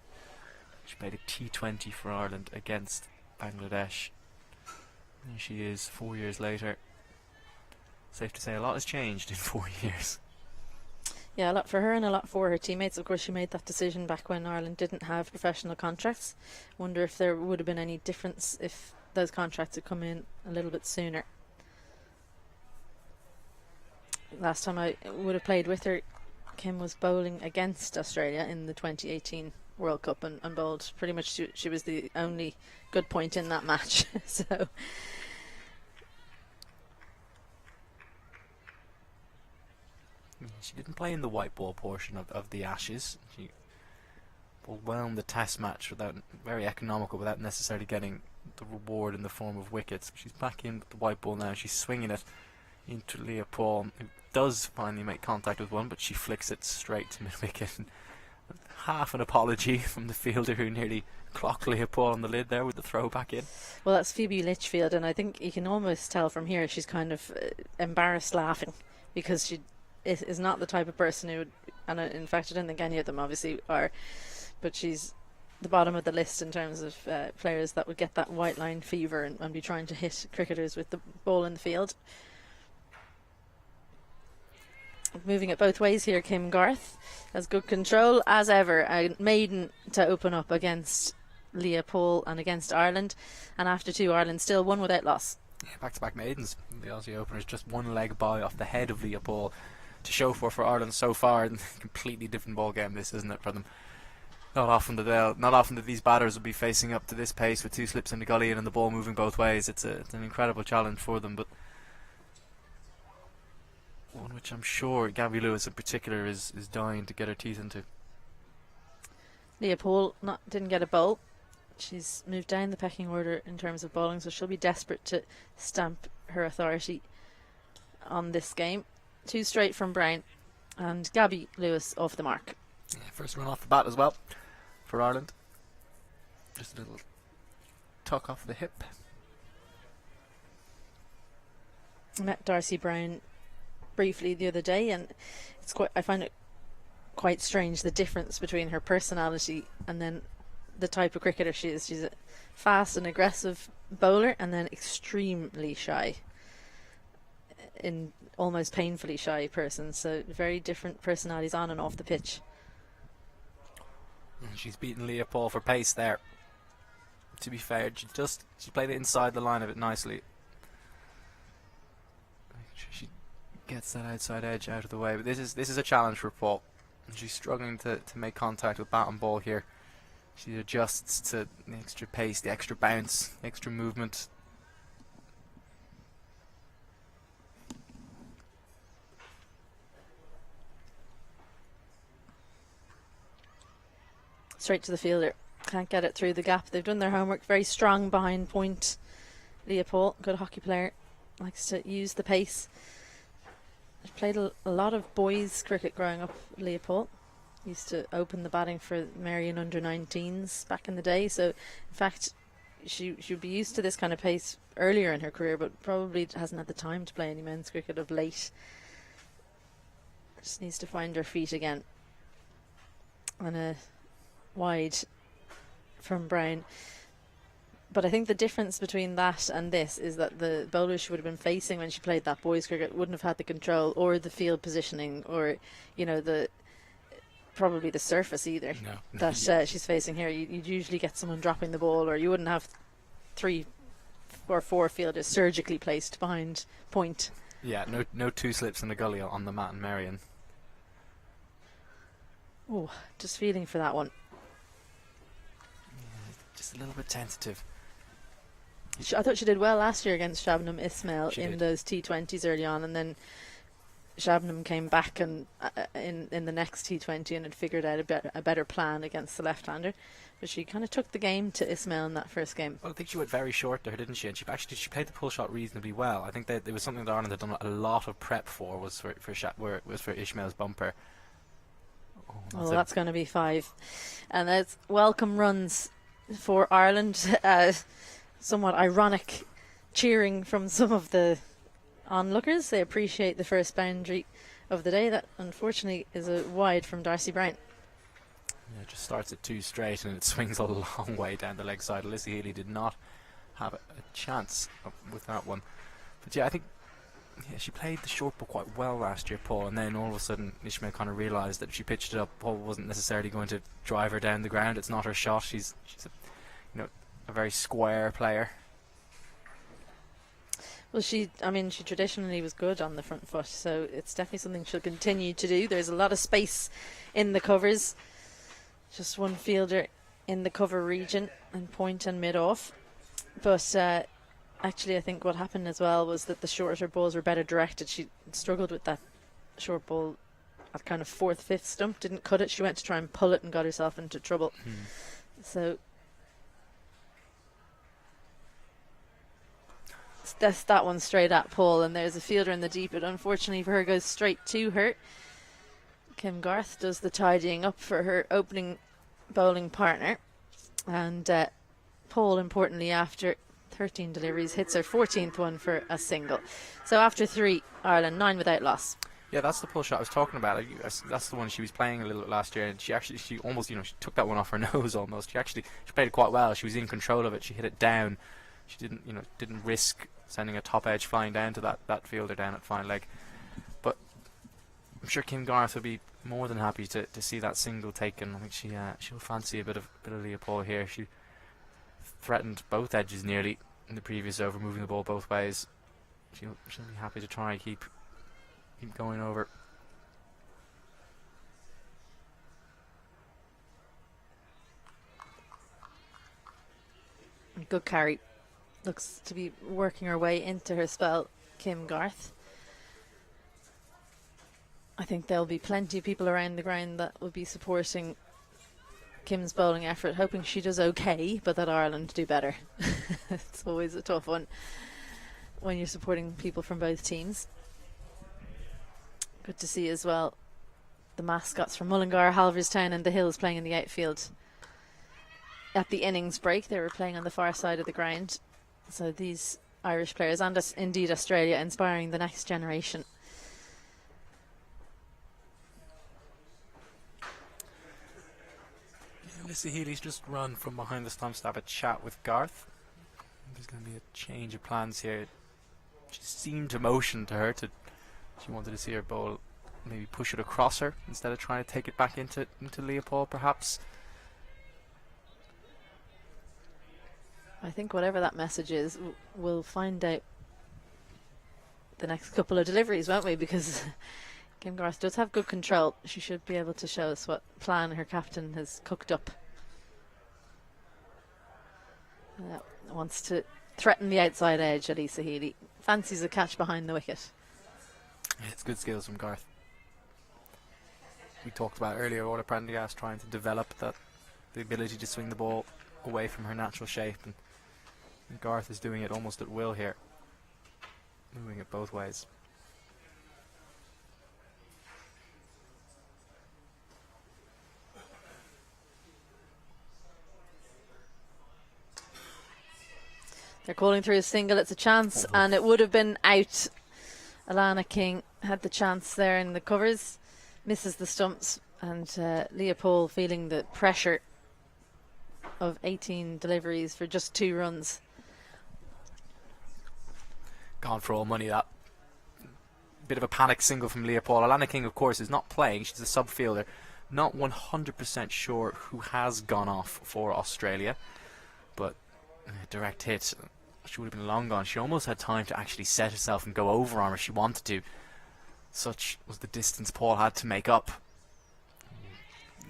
She played a T20 for Ireland against Bangladesh. Here she is 4 years later. Safe to say a lot has changed in 4 years. Yeah, a lot for her and a lot for her teammates. Of course, she made that decision back when Ireland didn't have professional contracts. Wonder if there would have been any difference if those contracts had come in a little bit sooner. Last time I would have played with her, Kim was bowling against Australia in the 2018 World Cup and bowled pretty much. She was the only good point in that match. So she didn't play in the white ball portion of the Ashes. She bowled well in the Test match, very economical, without necessarily getting the reward in the form of wickets. She's back in with the white ball now. She's swinging it into Leopold, who does finally make contact with one, but she flicks it straight to mid-wicket. Half an apology from the fielder who nearly clocked Leopold on the lid there with the throw back in. Well, that's Phoebe Litchfield, and I think you can almost tell from here she's kind of embarrassed laughing, because she is not the type of person who would, and in fact I don't think any of them obviously are, but she's the bottom of the list in terms of players that would get that white line fever and be trying to hit cricketers with the ball in the field. Moving it both ways here, Kim Garth has good control as ever. A maiden to open up against Leopold and against Ireland, and after two, Ireland still one without loss. Yeah, back-to-back maidens. The Aussie opener is just one leg by off the head of Leopold to show for Ireland so far. Completely different ball game this, isn't it, for them? Not often that these batters will be facing up to this pace with two slips in the gully and the ball moving both ways. It's an incredible challenge for them, but one which I'm sure Gaby Lewis in particular is dying to get her teeth into. Leopold didn't get a bowl. She's moved down the pecking order in terms of bowling, so she'll be desperate to stamp her authority on this game. Two straight from Brown, and Gaby Lewis off the mark. Yeah, first run off the bat as well for Ireland. Just a little tuck off the hip. I met Darcy Brown briefly the other day, and I find it quite strange, the difference between her personality and then the type of cricketer she is. She's a fast and aggressive bowler, and then extremely shy, in almost painfully shy person. So very different personalities on and off the pitch. She's beaten Leah Paul for pace there. To be fair, she played it inside the line of it nicely. Make sure she gets that outside edge out of the way. But this is a challenge for Paul. She's struggling to make contact with bat and ball here. She adjusts to the extra pace, the extra bounce, the extra movement. Straight to the fielder. Can't get it through the gap. They've done their homework. Very strong behind point. Leah Paul, good hockey player, likes to use the pace. She's played a lot of boys cricket growing up, Leah Paul. Used to open the batting for Marion under-19s back in the day. So, in fact, she would be used to this kind of pace earlier in her career, but probably hasn't had the time to play any men's cricket of late. Just needs to find her feet again. And a wide from Brown. But I think the difference between that and this is that the bowlers she would have been facing when she played that boys cricket wouldn't have had the control or the field positioning or, you know, probably the surface either that she's facing here. You'd usually get someone dropping the ball, or you wouldn't have 3 or 4 fielders surgically placed behind point. Yeah, no 2 slips in the gully on the mat and Marion. Oh, just feeling for that one. Yeah, just a little bit tentative. I thought she did well last year against Shabnam Ismail in did. those T20s early on, and then Shabnam came back and in the next T20 and had figured out a better plan against the left-hander. But she kind of took the game to Ismail in that first game. Well, I think she went very short there, didn't she? And she played the pull shot reasonably well. I think that there was something that Ireland had done a lot of prep for was for Ishmael's bumper. Oh, that's going to be 5, and that's welcome runs for Ireland. Somewhat ironic cheering from some of the onlookers. They appreciate the first boundary of the day. That unfortunately is a wide from Darcy Brown. Yeah, it just starts at 2 straight and it swings a long way down the leg side. Alyssa Healy did not have a chance with that one. But yeah, I think she played the short ball quite well last year, Paul, and then all of a sudden Ishmael kind of realised that if she pitched it up, Paul wasn't necessarily going to drive her down the ground. It's not her shot. She's a very square player. Well, she traditionally was good on the front foot, so it's definitely something she'll continue to do. There's a lot of space in the covers. Just one fielder in the cover region, and point and mid-off. But actually, I think what happened as well was that the shorter balls were better directed. She struggled with that short ball at kind of 4th, 5th stump, didn't cut it. She went to try and pull it and got herself into trouble. So that's that one straight at Paul, and there's a fielder in the deep. It unfortunately for her goes straight to her. Kim Garth does the tidying up for her opening bowling partner, and Paul, importantly, after 13 deliveries, hits her 14th one for a single. So after 3, Ireland 9 without loss. Yeah, that's the pull shot I was talking about. That's the one she was playing a little bit last year, and she almost, she took that one off her nose almost. She played it quite well. She was in control of it. She hit it down. She didn't risk sending a top edge flying down to that fielder down at fine leg. But I'm sure Kim Garth will be more than happy to see that single taken. I think she'll fancy a bit of Leah Paul here. She threatened both edges nearly in the previous over, moving the ball both ways. She'll be happy to try and keep going over. Good carry. Looks to be working her way into her spell, Kim Garth. I think there'll be plenty of people around the ground that will be supporting Kim's bowling effort, hoping she does okay, but that Ireland do better. It's always a tough one when you're supporting people from both teams. Good to see as well the mascots from Mullingar, Halverstown and the Hills playing in the outfield at the innings break. They were playing on the far side of the ground. So these Irish players, and indeed Australia, inspiring the next generation. Alyssa Healy's just run from behind the stumps to have a chat with Garth. There's going to be a change of plans here. She seemed to motion to her she wanted to see her bowl maybe push it across her instead of trying to take it back into Leopold, perhaps. I think whatever that message is, we'll find out the next couple of deliveries, won't we? Because Kim Garth does have good control. She should be able to show us what plan her captain has cooked up. Wants to threaten the outside edge, Ellyse Healy. Fancies a catch behind the wicket. It's good skills from Garth. We talked about earlier Orla Prendergast trying to develop the ability to swing the ball away from her natural shape, and Garth is doing it almost at will here, moving it both ways. They're calling through a single. It's a chance, and it would have been out. Alana King had the chance there in the covers, misses the stumps, and Leopold feeling the pressure of 18 deliveries for just 2 runs. Gone for all money, that. Bit of a panic single from Leopold. Alana King, of course, is not playing. She's a sub-fielder. Not 100% sure who has gone off for Australia, but direct hit. She would have been long gone. She almost had time to actually set herself and go over on her if she wanted to. Such was the distance Paul had to make up.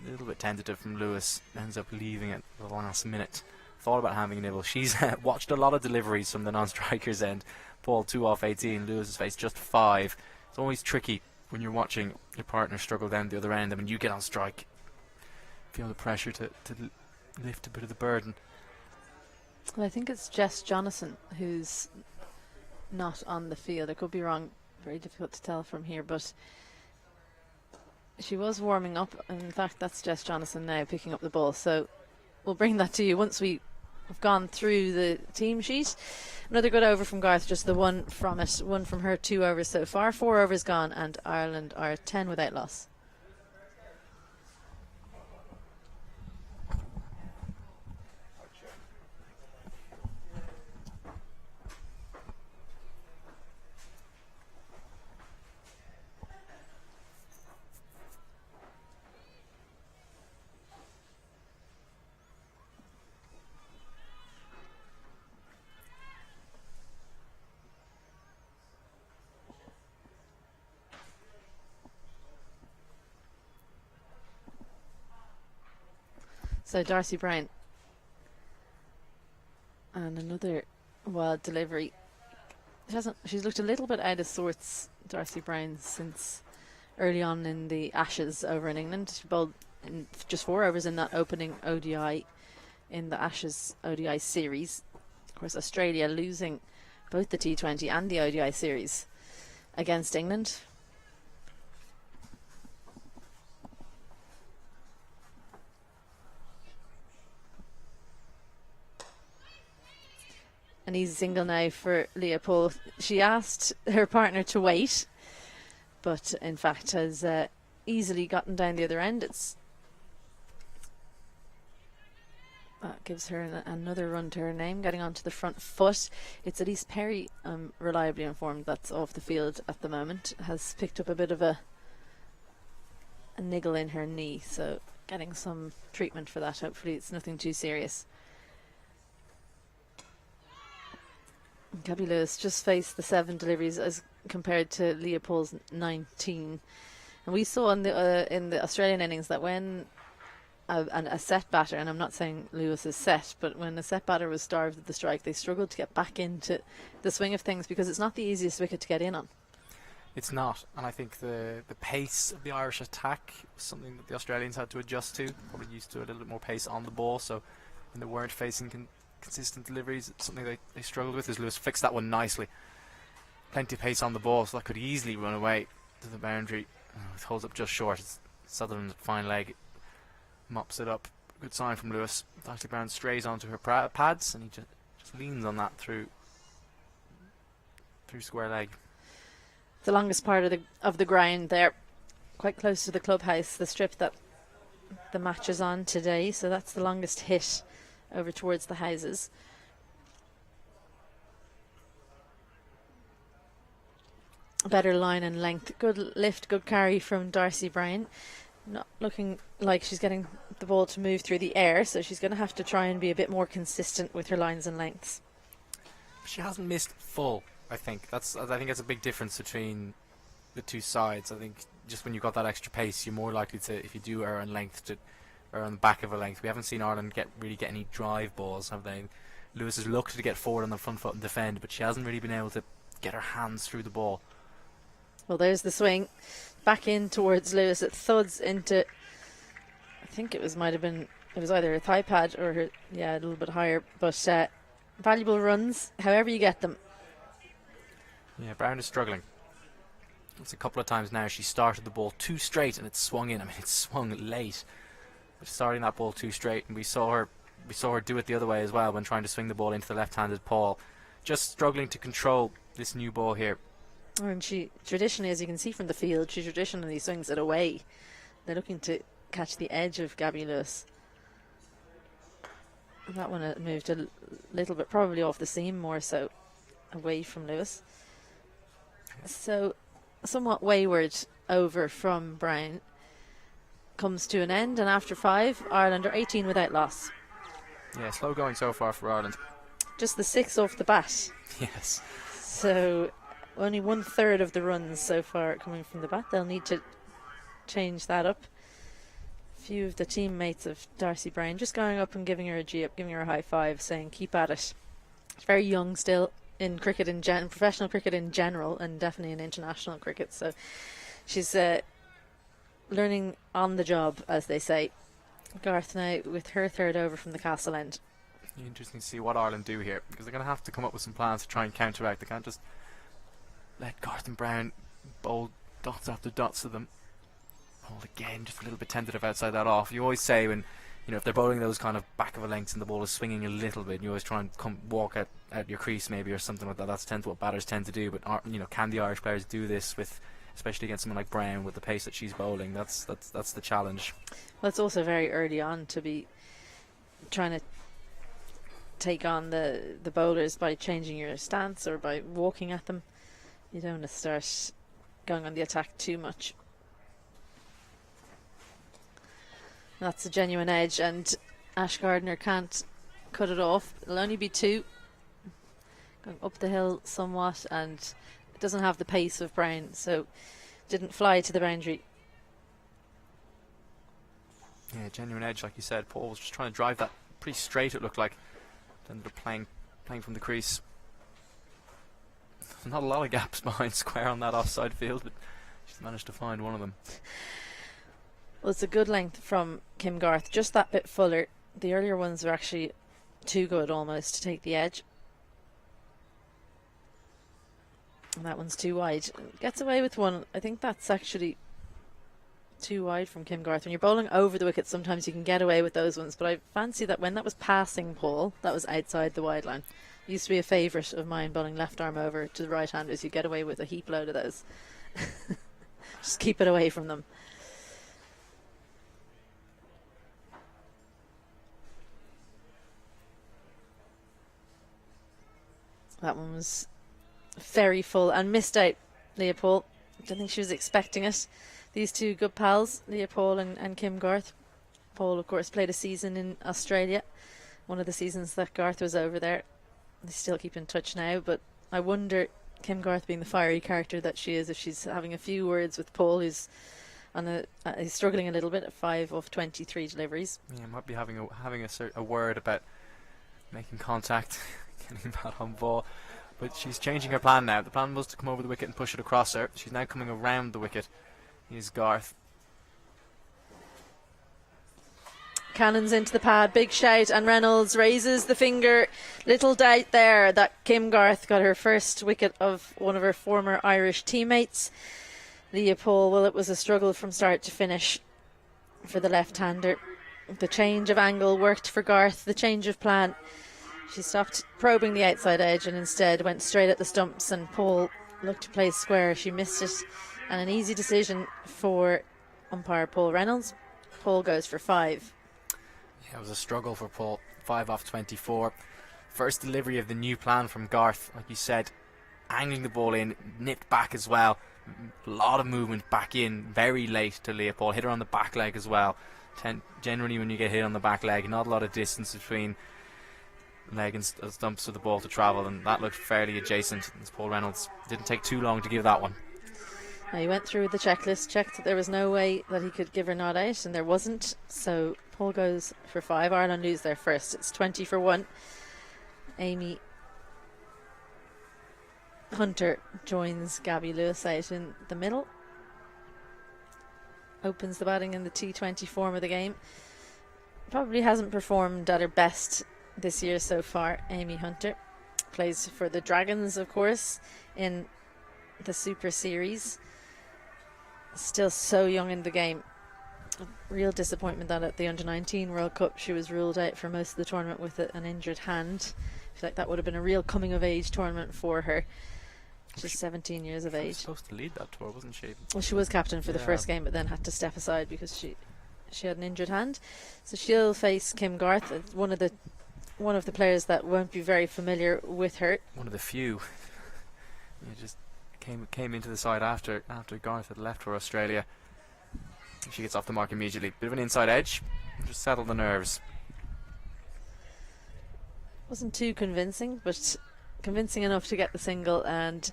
A little bit tentative from Lewis. Ends up leaving it at the last minute. Thought about having a nibble. She's watched a lot of deliveries from the non-strikers end. Paul 2 off 18. Lewis's face just 5. It's always tricky when you're watching your partner struggle down the other end, and when you get on strike, feel the pressure to lift a bit of the burden. Well, I think it's Jess Jonathan who's not on the field. I could be wrong. Very difficult to tell from here, but she was warming up. In fact, that's Jess Jonathan now picking up the ball. So we'll bring that to you once we have gone through the team sheet. Another good over from Garth, just the one from it. One from her, 2 overs so far. 4 overs gone, and Ireland are 10 without loss. So Darcy Brown, and another wild delivery. She's looked a little bit out of sorts, Darcy Brown, since early on in the Ashes over in England. She bowled in just 4 overs in that opening ODI in the Ashes ODI series. Of course, Australia losing both the T20 and the ODI series against England. An easy single now for Leopold. She asked her partner to wait, but in fact has easily gotten down the other end. That gives her another run to her name, getting onto the front foot. It's Ellyse Perry, reliably informed, that's off the field at the moment. Has picked up a bit of a niggle in her knee, so getting some treatment for that. Hopefully it's nothing too serious. Gaby Lewis just faced the 7 deliveries as compared to Leopold's 19, and we saw in the Australian innings that when a set batter, and I'm not saying Lewis is set, but when a set batter was starved at the strike, they struggled to get back into the swing of things because it's not the easiest wicket to get in on. It's not, and I think the pace of the Irish attack was something that the Australians had to adjust to. Probably used to a little bit more pace on the ball, so when they weren't facing consistent deliveries, it's something they struggled with. As Lewis fixed that one nicely. Plenty of pace on the ball, so that could easily run away to the boundary. It holds up just short. It's Sutherland's fine leg, mops it up Good sign from Lewis. Dr. Brown strays onto her pads, and he just leans on that through square leg. The longest part of the ground there, quite close to the clubhouse, the strip that the match is on today. So that's the longest hit over towards the houses. Better line and length. Good lift, good carry from Darcy Brown. Not looking like she's getting the ball to move through the air, so she's going to have to try and be a bit more consistent with her lines and lengths. She hasn't missed full, I think. I think that's a big difference between the two sides. I think just when you've got that extra pace, you're more likely to, if you do err on length, to err on the back of a length. We haven't seen Ireland really get any drive balls, have they? Lewis has looked to get forward on the front foot and defend, but she hasn't really been able to get her hands through the ball. Well, there's the swing. Back in towards Lewis. It thuds into, I think it was either a thigh pad or a little bit higher. But valuable runs, however you get them. Yeah, Brown is struggling. It's a couple of times now she started the ball too straight and it swung in. I mean, it swung late. But starting that ball too straight, and we saw her do it the other way as well when trying to swing the ball into the left-handed pawl. Just struggling to control this new ball here. And she traditionally, as you can see from the field, she traditionally swings it away. They're looking to catch the edge of Gaby Lewis. And that one moved a little bit, probably off the seam more so, away from Lewis. So, somewhat wayward over from Brown comes to an end, and after 5, Ireland are 18 without loss. Yeah, slow going so far for Ireland. Just the 6 off the bat. Yes. So only 1/3 of the runs so far coming from the bat. They'll need to change that up. A few of the teammates of Darcy Brown just going up and giving her a G up, giving her a high five, saying keep at it. She's very young still in cricket professional cricket in general, and definitely in international cricket. So she's learning on the job, as they say. Garth now with her third over from the castle end. Interesting to see what Ireland do here, because they're going to have to come up with some plans to try and counteract. They can't just let Garth and Brown bowl dots after dots to them. Ball again, just a little bit tentative outside that off. You always say when, if they're bowling those kind of back of a length and the ball is swinging a little bit, you always try and walk at your crease maybe or something like that. That's what batters tend to do. But can the Irish players do this with, especially against someone like Brown with the pace that she's bowling? That's the challenge. Well, it's also very early on to be trying to take on the bowlers by changing your stance or by walking at them. You don't want to start going on the attack too much. That's a genuine edge, and Ash Gardner can't cut it off. It'll only be 2. Going up the hill somewhat, and it doesn't have the pace of Brown, so didn't fly to the boundary. Yeah, genuine edge, like you said. Paul was just trying to drive that pretty straight, it looked like. Ended up playing from the crease. Not a lot of gaps behind square on that offside field, but she's managed to find one of them. Well, it's a good length from Kim Garth, just that bit fuller. The earlier ones were actually too good almost to take the edge. And that one's too wide. Gets away with one. I think that's actually too wide from Kim Garth. When you're bowling over the wicket, sometimes you can get away with those ones, but I fancy that when that was passing Paul, that was outside the wide line. It used to be a favourite of mine, bowling left arm over to the right-handers. You get away with a heap load of those. Just keep it away from them. That one was very full and missed out, Leopold. I don't think she was expecting it. These two good pals, Leopold and Kim Garth. Paul, of course, played a season in Australia, one of the seasons that Garth was over there. They still keep in touch now, but I wonder, Kim Garth being the fiery character that she is, if she's having a few words with Paul, who's he's struggling a little bit at 5 of 23 deliveries. Yeah, might be having a word about making contact, getting bat on ball. But she's changing her plan now. The plan was to come over the wicket and push it across her. She's now coming around the wicket. Here's Garth. Cannons into the pad, big shout, and Reynolds raises the finger. Little doubt there that Kim Garth got her first wicket of one of her former Irish teammates. Leopold, well, it was a struggle from start to finish for the left-hander. The change of angle worked for Garth, the change of plan. She stopped probing the outside edge and instead went straight at the stumps, and Paul looked to play square. She missed it, and an easy decision for umpire Paul Reynolds. Paul goes for 5. Yeah, it was a struggle for Paul. 5 off 24. First delivery of the new plan from Garth, like you said, angling the ball in, nipped back as well. A lot of movement back in, very late to Leopold. Hit her on the back leg as well. Generally, when you get hit on the back leg, not a lot of distance between leg and stumps for the ball to travel, and that looked fairly adjacent. As Paul Reynolds didn't take too long to give that one. He went through the checklist, checked that there was no way that he could give her not out, and there wasn't. So Paul goes for 5. Ireland lose their first. It's 20 for 1. Amy Hunter joins Gaby Lewis out in the middle. Opens the batting in the T20 form of the game. Probably hasn't performed at her best this year so far. Amy Hunter plays for the Dragons, of course, in the Super Series. Still so young in the game. Real disappointment that at the Under-19 World Cup she was ruled out for most of the tournament with an injured hand. I feel like that would have been a real coming-of-age tournament for her. She's 17 years of age. She was supposed to lead that tour, wasn't she? Well, she was captain for the first game, but then had to step aside because she had an injured hand. So she'll face Kim Garth, one of the players that won't be very familiar with her. One of the few. Yeah, just came into the side after Garth had left for Australia. She gets off the mark immediately. Bit of an inside edge. Just settle the nerves. Wasn't too convincing, but convincing enough to get the single, and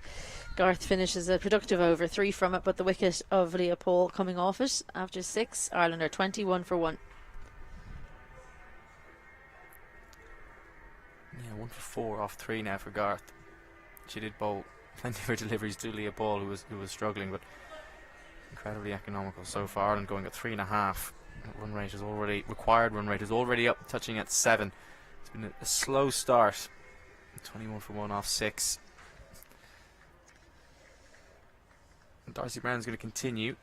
Garth finishes a productive over. 3 from it, but the wicket of Leopold coming off it after 6. Ireland are 21 for 1. Yeah, 1 for 4 off 3 now for Garth. She did bowl plenty of her deliveries to Leopold, who was struggling, but incredibly economical so far. And going at 3.5. Required run rate is already up, touching at 7. It's been a slow start. 21 for 1 off 6. And Darcy Brown's going to continue.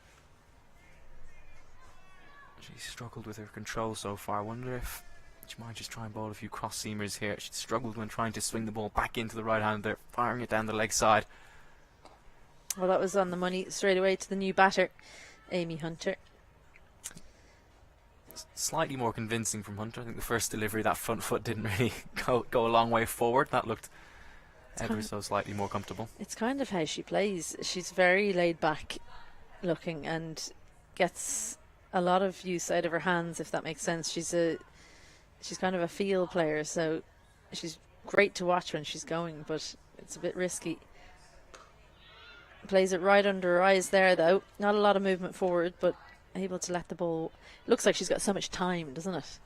She's struggled with her control so far. I wonder if she might just try and bowl a few cross seamers here. She struggled when trying to swing the ball back into the right hander, firing it down the leg side. Well, that was on the money straight away to the new batter, Amy Hunter. Slightly more convincing from Hunter. I think the first delivery, that front foot didn't really go a long way forward. That looked ever so slightly more comfortable. It's kind of how she plays. She's very laid back looking and gets a lot of use out of her hands, if that makes sense. She's kind of a field player, so she's great to watch when she's going, but it's a bit risky. Plays it right under her eyes there, though. Not a lot of movement forward, but able to let the ball. Looks like she's got so much time, doesn't it?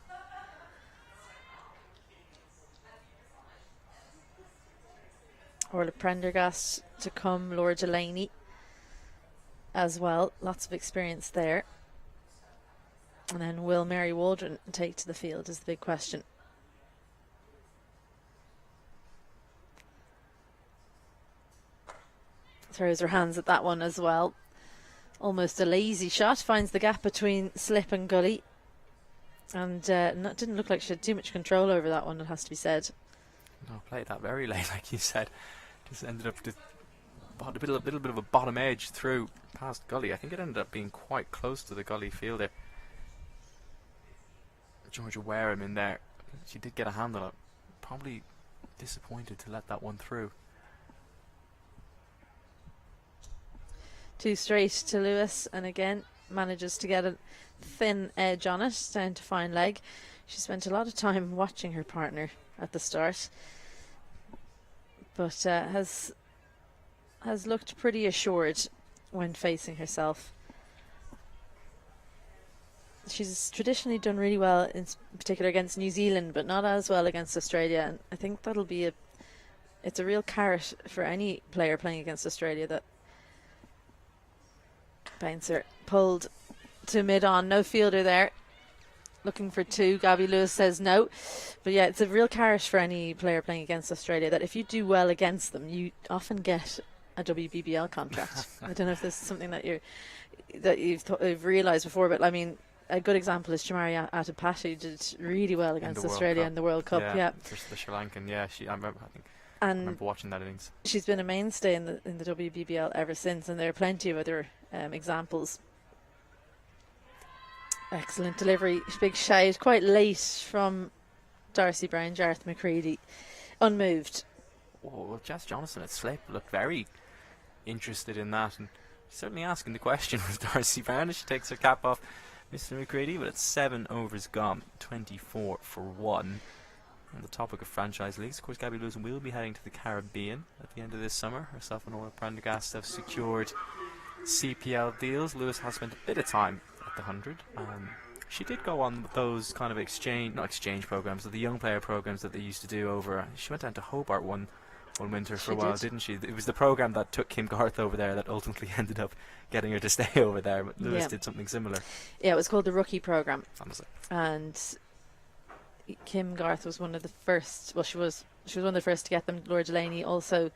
Orla Prendergast to come, Laura Delany as well. Lots of experience there. And then will Mary Waldron take to the field is the big question. Throws her hands at that one as well. Almost a lazy shot. Finds the gap between slip and gully. And didn't look like she had too much control over that one, it has to be said. No, played that very late, like you said. Just ended up with a little bit of a bottom edge through past gully. I think it ended up being quite close to the gully fielder. Georgia Wareham in there. She did get a hand on it. Probably disappointed to let that one through. 2 straight to Lewis, and again manages to get a thin edge on it, down to fine leg. She spent a lot of time watching her partner at the start, but has looked pretty assured when facing herself. She's traditionally done really well, in particular against New Zealand, but not as well against Australia, and I think that'll be it's a real carrot for any player playing against Australia. That bouncer pulled to mid-on, no fielder there, looking for 2. Gaby Lewis says no, but yeah, it's a real carrot for any player playing against Australia, that if you do well against them, you often get a WBBL contract. I don't know if this is something that you've realised before, but I mean, a good example is Chamari Atapati did really well against Australia in the World Cup. Yeah. The Sri Lankan. Yeah, I remember watching that innings. She's been a mainstay in the WBBL ever since, and there are plenty of other examples. Excellent delivery, big shout, quite late from Darcy Brown, Jareth McCready, unmoved. Well, Jess Johnson at slip looked very interested in that, and certainly asking the question with Darcy Brown as she takes her cap off Mr. McCready, but it's 7 overs gone, 24 for 1. On the topic of franchise leagues, of course, Gaby Lewis will be heading to the Caribbean at the end of this summer. Herself and Orla Prendergast have secured CPL deals. Lewis has spent a bit of time at the 100. She did go on those kind of not exchange programs, but the young player programs that they used to do over. She went down to Hobart one winter for a while, didn't she? It was the program that took Kim Garth over there that ultimately ended up getting her to stay over there. But Lewis did something similar. Yeah, it was called the Rookie Program. Honestly. And Kim Garth was one of the first. Well, she was one of the first to get them. Laura Delany also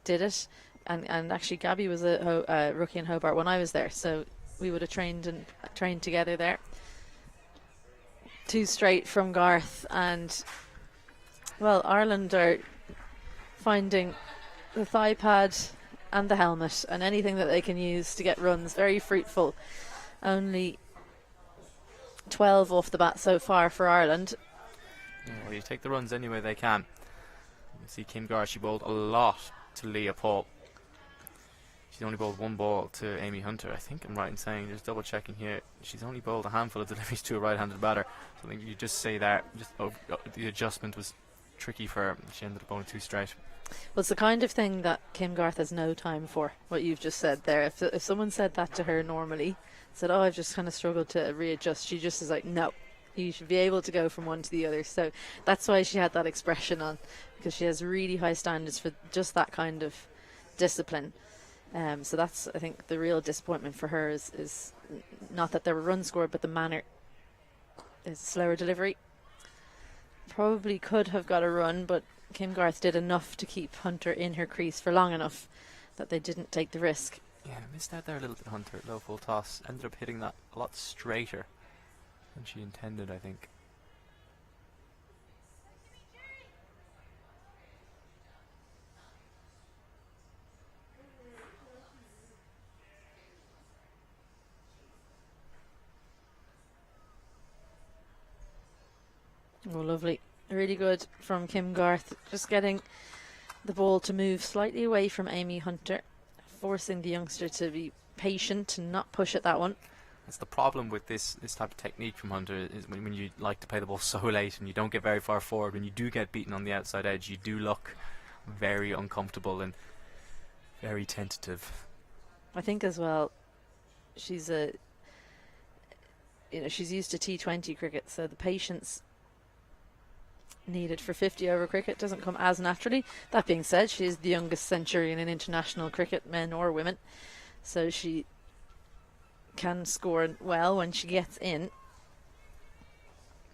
did it, and actually Gaby was a rookie in Hobart when I was there, so we would have trained together there. 2 straight from Garth, and well, Ireland are finding the thigh pad and the helmet and anything that they can use to get runs very fruitful. Only 12 off the bat so far for Ireland. Yeah, well, you take the runs any way they can. You see Kim Garth, she bowled a lot to Leah Paul. She's only bowled 1 ball to Amy Hunter, I think I'm right in saying. Just double checking here. She's only bowled a handful of deliveries to a right-handed batter. So I think you just say that the adjustment was tricky for her. She ended up bowling 2 straight. Well, it's the kind of thing that Kim Garth has no time for, what you've just said there. If someone said that to her normally, said, oh, I've just kind of struggled to readjust, she just is like, no, you should be able to go from one to the other. So that's why she had that expression on, because she has really high standards for just that kind of discipline. So that's, I think, the real disappointment for her is not that there were runs scored, but the manner is a slower delivery. Probably could have got a run, but Kim Garth did enough to keep Hunter in her crease for long enough that they didn't take the risk. Yeah, missed out there a little bit, Hunter. Low full toss. Ended up hitting that a lot straighter than she intended, I think. Oh, lovely. Really good from Kim Garth. Just getting the ball to move slightly away from Amy Hunter, forcing the youngster to be patient and not push at that one. That's the problem with this type of technique from Hunter, is when you like to play the ball so late and you don't get very far forward, when you do get beaten on the outside edge, you do look very uncomfortable and very tentative. I think as well, she's used to T20 cricket, so the patience needed for 50 over cricket doesn't come as naturally. That being said, she is the youngest centurion in international cricket, men or women, so she can score well when she gets in.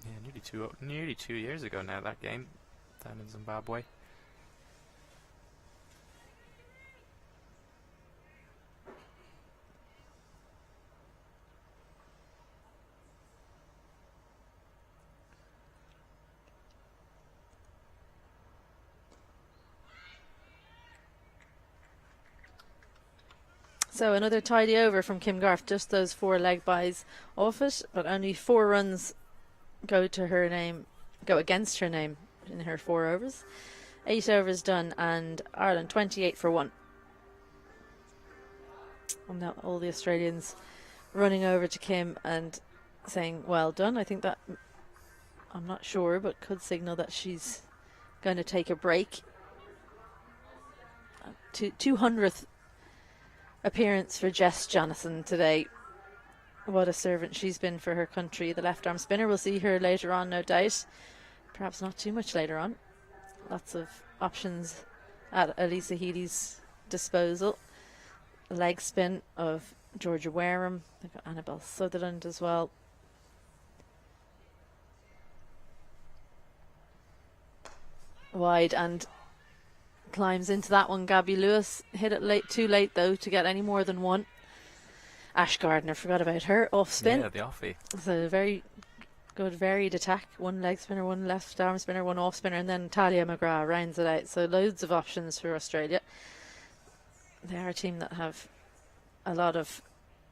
Yeah, nearly 2 years ago now, that game down in Zimbabwe. So another tidy over from Kim Garth, just those 4 leg byes off it, but only 4 runs go against her name in her 4 overs. 8 overs done, and Ireland 28 for 1. And now all the Australians running over to Kim and saying well done. I think that, I'm not sure, but could signal that she's going to take a break. 200th appearance for Jess Jonathan today. What a servant she's been for her country. The left arm spinner, we'll see her later on, no doubt. Perhaps not too much later on. Lots of options at Alyssa Healy's disposal. The leg spin of Georgia Wareham. They've got Annabelle Sutherland as well. Wide and climbs into that one. Gaby Lewis hit it too late though to get any more than 1. Ash Gardner, forgot about her, off spin. Yeah, the offie. So very good varied attack. One leg spinner, one left arm spinner, one off spinner, and then Talia McGrath rounds it out. So loads of options for Australia. They are a team that have a lot of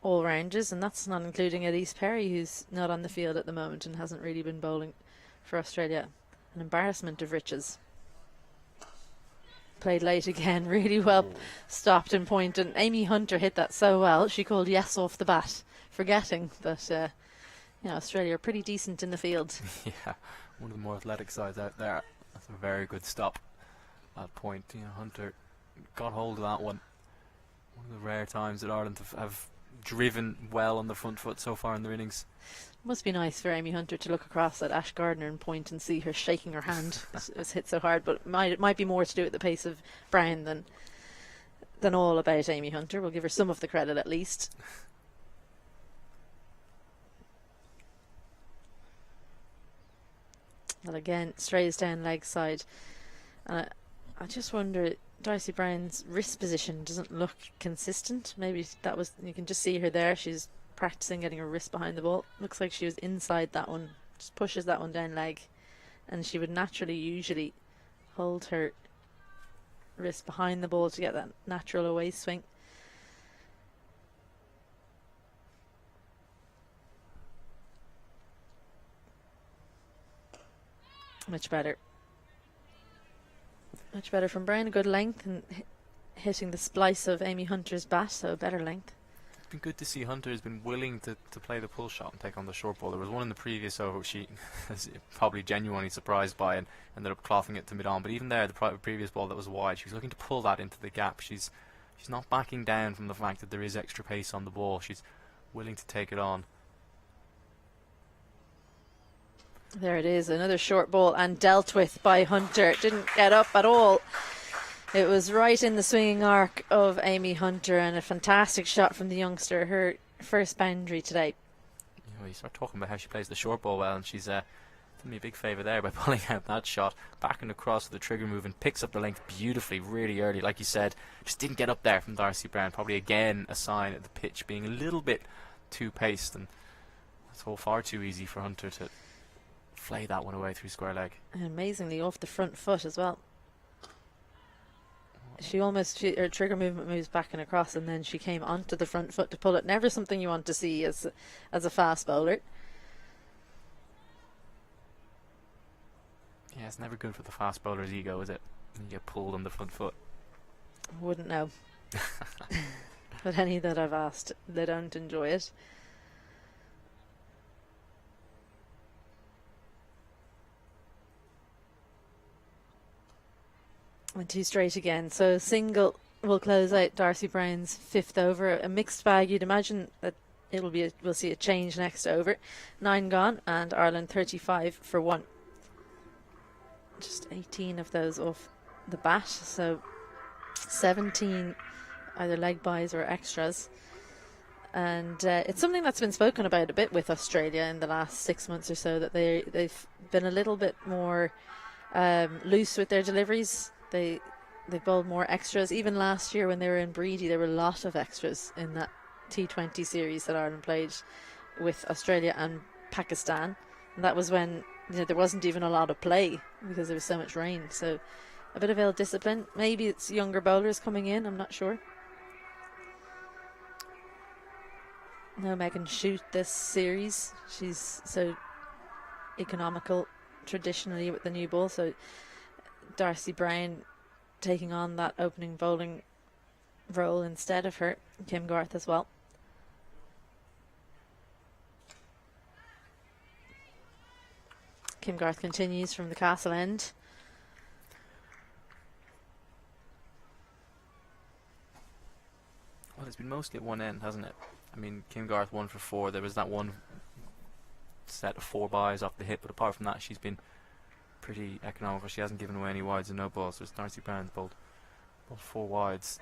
all-rounders, and that's not including Ellyse Perry, who's not on the field at the moment and hasn't really been bowling for Australia. An embarrassment of riches. Played late again, really well stopped in point, and Amy Hunter hit that so well, she called yes off the bat, forgetting that Australia are pretty decent in the field. Yeah, one of the more athletic sides out there. That's a very good stop at point. Hunter got hold of that one. One of the rare times that Ireland have driven well on the front foot so far in their innings. Must be nice for Amy Hunter to look across at Ash Gardner and point and see her shaking her hand. It was hit so hard, but it might be more to do with the pace of Brown than all about Amy Hunter. We'll give her some of the credit at least. Well, again, strays down leg side. I just wonder, Darcy Brown's wrist position doesn't look consistent. Maybe that was, you can just see her there. She's practicing getting her wrist behind the ball. Looks like she was inside that one. Just pushes that one down leg. And she would usually hold her wrist behind the ball to get that natural away swing. Much better. Much better from Brown. A good length and hitting the splice of Amy Hunter's bat, so a better length. It's been good to see Hunter has been willing to play the pull shot and take on the short ball. There was one in the previous over she was probably genuinely surprised by and ended up clothing it to mid-on. But even there, the previous ball that was wide, she was looking to pull that into the gap. She's not backing down from the fact that there is extra pace on the ball. She's willing to take it on. There it is, another short ball and dealt with by Hunter. Didn't get up at all. It was right in the swinging arc of Amy Hunter, and a fantastic shot from the youngster, her first boundary today. You start talking about how she plays the short ball well, and she's done me a big favour there by pulling out that shot, back and across with the trigger move, and picks up the length beautifully, really early. Like you said, just didn't get up there from Darcy Brown. Probably again a sign of the pitch being a little bit too paced, and that's all far too easy for Hunter to flay that one away through square leg. And amazingly off the front foot as well. Her trigger movement moves back and across, and then she came onto the front foot to pull it. Never something you want to see as a fast bowler. Yeah, it's never good for the fast bowler's ego, is it? When you get pulled on the front foot. Wouldn't know. But any that I've asked, they don't enjoy it. And two straight again. So single will close out Darcy Brown's fifth over. A mixed bag. You'd imagine that we'll see a change next over. 9 gone, and Ireland 35 for 1. Just 18 of those off the bat. So 17 either leg buys or extras. And it's something that's been spoken about a bit with Australia in the last 6 months or so, that they've been a little bit more loose with their deliveries. They bowled more extras. Even last year when they were in Breedy, there were a lot of extras in that T20 series that Ireland played with Australia and Pakistan. And that was when there wasn't even a lot of play because there was so much rain. So a bit of ill discipline. Maybe it's younger bowlers coming in, I'm not sure. No Megan Shoot this series. She's so economical traditionally with the new ball. So Darcy Brown taking on that opening bowling role instead of her. Kim Garth as well. Kim Garth continues from the castle end. Well, it's been mostly at one end, hasn't it? I mean, Kim Garth 1 for 4. There was that one set of 4 byes off the hit, but apart from that, she's been pretty economical. She hasn't given away any wides and no balls. There's Darcy Brown's bowled 4 wides,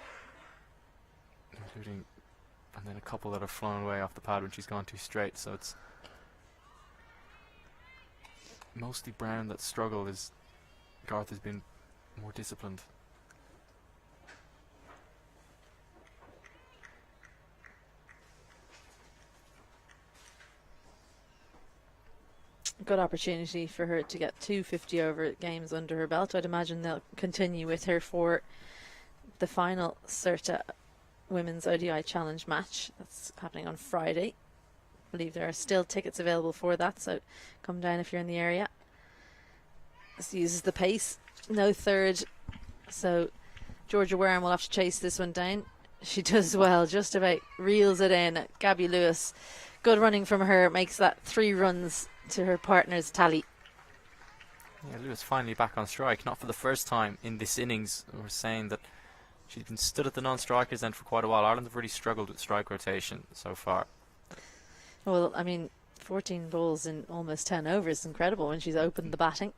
including, and then a couple that have flown away off the pad when she's gone too straight. So it's mostly Brown that struggled, as Garth has been more disciplined. good opportunity for her to get 2 50-over games under her belt. I'd imagine they'll continue with her for the final Certa Women's ODI Challenge match that's happening on Friday. I believe there are still tickets available for that, so come down if you're in the area. This uses the pace, no third, so Georgia Warren will have to chase this one down. She does well, just about reels it in. Gaby Lewis, good running from her, makes that 3 runs to her partner's tally. Yeah, Lewis finally back on strike, not for the first time in this innings. We're saying that she's been stood at the non-strikers end for quite a while. Ireland have really struggled with strike rotation so far. Well, I mean, 14 balls in almost 10 overs is incredible when she's opened the batting.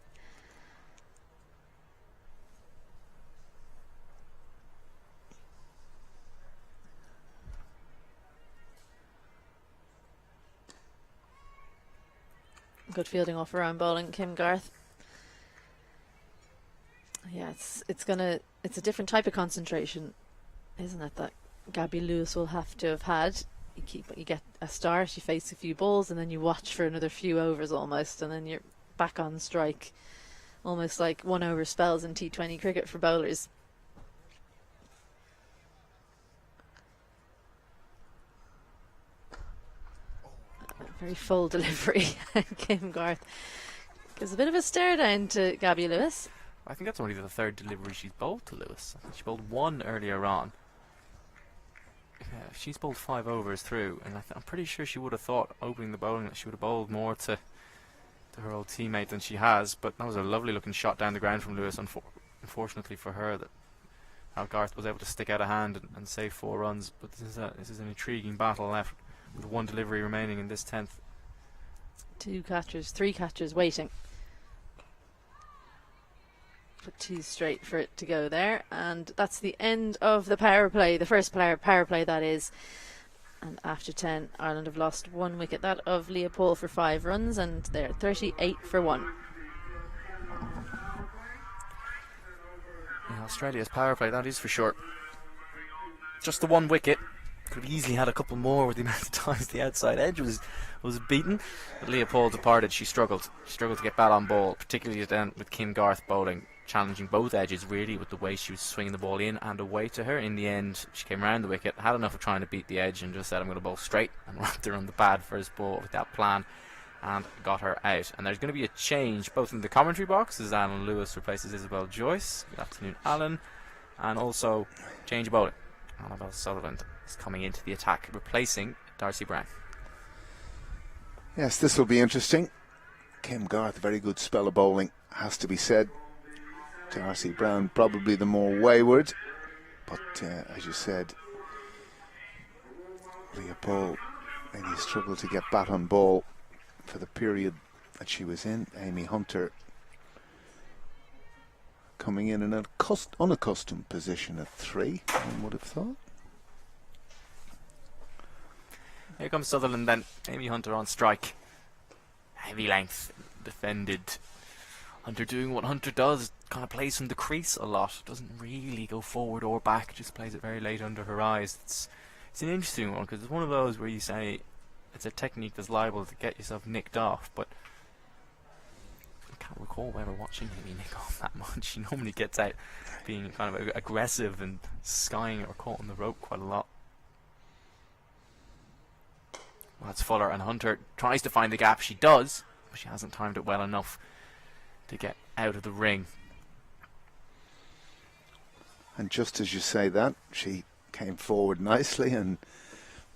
Good fielding off her own bowling, Kim Garth. Yeah, it's a different type of concentration, isn't it, that Gaby Lewis will have to have had. You get a start, you face a few balls, and then you watch for another few overs almost, and then you're back on strike. Almost like 1 over spells in T20 cricket for bowlers. Very full delivery. Kim Garth gives a bit of a stare down to Gaby Lewis. I think that's only the 3rd delivery she's bowled to Lewis. I think she bowled 1 earlier on. Yeah, she's bowled 5 overs through, and I'm pretty sure she would have thought, opening the bowling, that she would have bowled more to her old teammate than she has. But that was a lovely looking shot down the ground from Lewis. Unfortunately for her, that Al Garth was able to stick out a hand and save 4 runs. But this is an intriguing battle left, with 1 delivery remaining in this 10th. 3 catchers waiting. But 2 straight for it to go there, and that's the end of the power play, the first power play that is. And after 10, Ireland have lost 1 wicket, that of Leopold, for 5 runs, and they're 38 for 1. Yeah, Australia's power play, that is for sure. Just the 1 wicket. Could have easily had a couple more with the amount of times the outside edge was beaten. But Leopold departed. She struggled to get bat on ball, particularly then with Kim Garth bowling, challenging both edges really with the way she was swinging the ball in and away to her. In the end, she came around the wicket, had enough of trying to beat the edge, and just said, I'm going to bowl straight, and wrapped her on the pad first ball with that plan and got her out. And there's going to be a change both in the commentary box as Alan Lewis replaces Isabel Joyce. Good afternoon, Alan. And also change of bowling. Annabelle Sullivan is coming into the attack, replacing Darcy Brown. Yes, this will be interesting. Kim Garth, very good spell of bowling, has to be said. Darcy Brown probably the more wayward, but as you said, Leopold really struggled to get bat on ball for the period that she was in. Amy Hunter coming in an unaccustomed position at 3, one would have thought. Here comes Sutherland then. Amy Hunter on strike. Heavy length defended. Hunter doing what Hunter does, kind of plays from the crease a lot. Doesn't really go forward or back, just plays it very late under her eyes. It's an interesting one, because it's one of those where you say it's a technique that's liable to get yourself nicked off, but I can't recall ever watching Healy nick off that much. She normally gets out being kind of aggressive and skying or caught on the rope quite a lot. Well, that's Fuller, and Hunter tries to find the gap. She does, but she hasn't timed it well enough to get out of the ring. And just as you say that, she came forward nicely and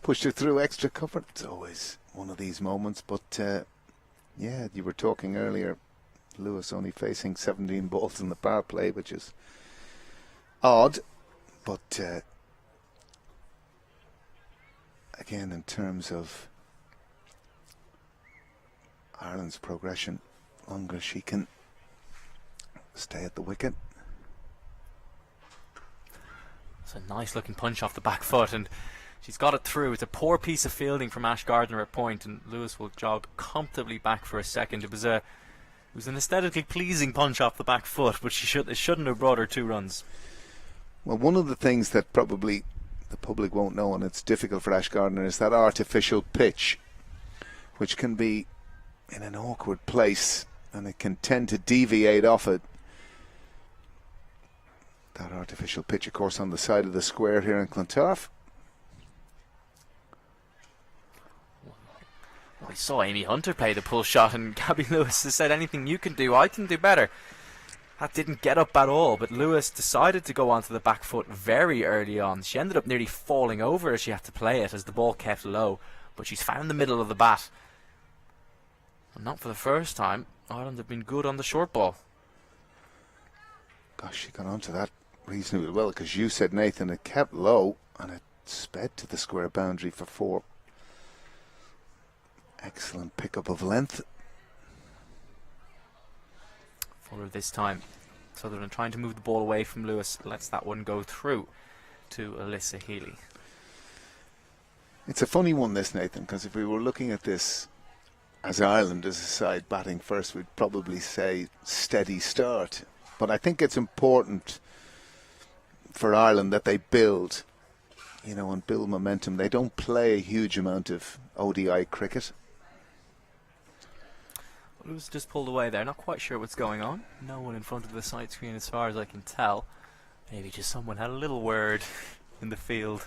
pushed her through extra cover. It's always one of these moments, but yeah, you were talking earlier, Lewis only facing 17 balls in the power play, which is odd, but again, in terms of Ireland's progression, longer she can stay at the wicket. It's a nice looking punch off the back foot, and she's got it through. It's a poor piece of fielding from Ash Gardner at point, and Lewis will jog comfortably back for a second. It was an aesthetically pleasing punch off the back foot, but it shouldn't have brought her 2 runs. Well, one of the things that probably the public won't know, and it's difficult for Ash Gardner, is that artificial pitch, which can be in an awkward place, and it can tend to deviate off it. That artificial pitch, of course, on the side of the square here in Clontarf. I saw Amy Hunter play the pull shot, and Gaby Lewis has said, anything you can do, I can do better. That didn't get up at all, but Lewis decided to go onto the back foot very early on. She ended up nearly falling over as she had to play it, as the ball kept low, but she's found the middle of the bat. And not for the first time, Ireland have been good on the short ball. Gosh, she got onto that reasonably well, because you said, Nathan, it kept low and it sped to the square boundary for 4. Excellent pickup of length. For this time, Sutherland trying to move the ball away from Lewis, lets that one go through to Alyssa Healy. It's a funny one, this, Nathan, because if we were looking at this as Ireland as a side batting first, we'd probably say steady start. But I think it's important for Ireland that they build, and build momentum. They don't play a huge amount of ODI cricket. Lewis just pulled away there, not quite sure what's going on. No one in front of the side screen as far as I can tell. Maybe just someone had a little word in the field.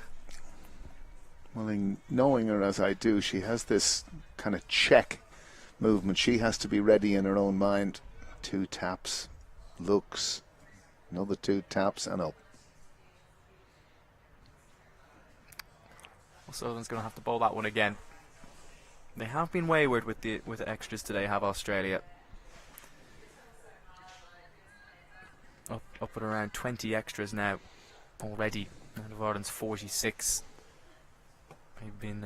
Well, in knowing her as I do, she has this kind of check movement. She has to be ready in her own mind. 2 taps, looks, another 2 taps, and up. Well, Sutherland's going to have to bowl that one again. They have been wayward with the extras today, have Australia. Up at around 20 extras now already out of Ireland's 46. They've been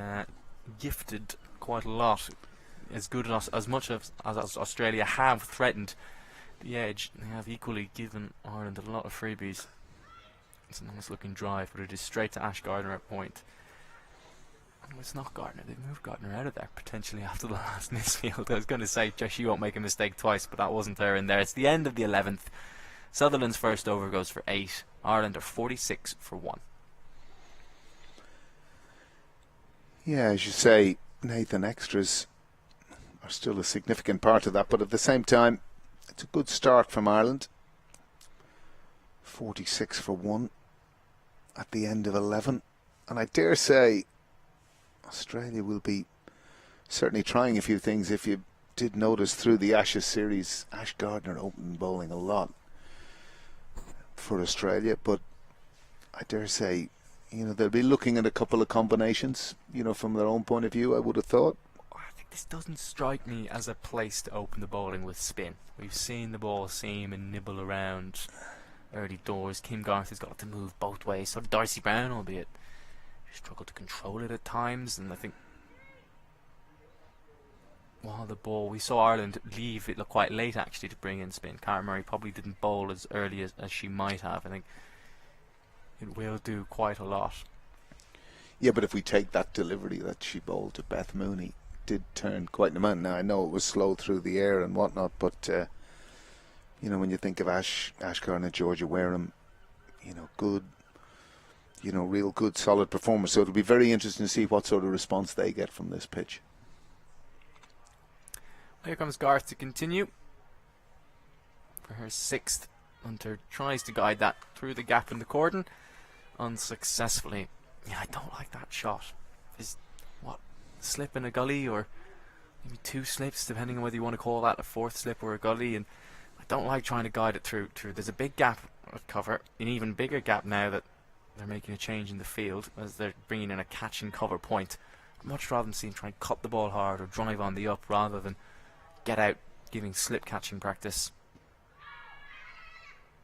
gifted quite a lot. As much as Australia have threatened the edge, they have equally given Ireland a lot of freebies. It's a nice looking drive, but it is straight to Ash Gardner at point. Oh, it's not Gardner. They've moved Gardner out of there potentially after the last misfield. I was going to say she won't make a mistake twice, but that wasn't there in there. It's the end of the 11th. Sutherland's first over goes for 8. Ireland are 46 for 1. Yeah, as you say, Nathan, extras are still a significant part of that, but at the same time, it's a good start from Ireland. 46 for 1 at the end of 11. And I dare say Australia will be certainly trying a few things. If you did notice through the Ashes series, Ash Gardner opened bowling a lot for Australia, but I dare say, they'll be looking at a couple of combinations, from their own point of view, I would have thought. I think this doesn't strike me as a place to open the bowling with spin. We've seen the ball seam and nibble around early doors. Kim Garth has got to move both ways, so did Darcy Brown, albeit struggled to control it at times. And I think while the ball, we saw Ireland leave it quite late actually to bring in spin. Cara Murray probably didn't bowl as early as she might have. I think it will do quite a lot. Yeah, but if we take that delivery that she bowled to Beth Mooney, did turn quite an amount. Now I know it was slow through the air and whatnot, but when you think of Ash Gardner, Georgia Wareham, good, real good solid performance. So it'll be very interesting to see what sort of response they get from this pitch. Here comes Garth to continue for her 6th. Hunter tries to guide that through the gap in the cordon unsuccessfully. Yeah, I don't like that shot. Is slip in a gully, or maybe 2 slips, depending on whether you want to call that a 4th slip or a gully. And I don't like trying to guide it through. There's a big gap of cover, an even bigger gap now that they're making a change in the field as they're bringing in a catch and cover point. I'd much rather than see him try and cut the ball hard or drive on the up rather than get out giving slip catching practice.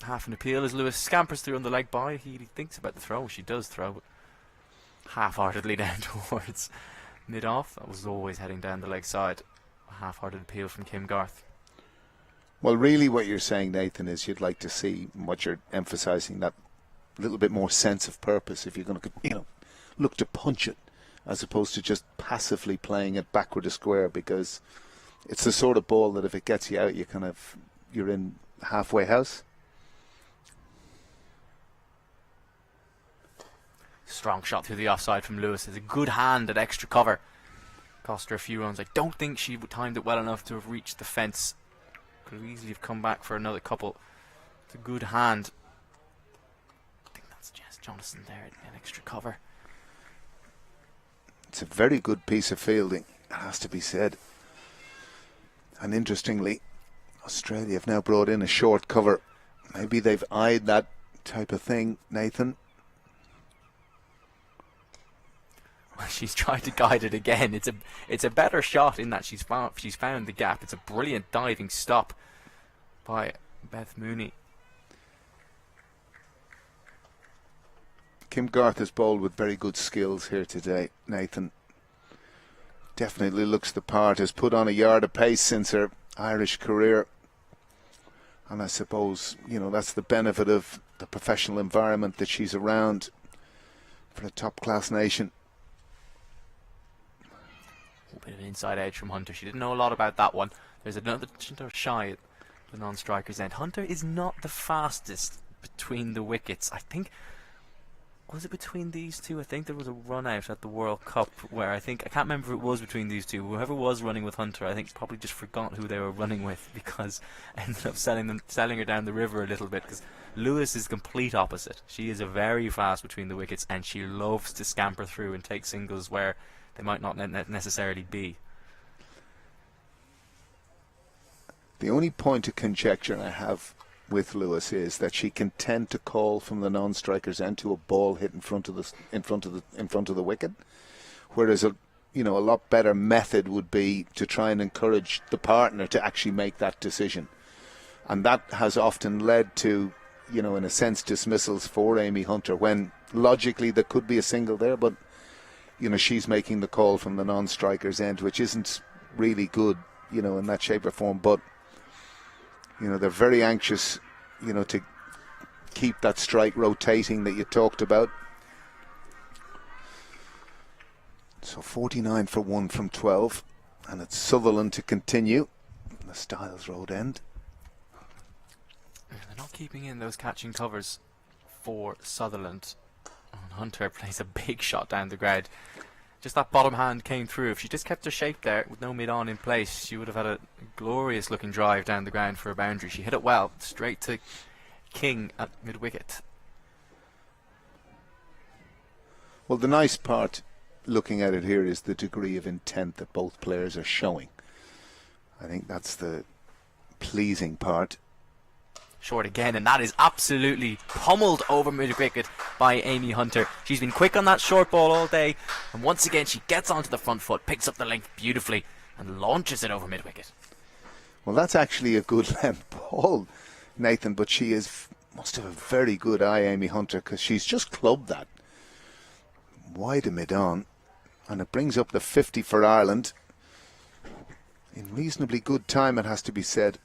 Half an appeal as Lewis scampers through on the leg by. He thinks about the throw. She does throw, but half-heartedly down towards mid-off. That was always heading down the leg side. A half-hearted appeal from Kim Garth. Well, really what you're saying, Nathan, is you'd like to see what you're emphasising, that little bit more sense of purpose if you're going to, look to punch it as opposed to just passively playing it backward a square, because it's the sort of ball that if it gets you out, you're in halfway house. Strong shot through the offside from Lewis. It's a good hand at extra cover. Cost her a few runs. I don't think she timed it well enough to have reached the fence. Could have easily have come back for another couple. It's a good hand. I think that's Jess Johnson there, an extra cover. It's a very good piece of fielding, it has to be said. And interestingly, Australia have now brought in a short cover. Maybe they've eyed that type of thing, Nathan. Well, she's tried to guide it again. It's a better shot in that she's found the gap. It's a brilliant diving stop by Beth Mooney. Kim Garth has bowled with very good skills here today, Nathan. Definitely looks the part, has put on a yard of pace since her Irish career. And I suppose, you know, that's the benefit of the professional environment that she's around for a top-class nation. A bit of an inside edge from Hunter. She didn't know a lot about that one. There's another shy at the non-striker's end. Hunter is not the fastest between the wickets. I think, was it between these two? I think there was a run out at the World Cup where I can't remember if it was between these two. Whoever was running with Hunter, I think probably just forgot who they were running with, because ended up selling her down the river a little bit, because Lewis is the complete opposite. She is a very fast between the wickets, and she loves to scamper through and take singles where they might not necessarily be. The only point of conjecture I have with Lewis is that she can tend to call from the non-striker's end to a ball hit in front of the wicket, whereas a lot better method would be to try and encourage the partner to actually make that decision, and that has often led to, in a sense, dismissals for Amy Hunter when logically there could be a single there, but she's making the call from the non-striker's end, which isn't really good, in that shape or form. But they're very anxious, to keep that strike rotating that you talked about. So 49 for 1 from 12, and it's Sutherland to continue the Styles Road end. They're not keeping in those catching covers for Sutherland. Hunter plays a big shot down the ground. Just that bottom hand came through. If she just kept her shape there with no mid-on in place, she would have had a glorious looking drive down the ground for a boundary. She hit it well, straight to King at mid-wicket. Well, the nice part looking at it here is the degree of intent that both players are showing. I think that's the pleasing part. Short again, and that is absolutely pummeled over mid-wicket by Amy Hunter. She's been quick on that short ball all day, and once again she gets onto the front foot, picks up the length beautifully, and launches it over mid-wicket. Well, that's actually a good length ball, Nathan, but she must have a very good eye, Amy Hunter, because she's just clubbed that wide of mid-on, and it brings up the 50 for Ireland in reasonably good time, it has to be said.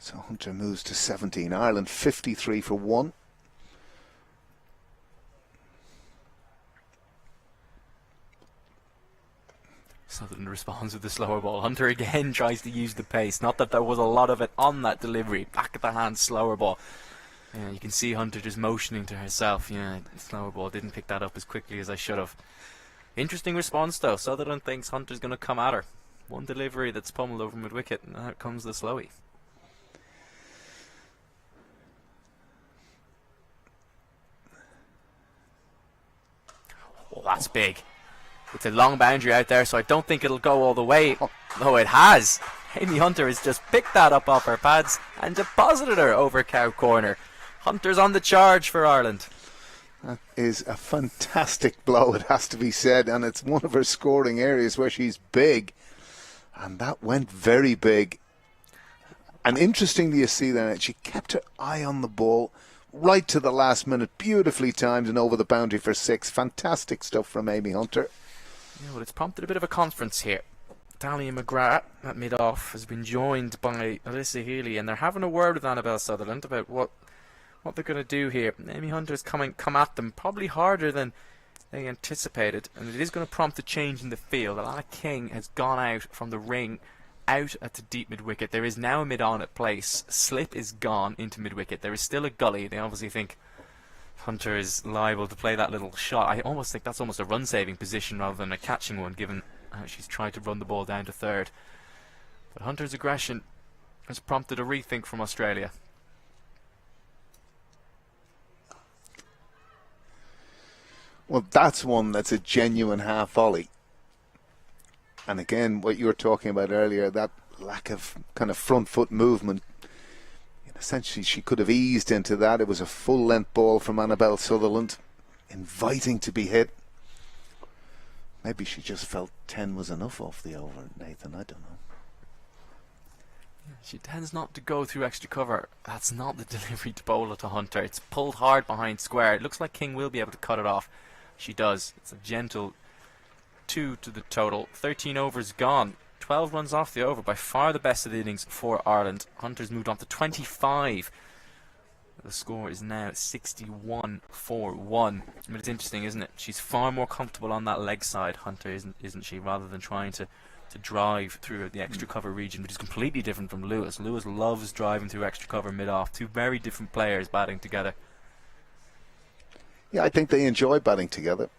So Hunter moves to 17. Ireland 53 for 1. Sutherland responds with the slower ball. Hunter again tries to use the pace. Not that there was a lot of it on that delivery. Back of the hand, slower ball. Yeah, you can see Hunter just motioning to herself. Yeah, slower ball. Didn't pick that up as quickly as I should have. Interesting response though. Sutherland thinks Hunter's going to come at her. One delivery that's pummeled over mid-wicket, and out comes the slowie. Oh, that's big. It's a long boundary out there, so I don't think it'll go all the way. No, it has. Amy Hunter has just picked that up off her pads and deposited her over cow corner. Hunter's on the charge for Ireland. That is a fantastic blow, it has to be said, and it's one of her scoring areas where she's big. And that went very big. And interestingly, you see that she kept her eye on the ball right to the last minute, beautifully timed and over the boundary for 6. Fantastic stuff from Amy Hunter. Yeah, well, it's prompted a bit of a conference here. Delany McGrath at mid-off has been joined by Alyssa Healy, and they're having a word with Annabelle Sutherland about what they're going to do here. Amy Hunter's come at them probably harder than they anticipated, and it is going to prompt a change in the field. Alana King has gone out from the ring, out at the deep mid-wicket. There is now a mid-on at place. Slip is gone into mid-wicket. There is still a gully. They obviously think Hunter is liable to play that little shot. I almost think that's almost a run-saving position rather than a catching one, given how she's tried to run the ball down to third. But Hunter's aggression has prompted a rethink from Australia. Well, that's one that's a genuine half volley. And again, what you were talking about earlier, that lack of kind of front foot movement. Essentially, she could have eased into that. It was a full-length ball from Annabelle Sutherland, inviting to be hit. Maybe she just felt 10 was enough off the over, Nathan. I don't know. She tends not to go through extra cover. That's not the delivery to bowl to Hunter. It's pulled hard behind square. It looks like King will be able to cut it off. She does. It's a gentle 2 to the total. 13 overs gone. 12 runs off the over, by far the best of the innings for Ireland. Hunter's moved on to 25. The score is now 61-4-1. I mean, it's interesting, isn't it? She's far more comfortable on that leg side, Hunter, isn't she? Rather than trying to drive through the extra cover region, which is completely different from Lewis. Lewis loves driving through extra cover mid-off. Two very different players batting together. Yeah, I think they enjoy batting together.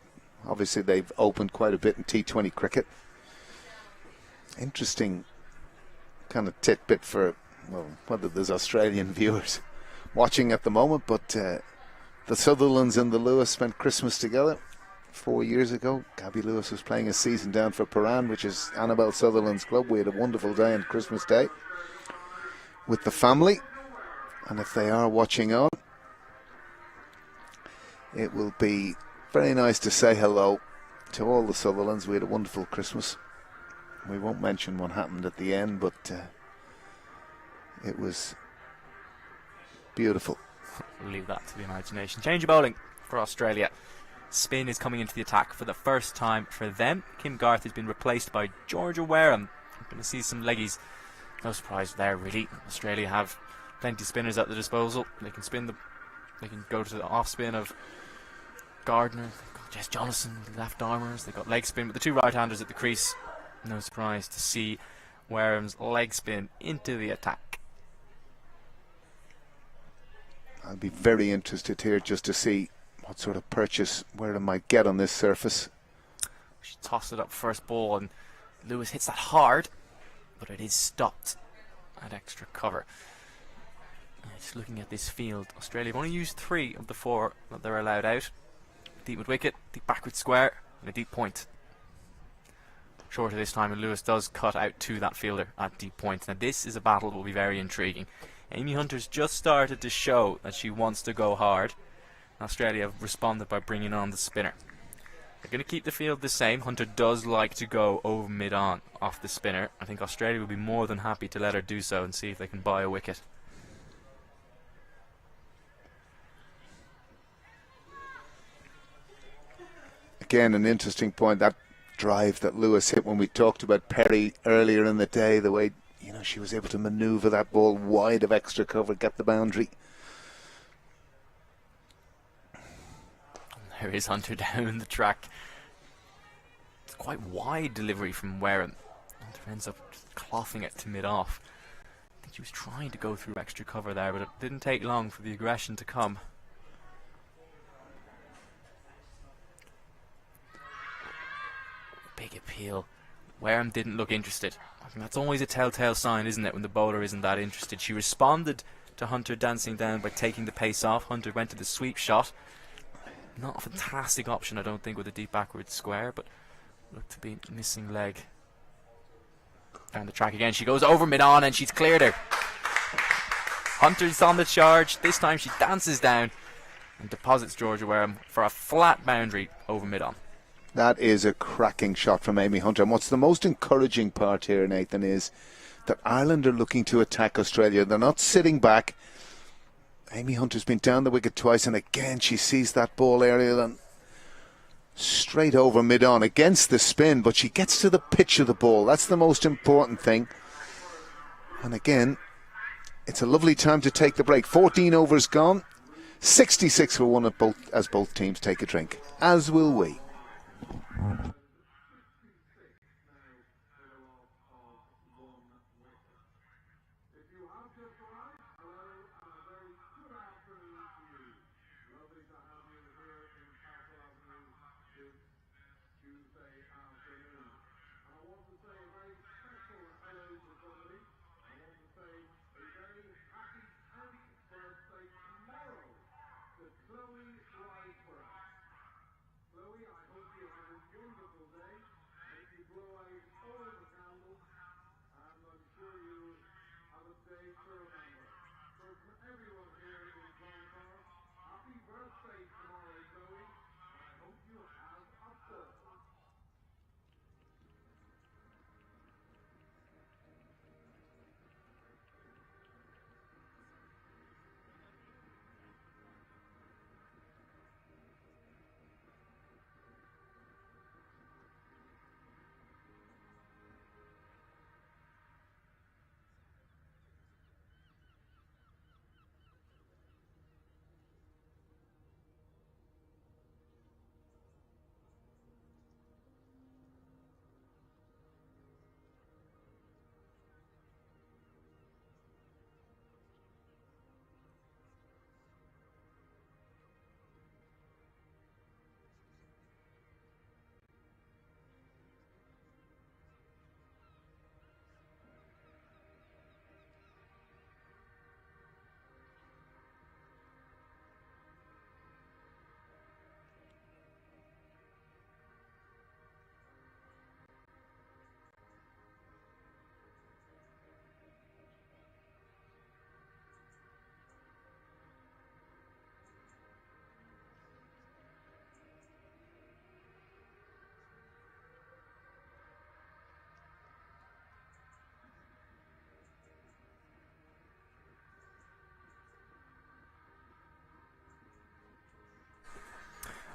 Obviously, they've opened quite a bit in T20 cricket. Interesting kind of tidbit for, well, whether there's Australian viewers watching at the moment, but the Sutherlands and the Lewis spent Christmas together 4 years ago. Gaby Lewis was playing a season down for Paran, which is Annabelle Sutherland's club. We had a wonderful day on Christmas Day with the family, and if they are watching on, it will be very nice to say hello to all the Sutherlands. We had a wonderful Christmas. We won't mention what happened at the end, but it was beautiful. We'll leave that to the imagination. Change of bowling for Australia. Spin is coming into the attack for the first time for them. Kim Garth has been replaced by Georgia Wareham. I'm going to see some leggies. No surprise there, really. Australia have plenty of spinners at their disposal. They can go to the off spin of Gardner. They've got Jess Johnson, left armers. They've got leg spin with the two right-handers at the crease. No surprise to see Wareham's leg spin into the attack. I'll be very interested here just to see what sort of purchase Wareham might get on this surface. She tossed it up first ball and Lewis hits that hard, but it is stopped at extra cover. Just looking at this field, Australia have only used 3 of the 4 that they're allowed out. Deep with wicket, deep backward square, and a deep point. Shorter this time, and Lewis does cut out to that fielder at deep point. Now this is a battle that will be very intriguing. Amy Hunter's just started to show that she wants to go hard. Australia have responded by bringing on the spinner. They're going to keep the field the same. Hunter does like to go over mid-on off the spinner. I think Australia will be more than happy to let her do so and see if they can buy a wicket. Again, an interesting point, that drive that Lewis hit when we talked about Perry earlier in the day, the way, you know, she was able to manoeuvre that ball wide of extra cover, get the boundary. There is Hunter down the track. It's quite wide delivery from Wareham. Hunter ends up clothing it to mid-off. I think she was trying to go through extra cover there, but it didn't take long for the aggression to come. Big appeal. Wareham didn't look interested. I think that's always a telltale sign, isn't it, when the bowler isn't that interested. She responded to Hunter dancing down by taking the pace off. Hunter went to the sweep shot. Not a fantastic option, I don't think, with a deep backward square, but looked to be missing leg. Down the track again. She goes over mid-on and she's cleared her. Hunter's on the charge. This time she dances down and deposits Georgia Wareham for a flat boundary over mid-on. That is a cracking shot from Amy Hunter. And what's the most encouraging part here, Nathan, is that Ireland are looking to attack Australia. They're not sitting back. Amy Hunter's been down the wicket twice, and again she sees that ball aerial and straight over mid-on against the spin, but she gets to the pitch of the ball. That's the most important thing. And again, it's a lovely time to take the break. 14 overs gone, 66 for 1 as both teams take a drink, as will we.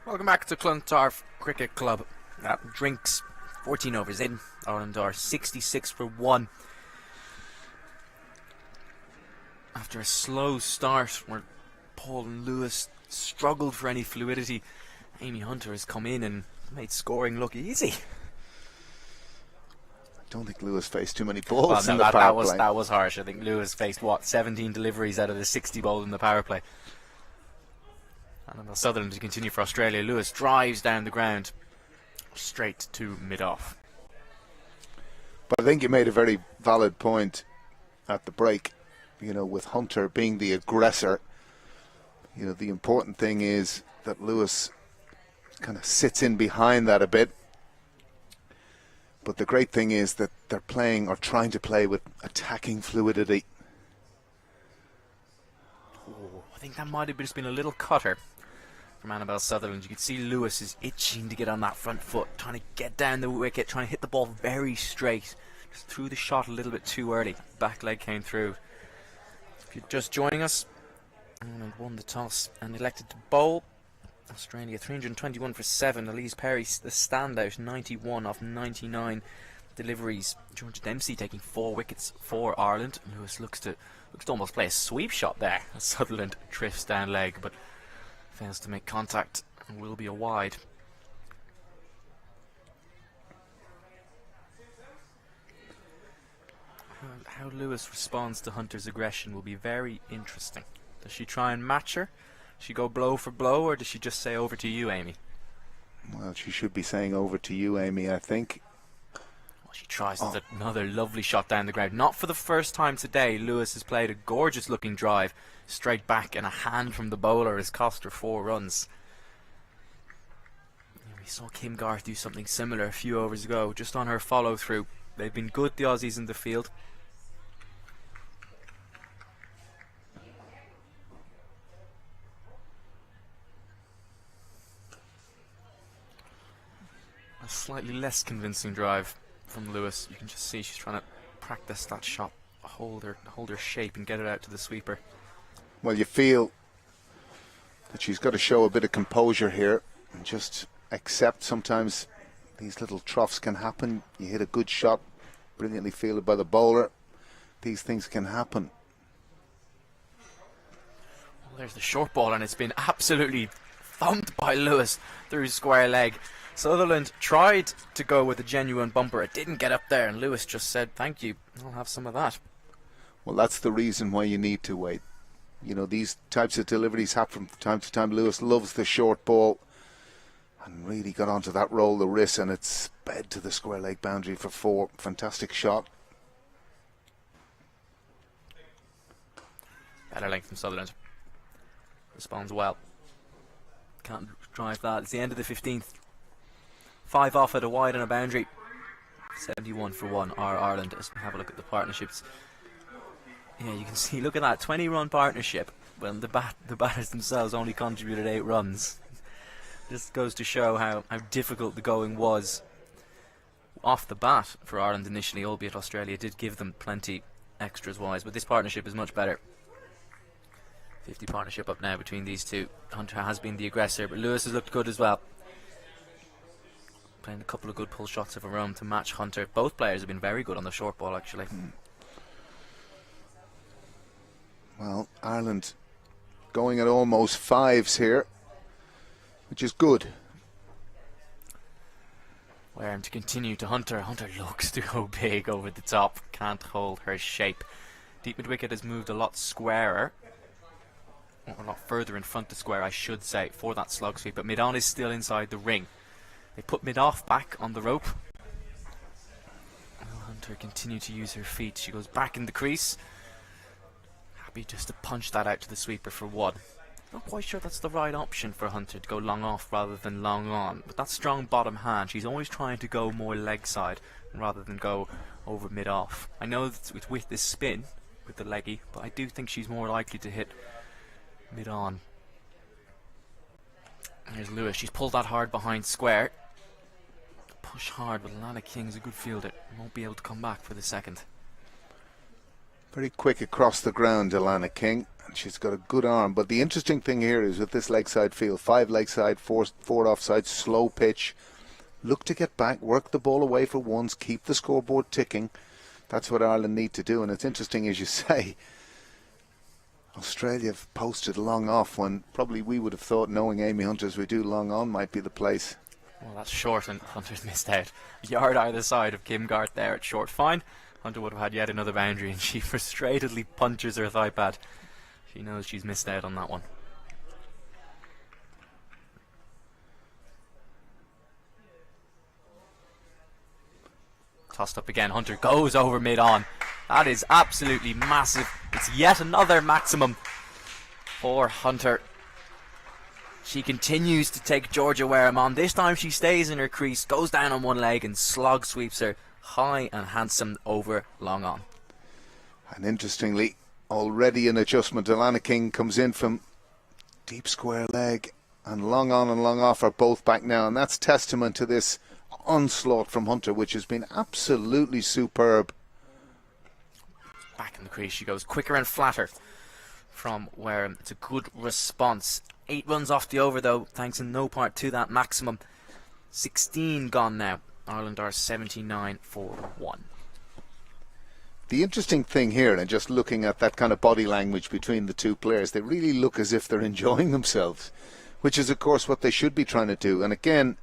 Welcome back to Clontarf Cricket Club. Drinks 14 overs in. Ireland are 66 for 1. After a slow start where Paul and Lewis struggled for any fluidity, Amy Hunter has come in and made scoring look easy. I don't think Lewis faced too many balls in the power play. That was harsh. I think Lewis faced, 17 deliveries out of the 60 bowled in the power play. And Sutherland to continue for Australia. Lewis drives down the ground straight to mid-off. But I think you made a very valid point at the break, with Hunter being the aggressor. The important thing is that Lewis kind of sits in behind that a bit. But the great thing is that they're playing or trying to play with attacking fluidity. Oh, I think that might have just been a little cutter from Annabelle Sutherland. You could see Lewis is itching to get on that front foot, trying to get down the wicket, trying to hit the ball very straight. Just threw the shot a little bit too early. Back leg came through. If you're just joining us, Ireland won the toss and elected to bowl. Australia 321 for 7. Ellyse Perry the standout, 91 off 99 deliveries. Georgia Dempsey taking 4 wickets for Ireland. Lewis looks to almost play a sweep shot there. Sutherland drifts down leg but fails to make contact and will be a wide. How Lewis responds to Hunter's aggression will be very interesting. Does she try and match her? Does she go blow for blow, or does she just say over to you, Amy? Well, she should be saying over to you, Amy, I think. Well, she tries another lovely shot down the ground. Not for the first time today. Lewis has played a gorgeous looking drive straight back, and a hand from the bowler has cost her 4 runs. We saw Kim Garth do something similar a few overs ago, just on her follow through. They've been good, the Aussies, in the field. A slightly less convincing drive from Lewis. You can just see she's trying to practice that shot, hold her shape and get it out to the sweeper. Well, you feel that she's got to show a bit of composure here and just accept sometimes these little troughs can happen. You hit a good shot, brilliantly fielded by the bowler. These things can happen. Well, there's the short ball, and it's been absolutely thumped by Lewis through square leg. Sutherland tried to go with a genuine bumper. It didn't get up there, and Lewis just said, thank you, I'll have some of that. Well, that's the reason why you need to wait. These types of deliveries happen from time to time. Lewis loves the short ball and really got onto that roll the wrist, and it's sped to the square leg boundary for 4. Fantastic shot. Better length from Sutherland. Responds well. Can't drive that. It's the end of the 15th. 5 off at a wide and a boundary. 71 for 1 are Ireland. Let's have a look at the partnerships. Yeah, you can see, look at that, 20-run partnership when the batters themselves only contributed 8 runs. This goes to show how difficult the going was off the bat for Ireland initially, albeit Australia did give them plenty extras wise, but this partnership is much better. 50 partnership up now between these two. Hunter has been the aggressor, but Lewis has looked good as well. Playing a couple of good pull shots of her own to match Hunter. Both players have been very good on the short ball, actually. Well, Ireland going at almost 5s here, which is good. Wareham to continue to Hunter. Hunter looks to go big over the top. Can't hold her shape. Deep mid wicket has moved a lot squarer. Or a lot further in front of square, I should say, for that slog sweep. But mid-on is still inside the ring. They put mid-off back on the rope. Hunter continue to use her feet. She goes back in the crease. Happy just to punch that out to the sweeper for 1. Not quite sure that's the right option for Hunter, to go long off rather than long on. But that strong bottom hand, she's always trying to go more leg side rather than go over mid-off. I know that with this spin, with the leggy, but I do think she's more likely to hit mid-on. Here's Lewis. She's pulled that hard behind square. Push hard, but Alana King's a good fielder. Won't be able to come back for the second. Very quick across the ground, Alana King. And she's got a good arm. But the interesting thing here is with this leg side field, 5 leg side, 4 offside, slow pitch. Look to get back, work the ball away for once, keep the scoreboard ticking. That's what Ireland need to do. And it's interesting, as you say, Australia have posted long off when probably we would have thought, knowing Amy Hunter as we do, long on might be the place. Well, that's short, and Hunter's missed out. Yard either side of Kim Garth there at short. Fine. Hunter would have had yet another boundary, and she frustratedly punches her thigh pad. She knows she's missed out on that one. Tossed up again. Hunter goes over mid-on. That is absolutely massive. It's yet another maximum for Hunter. She continues to take Georgia Wareham on. This time she stays in her crease, goes down on one leg and slog sweeps her high and handsome over long on. And interestingly, already an adjustment. Delany King comes in from deep square leg, and long on and long off are both back now. And that's testament to this onslaught from Hunter, which has been absolutely superb. Back in the crease she goes, quicker and flatter from Wareham. It's a good response. 8 runs off the over though, thanks in no part to that maximum. 16 gone now. Ireland are 79 for 1. The interesting thing here, and just looking at that kind of body language between the two players, they really look as if they're enjoying themselves, which is of course what they should be trying to do. And again,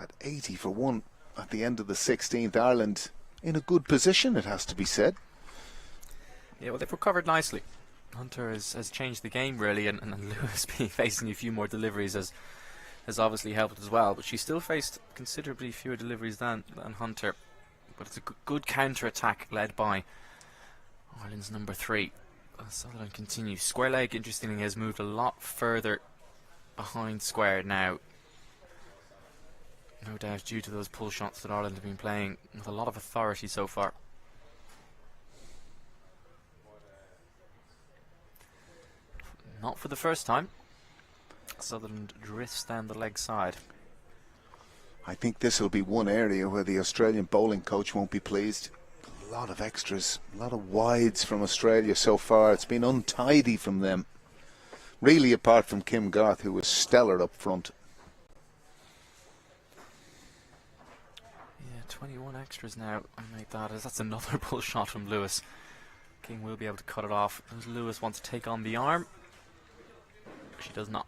at 80 for 1 at the end of the 16th, Ireland in a good position, it has to be said. Yeah, well, they've recovered nicely. Hunter has changed the game really, and Lewis being facing a few more deliveries has obviously helped as well. But she still faced considerably fewer deliveries than Hunter. But it's a good counter-attack led by Ireland's number 3. Sutherland continues. Square leg, interestingly, has moved a lot further behind square now. No doubt due to those pull shots that Ireland have been playing with a lot of authority so far. Not for the first time. Sutherland drifts down the leg side. I think this will be one area where the Australian bowling coach won't be pleased. A lot of extras, a lot of wides from Australia so far. It's been untidy from them. Really, apart from Kim Garth, who was stellar up front. Yeah, 21 extras now. I make that as that's another pull shot from Lewis. King will be able to cut it off. Does Lewis want to take on the arm? She does not.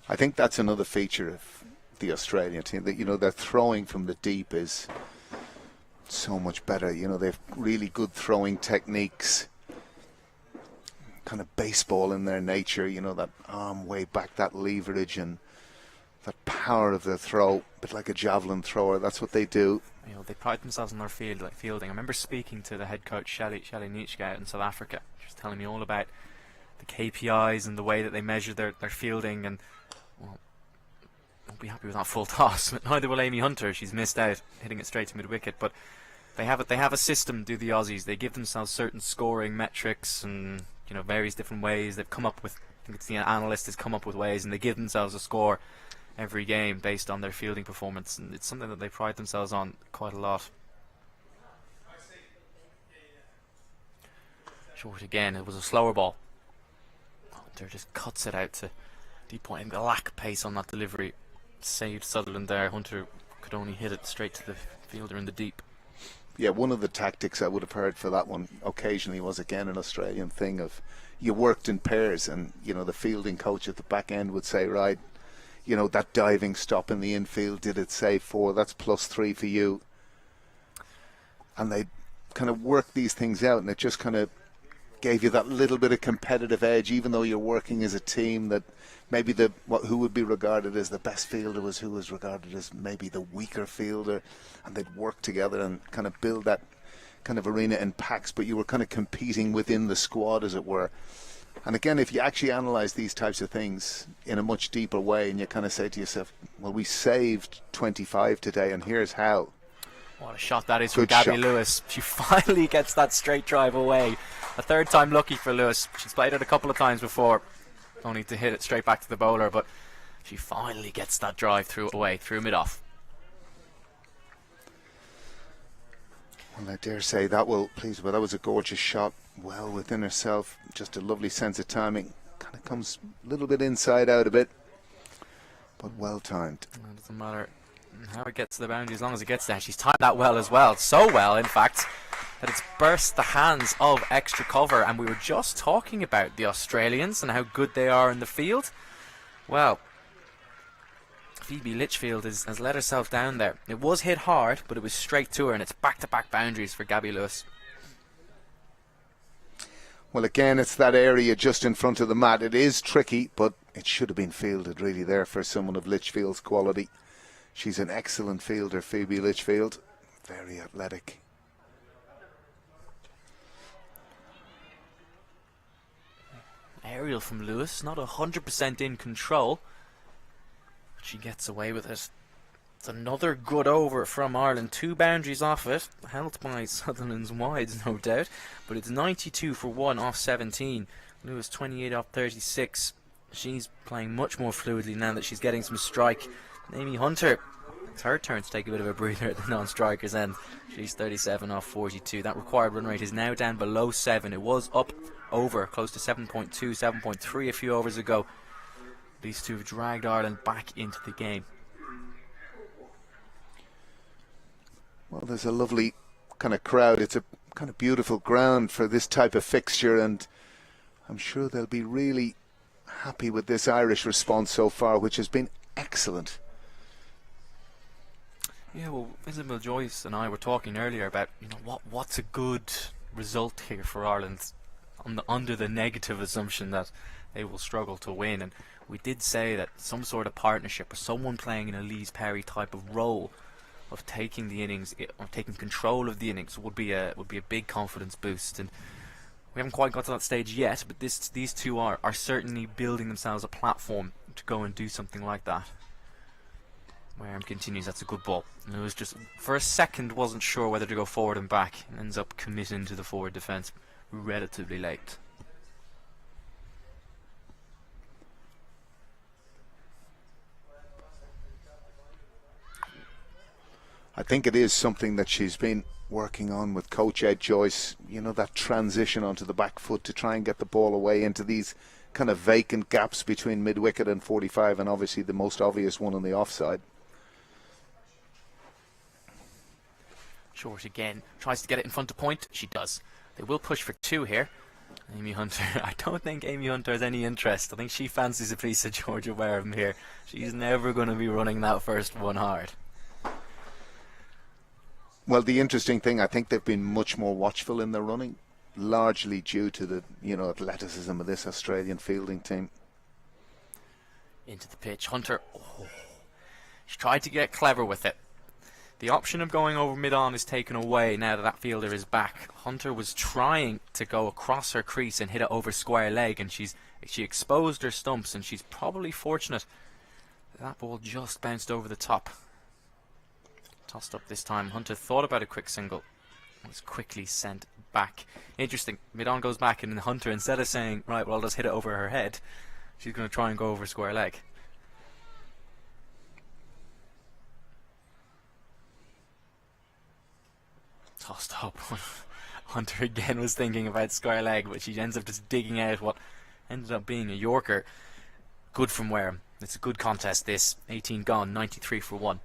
I think that's another feature of the Australian team, that, you know, their throwing from the deep is so much better. You know, they've really good throwing techniques, kind of baseball in their nature, you know, that arm way back, that leverage and that power of the throw, a bit like a javelin thrower. That's what they do. You know, they pride themselves on their fielding. I remember speaking to the head coach Shelley Nietzsche out in South Africa. She was telling me all about the KPIs and the way that they measure their fielding, and well, won't be happy with that full toss. But neither will Amy Hunter. She's missed out, hitting it straight to mid wicket. But they have it. They have a system. Do the Aussies? They give themselves certain scoring metrics and, you know, various different ways. They've come up with. I think it's the analyst has come up with ways, and they give themselves a score every game based on their fielding performance, and it's something that they pride themselves on quite a lot. Short again. It was a slower ball. Hunter just cuts it out to deep point. A lack of pace on that delivery saved Sutherland there. Hunter could only hit it straight to the fielder in the deep. Yeah, one of the tactics I would have heard for that one occasionally was again an Australian thing of you worked in pairs, and you know the fielding coach at the back end would say, right, you know, that diving stop in the infield, did it say 4? That's +3 for you. And they kind of work these things out, and it just kind of gave you that little bit of competitive edge, even though you're working as a team. That maybe who would be regarded as the best fielder was who was regarded as maybe the weaker fielder, and they'd work together and kind of build that kind of arena in packs, but you were kind of competing within the squad, as it were. And again, if you actually analyse these types of things in a much deeper way, and you kind of say to yourself, well, we saved 25 today, and here's how. What a shot that is from Gaby Lewis. She finally gets that straight drive away. A third time lucky for Lewis. She's played it a couple of times before, only to hit it straight back to the bowler, but she finally gets that drive through mid-off. Well, I dare say that will please. But that was a gorgeous shot, well within herself. Just a lovely sense of timing. Kind of comes a little bit inside out a bit, but well timed. It doesn't matter how it gets to the boundary as long as it gets there. She's timed that well as well, so well in fact that it's burst the hands of extra cover. And we were just talking about the Australians and how good they are in the field. Well, Phoebe Litchfield has let herself down there. It was hit hard, but it was straight to her, and it's back-to-back boundaries for Gaby Lewis. Well, again, it's that area just in front of the mat. It is tricky, but it should have been fielded really there for someone of Litchfield's quality. She's an excellent fielder, Phoebe Litchfield. Very athletic. Aerial from Lewis, not 100% in control. She gets away with it. It's another good over from Ireland. 2 boundaries off it, held by Sutherland's wides, no doubt. But it's 92 for 1 off 17. Lewis 28 off 36. She's playing much more fluidly now that she's getting some strike. Amy Hunter, it's her turn to take a bit of a breather at the non-striker's end. She's 37 off 42. That required run rate is now down below 7. It was up over, close to 7.2, 7.3 a few overs ago. These two have dragged Ireland back into the game. Well, there's a lovely kind of crowd. It's a kind of beautiful ground for this type of fixture, and I'm sure they'll be really happy with this Irish response so far, which has been excellent. Yeah, well, Isabel Joyce and I were talking earlier about, you know, what's a good result here for Ireland under the negative assumption that they will struggle to win. And we did say that some sort of partnership or someone playing an Ellyse Perry type of role of taking the innings or taking control of the innings would be a big confidence boost. And we haven't quite got to that stage yet, but these two are certainly building themselves a platform to go and do something like that. Wareham continues, that's a good ball. And it was just, for a second, wasn't sure whether to go forward and back, and ends up committing to the forward defence relatively late. I think it is something that she's been working on with Coach Ed Joyce, you know, that transition onto the back foot to try and get the ball away into these kind of vacant gaps between mid-wicket and 45, and obviously the most obvious one on the offside. Short again, tries to get it in front of point. She does. They will push for 2 here. Amy Hunter, I don't think Amy Hunter has any interest. I think she fancies a piece of Georgia Wareham here. She's never going to be running that first one hard. Well, the interesting thing, I think they've been much more watchful in their running, largely due to the, you know, athleticism of this Australian fielding team. Into the pitch, Hunter. Oh, she tried to get clever with it. The option of going over mid-on is taken away now that fielder is back. Hunter was trying to go across her crease and hit it over square leg, and she exposed her stumps, and she's probably fortunate that ball just bounced over the top. Tossed up this time. Hunter thought about a quick single. Was quickly sent back. Interesting. Mid-on goes back, and Hunter, instead of saying, right, well, I'll just hit it over her head, she's going to try and go over square leg. Tossed up. Hunter again was thinking about square leg, but she ends up just digging out what ended up being a Yorker. Good from Wareham. It's a good contest, this. 18 gone, 93 for 1.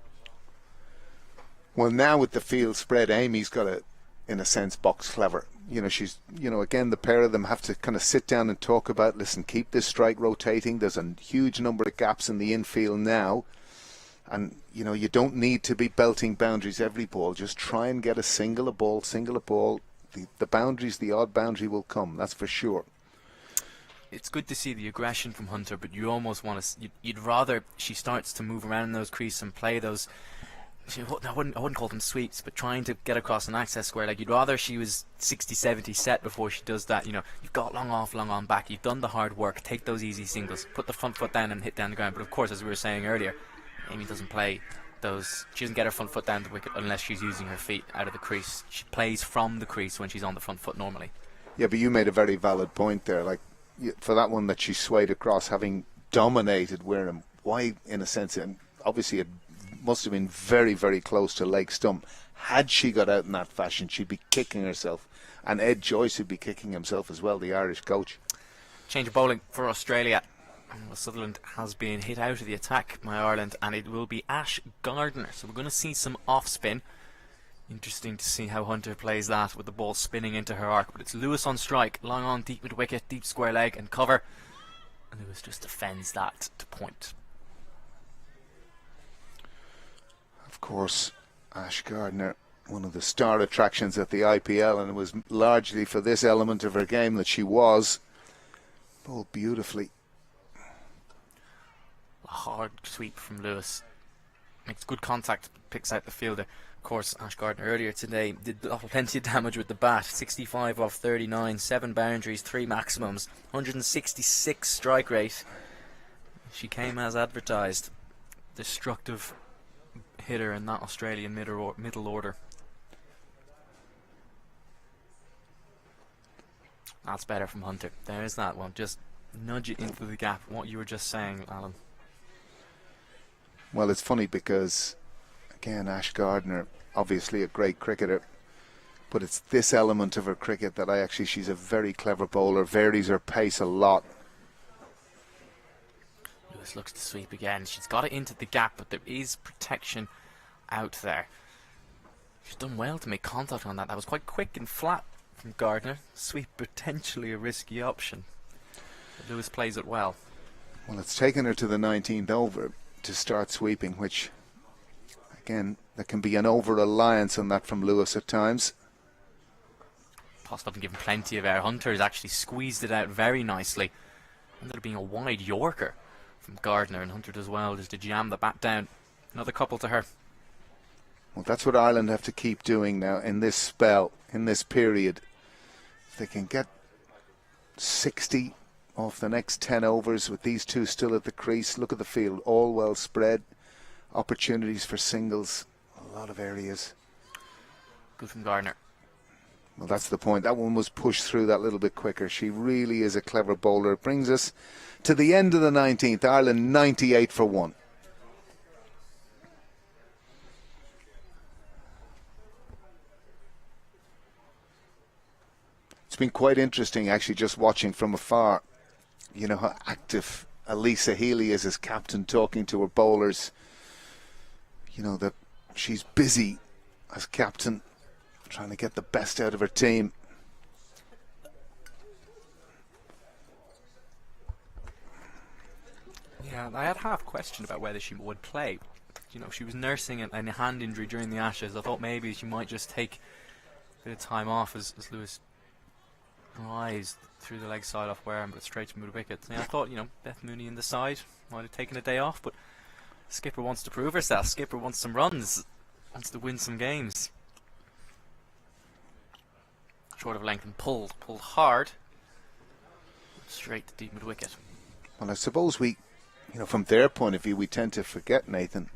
Well, now with the field spread, Amy's got to, in a sense, box clever. You know, she's, you know, again, the pair of them have to kind of sit down and talk about, listen, keep this strike rotating. There's a huge number of gaps in the infield now. And, you know, you don't need to be belting boundaries every ball. Just try and get a single a ball. The boundaries, the odd boundary will come, that's for sure. It's good to see the aggression from Hunter, but you almost want to, you'd rather she starts to move around in those creases and play those, I wouldn't call them sweeps, but trying to get across an access square. Like, you'd rather she was 60-70 set before she does that. You know, you've got long off, long on back. You've done the hard work. Take those easy singles. Put the front foot down and hit down the ground. But of course, as we were saying earlier, Amy doesn't play those. She doesn't get her front foot down the wicket unless she's using her feet out of the crease. She plays from the crease when she's on the front foot normally. Yeah, but you made a very valid point there. Like, for that one that she swayed across, having dominated Wareham, why, in a sense, and obviously a must have been very, very close to leg stump. Had she got out in that fashion, she'd be kicking herself. And Ed Joyce would be kicking himself as well, the Irish coach. Change of bowling for Australia. Well, Sutherland has been hit out of the attack by Ireland, and it will be Ash Gardner. So we're going to see some off spin. Interesting to see how Hunter plays that with the ball spinning into her arc. But it's Lewis on strike, long on, deep mid wicket, deep square leg and cover. And Lewis just defends that to point. Of course, Ash Gardner, one of the star attractions at the IPL, and it was largely for this element of her game that she was bowled beautifully. A hard sweep from Lewis. Makes good contact, picks out the fielder. Of course, Ash Gardner earlier today did plenty of damage with the bat. 65 off 39, 7 boundaries, 3 maximums, 166 strike rate. She came as advertised. Destructive hitter in that Australian middle order. That's better from Hunter. There's that one. Just nudge it into the gap. What you were just saying, Alan. Well, it's funny because, again, Ash Gardner, obviously a great cricketer, but it's this element of her cricket that she's a very clever bowler, varies her pace a lot. Lewis looks to sweep again. She's got it into the gap, but there is protection out there. She's done well to make contact on that. That was quite quick and flat from Gardner. Sweep potentially a risky option. But Lewis plays it well. Well, it's taken her to the 19th over to start sweeping, which, again, there can be an over-reliance on that from Lewis at times. Possible been given plenty of air. Hunter has actually squeezed it out very nicely. Ended up being a wide Yorker from Gardner, and Hunter does well just to jam the bat down. Another couple to her. Well, that's what Ireland have to keep doing now in this spell, in this period. If they can get 60 off the next 10 overs with these two still at the crease, look at the field, all well spread, opportunities for singles, a lot of areas. Good from Gardner. Well, that's the point. That one was pushed through that little bit quicker. She really is a clever bowler. It brings us to the end of the 19th. Ireland 98 for 1. It's been quite interesting, actually, just watching from afar. You know how active Alyssa Healy is as captain, talking to her bowlers. You know that she's busy as captain, trying to get the best out of her team. Yeah, I had half questioned about whether she would play. You know, she was nursing a hand injury during the Ashes. I thought maybe she might just take a bit of time off as Lewis drives through the leg side off Wareham, but straight to mid wicket. Yeah, I thought, you know, Beth Mooney in the side might have taken a day off, but Skipper wants to prove herself. Skipper wants some runs, wants to win some games. Short of length and pulled hard, straight to deep mid wicket. Well, I suppose we, you know, from their point of view, we tend to forget, Nathan,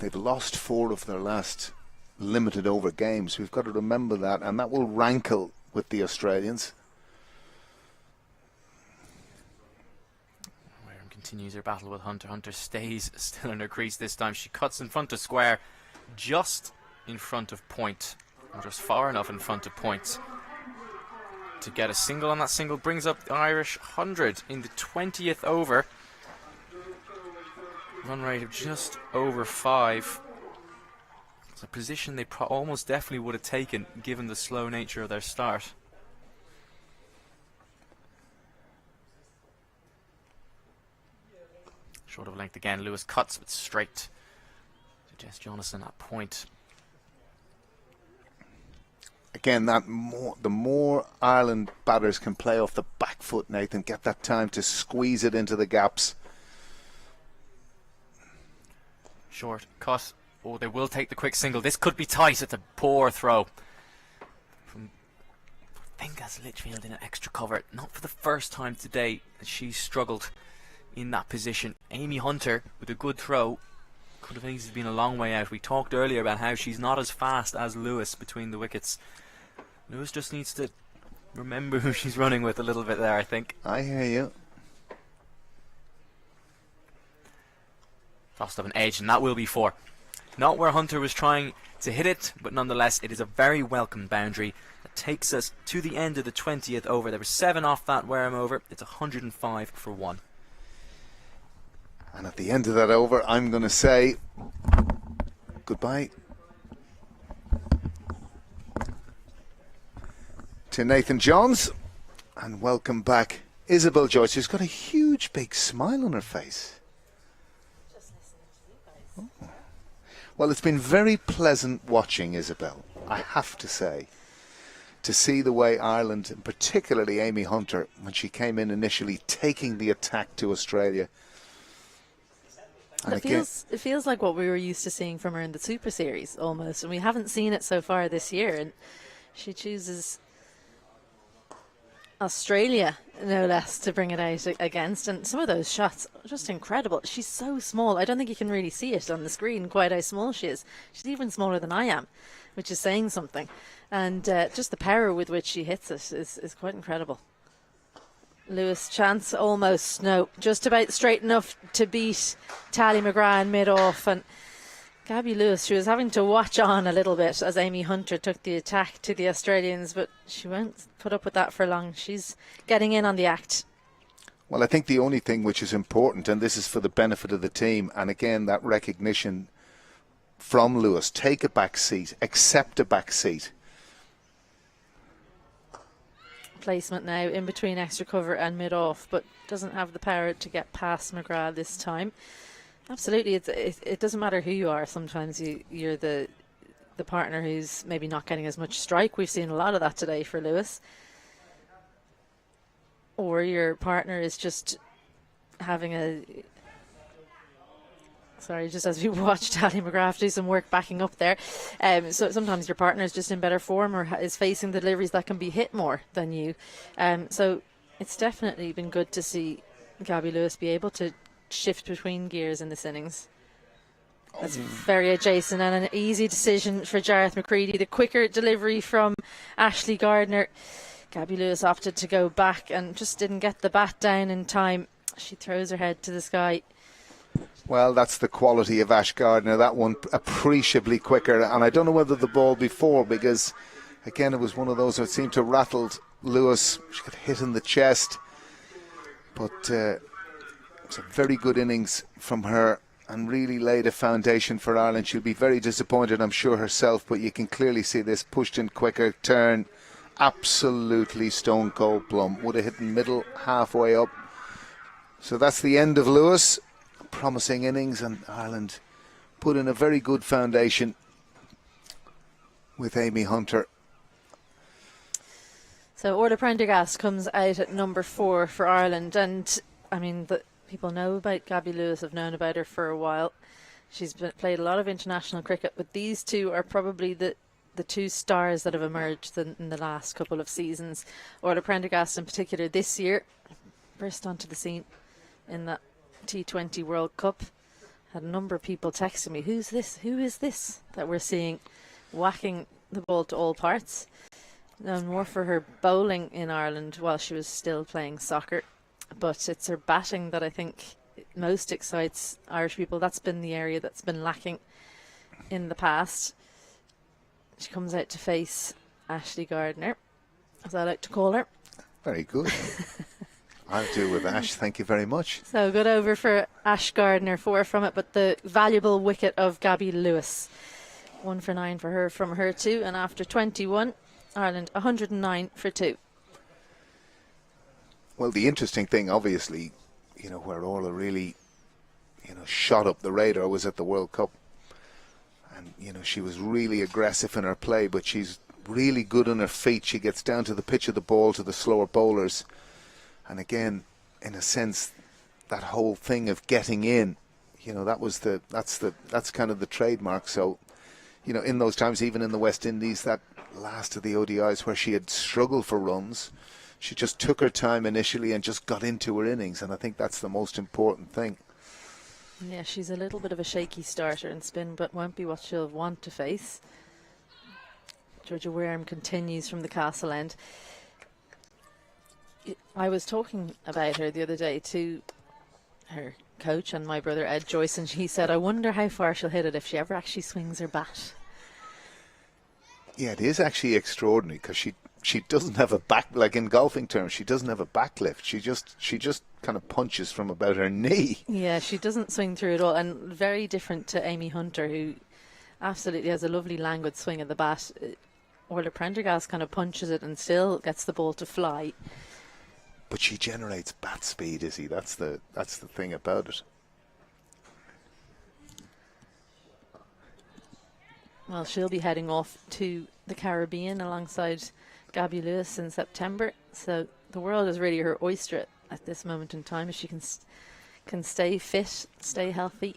they've lost 4 of their last limited over games. We've got to remember that, and that will rankle with the Australians. Wareham continues her battle with Hunter. Hunter stays still in her crease this time. She cuts in front of square, just in front of point, or just far enough in front of point to get a single, and that single brings up the Irish 100 in the 20th over. Run rate of just over 5. It's a position they almost definitely would have taken given the slow nature of their start. Short of length again. Lewis cuts but straight to Jess Jonathan at point. Again, the more Ireland batters can play off the back foot, Nathan, get that time to squeeze it into the gaps. Short cut. Oh, they will take the quick single. This could be tight. It's a poor throw from, I think that's Litchfield in an extra cover. Not for the first time today that she's struggled in that position. Amy Hunter with a good throw could have easily been a long way out. We talked earlier about how she's not as fast as Lewis between the wickets. Lewis just needs to remember who she's running with a little bit there, I think. I hear you. Lost of an edge, and that will be 4. Not where Hunter was trying to hit it, but nonetheless it is a very welcome boundary that takes us to the end of the 20th over. There were 7 off that Wareham over. It's 105 for 1. And at the end of that over, I'm going to say goodbye to Nathan Johns and welcome back Isabel Joyce, who's got a huge big smile on her face. Oh. Well, it's been very pleasant watching Isabel, I have to say, to see the way Ireland, and particularly Amy Hunter, when she came in initially, taking the attack to Australia. And it feels like what we were used to seeing from her in the Super Series almost, and we haven't seen it so far this year. And she chooses Australia, no less, to bring it out against. And some of those shots are just incredible. She's so small. I don't think you can really see it on the screen quite how small she is. She's even smaller than I am, which is saying something. And just the power with which she hits it is quite incredible. Lewis chance almost, no, just about straight enough to beat Tally McGrath in mid-off. And Gaby Lewis, she was having to watch on a little bit as Amy Hunter took the attack to the Australians, but she won't put up with that for long. She's getting in on the act. Well, I think the only thing which is important, and this is for the benefit of the team, and again that recognition from Lewis, take a back seat, accept a back seat. Placement now in between extra cover and mid-off, but doesn't have the power to get past McGrath this time. Absolutely, it doesn't matter who you are. Sometimes you're the partner who's maybe not getting as much strike. We've seen a lot of that today for Lewis. Or your partner is just having just as we watched Tally McGrath do some work backing up there. So sometimes your partner is just in better form or is facing the deliveries that can be hit more than you. So it's definitely been good to see Gaby Lewis be able to shift between gears in this innings. That's very adjacent and an easy decision for Jareth McCready. The quicker delivery from Ashley Gardner. Gaby Lewis opted to go back and just didn't get the bat down in time. She throws her head to the sky. Well, that's the quality of Ash Gardner. That one appreciably quicker. And I don't know whether the ball before, because, again, it was one of those that seemed to rattled Lewis. She got hit in the chest. But it's a very good innings from her and really laid a foundation for Ireland. She'll be very disappointed, I'm sure, herself. But you can clearly see this pushed in quicker turn. Absolutely stone cold plumb. Would have hit in middle, halfway up. So that's the end of Lewis. Promising innings, and Ireland put in a very good foundation with Amy Hunter. So Orla Prendergast comes out at number 4 for Ireland, and I mean the people know about Gaby Lewis, have known about her for a while. She's played a lot of international cricket, but these two are probably the two stars that have emerged in the last couple of seasons. Orla Prendergast in particular this year burst onto the scene in that T20 World Cup. Had a number of people texting me, who is this that we're seeing whacking the ball to all parts. Known more for her bowling in Ireland while she was still playing soccer, but it's her batting that I think most excites Irish people. That's been the area that's been lacking in the past. She comes out to face Ashley Gardner, as I like to call her. Very good. I'll do with Ash, thank you very much. So good over for Ash Gardner, 4 from it, but the valuable wicket of Gaby Lewis. 1 for 9 for her from her too, and after 21, Ireland 109 for 2. Well, the interesting thing, obviously, where Orla really, shot up the radar was at the World Cup. And, she was really aggressive in her play, but she's really good on her feet. She gets down to the pitch of the ball to the slower bowlers. And again, in a sense, that whole thing of getting in, that's kind of the trademark. So, in those times, even in the West Indies, that last of the ODIs where she had struggled for runs, she just took her time initially and just got into her innings. And I think that's the most important thing. Yeah, she's a little bit of a shaky starter in spin, but won't be what she'll want to face. Georgia Wareham continues from the Castle End. I was talking about her the other day to her coach and my brother Ed Joyce, and he said, I wonder how far she'll hit it if she ever actually swings her bat. Yeah, it is actually extraordinary because she doesn't have a back, like in golfing terms, she doesn't have a backlift. She just kind of punches from about her knee. Yeah, she doesn't swing through at all, and very different to Amy Hunter, who absolutely has a lovely languid swing of the bat. Orla Prendergast kind of punches it and still gets the ball to fly. But she generates bat speed, Izzy. That's the thing about it. Well, she'll be heading off to the Caribbean alongside Gaby Lewis in September. So the world is really her oyster at this moment in time, if she can stay fit, stay healthy.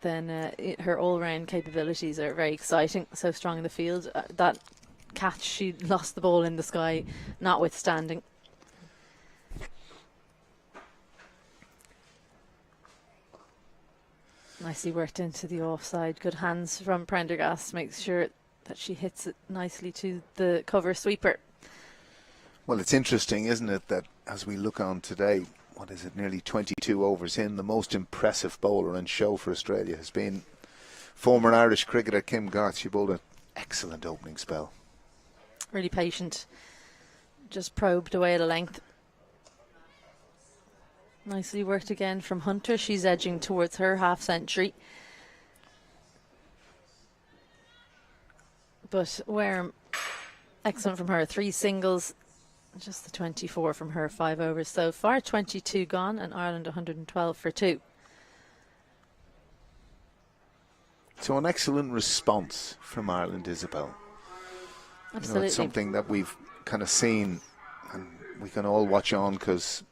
Then her all-round capabilities are very exciting. So strong in the field. That catch, she lost the ball in the sky, notwithstanding. Nicely worked into the offside. Good hands from Prendergast. Makes sure that she hits it nicely to the cover sweeper. Well, it's interesting, isn't it, that as we look on today, what is it, nearly 22 overs in, the most impressive bowler and show for Australia has been former Irish cricketer Kim Garth. She bowled an excellent opening spell. Really patient. Just probed away at a length. Nicely worked again from Hunter. She's edging towards her half century. But Wareham, excellent from her. 3 singles, just the 24 from her, 5 overs so far. 22 gone, and Ireland 112 for 2. So an excellent response from Ireland, Isabel. Absolutely. You know, it's something that we've kind of seen, and we can all watch on because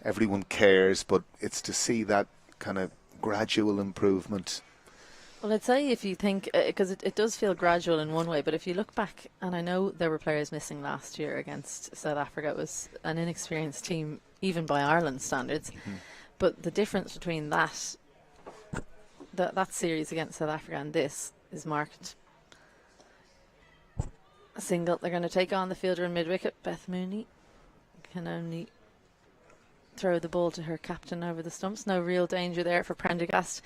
everyone cares, but it's to see that kind of gradual improvement. Well, I'd say if you think, because it does feel gradual in one way, but if you look back, and I know there were players missing last year against South Africa, it was an inexperienced team, even by Ireland standards. But the difference between that series against South Africa and this is marked. A single, they're going to take on the fielder in mid-wicket. Beth Mooney can only throw the ball to her captain over the stumps. No real danger there for Prendergast.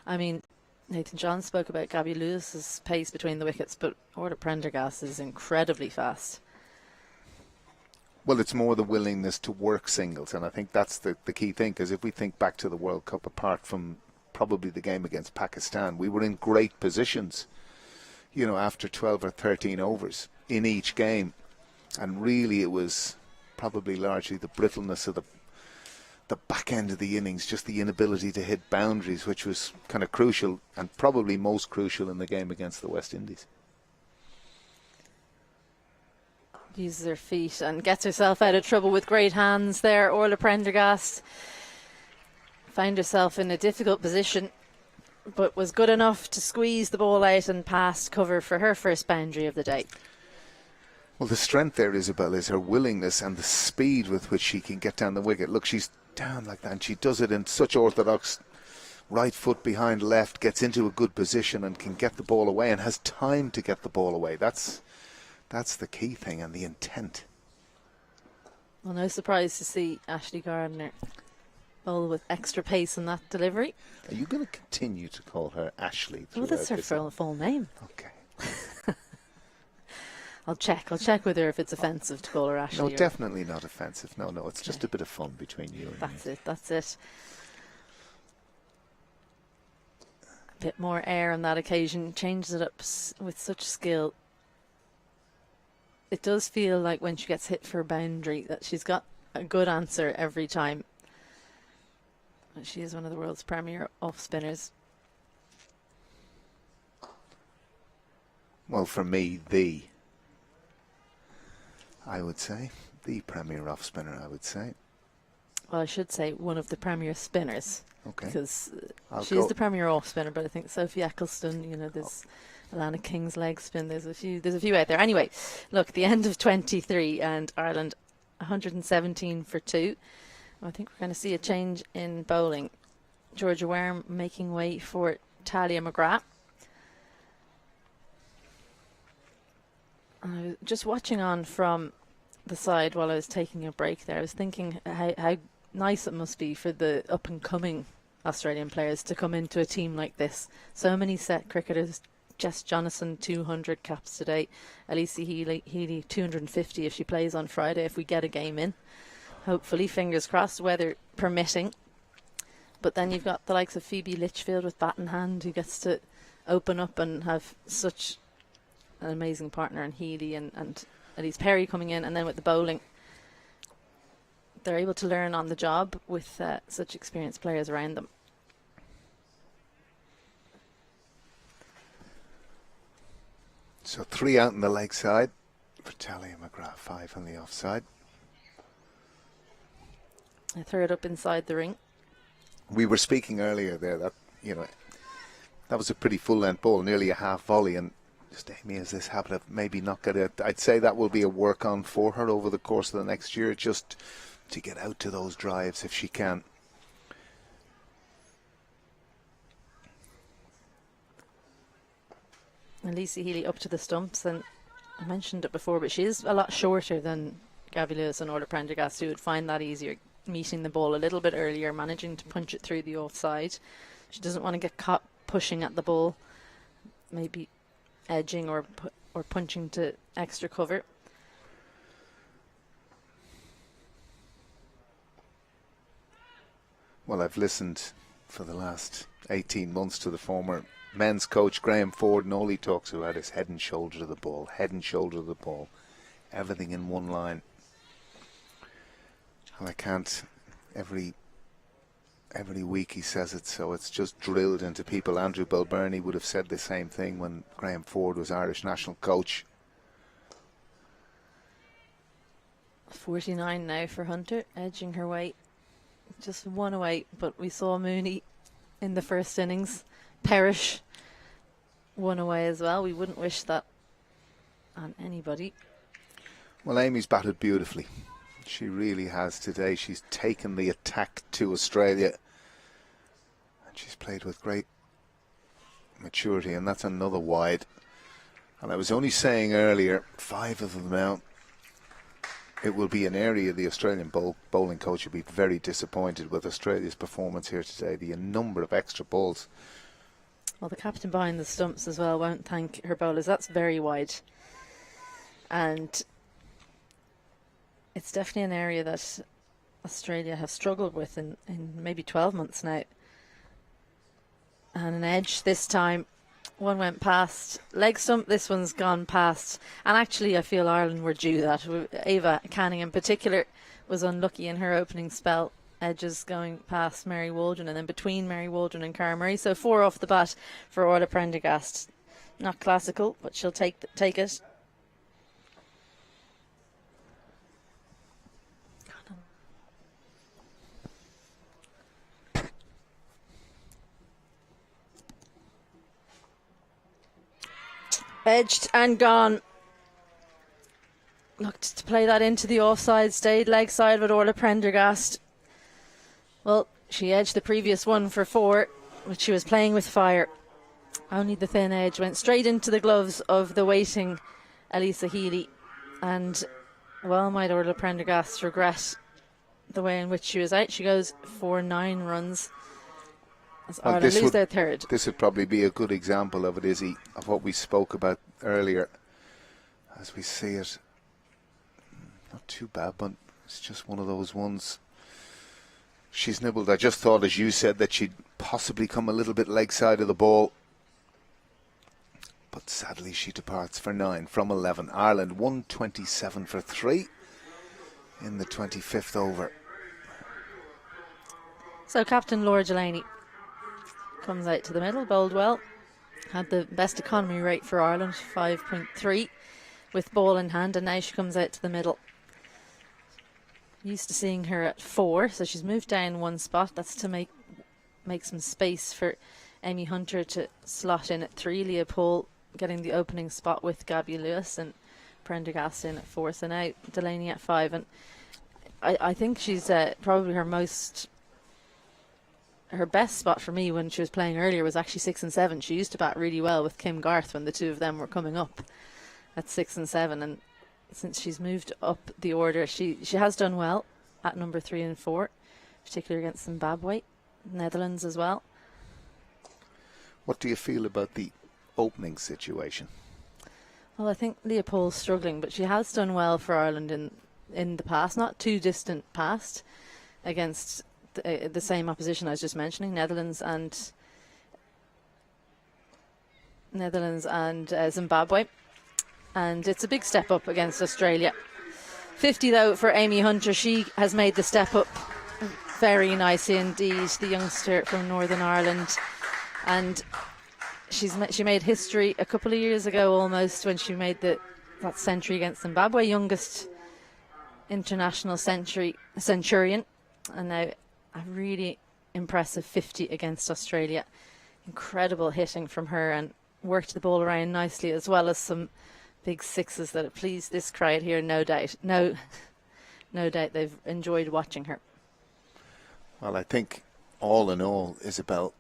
I mean, Nathan John spoke about Gaby Lewis's pace between the wickets, but Orla Prendergast is incredibly fast. Well, it's more the willingness to work singles, and I think that's the key thing, because if we think back to the World Cup, apart from probably the game against Pakistan, we were in great positions, you know, after 12 or 13 overs in each game, and really it was probably largely the brittleness of the back end of the innings, just the inability to hit boundaries, which was kind of crucial, and probably most crucial in the game against the West Indies. Uses her feet and gets herself out of trouble with great hands there. Orla Prendergast found herself in a difficult position, but was good enough to squeeze the ball out and past cover for her first boundary of the day. Well, the strength there, Isabel, is her willingness and the speed with which she can get down the wicket. Look, she's down like that, and she does it in such orthodox, right foot behind left, gets into a good position and can get the ball away and has time to get the ball away. That's the key thing, and the intent. Well, no surprise to see Ashley Gardner bowl with extra pace in that delivery. Are you going to continue to call her Ashley? Oh, that's her full name. Okay. I'll check with her if it's offensive to call her Ashley. No, definitely not offensive. No, it's just a bit of fun between you and me. That's it. A bit more air on that occasion. Changes it up with such skill. It does feel like when she gets hit for a boundary that she's got a good answer every time. She is one of the world's premier off spinners. Well, for me, I would say, the premier off spinner, I would say. Well, I should say one of the premier spinners. Okay. Because she's the premier off spinner, but I think Sophie Eccleston, you know, there's Alana King's leg spin, there's a few out there. Anyway, look, the end of 23 and Ireland 117 for 2. I think we're going to see a change in bowling. Georgia Wareham making way for Talia McGrath. Just watching on from the side while I was taking a break there. I was thinking how nice it must be for the up and coming Australian players to come into a team like this. So many set cricketers. Jess Jonathan 200 caps today. Ellyse Healy 250 if she plays on Friday, if we get a game in. Hopefully, fingers crossed, weather permitting. But then you've got the likes of Phoebe Litchfield with bat in hand, who gets to open up and have such an amazing partner, and Healy and Ellyse Perry coming in. And then with the bowling, they're able to learn on the job with such experienced players around them. So 3 out on the leg side for Talia McGrath, 5 on the offside. A third up inside the ring. We were speaking earlier there that, you know, that was a pretty full-length ball, nearly a half volley, and just Amy has this habit of maybe not get it. I'd say that will be a work on for her over the course of the next year, just to get out to those drives if she can. Ellyse Healy up to the stumps, and I mentioned it before, but she is a lot shorter than Gaby Lewis and Orla Prendergast, who would find that easier, meeting the ball a little bit earlier, managing to punch it through the offside. She doesn't want to get caught pushing at the ball, maybe edging or punching to extra cover. Well, I've listened for the last 18 months to the former men's coach Graham Ford, and all he talks about is head and shoulder of the ball, head and shoulder of the ball, everything in one line. And I can't, every week he says it, so it's just drilled into people. Andrew Balbirnie would have said the same thing when Graham Ford was Irish national coach. 49 now for Hunter, edging her way, just one away, but we saw Mooney in the first innings perish, one away as well. We wouldn't wish that on anybody. Well, Amy's batted beautifully. She really has today. She's taken the attack to Australia, and she's played with great maturity, and that's another wide. And I was only saying earlier, 5 of them out. It will be an area the Australian bowling coach will be very disappointed with Australia's performance here today. The number of extra balls. Well, the captain behind the stumps as well won't thank her bowlers. That's very wide. And it's definitely an area that Australia have struggled with in maybe 12 months now. And an edge this time. One went past. Leg stump, this one's gone past. And actually, I feel Ireland were due that. Ava Canning in particular was unlucky in her opening spell. Edges going past Mary Waldron and then between Mary Waldron and Cara Murray. So 4 off the bat for Orla Prendergast. Not classical, but she'll take it. Edged and gone. Looked to play that into the offside, stayed leg side with Orla Prendergast. Well, she edged the previous one for 4, but she was playing with fire. Only the thin edge went straight into the gloves of the waiting Ellyse Healy. And well might Orla Prendergast regret the way in which she was out. She goes for 9 runs. As Ireland lose their third. This would probably be a good example of it, Izzy, of what we spoke about earlier. As we see it, not too bad, but it's just one of those ones. She's nibbled. I just thought, as you said, that she'd possibly come a little bit leg side of the ball. But sadly, she departs for 9 from 11. Ireland 127 for 3 in the 25th over. So captain Laura Delany comes out to the middle, bowled well. Had the best economy rate for Ireland, 5.3 with ball in hand, and now she comes out to the middle. Used to seeing her at 4, so she's moved down 1 spot. That's to make some space for Amy Hunter to slot in at 3. Leopold getting the opening spot with Gaby Lewis, and Prendergast in at 4. So now Delany at 5, and I think she's probably her best spot for me when she was playing earlier was actually 6 and 7. She used to bat really well with Kim Garth when the two of them were coming up at 6 and 7, and since she's moved up the order. She has done well at number 3 and 4, particularly against Zimbabwe, Netherlands as well. What do you feel about the opening situation? Well, I think Leopold's struggling, but she has done well for Ireland in the past, not too distant past, against the same opposition I was just mentioning, Netherlands and Zimbabwe. And it's a big step up against Australia. 50 though for Amy Hunter. She has made the step up very nicely indeed, the youngster from Northern Ireland. And she made history a couple of years ago almost when she made that century against Zimbabwe, youngest international centurion. And now a really impressive 50 against Australia. Incredible hitting from her, and worked the ball around nicely, as well as some big sixes that have pleased this crowd here, no doubt. No doubt they've enjoyed watching her. Well, I think all in all, Isabel,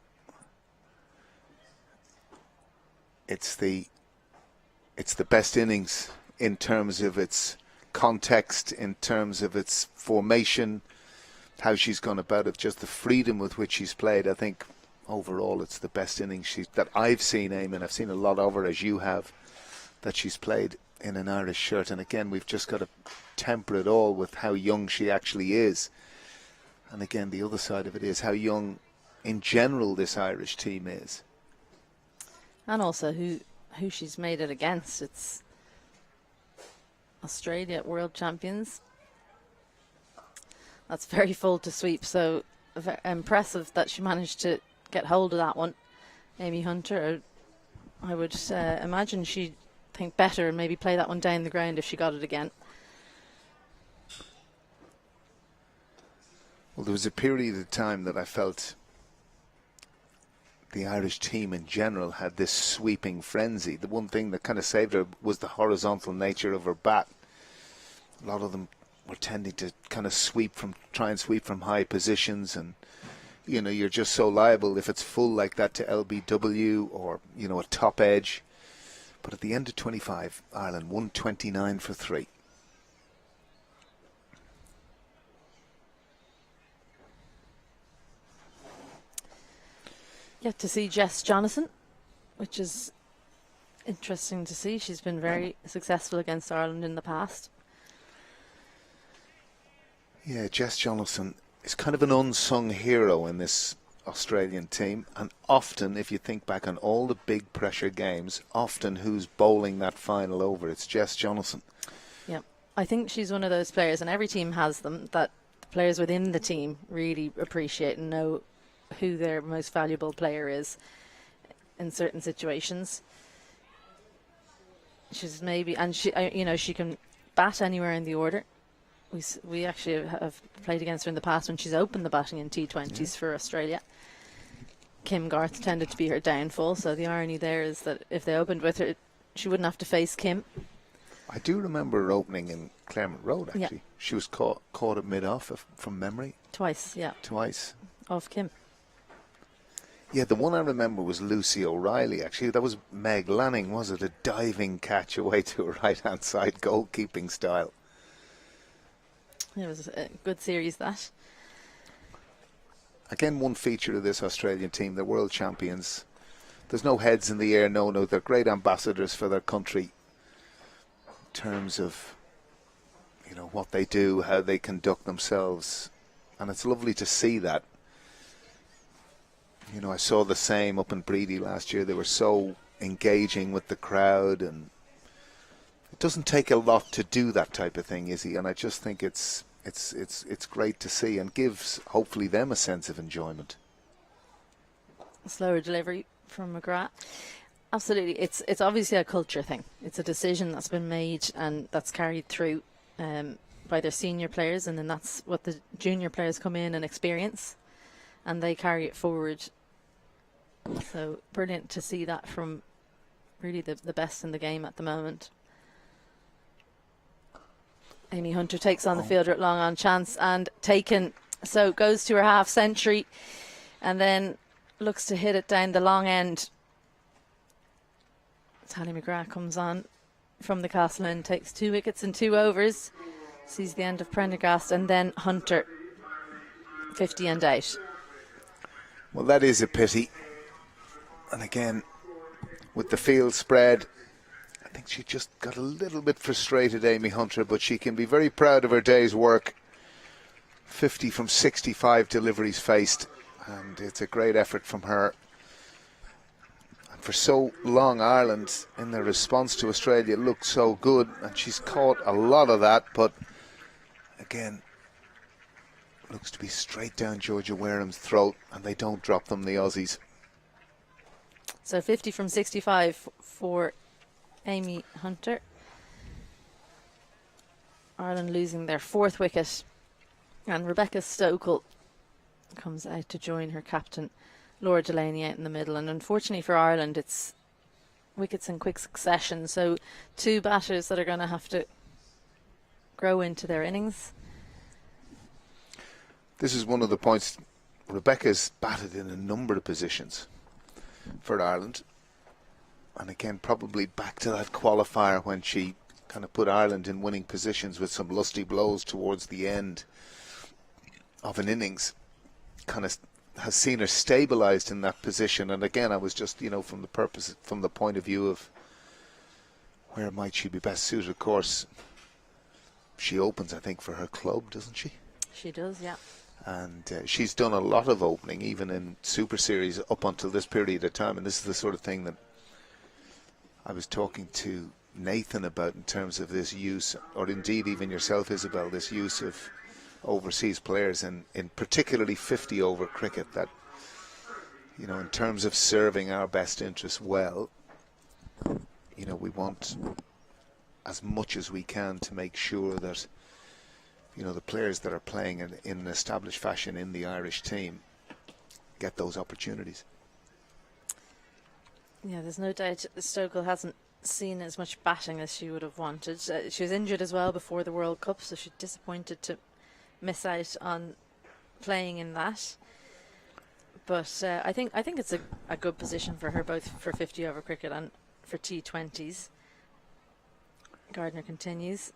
it's the best innings in terms of its context, in terms of its formation, how she's gone about it, just the freedom with which she's played. I think overall it's the best innings that I've seen, Eamon. I've seen a lot of her, as you have, that she's played in an Irish shirt. And again, we've just got to temper it all with how young she actually is. And again, the other side of it is how young in general this Irish team is. And also who she's made it against. It's Australia, world champions. That's very full to sweep, so impressive that she managed to get hold of that one. Amy Hunter, I would imagine she'd think better and maybe play that one down the ground if she got it again. Well, there was a period of time that I felt the Irish team in general had this sweeping frenzy. The one thing that kind of saved her was the horizontal nature of her bat. A lot of them were tending to kind of try and sweep from high positions, and you know, you're just so liable if it's full like that to LBW or, you know, a top edge. But at the end of 25, Ireland 129 for 3. Yet to see Jess Jonathan, which is interesting to see. She's been very successful against Ireland in the past. Yeah, Jess Jonathan is kind of an unsung hero in this Australian team, and often, if you think back on all the big pressure games, often who's bowling that final over, it's Jess Jonathan. Yeah, I think she's one of those players, and every team has them, that the players within the team really appreciate and know who their most valuable player is in certain situations. She's maybe, and she, you know, she can bat anywhere in the order. We actually have played against her in the past when she's opened the batting in T20s for Australia. Kim Garth tended to be her downfall, so the irony there is that if they opened with her, she wouldn't have to face Kim. I do remember her opening in Claremont Road, actually. Yeah. She was caught at mid-off from memory. Twice, yeah. Twice. Off Kim. Yeah, the one I remember was Lucy O'Reilly, actually. That was Meg Lanning, was it? A diving catch away to a right-hand side, goalkeeping style. It was a good series, that. Again, one feature of this Australian team, they're world champions. There's no heads in the air, no, they're great ambassadors for their country in terms of, you know, what they do, how they conduct themselves. And it's lovely to see that. You know, I saw the same up in Breedy last year. They were so engaging with the crowd, and it doesn't take a lot to do that type of thing, Izzy. And I just think it's great to see, and gives hopefully them a sense of enjoyment. Slower delivery from McGrath. Absolutely, it's obviously a culture thing. It's a decision that's been made and that's carried through by their senior players, and then that's what the junior players come in and experience, and they carry it forward. So brilliant to see that from really the best in the game at the moment. Amy Hunter takes on the fielder at long on chance and taken. So goes to her half century and then looks to hit it down the long end. Tally McGrath comes on from the Castle Inn, takes 2 wickets in 2 overs, sees the end of Prendergast, and then Hunter 50 and out. Well, that is a pity. And again, with the field spread, I think she just got a little bit frustrated, Amy Hunter, but she can be very proud of her day's work. 50 from 65 deliveries faced, and it's a great effort from her. And for so long, Ireland, in their response to Australia, looked so good, and she's caught a lot of that, but again, looks to be straight down Georgia Wareham's throat, and they don't drop them, the Aussies. So 50 from 65 for Amy Hunter. Ireland losing their 4th wicket, and Rebecca Stokel comes out to join her captain Laura Delany out in the middle. And unfortunately for Ireland, it's wickets in quick succession, so 2 batters that are going to have to grow into their innings. This is one of the points. Rebecca's batted in a number of positions for Ireland, and again probably back to that qualifier when she kind of put Ireland in winning positions with some lusty blows towards the end of an innings, kind of has seen her stabilised in that position. And again, I was just, from the point of view of where might she be best suited. Of course, she opens, I think, for her club, doesn't she? She does, yeah. And she's done a lot of opening, even in Super Series, up until this period of time. And this is the sort of thing that I was talking to Nathan about in terms of this use, or indeed even yourself, Isabel, this use of overseas players in particularly 50 over cricket, that, in terms of serving our best interests well, we want as much as we can to make sure that the players that are playing in an established fashion in the Irish team get those opportunities. Yeah, there's no doubt Stokel hasn't seen as much batting as she would have wanted. She was injured as well before the World Cup, so she's disappointed to miss out on playing in that. But I think it's a good position for her, both for 50 over cricket and for T20s. Gardner continues.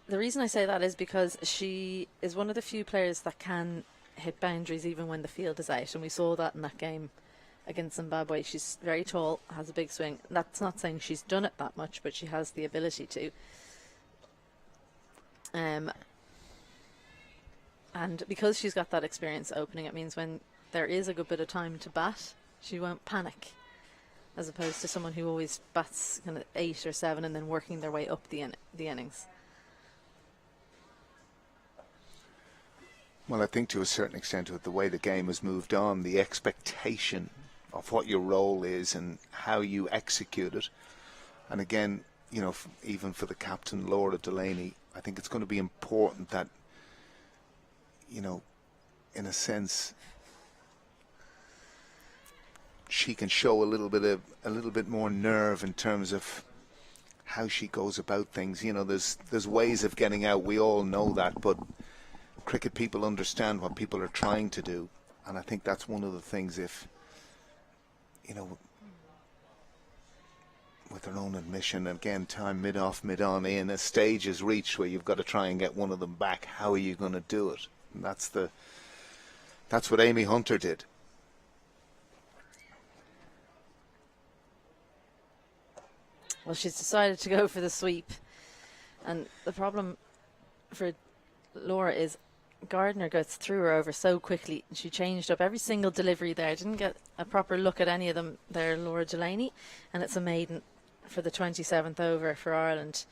The reason I say that is because she is one of the few players that can hit boundaries even when the field is out, and we saw that in that game against Zimbabwe. She's very tall, has a big swing. That's not saying she's done it that much, but she has the ability to. And because she's got that experience opening, it means when there is a good bit of time to bat, she won't panic, as opposed to someone who always bats kind of 8 or 7 and then working their way up the innings. Well, I think to a certain extent, with the way the game has moved on, the expectation of what your role is and how you execute it, and again, even for the captain, Laura Delany, I think it's going to be important that, in a sense, she can show a little bit more nerve in terms of how she goes about things. There's ways of getting out. We all know that, but cricket people understand what people are trying to do, and I think that's one of the things. If with their own admission, again, time mid-off, mid-on in, a stage is reached where you've got to try and get one of them back. How are you going to do it? And that's what Amy Hunter did. Well, she's decided to go for the sweep, and the problem for Laura is Gardner gets through her over so quickly. She changed up every single delivery there. Didn't get a proper look at any of them there, Laura Delany. And it's a maiden for the 27th over for Ireland.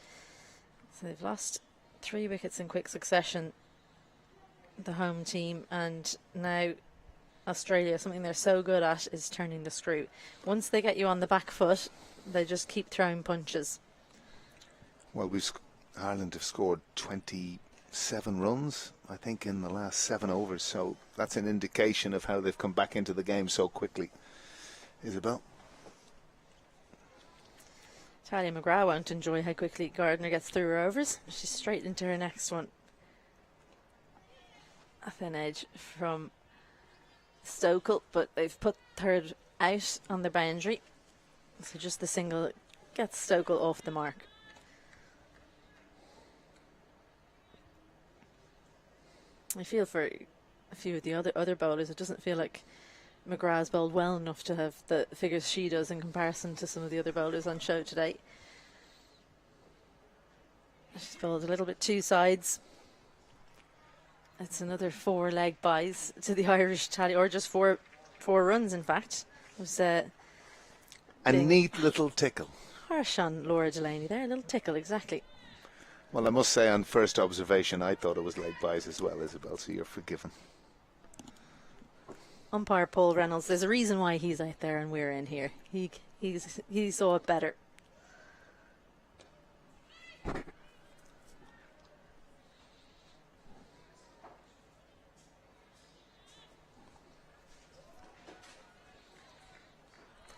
So they've lost 3 wickets in quick succession, the home team. And now Australia, something they're so good at is turning the screw. Once they get you on the back foot, they just keep throwing punches. Well, Ireland have scored 27 runs, I think, in the last 7 overs, so that's an indication of how they've come back into the game so quickly. Isabel? Talia McGrath won't enjoy how quickly Gardner gets through her overs. She's straight into her next one. A thin edge from Stokel, but they've put third out on the boundary. So just the single gets Stokel off the mark. I feel for a few of the other bowlers, it doesn't feel like McGrath's bowled well enough to have the figures she does in comparison to some of the other bowlers on show today. She's bowled a little bit two sides. It's another 4 leg buys to the Irish tally, or just four runs in fact. It was a neat little tickle. Harsh on Laura Delany there, a little tickle, exactly. Well, I must say, on first observation, I thought it was leg buys as well, Isabel, so you're forgiven. Umpire Paul Reynolds, there's a reason why he's out there and we're in here. He saw it better.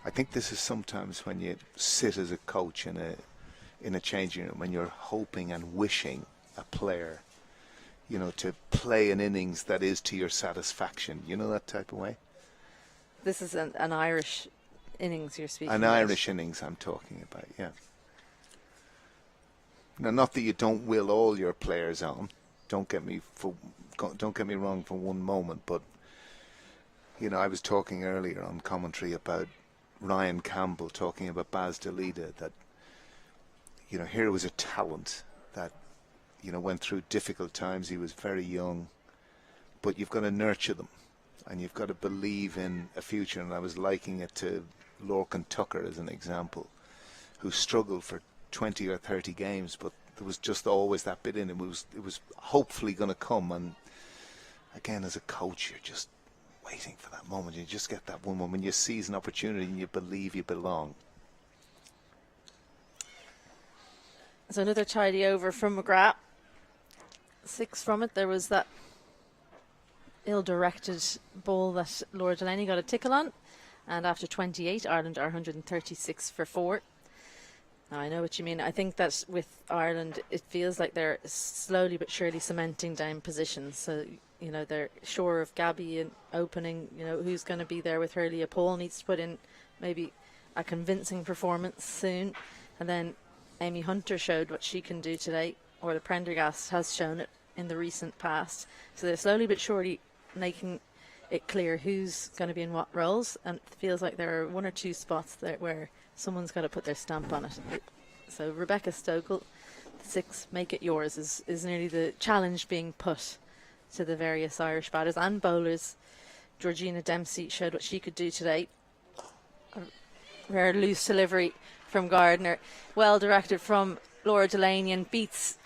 I think this is sometimes when you sit as a coach in a changing room, when you're hoping and wishing a player, to play an innings that is to your satisfaction. You know that type of way? This is an Irish innings you're speaking An about. Irish innings I'm talking about, yeah. Now, not that you don't will all your players on. Don't get me wrong for one moment, but I was talking earlier on commentary about Ryan Campbell talking about Baz Delita, that here was a talent that went through difficult times. He was very young, but you've got to nurture them and you've got to believe in a future. And I was likening it to Lorcan Tucker as an example, who struggled for 20 or 30 games, but there was just always that bit in him. It was hopefully going to come. And again, as a coach, you're just waiting for that moment. You just get that one moment when you seize an opportunity and you believe you belong. So another tidy over from McGrath. 6 from it. There was that ill-directed ball that Laura Delany got a tickle on, and after 28, Ireland are 136 for 4. Now, I know what you mean. I think that with Ireland, it feels like they're slowly but surely cementing down positions. So, they're sure of Gaby in opening, who's going to be there with Healy. Paul needs to put in maybe a convincing performance soon. And then Amy Hunter showed what she can do today, or the Prendergast has shown it in the recent past. So they're slowly but surely making it clear who's going to be in what roles. And it feels like there are 1 or 2 spots there where someone's got to put their stamp on it. So Rebecca Stokel, 6, make it yours, is nearly the challenge being put to the various Irish batters and bowlers. Georgina Dempsey showed what she could do today. A rare loose delivery from Gardner, well directed from Laura Delany, and beats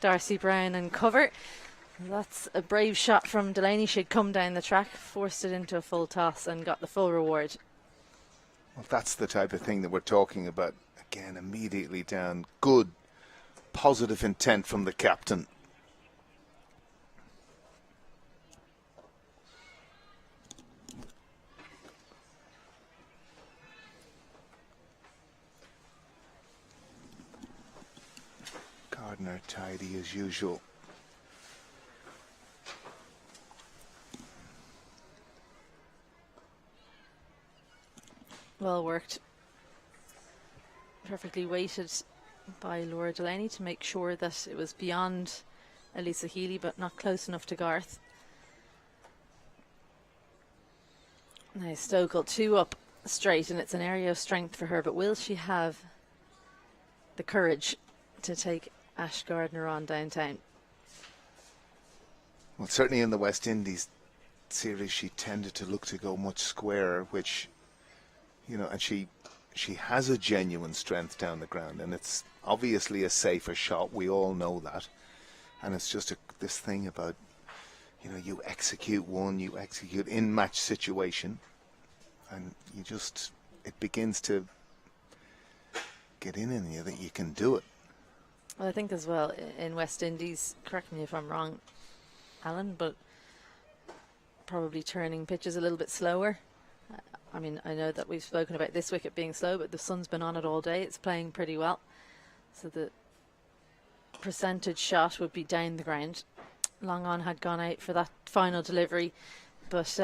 Darcy Brown and cover. That's a brave shot from Delany. She'd come down the track, forced it into a full toss and got the full reward. Well, that's the type of thing that we're talking about. Again, immediately down. Good, positive intent from the captain. Gardner tidy as usual. Well worked. Perfectly weighted by Laura Delany to make sure that it was beyond Alyssa Healy but not close enough to Garth. Now Stokel 2 up straight, and it's an area of strength for her, but will she have the courage to take Ash Gardner on downtown? Well, certainly in the West Indies series she tended to look to go much squarer, which and she has a genuine strength down the ground, and it's obviously a safer shot. We all know that, and it's just this thing about you execute one, you execute in match situation, and it begins to get in you that you can do it. Well, I think as well in West Indies, correct me if I'm wrong, Alan, but probably turning pitches a little bit slower. I mean, I know that we've spoken about this wicket being slow, but the sun's been on it all day. It's playing pretty well. So the percentage shot would be down the ground. Long on had gone out for that final delivery, but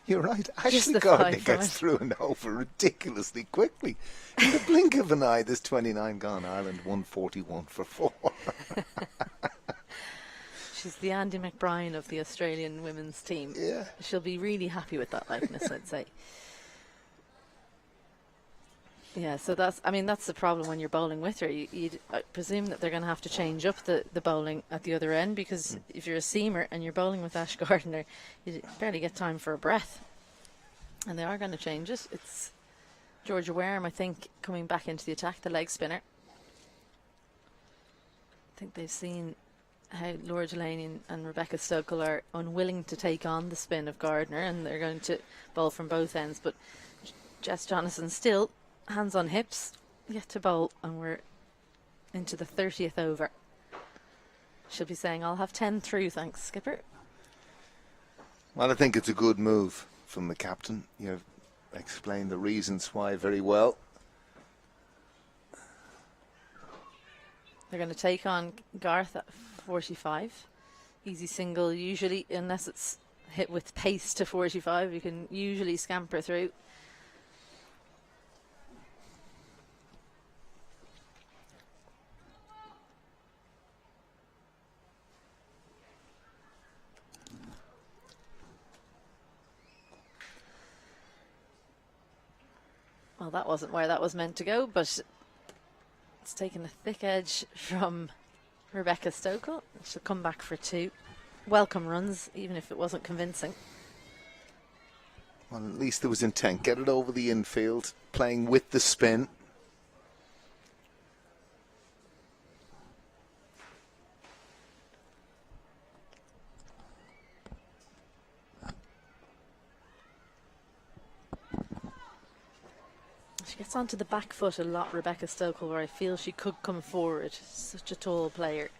You're right. Just Ashley the Gardner 5 from gets it. through and over ridiculously quickly. In the blink of an eye, there's 29 gone. Ireland 141 for 4. She's the Andy McBride of the Australian women's team. Yeah. She'll be really happy with that likeness, I'd say. Yeah, so that's the problem when you're bowling with her. You'd presume that they're going to have to change up the bowling at the other end, because if you're a seamer and you're bowling with Ash Gardner, you barely get time for a breath. And they are going to change it. It's Georgia Wareham, I think, coming back into the attack, the leg spinner. I think they've seen how Laura Delany and Rebecca Stokel are unwilling to take on the spin of Gardner, and they're going to bowl from both ends. But Jess Jonathan still hands on hips, yet to bowl, and we're into the 30th over. She'll be saying, I'll have 10 through, thanks, skipper. Well, I think it's a good move from the captain. You've explained the reasons why very well. They're going to take on Garth at 45. Easy single usually, unless it's hit with pace to 45, you can usually scamper through. Well, that wasn't where that was meant to go, but it's taken a thick edge from Rebecca Stokel. She'll come back for 2. Welcome runs, even if it wasn't convincing. Well, at least there was intent. Get it over the infield, playing with the spin. She gets onto the back foot a lot, Rebecca Stokel, where I feel she could come forward. Such a tall player.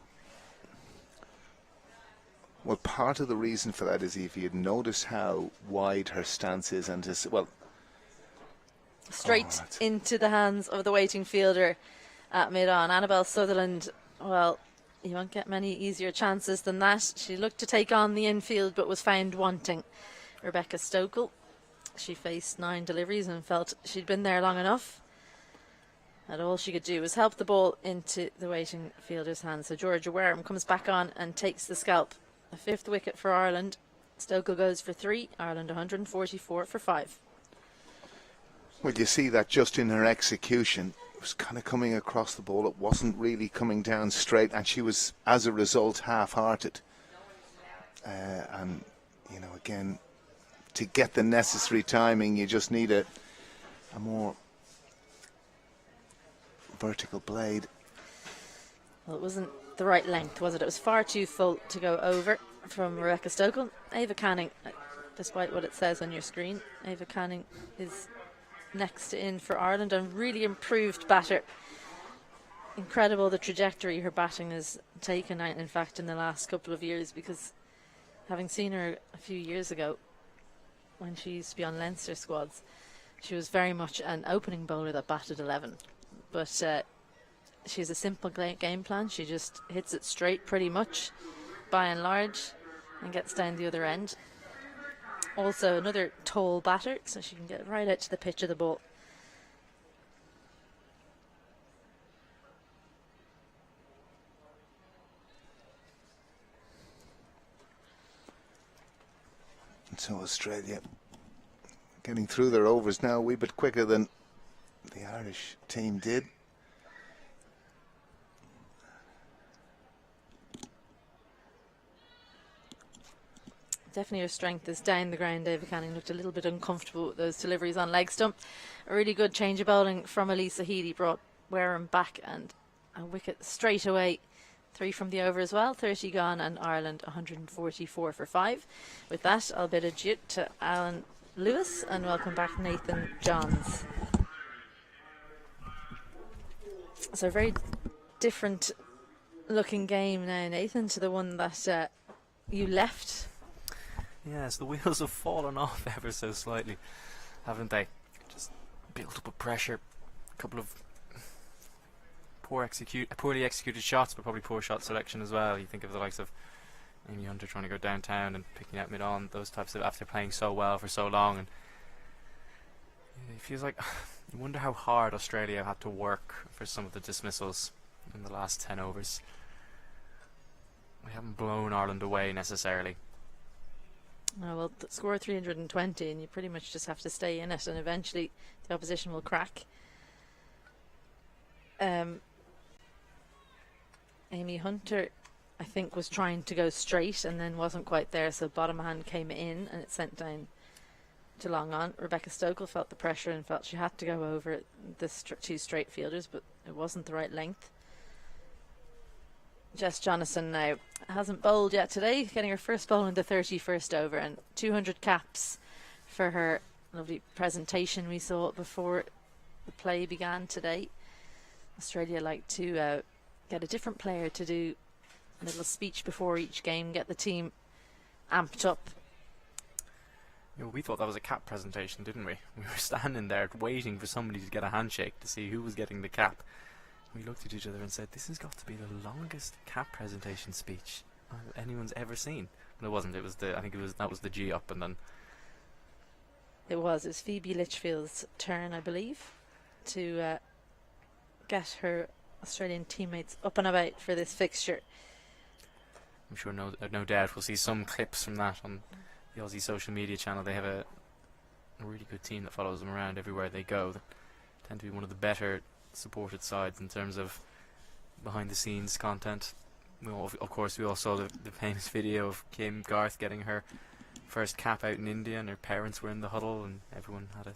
Well, part of the reason for that is if you'd notice how wide her stance is, and Straight into the hands of the waiting fielder at mid-on. Annabelle Sutherland, well, you won't get many easier chances than that. She looked to take on the infield but was found wanting. Rebecca Stokel, she faced 9 deliveries and felt she'd been there long enough. And all she could do was help the ball into the waiting fielder's hands. So Georgia Wareham comes back on and takes the scalp. A 5th wicket for Ireland. Stokel goes for 3. Ireland 144 for 5. Well, you see that just in her execution. It was kind of coming across the ball. It wasn't really coming down straight, and she was, as a result, half-hearted. And, you know, again, to get the necessary timing, you just need a more vertical blade. Well, it wasn't the right length, was it? It was far too full to go over from Rebecca Stokel. Ava Canning, despite what it says on your screen, Ava Canning is next in for Ireland, and really improved batter. Incredible the trajectory her batting has taken, in fact, in the last couple of years, because having seen her a few years ago when she used to be on Leinster squads, she was very much an opening bowler that batted 11. But she has a simple game plan. She just hits it straight pretty much, by and large, and gets down the other end. Also another tall batter, so she can get right out to the pitch of the ball. And so Australia getting through their overs now a wee bit quicker than the Irish team did. Definitely her strength is down the ground. David Canning looked a little bit uncomfortable with those deliveries on leg stump. A really good change of bowling from Alyssa Healy brought Wareham back, and a wicket straight away. 3 from the over as well, 30 gone, and Ireland 144 for 5. With that, I'll bid adieu to Alan Lewis and welcome back Nathan Johns. So a very different looking game now, Nathan, to the one that you left. Yes, the wheels have fallen off ever so slightly, haven't they? Just built up a pressure, a couple of poorly executed shots, but probably poor shot selection as well. You think of the likes of Amy Hunter trying to go downtown and picking out mid-on, those types of, after playing so well for so long. And it feels like, you wonder how hard Australia had to work for some of the dismissals in the last 10 overs. We haven't blown Ireland away necessarily. Oh, well, score 320 and you pretty much just have to stay in it, and eventually the opposition will crack. Amy Hunter, I think, was trying to go straight and then wasn't quite there, so bottom hand came in and it sent down to long on. Rebecca Stokel felt the pressure and felt she had to go over the two straight fielders, but it wasn't the right length. Jess Jonathan now hasn't bowled yet today, getting her first bowl in the 31st over, and 200 caps for her lovely presentation we saw before the play began today. Australia like to get a different player to do a little speech before each game, get the team amped up. You know, we thought that was a cap presentation, didn't we? We were standing there waiting for somebody to get a handshake to see who was getting the cap. We looked at each other and said, this has got to be the longest cap presentation speech anyone's ever seen. But it wasn't. It was that was the G up, and then It was Phoebe Litchfield's turn, I believe, to get her Australian teammates up and about for this fixture. I'm sure no doubt we'll see some clips from that on the Aussie social media channel. They have a really good team that follows them around everywhere they go. They tend to be one of the better supported sides in terms of behind the scenes content. We all saw the famous video of Kim Garth getting her first cap out in India, and her parents were in the huddle, and everyone had a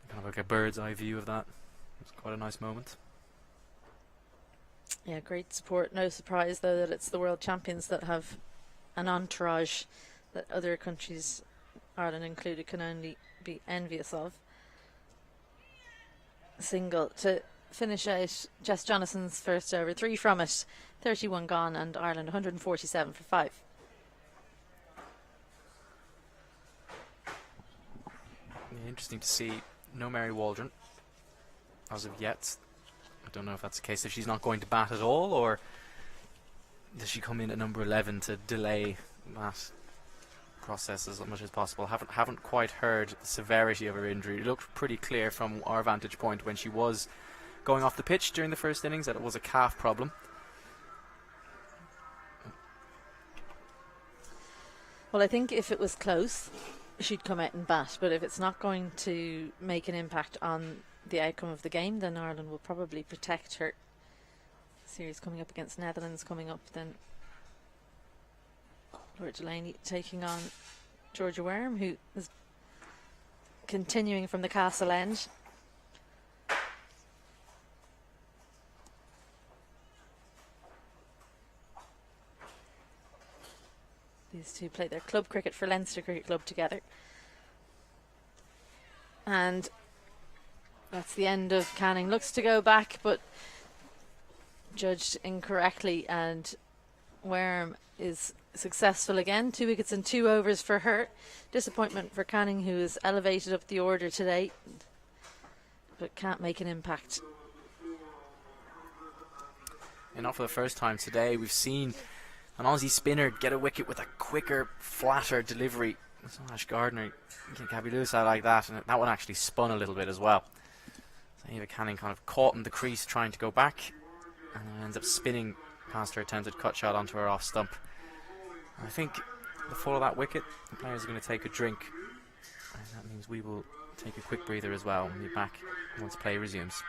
kind of like a bird's eye view of that. It was quite a nice moment. Yeah, great support. No surprise though that it's the world champions that have an entourage that other countries, Ireland included, can only be envious of. Single to finish out Jess Jonathan's first over, 3 from it, 31 gone, and Ireland 147 for 5. Yeah, interesting to see no Mary Waldron as of yet. I don't know if that's the case, if she's not going to bat at all, or does she come in at number 11 to delay that process as much as possible. Haven't quite heard the severity of her injury. It looked pretty clear from our vantage point when she was going off the pitch during the first innings that it was a calf problem. Well, I think if it was close, she'd come out and bat, but if it's not going to make an impact on the outcome of the game, then Ireland will probably protect her. Series coming up against Netherlands coming up, then Laura Delany taking on Georgia Wareham, who is continuing from the castle end. These two play their club cricket for Leinster Cricket Club together. And that's the end of Canning. Looks to go back, but judged incorrectly, and Wareham is successful again. 2 wickets and 2 overs for her. Disappointment for Canning, who is elevated up the order today, but can't make an impact. And not for the first time today, we've seen an Aussie spinner get a wicket with a quicker, flatter delivery. So Ash Gardner, Gaby Lewis out like that, and that one actually spun a little bit as well. So Eva Canning kind of caught in the crease trying to go back, and then ends up spinning past her attempted cut shot onto her off stump. And I think the fall of that wicket, the players are going to take a drink, and that means we will take a quick breather as well and be back once play resumes.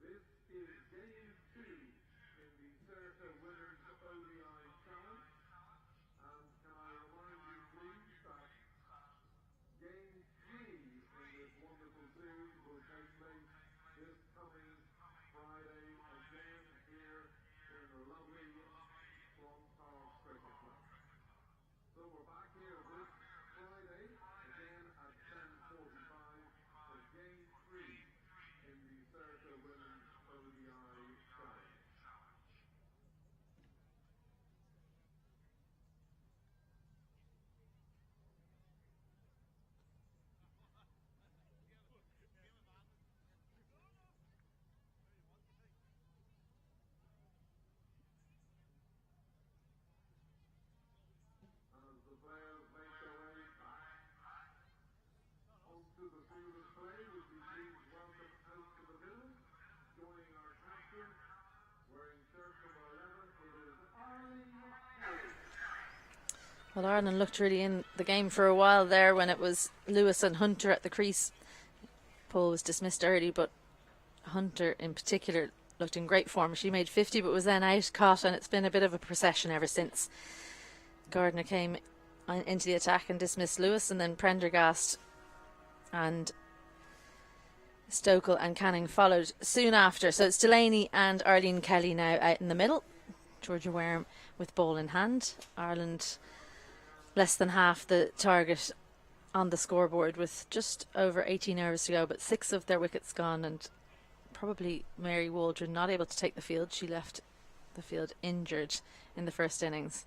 This is game 2 in the Certa Winners ODI Challenge. Well, Ireland looked really in the game for a while there when it was Lewis and Hunter at the crease. Paul was dismissed early, but Hunter in particular looked in great form. She made 50 but was then out, caught, and it's been a bit of a procession ever since. Gardner came into the attack and dismissed Lewis, and then Prendergast and Stokel and Canning followed soon after. So it's Delany and Arlene Kelly now out in the middle. Georgia Wareham with ball in hand. Ireland less than half the target on the scoreboard with just over 18 hours to go, but 6 of their wickets gone, and probably Mary Waldron not able to take the field. She left the field injured in the first innings.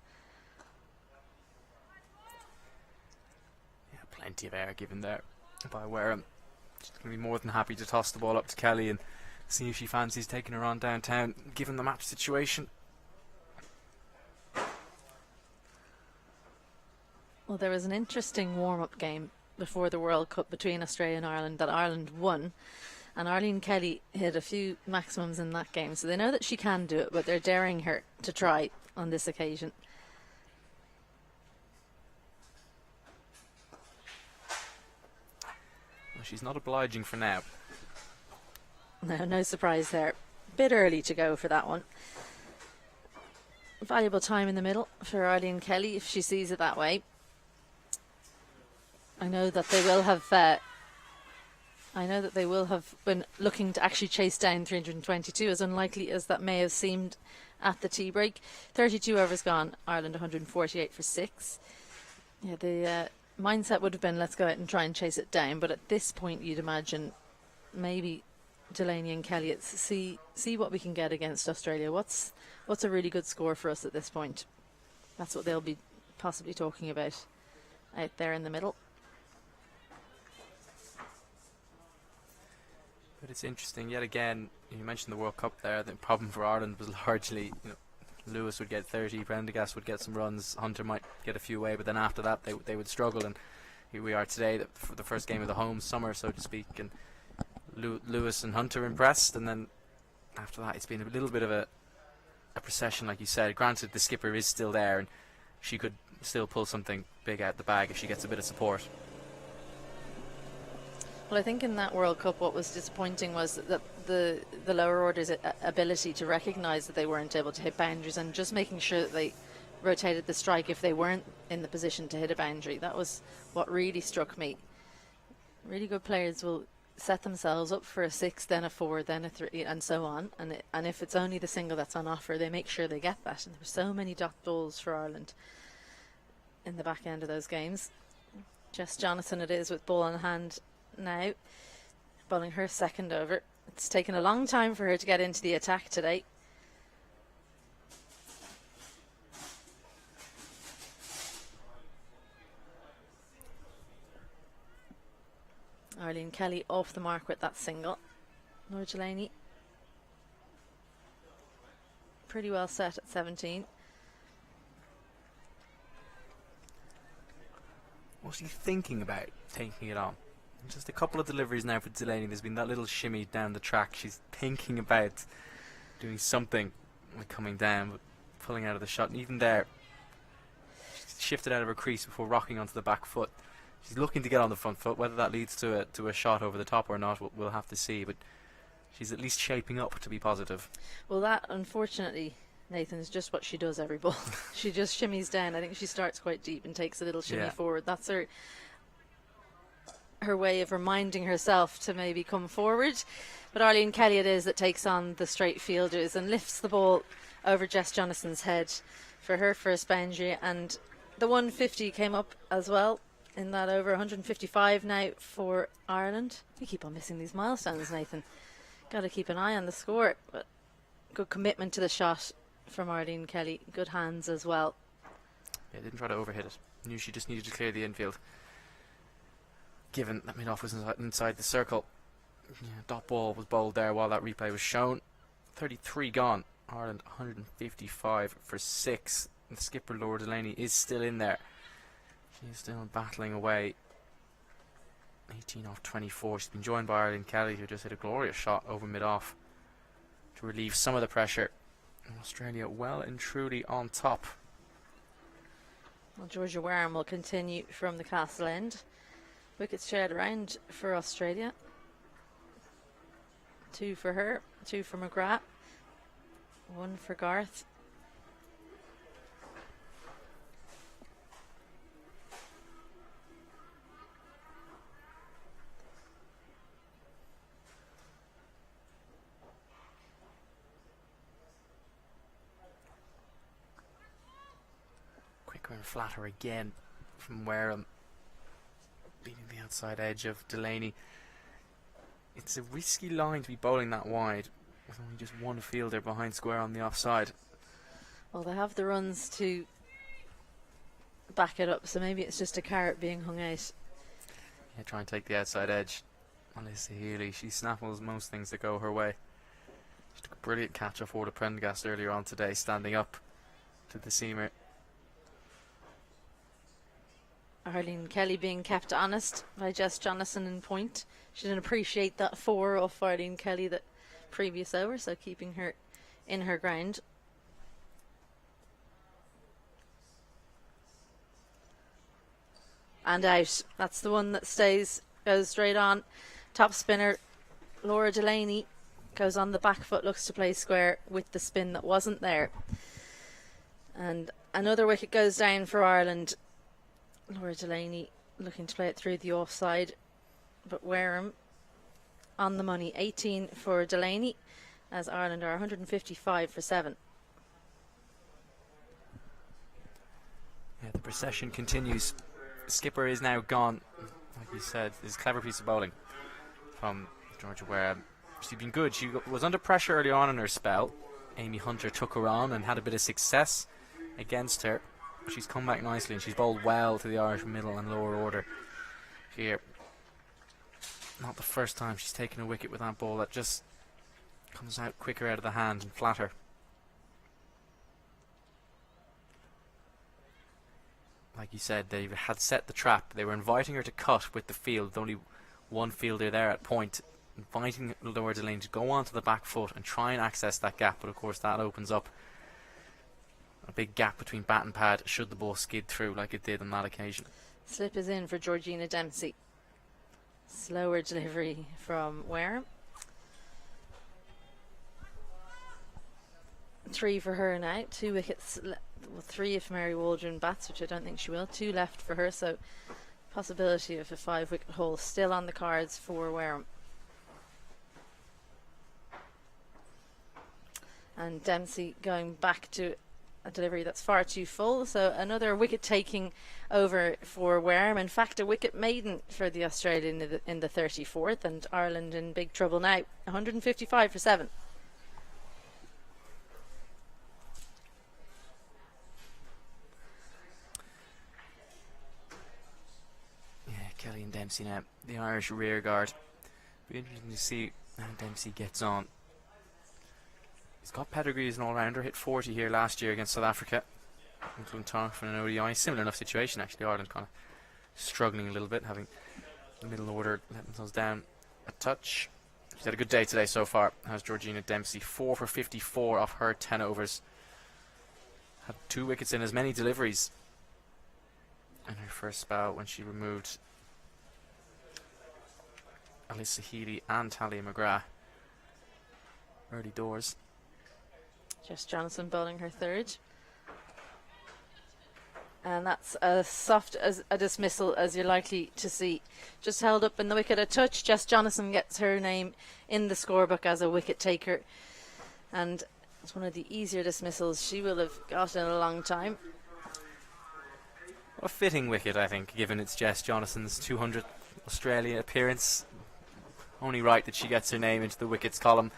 Yeah, plenty of air given there by Wareham. She's going to be more than happy to toss the ball up to Kelly and see if she fancies taking her on downtown, given the match situation. Well, there was an interesting warm-up game before the World Cup between Australia and Ireland that Ireland won, and Arlene Kelly hit a few maximums in that game, so they know that she can do it, but they're daring her to try on this occasion. Well, she's not obliging for now. No surprise there. Bit early to go for that one. Valuable time in the middle for Arlene Kelly if she sees it that way. I know that they will have been looking to actually chase down 322, as unlikely as that may have seemed at the tea break. 32 overs gone, Ireland 148 for 6. Yeah, the mindset would have been let's go out and try and chase it down, but at this point you'd imagine maybe Delany and Kelly see what we can get against Australia. What's a really good score for us at this point? That's what they'll be possibly talking about out there in the middle. But it's interesting, yet again, you mentioned the World Cup there. The problem for Ireland was largely, Lewis would get 30, Prendergast would get some runs, Hunter might get a few away, but then after that they would struggle. And here we are today, for the first game of the home summer, so to speak, and Lewis and Hunter impressed, and then after that it's been a little bit of a procession, like you said. Granted, the skipper is still there, and she could still pull something big out the bag if she gets a bit of support. Well, I think in that World Cup what was disappointing was that the lower orders' ability to recognise that they weren't able to hit boundaries and just making sure that they rotated the strike if they weren't in the position to hit a boundary. That was what really struck me. Really good players will set themselves up for a 6, then a 4, then a 3, and so on. And if it's only the single that's on offer, they make sure they get that. And there were so many dot balls for Ireland in the back end of those games. Jess Jonathan it is with ball in hand now, bowling her second over. It's taken a long time for her to get into the attack today. Arlene Kelly off the mark with that single. Laura Delany pretty well set at 17. What's he thinking about taking it on? Just a couple of deliveries now for Delany. There's been that little shimmy down the track. She's thinking about doing something like coming down, but pulling out of the shot. And even there, she's shifted out of her crease before rocking onto the back foot. She's looking to get on the front foot. Whether that leads to a shot over the top or not, we'll have to see. But she's at least shaping up to be positive. Well, that, unfortunately, Nathan, is just what she does every ball. She just shimmies down. I think she starts quite deep and takes a little shimmy forward. That's her way of reminding herself to maybe come forward. But Arlene Kelly it is that takes on the straight fielders and lifts the ball over Jess Jonathan's head for her first boundary. And the 150 came up as well in that over. 155 now for Ireland. We keep on missing these milestones, Nathan. Got to keep an eye on the score. But good commitment to the shot from Arlene Kelly. Good hands as well. Yeah, didn't try to overhit it. Knew she just needed to clear the infield, given that mid-off was inside the circle. Yeah, dot ball was bowled there while that replay was shown. 33 gone. Ireland 155 for 6. The skipper, Laura Delany, is still in there. She's still battling away. 18 off 24. She's been joined by Arlene Kelly, who just hit a glorious shot over mid-off to relieve some of the pressure. Australia well and truly on top. Well, Georgia Wareham will continue from the castle end. Wickets shared around for Australia. 2 for her, 2 for McGrath, 1 for Garth. Quicker and flatter again from Wareham, beating the outside edge of Delany. It's a risky line to be bowling that wide with only just one fielder behind square on the offside. Well, they have the runs to back it up, so maybe it's just a carrot being hung out. Yeah, try and take the outside edge. Alyssa Healy, she snaffles most things that go her way. She took a brilliant catch off Orla Prendergast earlier on today, standing up to the seamer. Arlene Kelly being kept honest by Jess Jonathan in point. She didn't appreciate that 4 off Arlene Kelly the previous over, so keeping her in her ground. And out. That's the one that stays, goes straight on. Top spinner Laura Delany goes on the back foot, looks to play square with the spin that wasn't there. And another wicket goes down for Ireland. Laura Delany looking to play it through the offside, but Wareham on the money. 18 for Delany, as Ireland are 155 for 7. Yeah, the procession continues. Skipper is now gone. Like you said, this clever piece of bowling from Georgia Wareham. She's been good. She was under pressure early on in her spell. Amy Hunter took her on and had a bit of success against her. She's come back nicely and she's bowled well to the Irish middle and lower order here. Not the first time she's taken a wicket with that ball that just comes out quicker out of the hand and flatter. Like you said, they had set the trap. They were inviting her to cut with the field, with only one fielder there at point, inviting Laura Delany to go onto the back foot and try and access that gap, but of course that opens up a big gap between bat and pad should the ball skid through like it did on that occasion. Slip is in for Georgina Dempsey. Slower delivery from Wareham. 3 for her now. 2 wickets, well, 3 if Mary Waldron bats, which I don't think she will. 2 left for her, so possibility of a 5-wicket haul still on the cards for Wareham. And Dempsey going back to a delivery that's far too full, so another wicket taking over for Wareham. In fact, a wicket maiden for the Australian in the 34th, and Ireland in big trouble now. 155 for 7. Yeah, Kelly and Dempsey now, the Irish rear guard. Be interesting to see how Dempsey gets on. He's got pedigree as an all-rounder, hit 40 here last year against South Africa in Clontarf in an ODI. Similar enough situation actually. Ireland kind of struggling a little bit, having the middle order let themselves down a touch. She's had a good day today so far, has Georgina Dempsey. 4 for 54 off her 10 overs. Had 2 wickets in as many deliveries in her first spell when she removed Alyssa Healy and Talia McGrath early doors. Jess Jonathan bowling her 3rd. And that's as soft as a dismissal as you're likely to see. Just held up in the wicket a touch. Jess Jonathan gets her name in the scorebook as a wicket taker. And it's one of the easier dismissals she will have got in a long time. A fitting wicket, I think, given it's Jess Jonathan's 200th Australia appearance. Only right that she gets her name into the wickets column.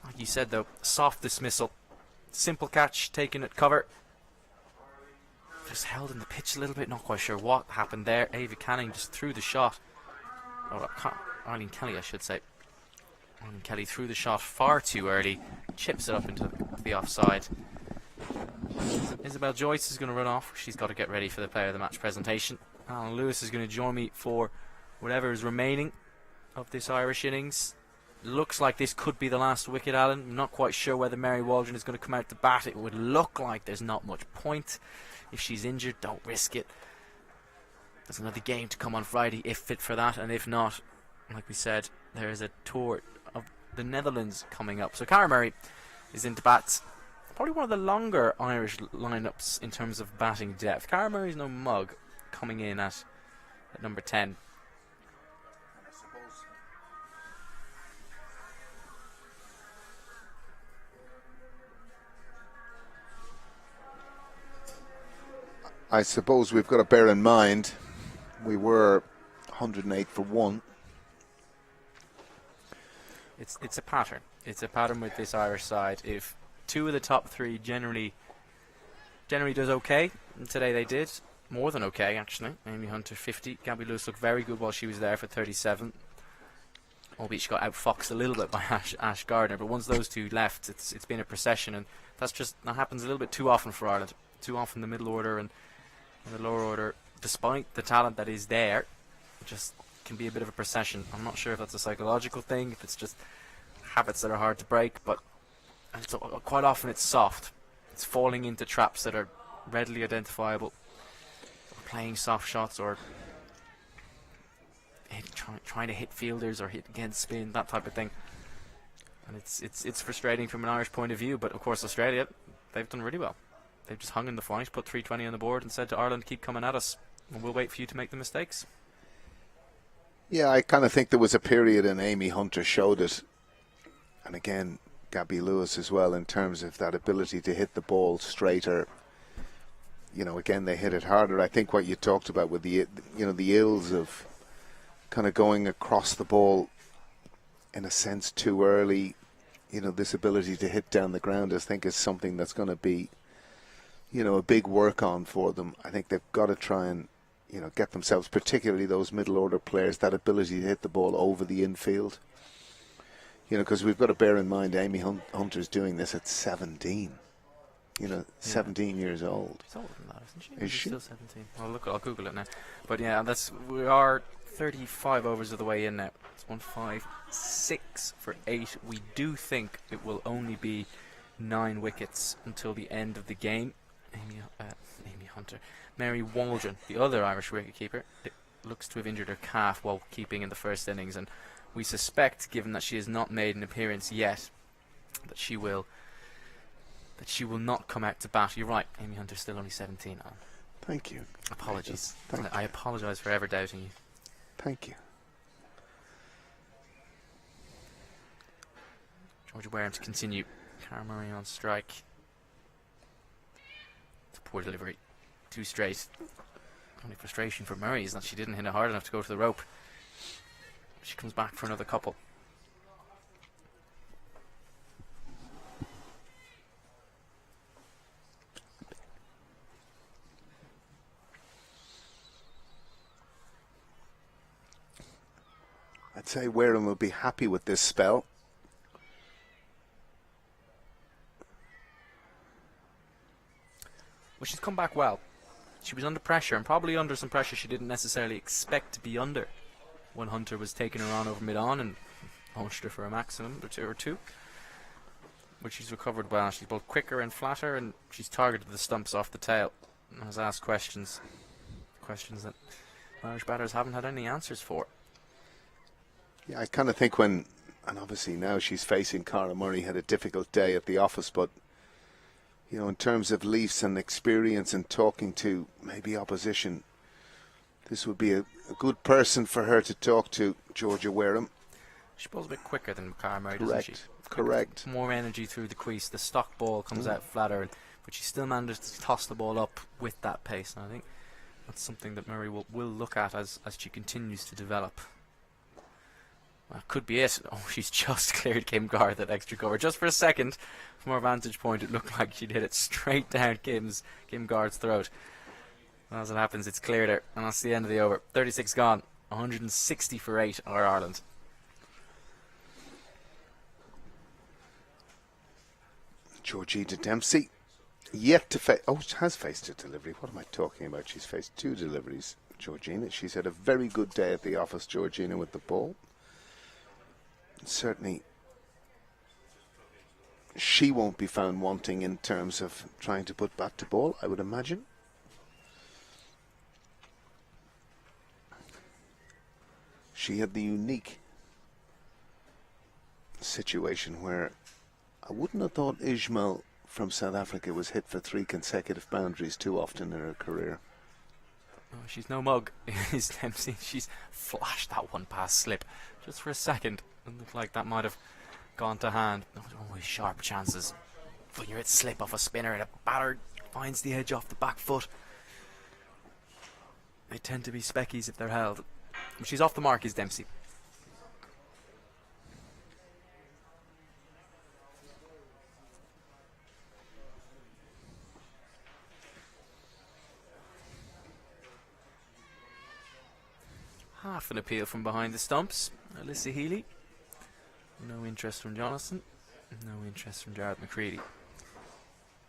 Like you said though, soft dismissal. Simple catch, taken at cover. Just held in the pitch a little bit, not quite sure what happened there. Ava Canning just threw the shot. Oh, Arlene Kelly, I should say. Arlene Kelly threw the shot far too early. Chips it up into the offside. Isabel Joyce is going to run off. She's got to get ready for the player of the match presentation. Alan Lewis is going to join me for whatever is remaining of this Irish innings. looks like this could be the last wicket, Alan. I'm not quite sure whether Mary Waldron is going to come out to bat. It would look like there's not much point. If she's injured, don't risk it. There's another game to come on Friday if fit for that, and if not, like we said, there is a tour of the Netherlands coming up. So Cara Murray is into bats. Probably one of the longer Irish lineups in terms of batting depth. Cara Murray's no mug, coming in at number 10. I suppose we've got to bear in mind we were 108 for 1. It's a pattern. It's a pattern with this Irish side. If 2 of the top 3 generally does okay, and today they did more than okay actually. Amy Hunter 50, Gaby Lewis looked very good while she was there for 37. Albeit she got outfoxed a little bit by Ash Gardner, but once those 2 left, it's been a procession, and that happens a little bit too often for Ireland. Too often the middle order and the lower order, despite the talent that is there, just can be a bit of a procession. I'm not sure if that's a psychological thing, if it's just habits that are hard to break, but quite often it's soft. It's falling into traps that are readily identifiable, playing soft shots, or trying to hit fielders or hit against spin, that type of thing. And it's frustrating from an Irish point of view, but of course Australia, they've done really well. They've just hung in the fight, put 320 on the board, and said to Ireland, keep coming at us, and we'll wait for you to make the mistakes. Yeah, I kind of think there was a period, and Amy Hunter showed it, and again Gaby Lewis as well, in terms of that ability to hit the ball straighter. You know, again, they hit it harder. I think what you talked about with the ills of kind of going across the ball in a sense too early, this ability to hit down the ground, I think is something that's going to be a big work on for them. I think they've got to try and get themselves, particularly those middle order players, that ability to hit the ball over the infield. Because we've got to bear in mind Amy Hunter's doing this at 17. 17 years old. She's older than that, isn't she? Is she? Still 17. I'll Google it now. But yeah, we are 35 overs of the way in now. It's 156 for 8. We do think it will only be 9 wickets until the end of the game. Amy Hunter. Mary Waldron, the other Irish wicketkeeper, looks to have injured her calf while keeping in the first innings, and we suspect, given that she has not made an appearance yet, that she will not come out to bat. You're right, Amy Hunter's still only 17 on. Thank you. Apologies. Thank you. I apologise for ever doubting you. Thank you. Georgia Wareham to continue. Cara Murray on strike. It's a poor delivery. 2 straight. Only frustration for Murray is that she didn't hit it hard enough to go to the rope. She comes back for another couple. I'd say Wareham will be happy with this spell. Well, she's come back well. She was under pressure, and probably under some pressure she didn't necessarily expect to be under when Hunter was taking her on over mid-on and launched her for a maximum or two. But she's recovered well. She's both quicker and flatter, and she's targeted the stumps off the tail and has asked questions that Irish batters haven't had any answers for. Yeah, I kind of think and obviously now she's facing Cara Murray, had a difficult day at the office, but in terms of Leafs and experience and talking to maybe opposition, this would be a good person for her to talk to, Georgia Wareham. She bowls a bit quicker than Cara Murray, doesn't she? Correct. More energy through the crease. The stock ball comes out flatter, but she still manages to toss the ball up with that pace. And I think that's something that Murray will look at as she continues to develop. Well, could be it. Oh, she's just cleared Kim Garth at extra cover. Just for a second, from our vantage point, it looked like she'd hit it straight down Kim Garth's throat. As it happens, it's cleared her, and that's the end of the over. 36 gone, 160 for 8 are Ireland. Georgina Dempsey, yet to face... Oh, she has faced a delivery. What am I talking about? She's faced 2 deliveries, Georgina. She's had a very good day at the office, Georgina, with the ball. certainly she won't be found wanting in terms of trying to put bat to ball, I would imagine. She had the unique situation where I wouldn't have thought Ismail from South Africa was hit for 3 consecutive boundaries too often in her career. Oh, she's no mug, is Dempsey. She's flashed that one past slip just for a second. It looked like that might have gone to hand. Always sharp chances. When you're at slip off a spinner and a batter finds the edge off the back foot, they tend to be speckies if they're held. She's off the mark, is Dempsey. Half an appeal from behind the stumps. Alyssa Healy. No interest from Jonathan. No interest from Jared McCready.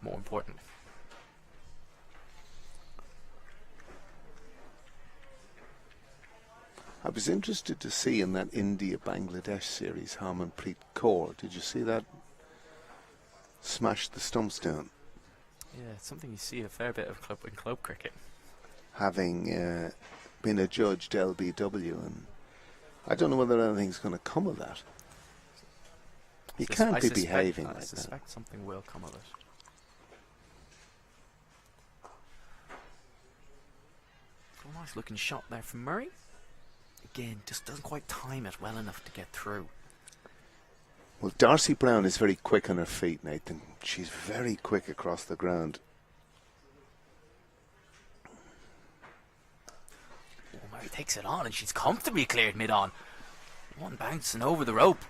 More important. I was interested to see in that India-Bangladesh series, Harmanpreet Kaur. Did you see that? Smash the stumps down. Yeah, it's something you see a fair bit of in club cricket. Having been adjudged LBW, and I don't know whether anything's going to come of that. You can't be behaving like that. I suspect something will come of it. A nice looking shot there from Murray. Again, just doesn't quite time it well enough to get through. Well, Darcy Brown is very quick on her feet, Nathan. She's very quick across the ground. Murray takes it on and she's comfortably cleared mid-on. One bouncing over the rope.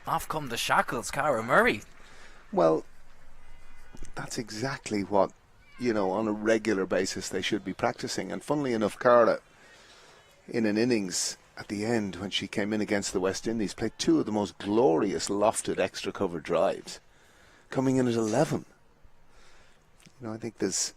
Off come the shackles, Cara Murray. Well, that's exactly what, you know, on a regular basis they should be practicing. And funnily enough, Cara, in an innings at the end when she came in against the West Indies, played 2 of the most glorious lofted extra cover drives, coming in at 11. You know, I think there's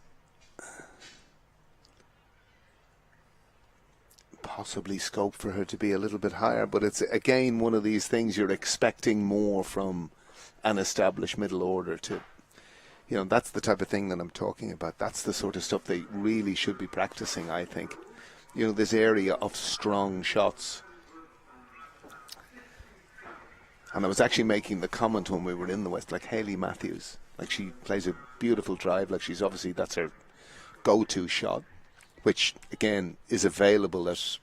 possibly scope for her to be a little bit higher, but it's again one of these things you're expecting more from an established middle order to, you know, that's the type of thing that I'm talking about. That's the sort of stuff they really should be practicing, I think. You know, this area of strong shots. And I was actually making the comment when we were in the West, like Hayley Matthews, like she plays a beautiful drive, like she's obviously, that's her go-to shot, which again is available at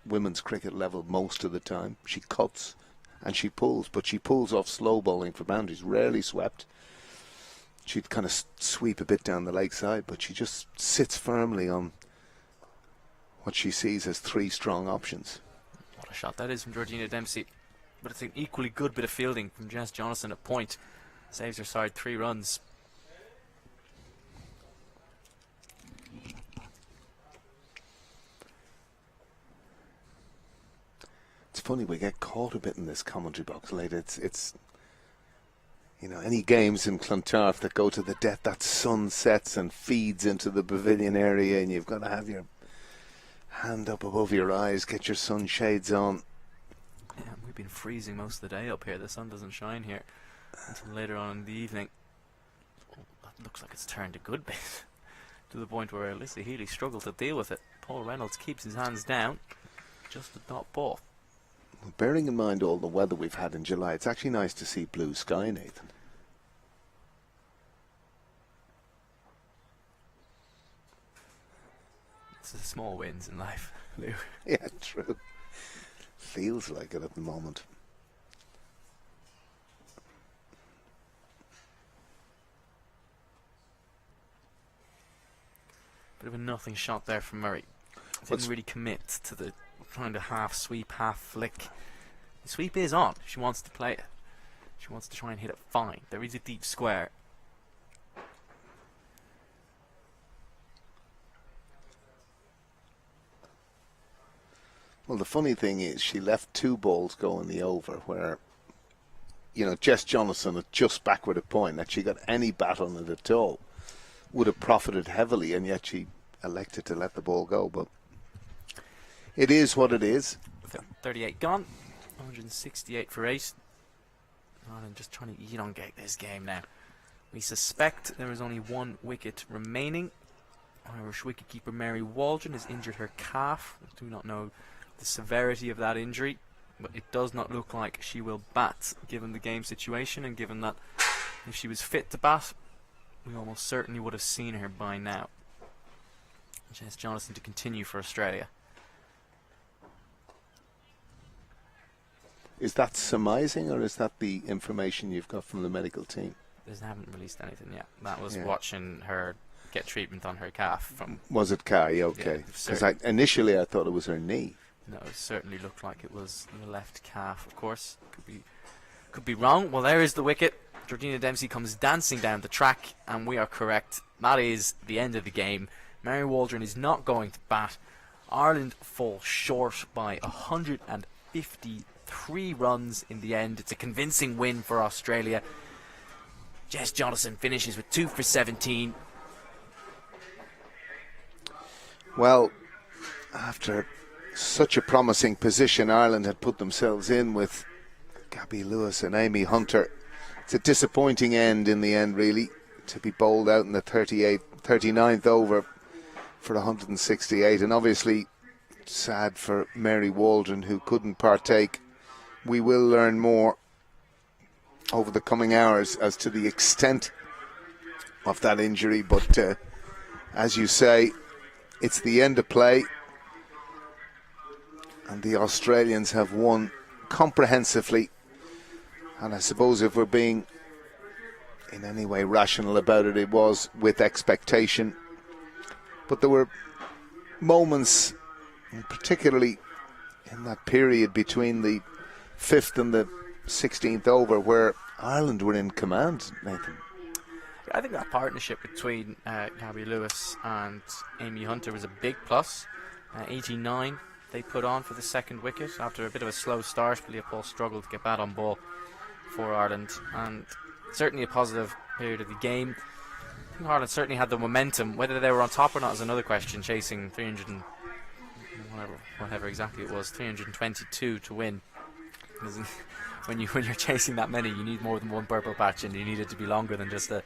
women's cricket level most of the time. She cuts and she pulls, but she pulls off slow bowling for boundaries, rarely swept. She'd kind of sweep a bit down the leg side, but she just sits firmly on what she sees as 3 strong options. What a shot that is from Georgina Dempsey. But it's an equally good bit of fielding from Jess Jonathan at point. Saves her side 3 runs. It's funny, we get caught a bit in this commentary box late. It's you know, any games in Clontarf that go to the death, that sun sets and feeds into the pavilion area, and you've got to have your hand up above your eyes, get your sunshades on. Yeah, we've been freezing most of the day up here. The sun doesn't shine here until later on in the evening. Oh, that looks like it's turned a good bit to the point where Alyssa Healy struggled to deal with it. Paul Reynolds keeps his hands down, just a dot ball. Well, bearing in mind all the weather we've had in July, it's actually nice to see blue sky, Nathan. It's the small wins in life, Lou. Yeah, true. Feels like it at the moment. Bit of a nothing shot there from Murray. Didn't really commit to the trying to half sweep, half flick. The sweep is on. She wants to play it. She wants to try and hit it fine. There is a deep square. Well, the funny thing is she left 2 balls go in the over where, you know, Jess Jonathan at just backward at point, that she got any bat on it at all, would have profited heavily, and yet she elected to let the ball go. But it is what it is. 38 gone. 168 for 8. Ireland just trying to elongate this game now. We suspect there is only one wicket remaining. Irish wicketkeeper Mary Waldron has injured her calf. We do not know the severity of that injury, but it does not look like she will bat given the game situation, and given that if she was fit to bat, we almost certainly would have seen her by now. Jess Jonathan to continue for Australia. Is that surmising, or is that the information you've got from the medical team? They haven't released anything yet. That was watching her get treatment on her calf. Was it Kai? Okay. Because initially I thought it was her knee. No, it certainly looked like it was the left calf, of course. Could be wrong. Well, there is the wicket. Georgina Dempsey comes dancing down the track, and we are correct. That is the end of the game. Mary Waldron is not going to bat. Ireland fall short by 153 runs in the end. It's a convincing win for Australia. Jess Jonathan finishes with 2 for 17. Well, after such a promising position Ireland had put themselves in with Gaby Lewis and Amy Hunter, it's a disappointing end in the end, really, to be bowled out in the 39th over for 168, and obviously sad for Mary Waldron, who couldn't partake. We will learn more over the coming hours as to the extent of that injury, but as you say, it's the end of play, and the Australians have won comprehensively. And I suppose if we're being in any way rational about it, it was with expectation. But there were moments, particularly in that period between the 5th and the 16th over, where Ireland were in command, Nathan. I think that partnership between Gaby Lewis and Amy Hunter was a big plus. 89 they put on for the second wicket after a bit of a slow start. Leopold struggled to get bat on ball for Ireland, and certainly a positive period of the game. I think Ireland certainly had the momentum. Whether they were on top or not is another question, chasing 300 and whatever exactly it was, 322 to win. When you're chasing that many, you need more than one purple patch, and you need it to be longer than just a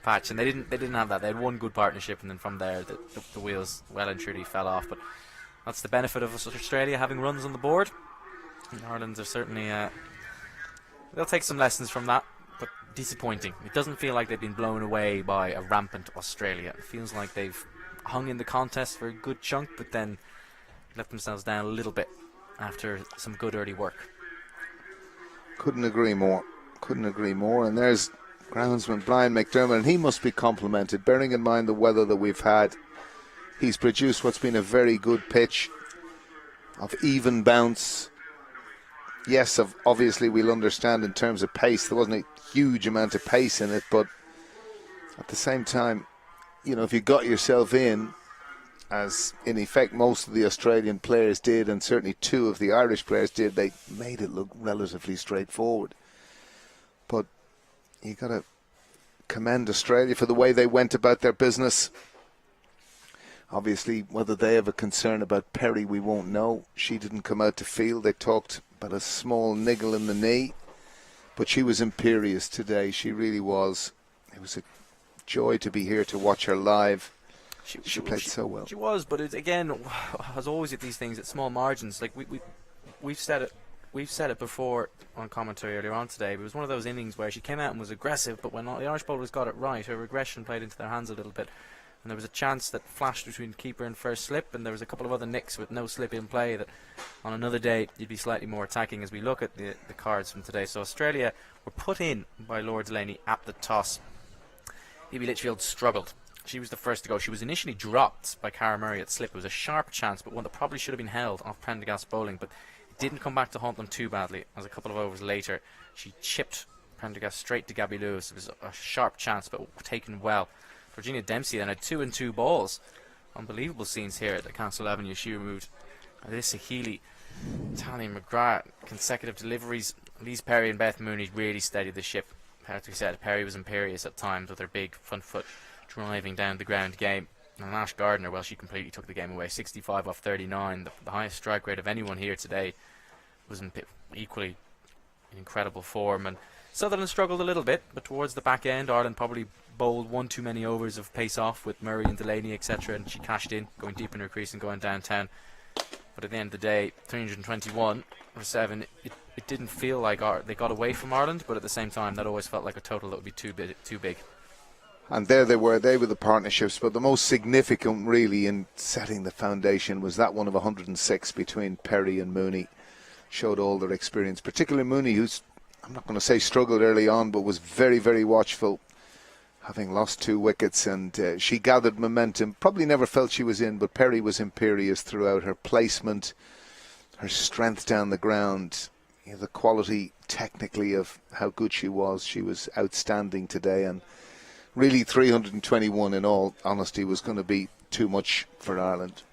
patch. And they didn't have that. They had one good partnership, and then from there the wheels well and truly fell off. But that's the benefit of Australia having runs on the board. And Ireland are certainly they'll take some lessons from that, but disappointing. It doesn't feel like they've been blown away by a rampant Australia. It feels like they've hung in the contest for a good chunk, but then let themselves down a little bit after some good early work. Couldn't agree more. And there's groundsman Brian McDermott, and he must be complimented, bearing in mind the weather that we've had. He's produced what's been a very good pitch of even bounce. Yes, obviously we'll understand in terms of pace, there wasn't a huge amount of pace in it, but at the same time, you know, if you got yourself in, as in effect most of the Australian players did, and certainly two of the Irish players did, they made it look relatively straightforward. But you got to commend Australia for the way they went about their business. Obviously, whether they have a concern about Perry, we won't know. She didn't come out to field. They talked about a small niggle in the knee, but she was imperious today. She really was. It was a joy to be here to watch her live. She played so well. She was, but it's, again, as always at these things, at small margins. Like we've said it before on commentary earlier on today. It was one of those innings where she came out and was aggressive, but when the Irish bowlers got it right, her regression played into their hands a little bit. And there was a chance that flashed between keeper and first slip, and there was a couple of other nicks with no slip in play that on another day you'd be slightly more attacking as we look at the cards from today. So Australia were put in by Lord Delany at the toss. Phoebe Litchfield struggled. She was the first to go. She was initially dropped by Cara Murray at slip. It was a sharp chance, but one that probably should have been held off Prendergast bowling, but it didn't come back to haunt them too badly, as a couple of overs later she chipped Prendergast straight to Gaby Lewis. It was a sharp chance, but taken well. Georgina Dempsey then had 2 and 2 balls. Unbelievable scenes here at the Castle Avenue. She removed Alyssa, Healy, Talia McGrath, consecutive deliveries. Ellyse Perry and Beth Mooney really steadied the ship. As we said, Perry was imperious at times with her big front foot driving down the ground game. And Ash Gardner, well, she completely took the game away. 65 off 39, the highest strike rate of anyone here today. was equally in incredible form, and Sutherland struggled a little bit, but towards the back end Ireland probably bowled one too many overs of pace off with Murray and Delany, etc., and she cashed in, going deep in her crease and going downtown. But at the end of the day, 321 for 7, it didn't feel like they got away from Ireland, but at the same time that always felt like a total that would be too big. And there they were the partnerships, but the most significant really in setting the foundation was that one of 106 between Perry and Mooney. Showed all their experience, particularly Mooney, who's, I'm not going to say struggled early on, but was very, very watchful, having lost 2 wickets, and she gathered momentum. Probably never felt she was in, but Perry was imperious throughout. Her placement, her strength down the ground, the quality technically of how good she was outstanding today, and really 321 in all honesty was going to be too much for Ireland.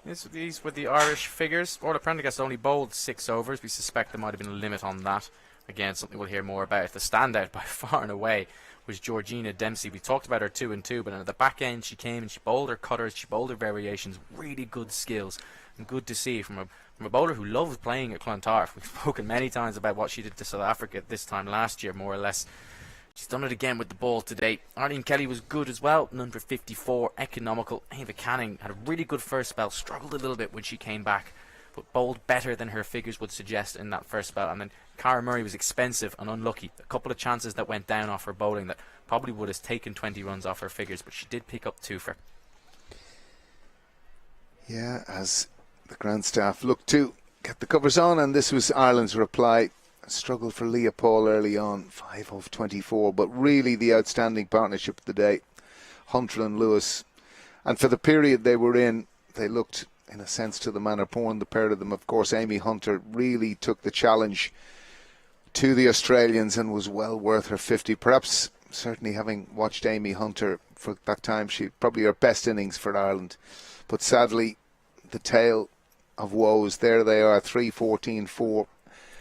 These were the Irish figures. Orla Prendergast only bowled 6 overs. We suspect there might have been a limit on that. Again, something we'll hear more about. The standout by far and away was Georgina Dempsey. We talked about her 2 and 2, but at the back end she came and she bowled her cutters, she bowled her variations. Really good skills, and good to see from a bowler who loves playing at Clontarf. We've spoken many times about what she did to South Africa this time last year, more or less. She's done it again with the ball today. Arlene Kelly was good as well, none for 54, economical. Ava Canning had a really good first spell, struggled a little bit when she came back, but bowled better than her figures would suggest in that first spell. And then Cara Murray was expensive and unlucky. A couple of chances that went down off her bowling that probably would have taken 20 runs off her figures, but she did pick up 2 for. Yeah, as the ground staff looked to get the covers on, and this was Ireland's reply. Struggled for Leah Paul early on, 5 of 24, but really the outstanding partnership of the day, Hunter and Lewis. And for the period they were in, they looked, in a sense, to the manner born, the pair of them. Of course, Amy Hunter really took the challenge to the Australians and was well worth her 50. Perhaps, certainly having watched Amy Hunter for that time, she probably her best innings for Ireland. But sadly, the tale of woes, there they are, 3-14-4.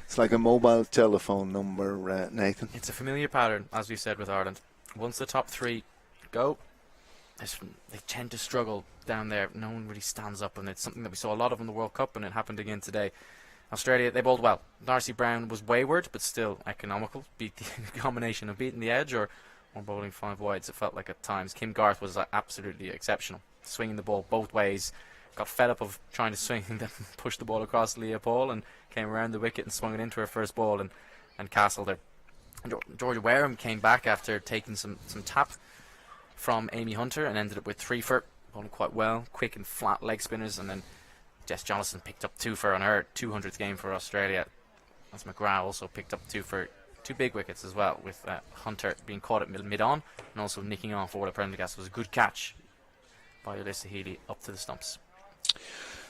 It's like a mobile telephone number, Nathan. It's a familiar pattern, as we said with Ireland. Once the top 3 go, they tend to struggle down there. No one really stands up, and it's something that we saw a lot of in the World Cup, and it happened again today. Australia, they bowled well. Darcy Brown was wayward, but still economical. Beat the combination of beating the edge or bowling 5 wides, it felt like at times. Kim Garth was absolutely exceptional, swinging the ball both ways. Got fed up of trying to swing and then push the ball across Leah Paul, and came around the wicket and swung it into her first ball and castled her. And Georgia Wareham came back after taking some tap from Amy Hunter and ended up with 3 for, bowling quite well, quick and flat leg spinners. And then Jess Jonathan picked up 2 for on her 200th game for Australia. As McGrath also picked up 2 for 2 big wickets as well, with Hunter being caught at mid-on and also nicking off Orla Prendergast. Was a good catch by Alyssa Healy up to the stumps.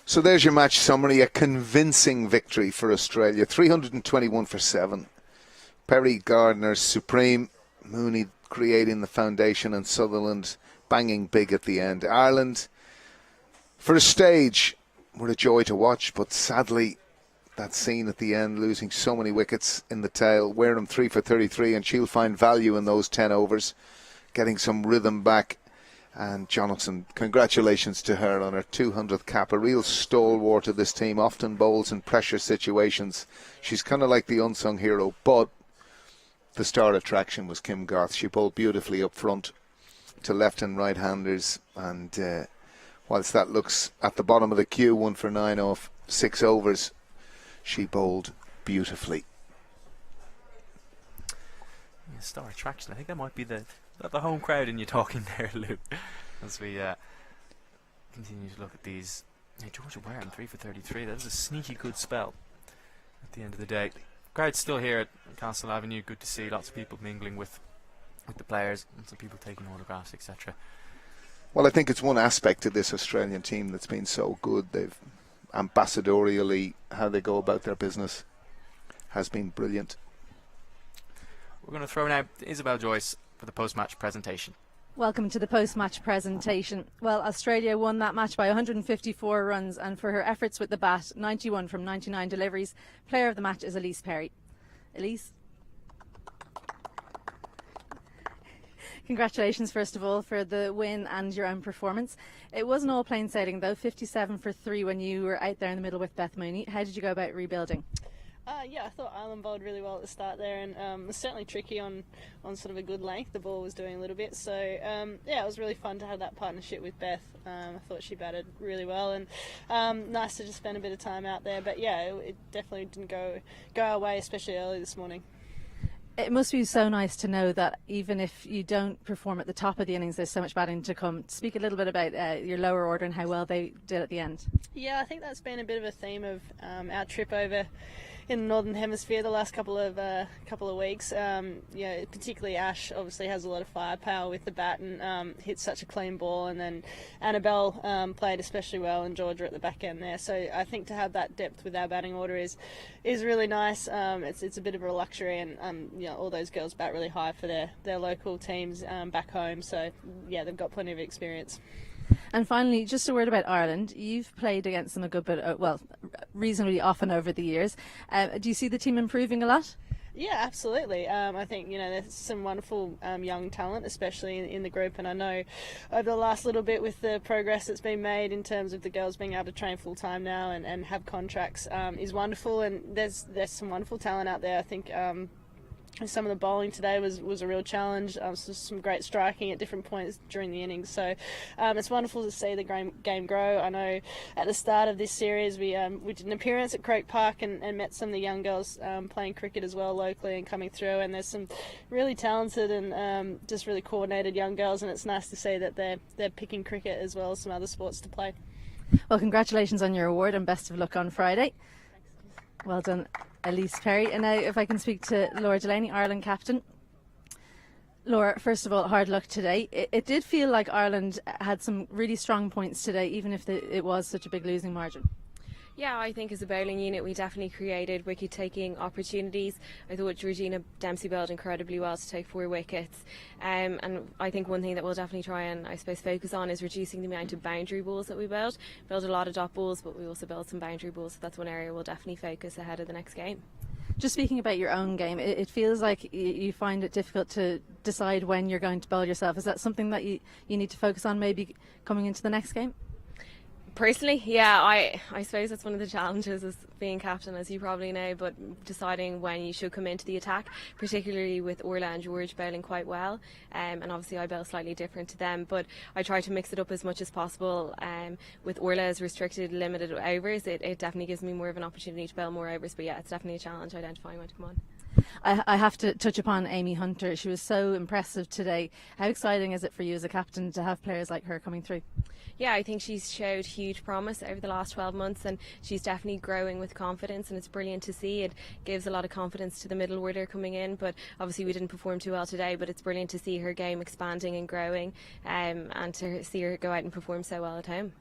So there's your match summary. A convincing victory for Australia, 321 for 7. Perry Gardner supreme, Mooney creating the foundation, and Sutherland banging big at the end. Ireland, for a stage, were a joy to watch, but sadly that scene at the end, losing so many wickets in the tail. Wareham 3 for 33, and she'll find value in those 10 overs, getting some rhythm back. And Jonathan, congratulations to her on her 200th cap. A real stalwart of this team, often bowls in pressure situations. She's kind of like the unsung hero, but the star attraction was Kim Garth. She bowled beautifully up front to left and right handers, and whilst that looks at the bottom of the queue, 1 for 9 off 6 overs, she bowled beautifully. Yeah, star attraction, I think that might be the home crowd in you talking there, Lou, as we continue to look at these. Hey, Georgia Wareham 3 for 33. That was a sneaky good spell at the end of the day. Crowd's still here at Castle Avenue. Good to see lots of people mingling with the players, lots of people taking autographs, etc. Well, I think it's one aspect of this Australian team that's been so good. They've ambassadorially, how they go about their business has been brilliant. We're going to throw now Isabel Joyce for the post-match presentation. Welcome to the post-match presentation. Well, Australia won that match by 154 runs, and for her efforts with the bat, 91 from 99 deliveries. Player of the match is Ellyse Perry. Ellyse? Congratulations, first of all, for the win and your own performance. It wasn't all plain sailing, though. 57 for 3 when you were out there in the middle with Beth Mooney. How did you go about rebuilding? Yeah, I thought Ireland bowled really well at the start there, and it was certainly tricky on sort of a good length. The ball was doing a little bit, so yeah, it was really fun to have that partnership with Beth. I thought she batted really well, and nice to just spend a bit of time out there. But yeah, it definitely didn't go our way, especially early this morning. It must be so nice to know that even if you don't perform at the top of the innings, there's so much batting to come. Speak a little bit about your lower order and how well they did at the end. Yeah, I think that's been a bit of a theme of our trip over in the Northern Hemisphere the last couple of weeks. Particularly Ash obviously has a lot of firepower with the bat and hits such a clean ball, and then Annabelle played especially well, and Georgia at the back end there. So I think to have that depth with our batting order is really nice. It's a bit of a luxury, and all those girls bat really high for their local teams back home. So yeah, they've got plenty of experience. And finally, just a word about Ireland. You've played against them a good bit, reasonably often over the years. Do you see the team improving a lot? Yeah, absolutely. I think there's some wonderful young talent, especially in the group, and I know over the last little bit with the progress that's been made in terms of the girls being able to train full time now and have contracts is wonderful, and there's some wonderful talent out there. I think some of the bowling today was a real challenge. Some great striking at different points during the innings. So it's wonderful to see the game grow. I know at the start of this series we did an appearance at Croke Park and met some of the young girls playing cricket as well locally and coming through. And there's some really talented and just really coordinated young girls. And it's nice to see that they're picking cricket as well as some other sports to play. Well, congratulations on your award and best of luck on Friday. Well done, Ellyse Perry. And now if I can speak to Laura Delany, Ireland captain. Laura, first of all, hard luck today. It did feel like Ireland had some really strong points today, even if it was such a big losing margin. Yeah, I think as a bowling unit we definitely created wicket-taking opportunities. I thought Georgina Dempsey bowled incredibly well to take 4 wickets. And I think one thing that we'll definitely try and, I suppose, focus on is reducing the amount of boundary balls that we bowled. Bowled a lot of dot balls, but we also bowled some boundary balls, so that's one area we'll definitely focus ahead of the next game. Just speaking about your own game, it feels like you find it difficult to decide when you're going to bowl yourself. Is that something that you need to focus on maybe coming into the next game? Personally, yeah, I suppose that's one of the challenges as being captain, as you probably know, but deciding when you should come into the attack, particularly with Orla and George bowling quite well, and obviously I bowl slightly different to them, but I try to mix it up as much as possible. With Orla's restricted, limited overs, it definitely gives me more of an opportunity to bowl more overs, but yeah, it's definitely a challenge identifying when to come on. I have to touch upon Amy Hunter. She was so impressive today. How exciting is it for you as a captain to have players like her coming through? Yeah, I think she's showed huge promise over the last 12 months and she's definitely growing with confidence, and it's brilliant to see. It gives a lot of confidence to the middle order coming in, but obviously we didn't perform too well today, but it's brilliant to see her game expanding and growing, and to see her go out and perform so well at home.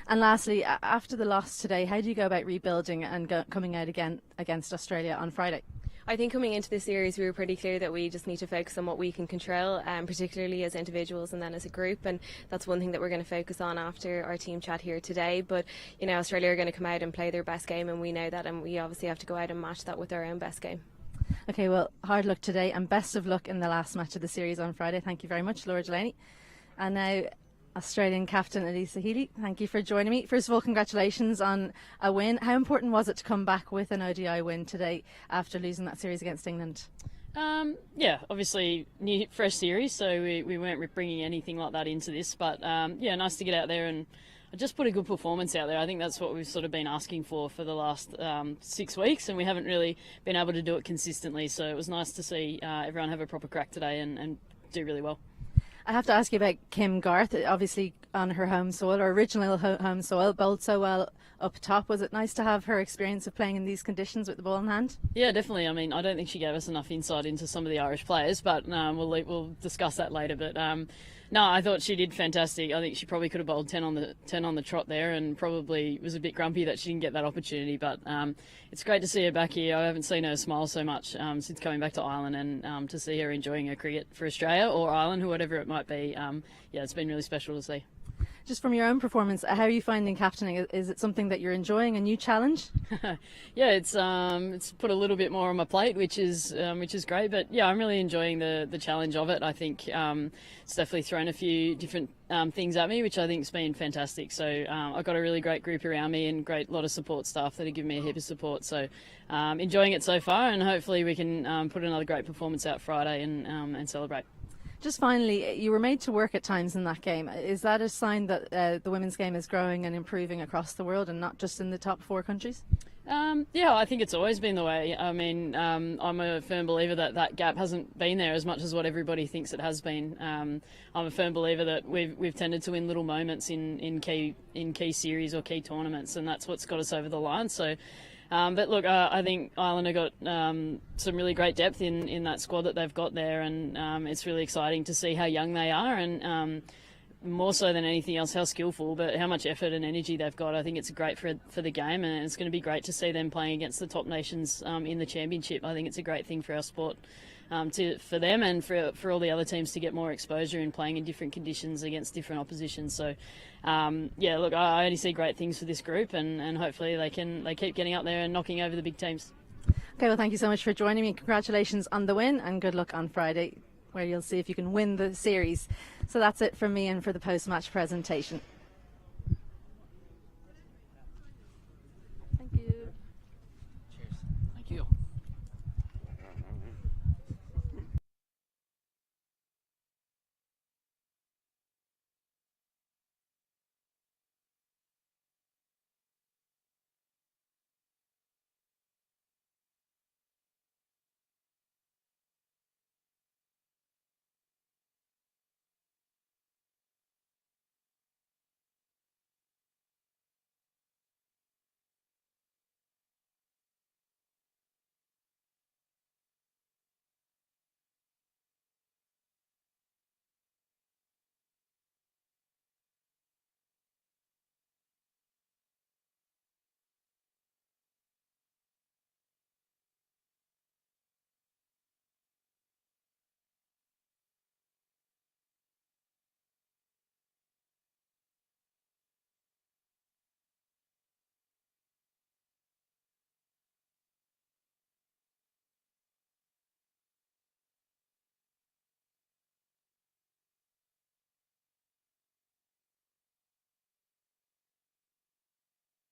And lastly, after the loss today, how do you go about rebuilding and coming out again against Australia on Friday? I think coming into this series we were pretty clear that we just need to focus on what we can control, particularly as individuals and then as a group, and that's one thing that we're going to focus on after our team chat here today. But Australia are going to come out and play their best game, and we know that, and we obviously have to go out and match that with our own best game. Okay, well, hard luck today and best of luck in the last match of the series on Friday. Thank you very much, Laura Delany. And now Australian captain Alyssa Healy, thank you for joining me. First of all, congratulations on a win. How important was it to come back with an ODI win today after losing that series against England? Yeah, obviously new fresh series, so we weren't bringing anything like that into this, but yeah, nice to get out there and just put a good performance out there. I think that's what we've sort of been asking for the last 6 weeks, and we haven't really been able to do it consistently, so it was nice to see everyone have a proper crack today and do really well. I have to ask you about Kim Garth, obviously on her home soil, or original home soil, bowled so well up top. Was it nice to have her experience of playing in these conditions with the ball in hand? Yeah, definitely. I mean, I don't think she gave us enough insight into some of the Irish players, but we'll discuss that later. But no, I thought she did fantastic. I think she probably could have bowled 10 on the trot there, and probably was a bit grumpy that she didn't get that opportunity. But it's great to see her back here. I haven't seen her smile so much since coming back to Ireland, and to see her enjoying her cricket for Australia or Ireland, or whatever it might be. Yeah, it's been really special to see. Just from your own performance, how are you finding captaining? Is it something that you're enjoying, a new challenge? Yeah, it's put a little bit more on my plate, which is great. But yeah, I'm really enjoying the challenge of it. I think it's definitely thrown a few different things at me, which I think's been fantastic. So I've got a really great group around me and great lot of support staff that have given me a heap of support. So enjoying it so far, and hopefully we can put another great performance out Friday and celebrate. Just finally, you were made to work at times in that game. Is that a sign that the women's game is growing and improving across the world and not just in the top 4 countries? Yeah, I think it's always been the way. I mean, I'm a firm believer that gap hasn't been there as much as what everybody thinks it has been. I'm a firm believer that we've tended to win little moments in key series or key tournaments, and that's what's got us over the line. So. But look, I think Ireland have got some really great depth in that squad that they've got there, and it's really exciting to see how young they are, and more so than anything else, how skillful, but how much effort and energy they've got. I think it's great for the game, and it's going to be great to see them playing against the top nations in the championship. I think it's a great thing for our sport. For them and for all the other teams to get more exposure in playing in different conditions against different opposition. So, yeah, look, I only see great things for this group, and hopefully they keep getting out there and knocking over the big teams. Okay, well, thank you so much for joining me. Congratulations on the win, and good luck on Friday, where you'll see if you can win the series. So that's it from me and for the post-match presentation.